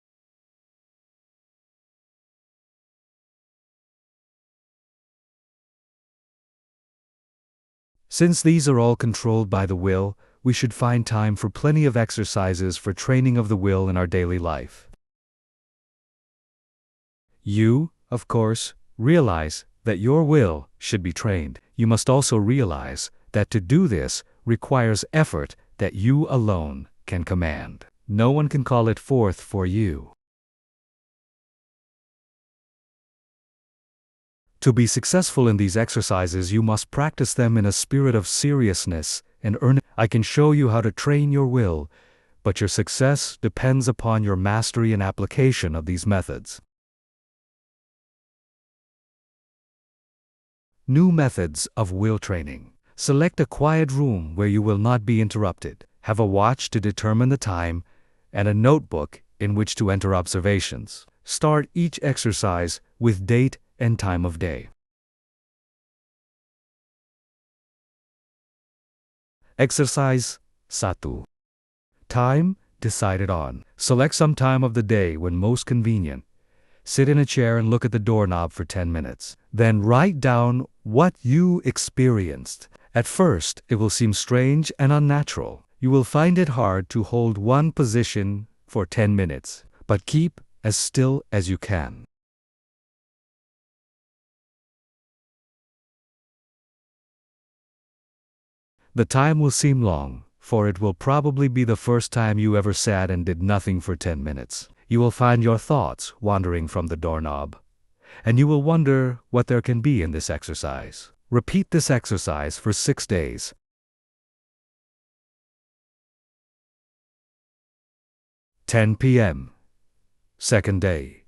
A: Since these are all controlled by the will, we should find time for plenty of exercises for training of the will in our daily life. You, of course, realize that your will should be trained. You must also realize that to do this requires effort that you alone can command. No one can call it forth for you. To be successful in these exercises, you must practice them in a spirit of seriousness and earnestness. I can show you how to train your will, but your success depends upon your mastery and application of these methods. New methods of will training. Select a quiet room where you will not be interrupted. Have a watch to determine the time and a notebook in which to enter observations. Start each exercise with date and time of day. Exercise 1. Time decided on. Select some time of the day when most convenient. Sit in a chair and look at the doorknob for 10 minutes. Then write down what you experienced. At first, it will seem strange and unnatural. You will find it hard to hold one position for 10 minutes, but keep as still as you can. The time will seem long, for it will probably be the first time you ever sat and did nothing for 10 minutes. You will find your thoughts wandering from the doorknob, and you will wonder what there can be in this exercise. Repeat this exercise for 6 days. "10 p.m. Second day.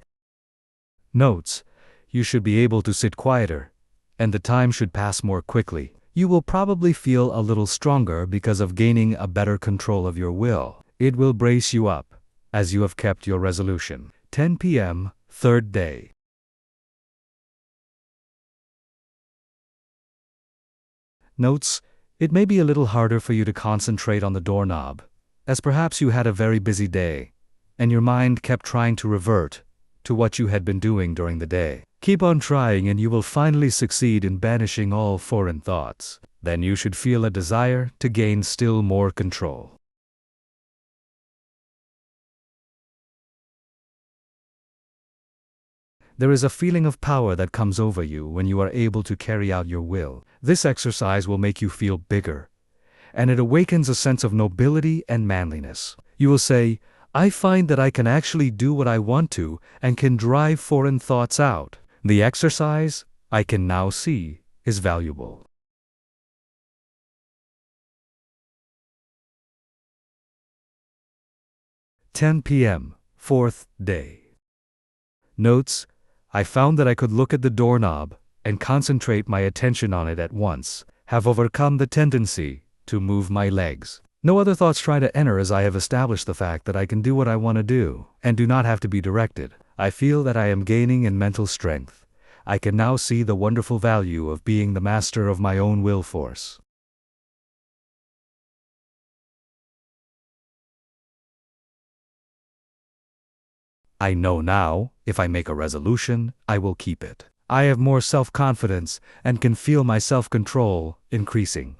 A: Notes: you should be able to sit quieter, and the time should pass more quickly. You will probably feel a little stronger because of gaining a better control of your will. It will brace you up, as you have kept your resolution. 10 p.m. Third day. Notes: it may be a little harder for you to concentrate on the doorknob, as perhaps you had a very busy day, and your mind kept trying to revert to what you had been doing during the day. Keep on trying and you will finally succeed in banishing all foreign thoughts. Then you should feel a desire to gain still more control. There is a feeling of power that comes over you when you are able to carry out your will. This exercise will make you feel bigger, and it awakens a sense of nobility and manliness. You will say, "I find that I can actually do what I want to and can drive foreign thoughts out. The exercise, I can now see, is valuable." "10 p.m. Fourth day. Notes: I found that I could look at the doorknob and concentrate my attention on it at once, have overcome the tendency to move my legs. No other thoughts try to enter as I have established the fact that I can do what I want to do, and do not have to be directed. I feel that I am gaining in mental strength. I can now see the wonderful value of being the master of my own will force. I know now, if I make a resolution, I will keep it. I have more self-confidence and can feel my self-control increasing.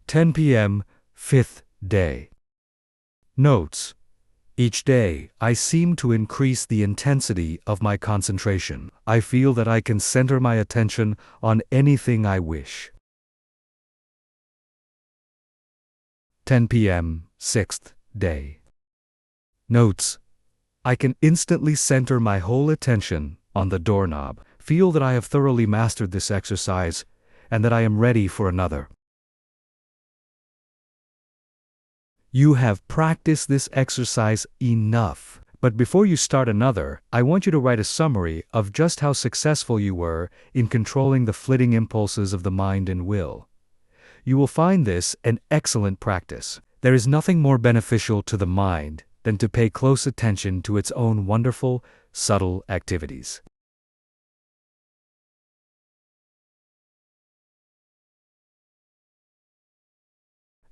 A: 10 p.m., 5th day. Notes. Each day, I seem to increase the intensity of my concentration. I feel that I can center my attention on anything I wish. 10 p.m., 6th day. Notes. I can instantly center my whole attention on the doorknob, feel that I have thoroughly mastered this exercise, and that I am ready for another. You have practiced this exercise enough, but before you start another, I want you to write a summary of just how successful you were in controlling the flitting impulses of the mind and will. You will find this an excellent practice. There is nothing more beneficial to the mind than to pay close attention to its own wonderful, subtle activities.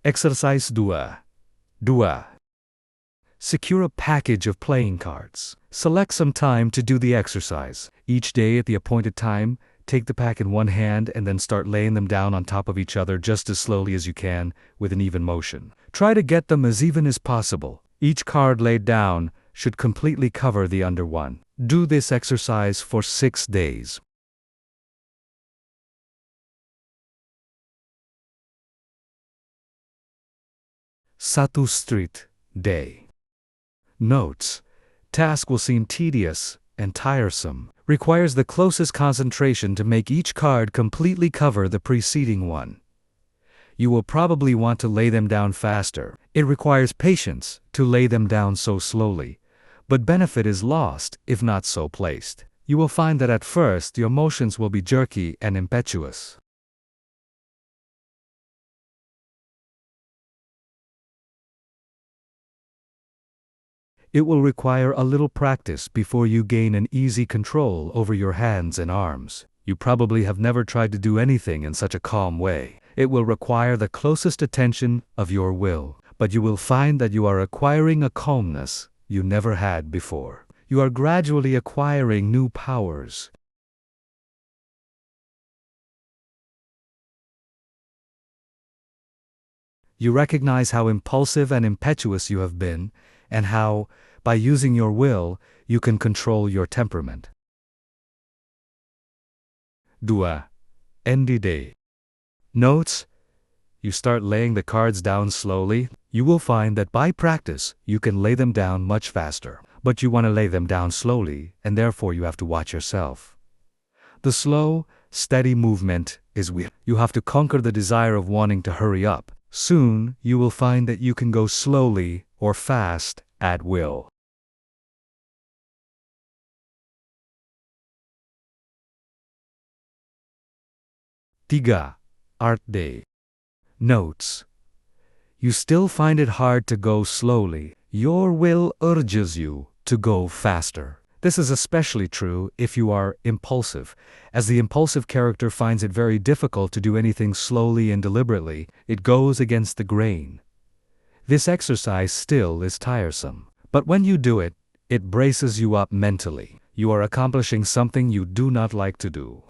A: Exercise 2. 2. Secure a package of playing cards. Select some time to do the exercise. Each day at the appointed time, take the pack in one hand and then start laying them down on top of each other just as slowly as you can, with an even motion. Try to get them as even as possible. Each card laid down should completely cover the under one. Do this exercise for 6 days. Satu Street Day. Notes. Task will seem tedious and tiresome. Requires the closest concentration to make each card completely cover the preceding one. You will probably want to lay them down faster. It requires patience to lay them down so slowly, but benefit is lost if not so placed. You will find that at first your motions will be jerky and impetuous. It will require a little practice before you gain an easy control over your hands and arms. You probably have never tried to do anything in such a calm way. It will require the closest attention of your will, but you will find that you are acquiring a calmness you never had before. You are gradually acquiring new powers. You recognize how impulsive and impetuous you have been, and how, by using your will, you can control your temperament. 2. End day. Notes. You start laying the cards down slowly. You will find that by practice, you can lay them down much faster. But you want to lay them down slowly, and therefore you have to watch yourself. The slow, steady movement is weird. You have to conquer the desire of wanting to hurry up. Soon, you will find that you can go slowly or fast at will. Tiga. Art Day. Notes. You still find it hard to go slowly. Your will urges you to go faster. This is especially true if you are impulsive, as the impulsive character finds it very difficult to do anything slowly and deliberately. It goes against the grain. This exercise still is tiresome, but when you do it, it braces you up mentally. You are accomplishing something you do not like to do.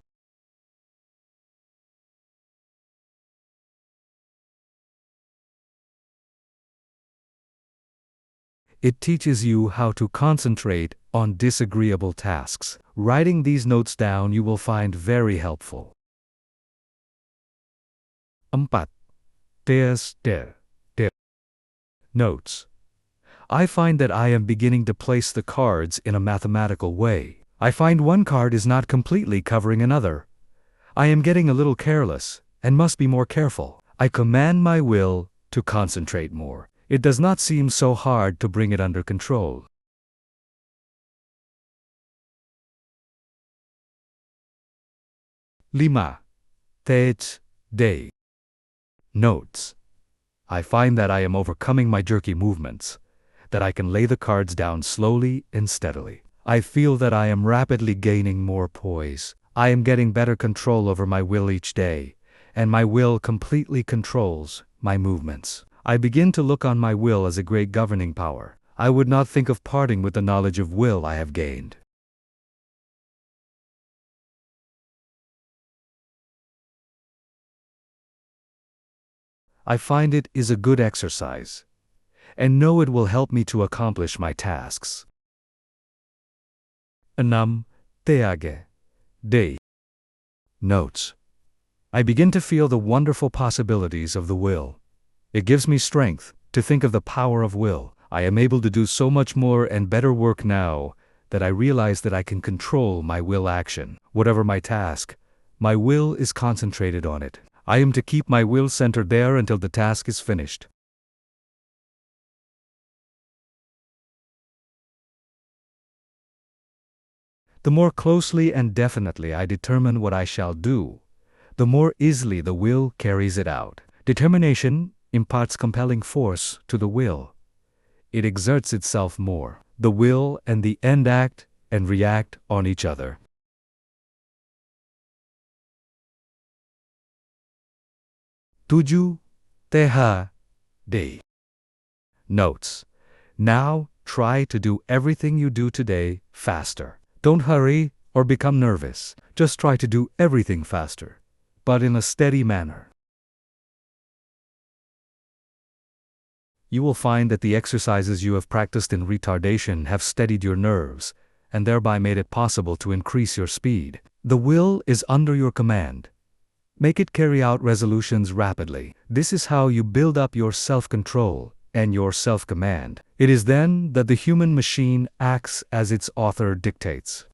A: It teaches you how to concentrate on disagreeable tasks. Writing these notes down you will find very helpful. 4. Notes. I find that I am beginning to place the cards in a mathematical way. I find one card is not completely covering another. I am getting a little careless, and must be more careful. I command my will to concentrate more. It does not seem so hard to bring it under control. 5. Tech Day. Notes. I find that I am overcoming my jerky movements, that I can lay the cards down slowly and steadily. I feel that I am rapidly gaining more poise. I am getting better control over my will each day, and my will completely controls my movements. I begin to look on my will as a great governing power. I would not think of parting with the knowledge of will I have gained. I find it is a good exercise, and know it will help me to accomplish my tasks. 6. Tech Day. Notes. I begin to feel the wonderful possibilities of the will. It gives me strength to think of the power of will. I am able to do so much more and better work now that I realize that I can control my will action. Whatever my task, my will is concentrated on it. I am to keep my will centered there until the task is finished. The more closely and definitely I determine what I shall do, the more easily the will carries it out. Determination imparts compelling force to the will. It exerts itself more. The will and the end act and react on each other. 7. Tech Day. Notes. Now, try to do everything you do today faster. Don't hurry or become nervous. Just try to do everything faster, but in a steady manner. You will find that the exercises you have practiced in retardation have steadied your nerves, and thereby made it possible to increase your speed. The will is under your command. Make it carry out resolutions rapidly. This is how you build up your self-control and your self-command. It is then that the human machine acts as its author dictates.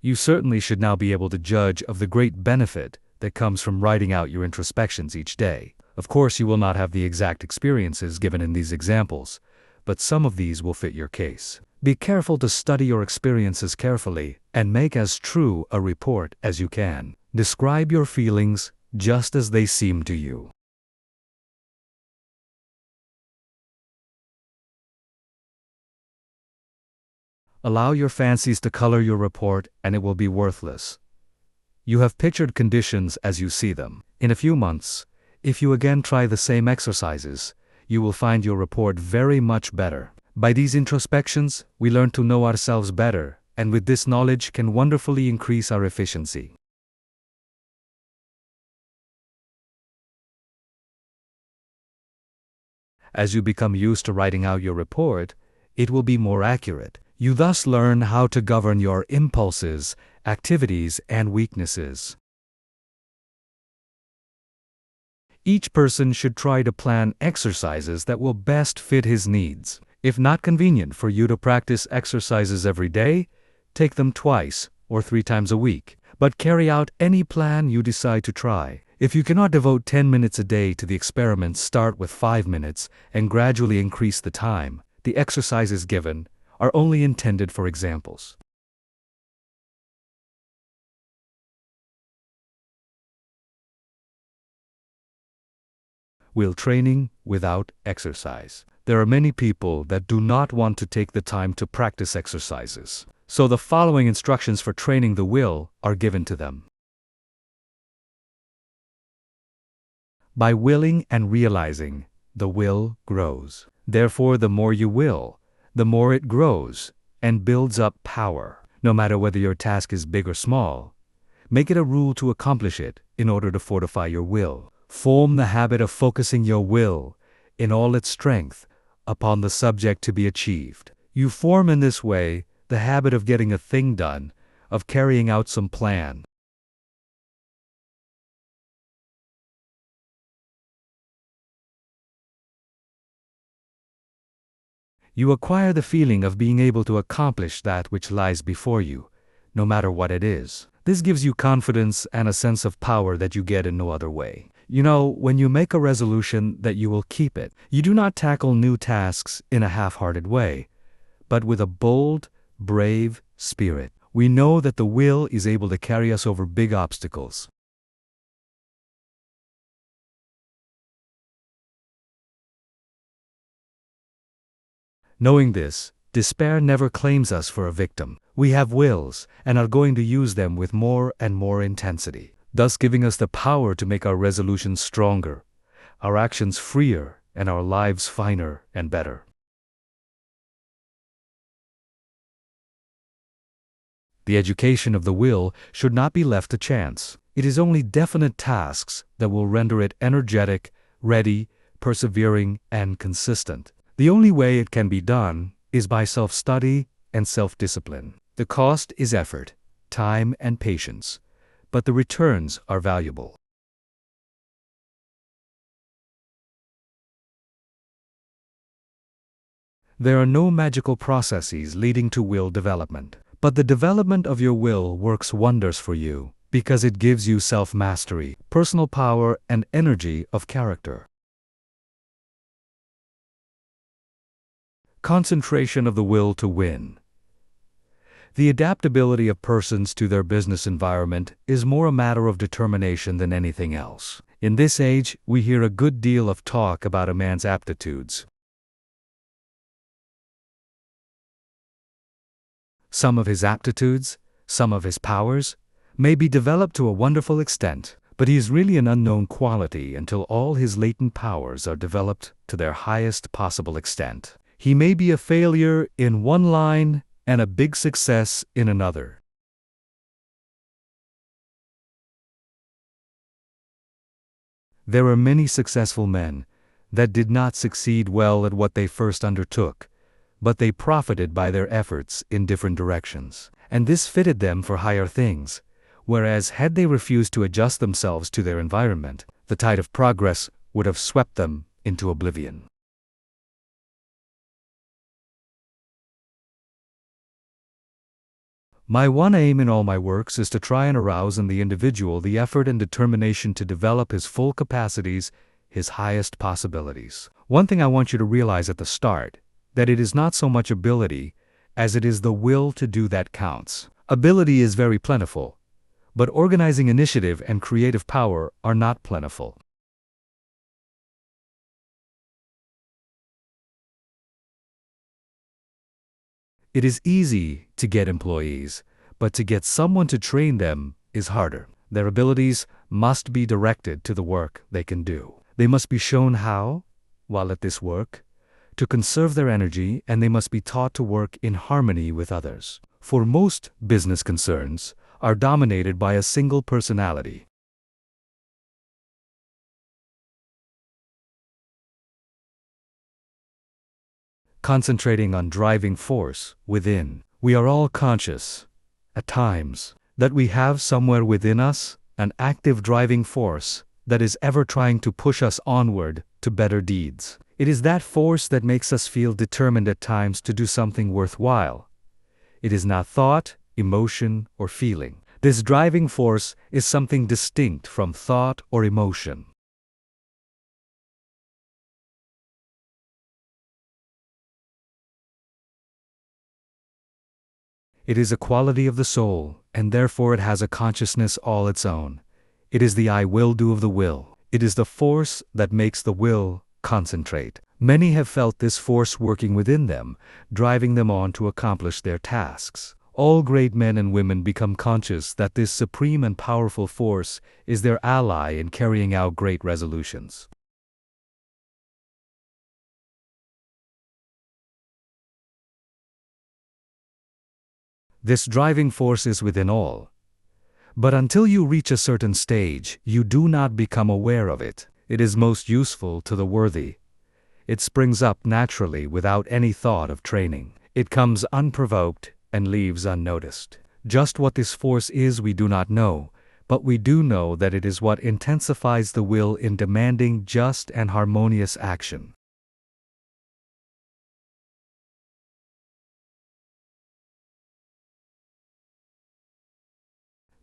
A: You certainly should now be able to judge of the great benefit that comes from writing out your introspections each day. Of course, you will not have the exact experiences given in these examples, but some of these will fit your case. Be careful to study your experiences carefully and make as true a report as you can. Describe your feelings just as they seem to you. Allow your fancies to color your report and it will be worthless. You have pictured conditions as you see them. In a few months, if you again try the same exercises, you will find your report very much better. By these introspections, we learn to know ourselves better, and with this knowledge can wonderfully increase our efficiency. As you become used to writing out your report, it will be more accurate. You thus learn how to govern your impulses, activities, and weaknesses. Each person should try to plan exercises that will best fit his needs. If not convenient for you to practice exercises every day, take them twice or 3 times a week. But carry out any plan you decide to try. If you cannot devote 10 minutes a day to the experiment, start with 5 minutes and gradually increase the time. The exercises given are only intended for examples. Will training without exercise. There are many people that do not want to take the time to practice exercises. So the following instructions for training the will are given to them. By willing and realizing, the will grows. Therefore, the more you will, the more it grows and builds up power. No matter whether your task is big or small, make it a rule to accomplish it in order to fortify your will. Form the habit of focusing your will in all its strength upon the subject to be achieved. You form in this way the habit of getting a thing done, of carrying out some plan. You acquire the feeling of being able to accomplish that which lies before you, no matter what it is. This gives you confidence and a sense of power that you get in no other way. You know, when you make a resolution that you will keep it, you do not tackle new tasks in a half-hearted way, but with a bold, brave spirit. We know that the will is able to carry us over big obstacles. Knowing this, despair never claims us for a victim. We have wills, and are going to use them with more and more intensity, thus giving us the power to make our resolutions stronger, our actions freer, and our lives finer and better. The education of the will should not be left to chance. It is only definite tasks that will render it energetic, ready, persevering, and consistent. The only way it can be done is by self-study and self-discipline. The cost is effort, time, and patience, but the returns are valuable. There are no magical processes leading to will development, but the development of your will works wonders for you because it gives you self-mastery, personal power, and energy of character. Concentration of the will to win. The adaptability of persons to their business environment is more a matter of determination than anything else. In this age, we hear a good deal of talk about a man's aptitudes. Some of his aptitudes, some of his powers, may be developed to a wonderful extent, but he is really an unknown quality until all his latent powers are developed to their highest possible extent. He may be a failure in one line and a big success in another. There are many successful men that did not succeed well at what they first undertook, but they profited by their efforts in different directions, and this fitted them for higher things, whereas had they refused to adjust themselves to their environment, the tide of progress would have swept them into oblivion. My one aim in all my works is to try and arouse in the individual the effort and determination to develop his full capacities, his highest possibilities. One thing I want you to realize at the start, that it is not so much ability as it is the will to do that counts. Ability is very plentiful, but organizing initiative and creative power are not plentiful. It is easy to get employees, but to get someone to train them is harder. Their abilities must be directed to the work they can do. They must be shown how, while at this work, to conserve their energy, and they must be taught to work in harmony with others. For most business concerns are dominated by a single personality. Concentrating on driving force within. We are all conscious, at times, that we have somewhere within us an active driving force that is ever trying to push us onward to better deeds. It is that force that makes us feel determined at times to do something worthwhile. It is not thought, emotion, or feeling. This driving force is something distinct from thought or emotion. It is a quality of the soul, and therefore it has a consciousness all its own. It is the I will do of the will. It is the force that makes the will concentrate. Many have felt this force working within them, driving them on to accomplish their tasks. All great men and women become conscious that this supreme and powerful force is their ally in carrying out great resolutions. This driving force is within all. But until you reach a certain stage, you do not become aware of it. It is most useful to the worthy. It springs up naturally without any thought of training. It comes unprovoked and leaves unnoticed. Just what this force is we do not know, but we do know that it is what intensifies the will in demanding just and harmonious action.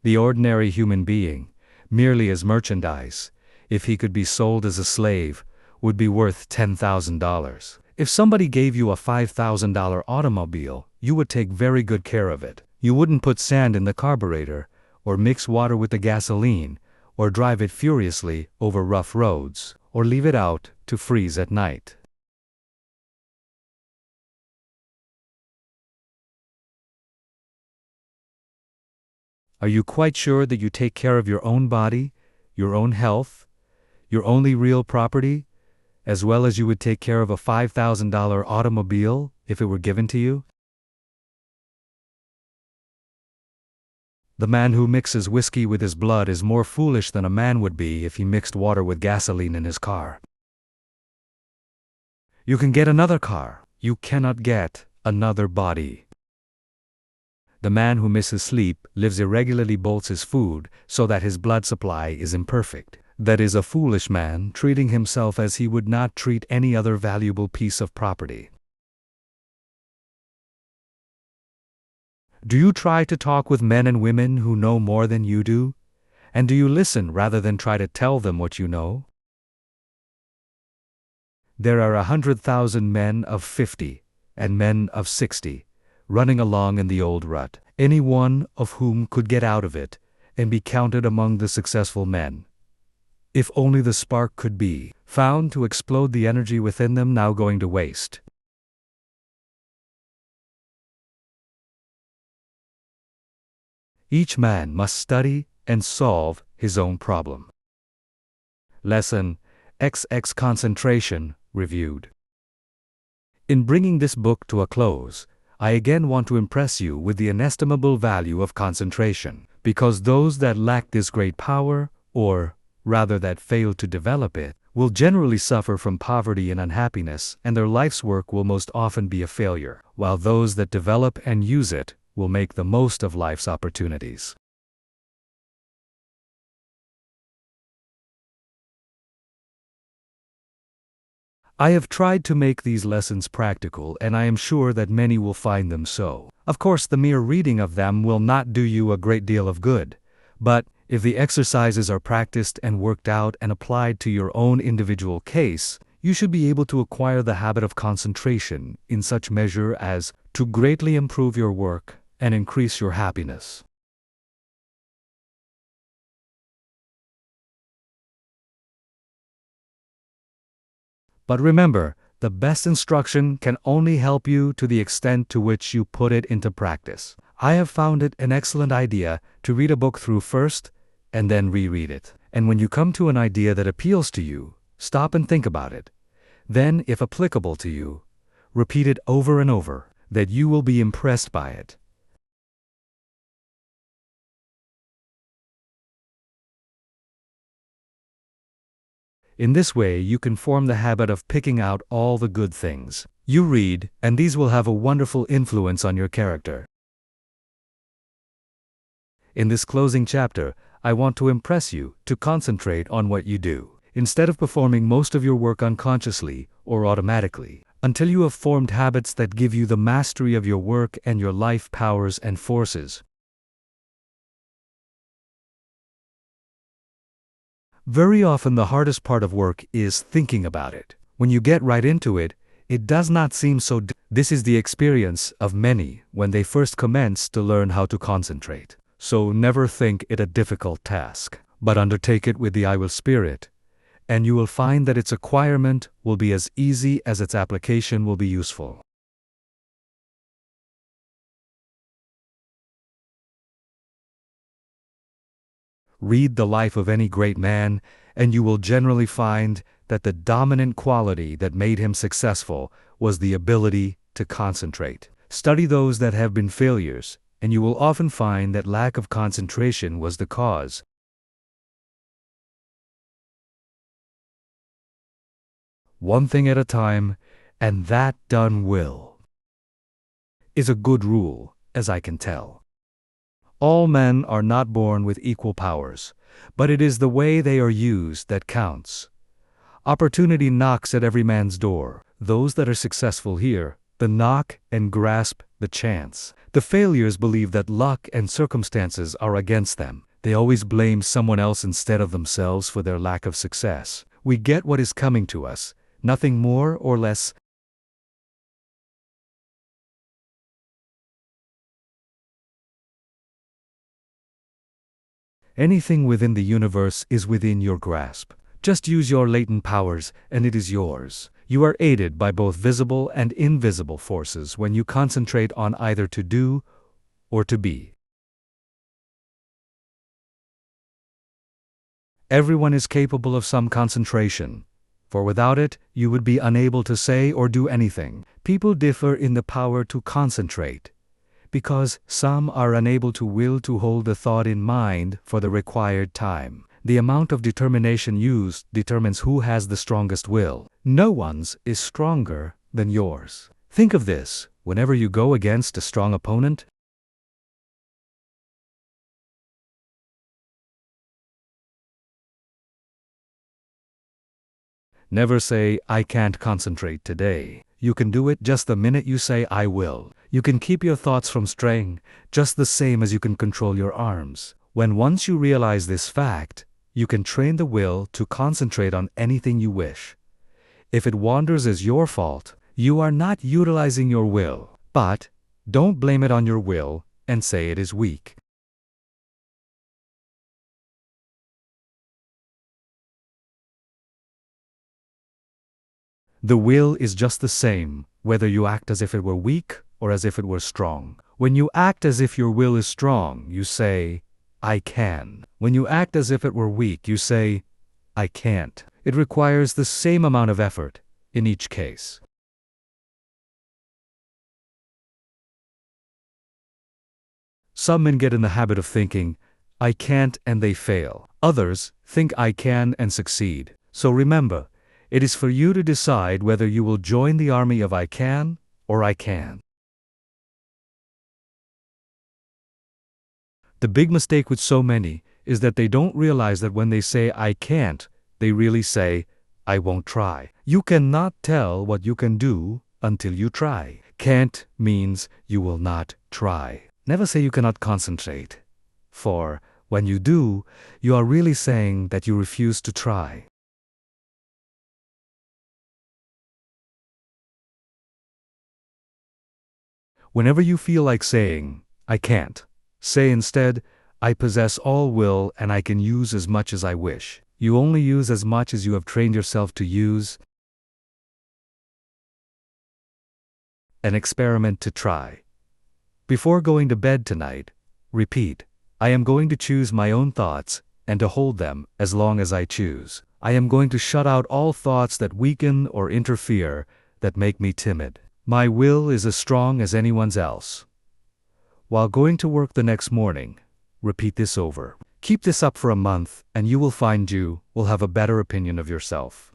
A: The ordinary human being, merely as merchandise, if he could be sold as a slave, would be worth $10,000. If somebody gave you a $5,000 automobile, you would take very good care of it. You wouldn't put sand in the carburetor, or mix water with the gasoline, or drive it furiously over rough roads, or leave it out to freeze at night. Are you quite sure that you take care of your own body, your own health, your only real property, as well as you would take care of a $5,000 automobile if it were given to you? The man who mixes whiskey with his blood is more foolish than a man would be if he mixed water with gasoline in his car. You can get another car. You cannot get another body. The man who misses sleep, lives irregularly, bolts his food, so that his blood supply is imperfect. That is a foolish man, treating himself as he would not treat any other valuable piece of property. Do you try to talk with men and women who know more than you do? And do you listen rather than try to tell them what you know? There are 100,000 men of 50 and men of 60 running along in the old rut, any one of whom could get out of it and be counted among the successful men, if only the spark could be found to explode the energy within them now going to waste. Each man must study and solve his own problem. Lesson XX Concentration Reviewed. In bringing this book to a close, I again want to impress you with the inestimable value of concentration, because those that lack this great power, or rather that fail to develop it, will generally suffer from poverty and unhappiness, and their life's work will most often be a failure, while those that develop and use it will make the most of life's opportunities. I have tried to make these lessons practical, and I am sure that many will find them so. Of course, the mere reading of them will not do you a great deal of good, but if the exercises are practiced and worked out and applied to your own individual case, you should be able to acquire the habit of concentration in such measure as to greatly improve your work and increase your happiness. But remember, the best instruction can only help you to the extent to which you put it into practice. I have found it an excellent idea to read a book through first and then reread it. And when you come to an idea that appeals to you, stop and think about it. Then, if applicable to you, repeat it over and over, that you will be impressed by it. In this way, you can form the habit of picking out all the good things you read, and these will have a wonderful influence on your character. In this closing chapter, I want to impress you to concentrate on what you do, instead of performing most of your work unconsciously or automatically, until you have formed habits that give you the mastery of your work and your life powers and forces. Very often the hardest part of work is thinking about it. When you get right into it, it does not seem so This is the experience of many when they first commence to learn how to concentrate. So never think it a difficult task, but undertake it with the I will spirit, and you will find that its acquirement will be as easy as its application will be useful. Read the life of any great man, and you will generally find that the dominant quality that made him successful was the ability to concentrate. Study those that have been failures, and you will often find that lack of concentration was the cause. One thing at a time, and that done will, is a good rule, as I can tell. All men are not born with equal powers, but it is the way they are used that counts. Opportunity knocks at every man's door. Those that are successful hear the knock and grasp the chance. The failures believe that luck and circumstances are against them. They always blame someone else instead of themselves for their lack of success. We get what is coming to us, nothing more or less. Anything within the universe is within your grasp. Just use your latent powers, and it is yours. You are aided by both visible and invisible forces when you concentrate on either to do or to be. Everyone is capable of some concentration, for without it, you would be unable to say or do anything. People differ in the power to concentrate, because some are unable to will to hold the thought in mind for the required time. The amount of determination used determines who has the strongest will. No one's is stronger than yours. Think of this whenever you go against a strong opponent. Never say, "I can't concentrate today." You can do it just the minute you say, "I will." You can keep your thoughts from straying, just the same as you can control your arms. Once you realize this fact, you can train the will to concentrate on anything you wish. If it wanders as your fault, you are not utilizing your will. But don't blame it on your will and say it is weak. The will is just the same, whether you act as if it were weak or as if it were strong. When you act as if your will is strong, you say, "I can." When you act as if it were weak, you say, "I can't." It requires the same amount of effort in each case. Some men get in the habit of thinking, "I can't," and they fail. Others think, "I can," and succeed. So remember, it is for you to decide whether you will join the army of "I can" or "I can." The big mistake with so many is that they don't realize that when they say "I can't," they really say, "I won't try." You cannot tell what you can do until you try. Can't means you will not try. Never say you cannot concentrate, for when you do, you are really saying that you refuse to try. Whenever you feel like saying, "I can't," say instead, "I possess all will and I can use as much as I wish." You only use as much as you have trained yourself to use. An experiment to try. Before going to bed tonight, repeat, "I am going to choose my own thoughts and to hold them as long as I choose. I am going to shut out all thoughts that weaken or interfere, that make me timid. My will is as strong as anyone's else." While going to work the next morning, repeat this over. Keep this up for a month, and you will find you will have a better opinion of yourself.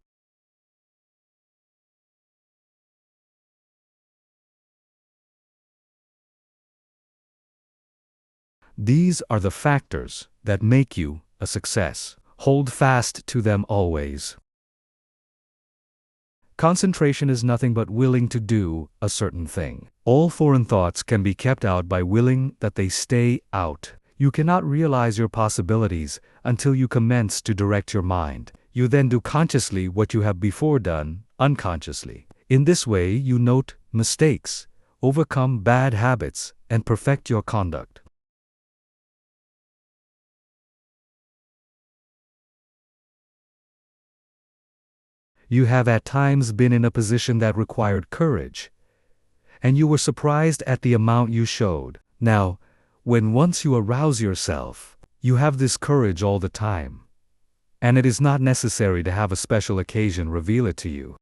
A: These are the factors that make you a success. Hold fast to them always. Concentration is nothing but willing to do a certain thing. All foreign thoughts can be kept out by willing that they stay out. You cannot realize your possibilities until you commence to direct your mind. You then do consciously what you have before done unconsciously. In this way, you note mistakes, overcome bad habits, and perfect your conduct. You have at times been in a position that required courage, and you were surprised at the amount you showed. Now, once you arouse yourself, you have this courage all the time, and it is not necessary to have a special occasion reveal it to you.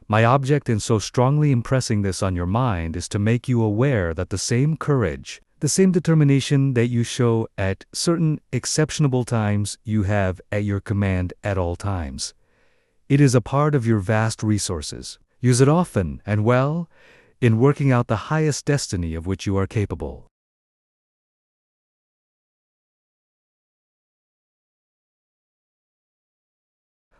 A: My object in so strongly impressing this on your mind is to make you aware that the same courage, the same determination that you show at certain exceptional times, you have at your command at all times. It is a part of your vast resources. Use it often and well in working out the highest destiny of which you are capable.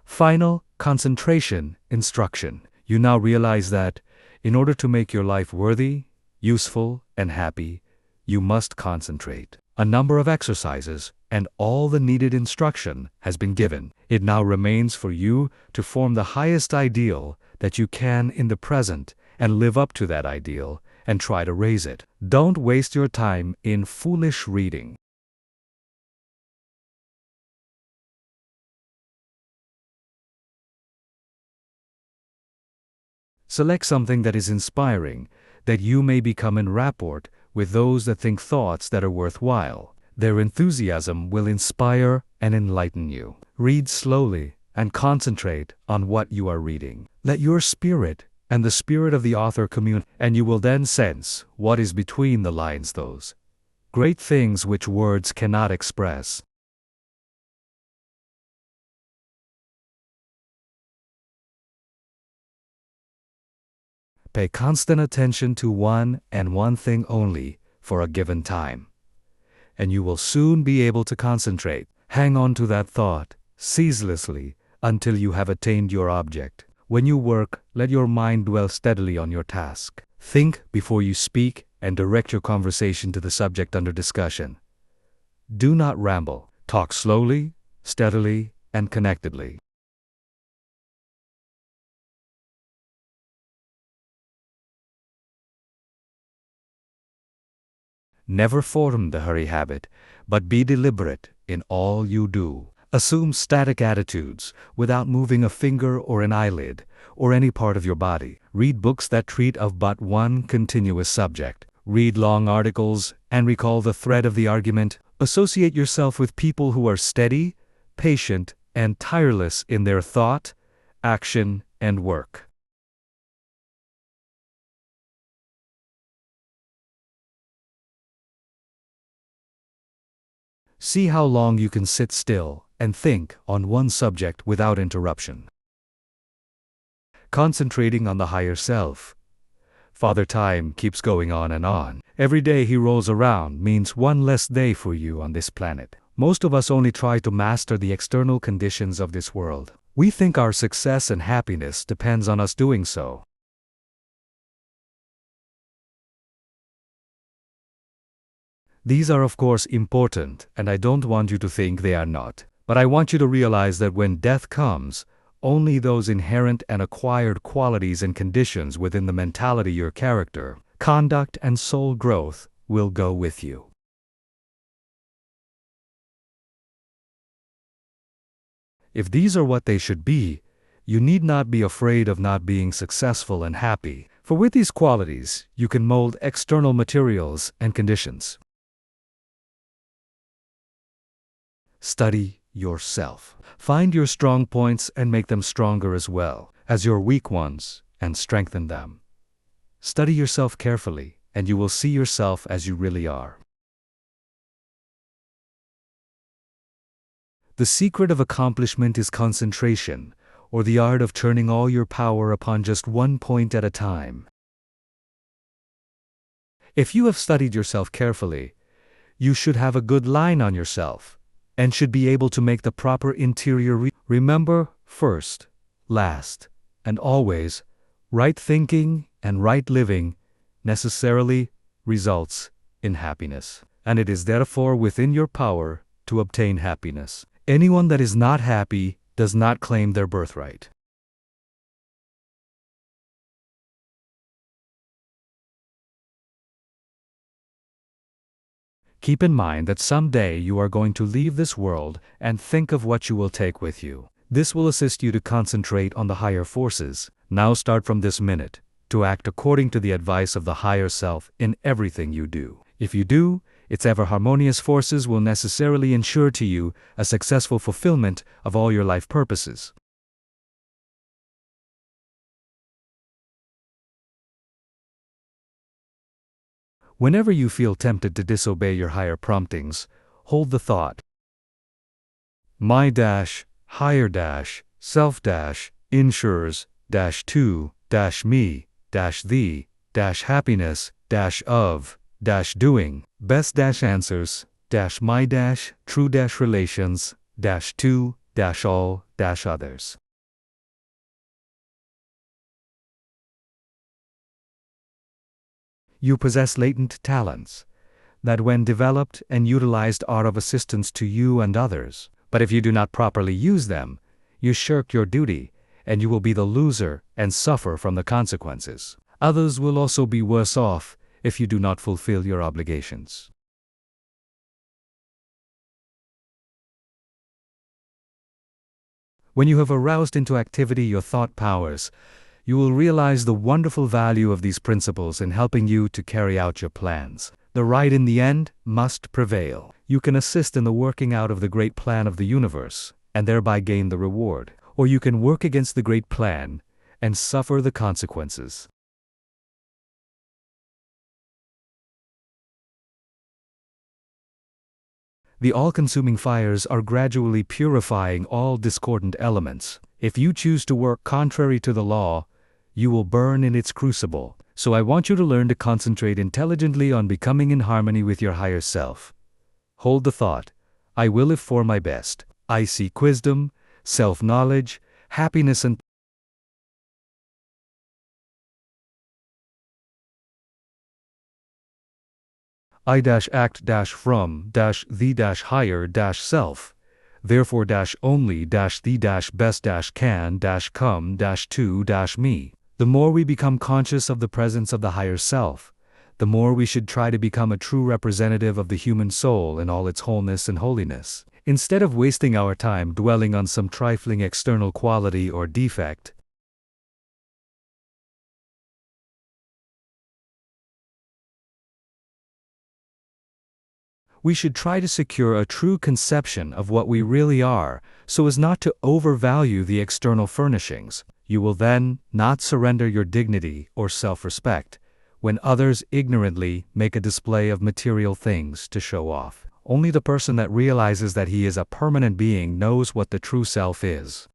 A: Final concentration instruction. You now realize that, in order to make your life worthy, useful, and happy, you must concentrate. A number of exercises and all the needed instruction has been given. It now remains for you to form the highest ideal that you can in the present and live up to that ideal, and try to raise it. Don't waste your time in foolish reading. Select something that is inspiring, that you may become in rapport with those that think thoughts that are worthwhile. Their enthusiasm will inspire and enlighten you. Read slowly and concentrate on what you are reading. Let your spirit and the spirit of the author communicate, and you will then sense what is between the lines, those great things which words cannot express. Pay constant attention to one and one thing only for a given time, and you will soon be able to concentrate. Hang on to that thought ceaselessly until you have attained your object. When you work, let your mind dwell steadily on your task. Think before you speak and direct your conversation to the subject under discussion. Do not ramble. Talk slowly, steadily, and connectedly. Never form the hurry habit, but be deliberate in all you do. Assume static attitudes without moving a finger or an eyelid or any part of your body. Read books that treat of but one continuous subject. Read long articles and recall the thread of the argument. Associate yourself with people who are steady, patient, and tireless in their thought, action, and work. See how long you can sit still and think on one subject without interruption. Concentrating on the higher self. Father Time keeps going on and on. Every day he rolls around means one less day for you on this planet. Most of us only try to master the external conditions of this world. We think our success and happiness depends on us doing so. These are of course important, and I don't want you to think they are not. But I want you to realize that when death comes, only those inherent and acquired qualities and conditions within the mentality, your character, conduct, and soul growth will go with you. If these are what they should be, you need not be afraid of not being successful and happy, for with these qualities you can mold external materials and conditions. Study yourself. Find your strong points and make them stronger as well as your weak ones, and strengthen them. Study yourself carefully, and you will see yourself as you really are. The secret of accomplishment is concentration, or the art of turning all your power upon just one point at a time. If you have studied yourself carefully, you should have a good line on yourself, and should be able to make the proper interior. Remember, first, last, and always, right thinking and right living necessarily results in happiness, and it is therefore within your power to obtain happiness. Anyone that is not happy does not claim their birthright. Keep in mind that someday you are going to leave this world, and think of what you will take with you. This will assist you to concentrate on the higher forces. Now start from this minute to act according to the advice of the higher self in everything you do. If you do, its ever harmonious forces will necessarily ensure to you a successful fulfillment of all your life purposes. Whenever you feel tempted to disobey your higher promptings, hold the thought, my higher self ensures to me the happiness of doing best answers my true relations to all others. You possess latent talents that, when developed and utilized, are of assistance to you and others. But if you do not properly use them, you shirk your duty, and you will be the loser and suffer from the consequences. Others will also be worse off if you do not fulfill your obligations. When you have aroused into activity your thought powers, you will realize the wonderful value of these principles in helping you to carry out your plans. The right in the end must prevail. You can assist in the working out of the great plan of the universe, and thereby gain the reward. Or you can work against the great plan and suffer the consequences. The all-consuming fires are gradually purifying all discordant elements. If you choose to work contrary to the law, you will burn in its crucible. So I want you to learn to concentrate intelligently on becoming in harmony with your higher self. Hold the thought, I will live for my best. I seek wisdom, self-knowledge, happiness and I-act-from-the-higher-self. Therefore-only-the-best-can-come-to-me. The more we become conscious of the presence of the higher self, the more we should try to become a true representative of the human soul in all its wholeness and holiness. Instead of wasting our time dwelling on some trifling external quality or defect, we should try to secure a true conception of what we really are, so as not to overvalue the external furnishings. You will then not surrender your dignity or self-respect when others ignorantly make a display of material things to show off. Only the person that realizes that he is a permanent being knows what the true self is.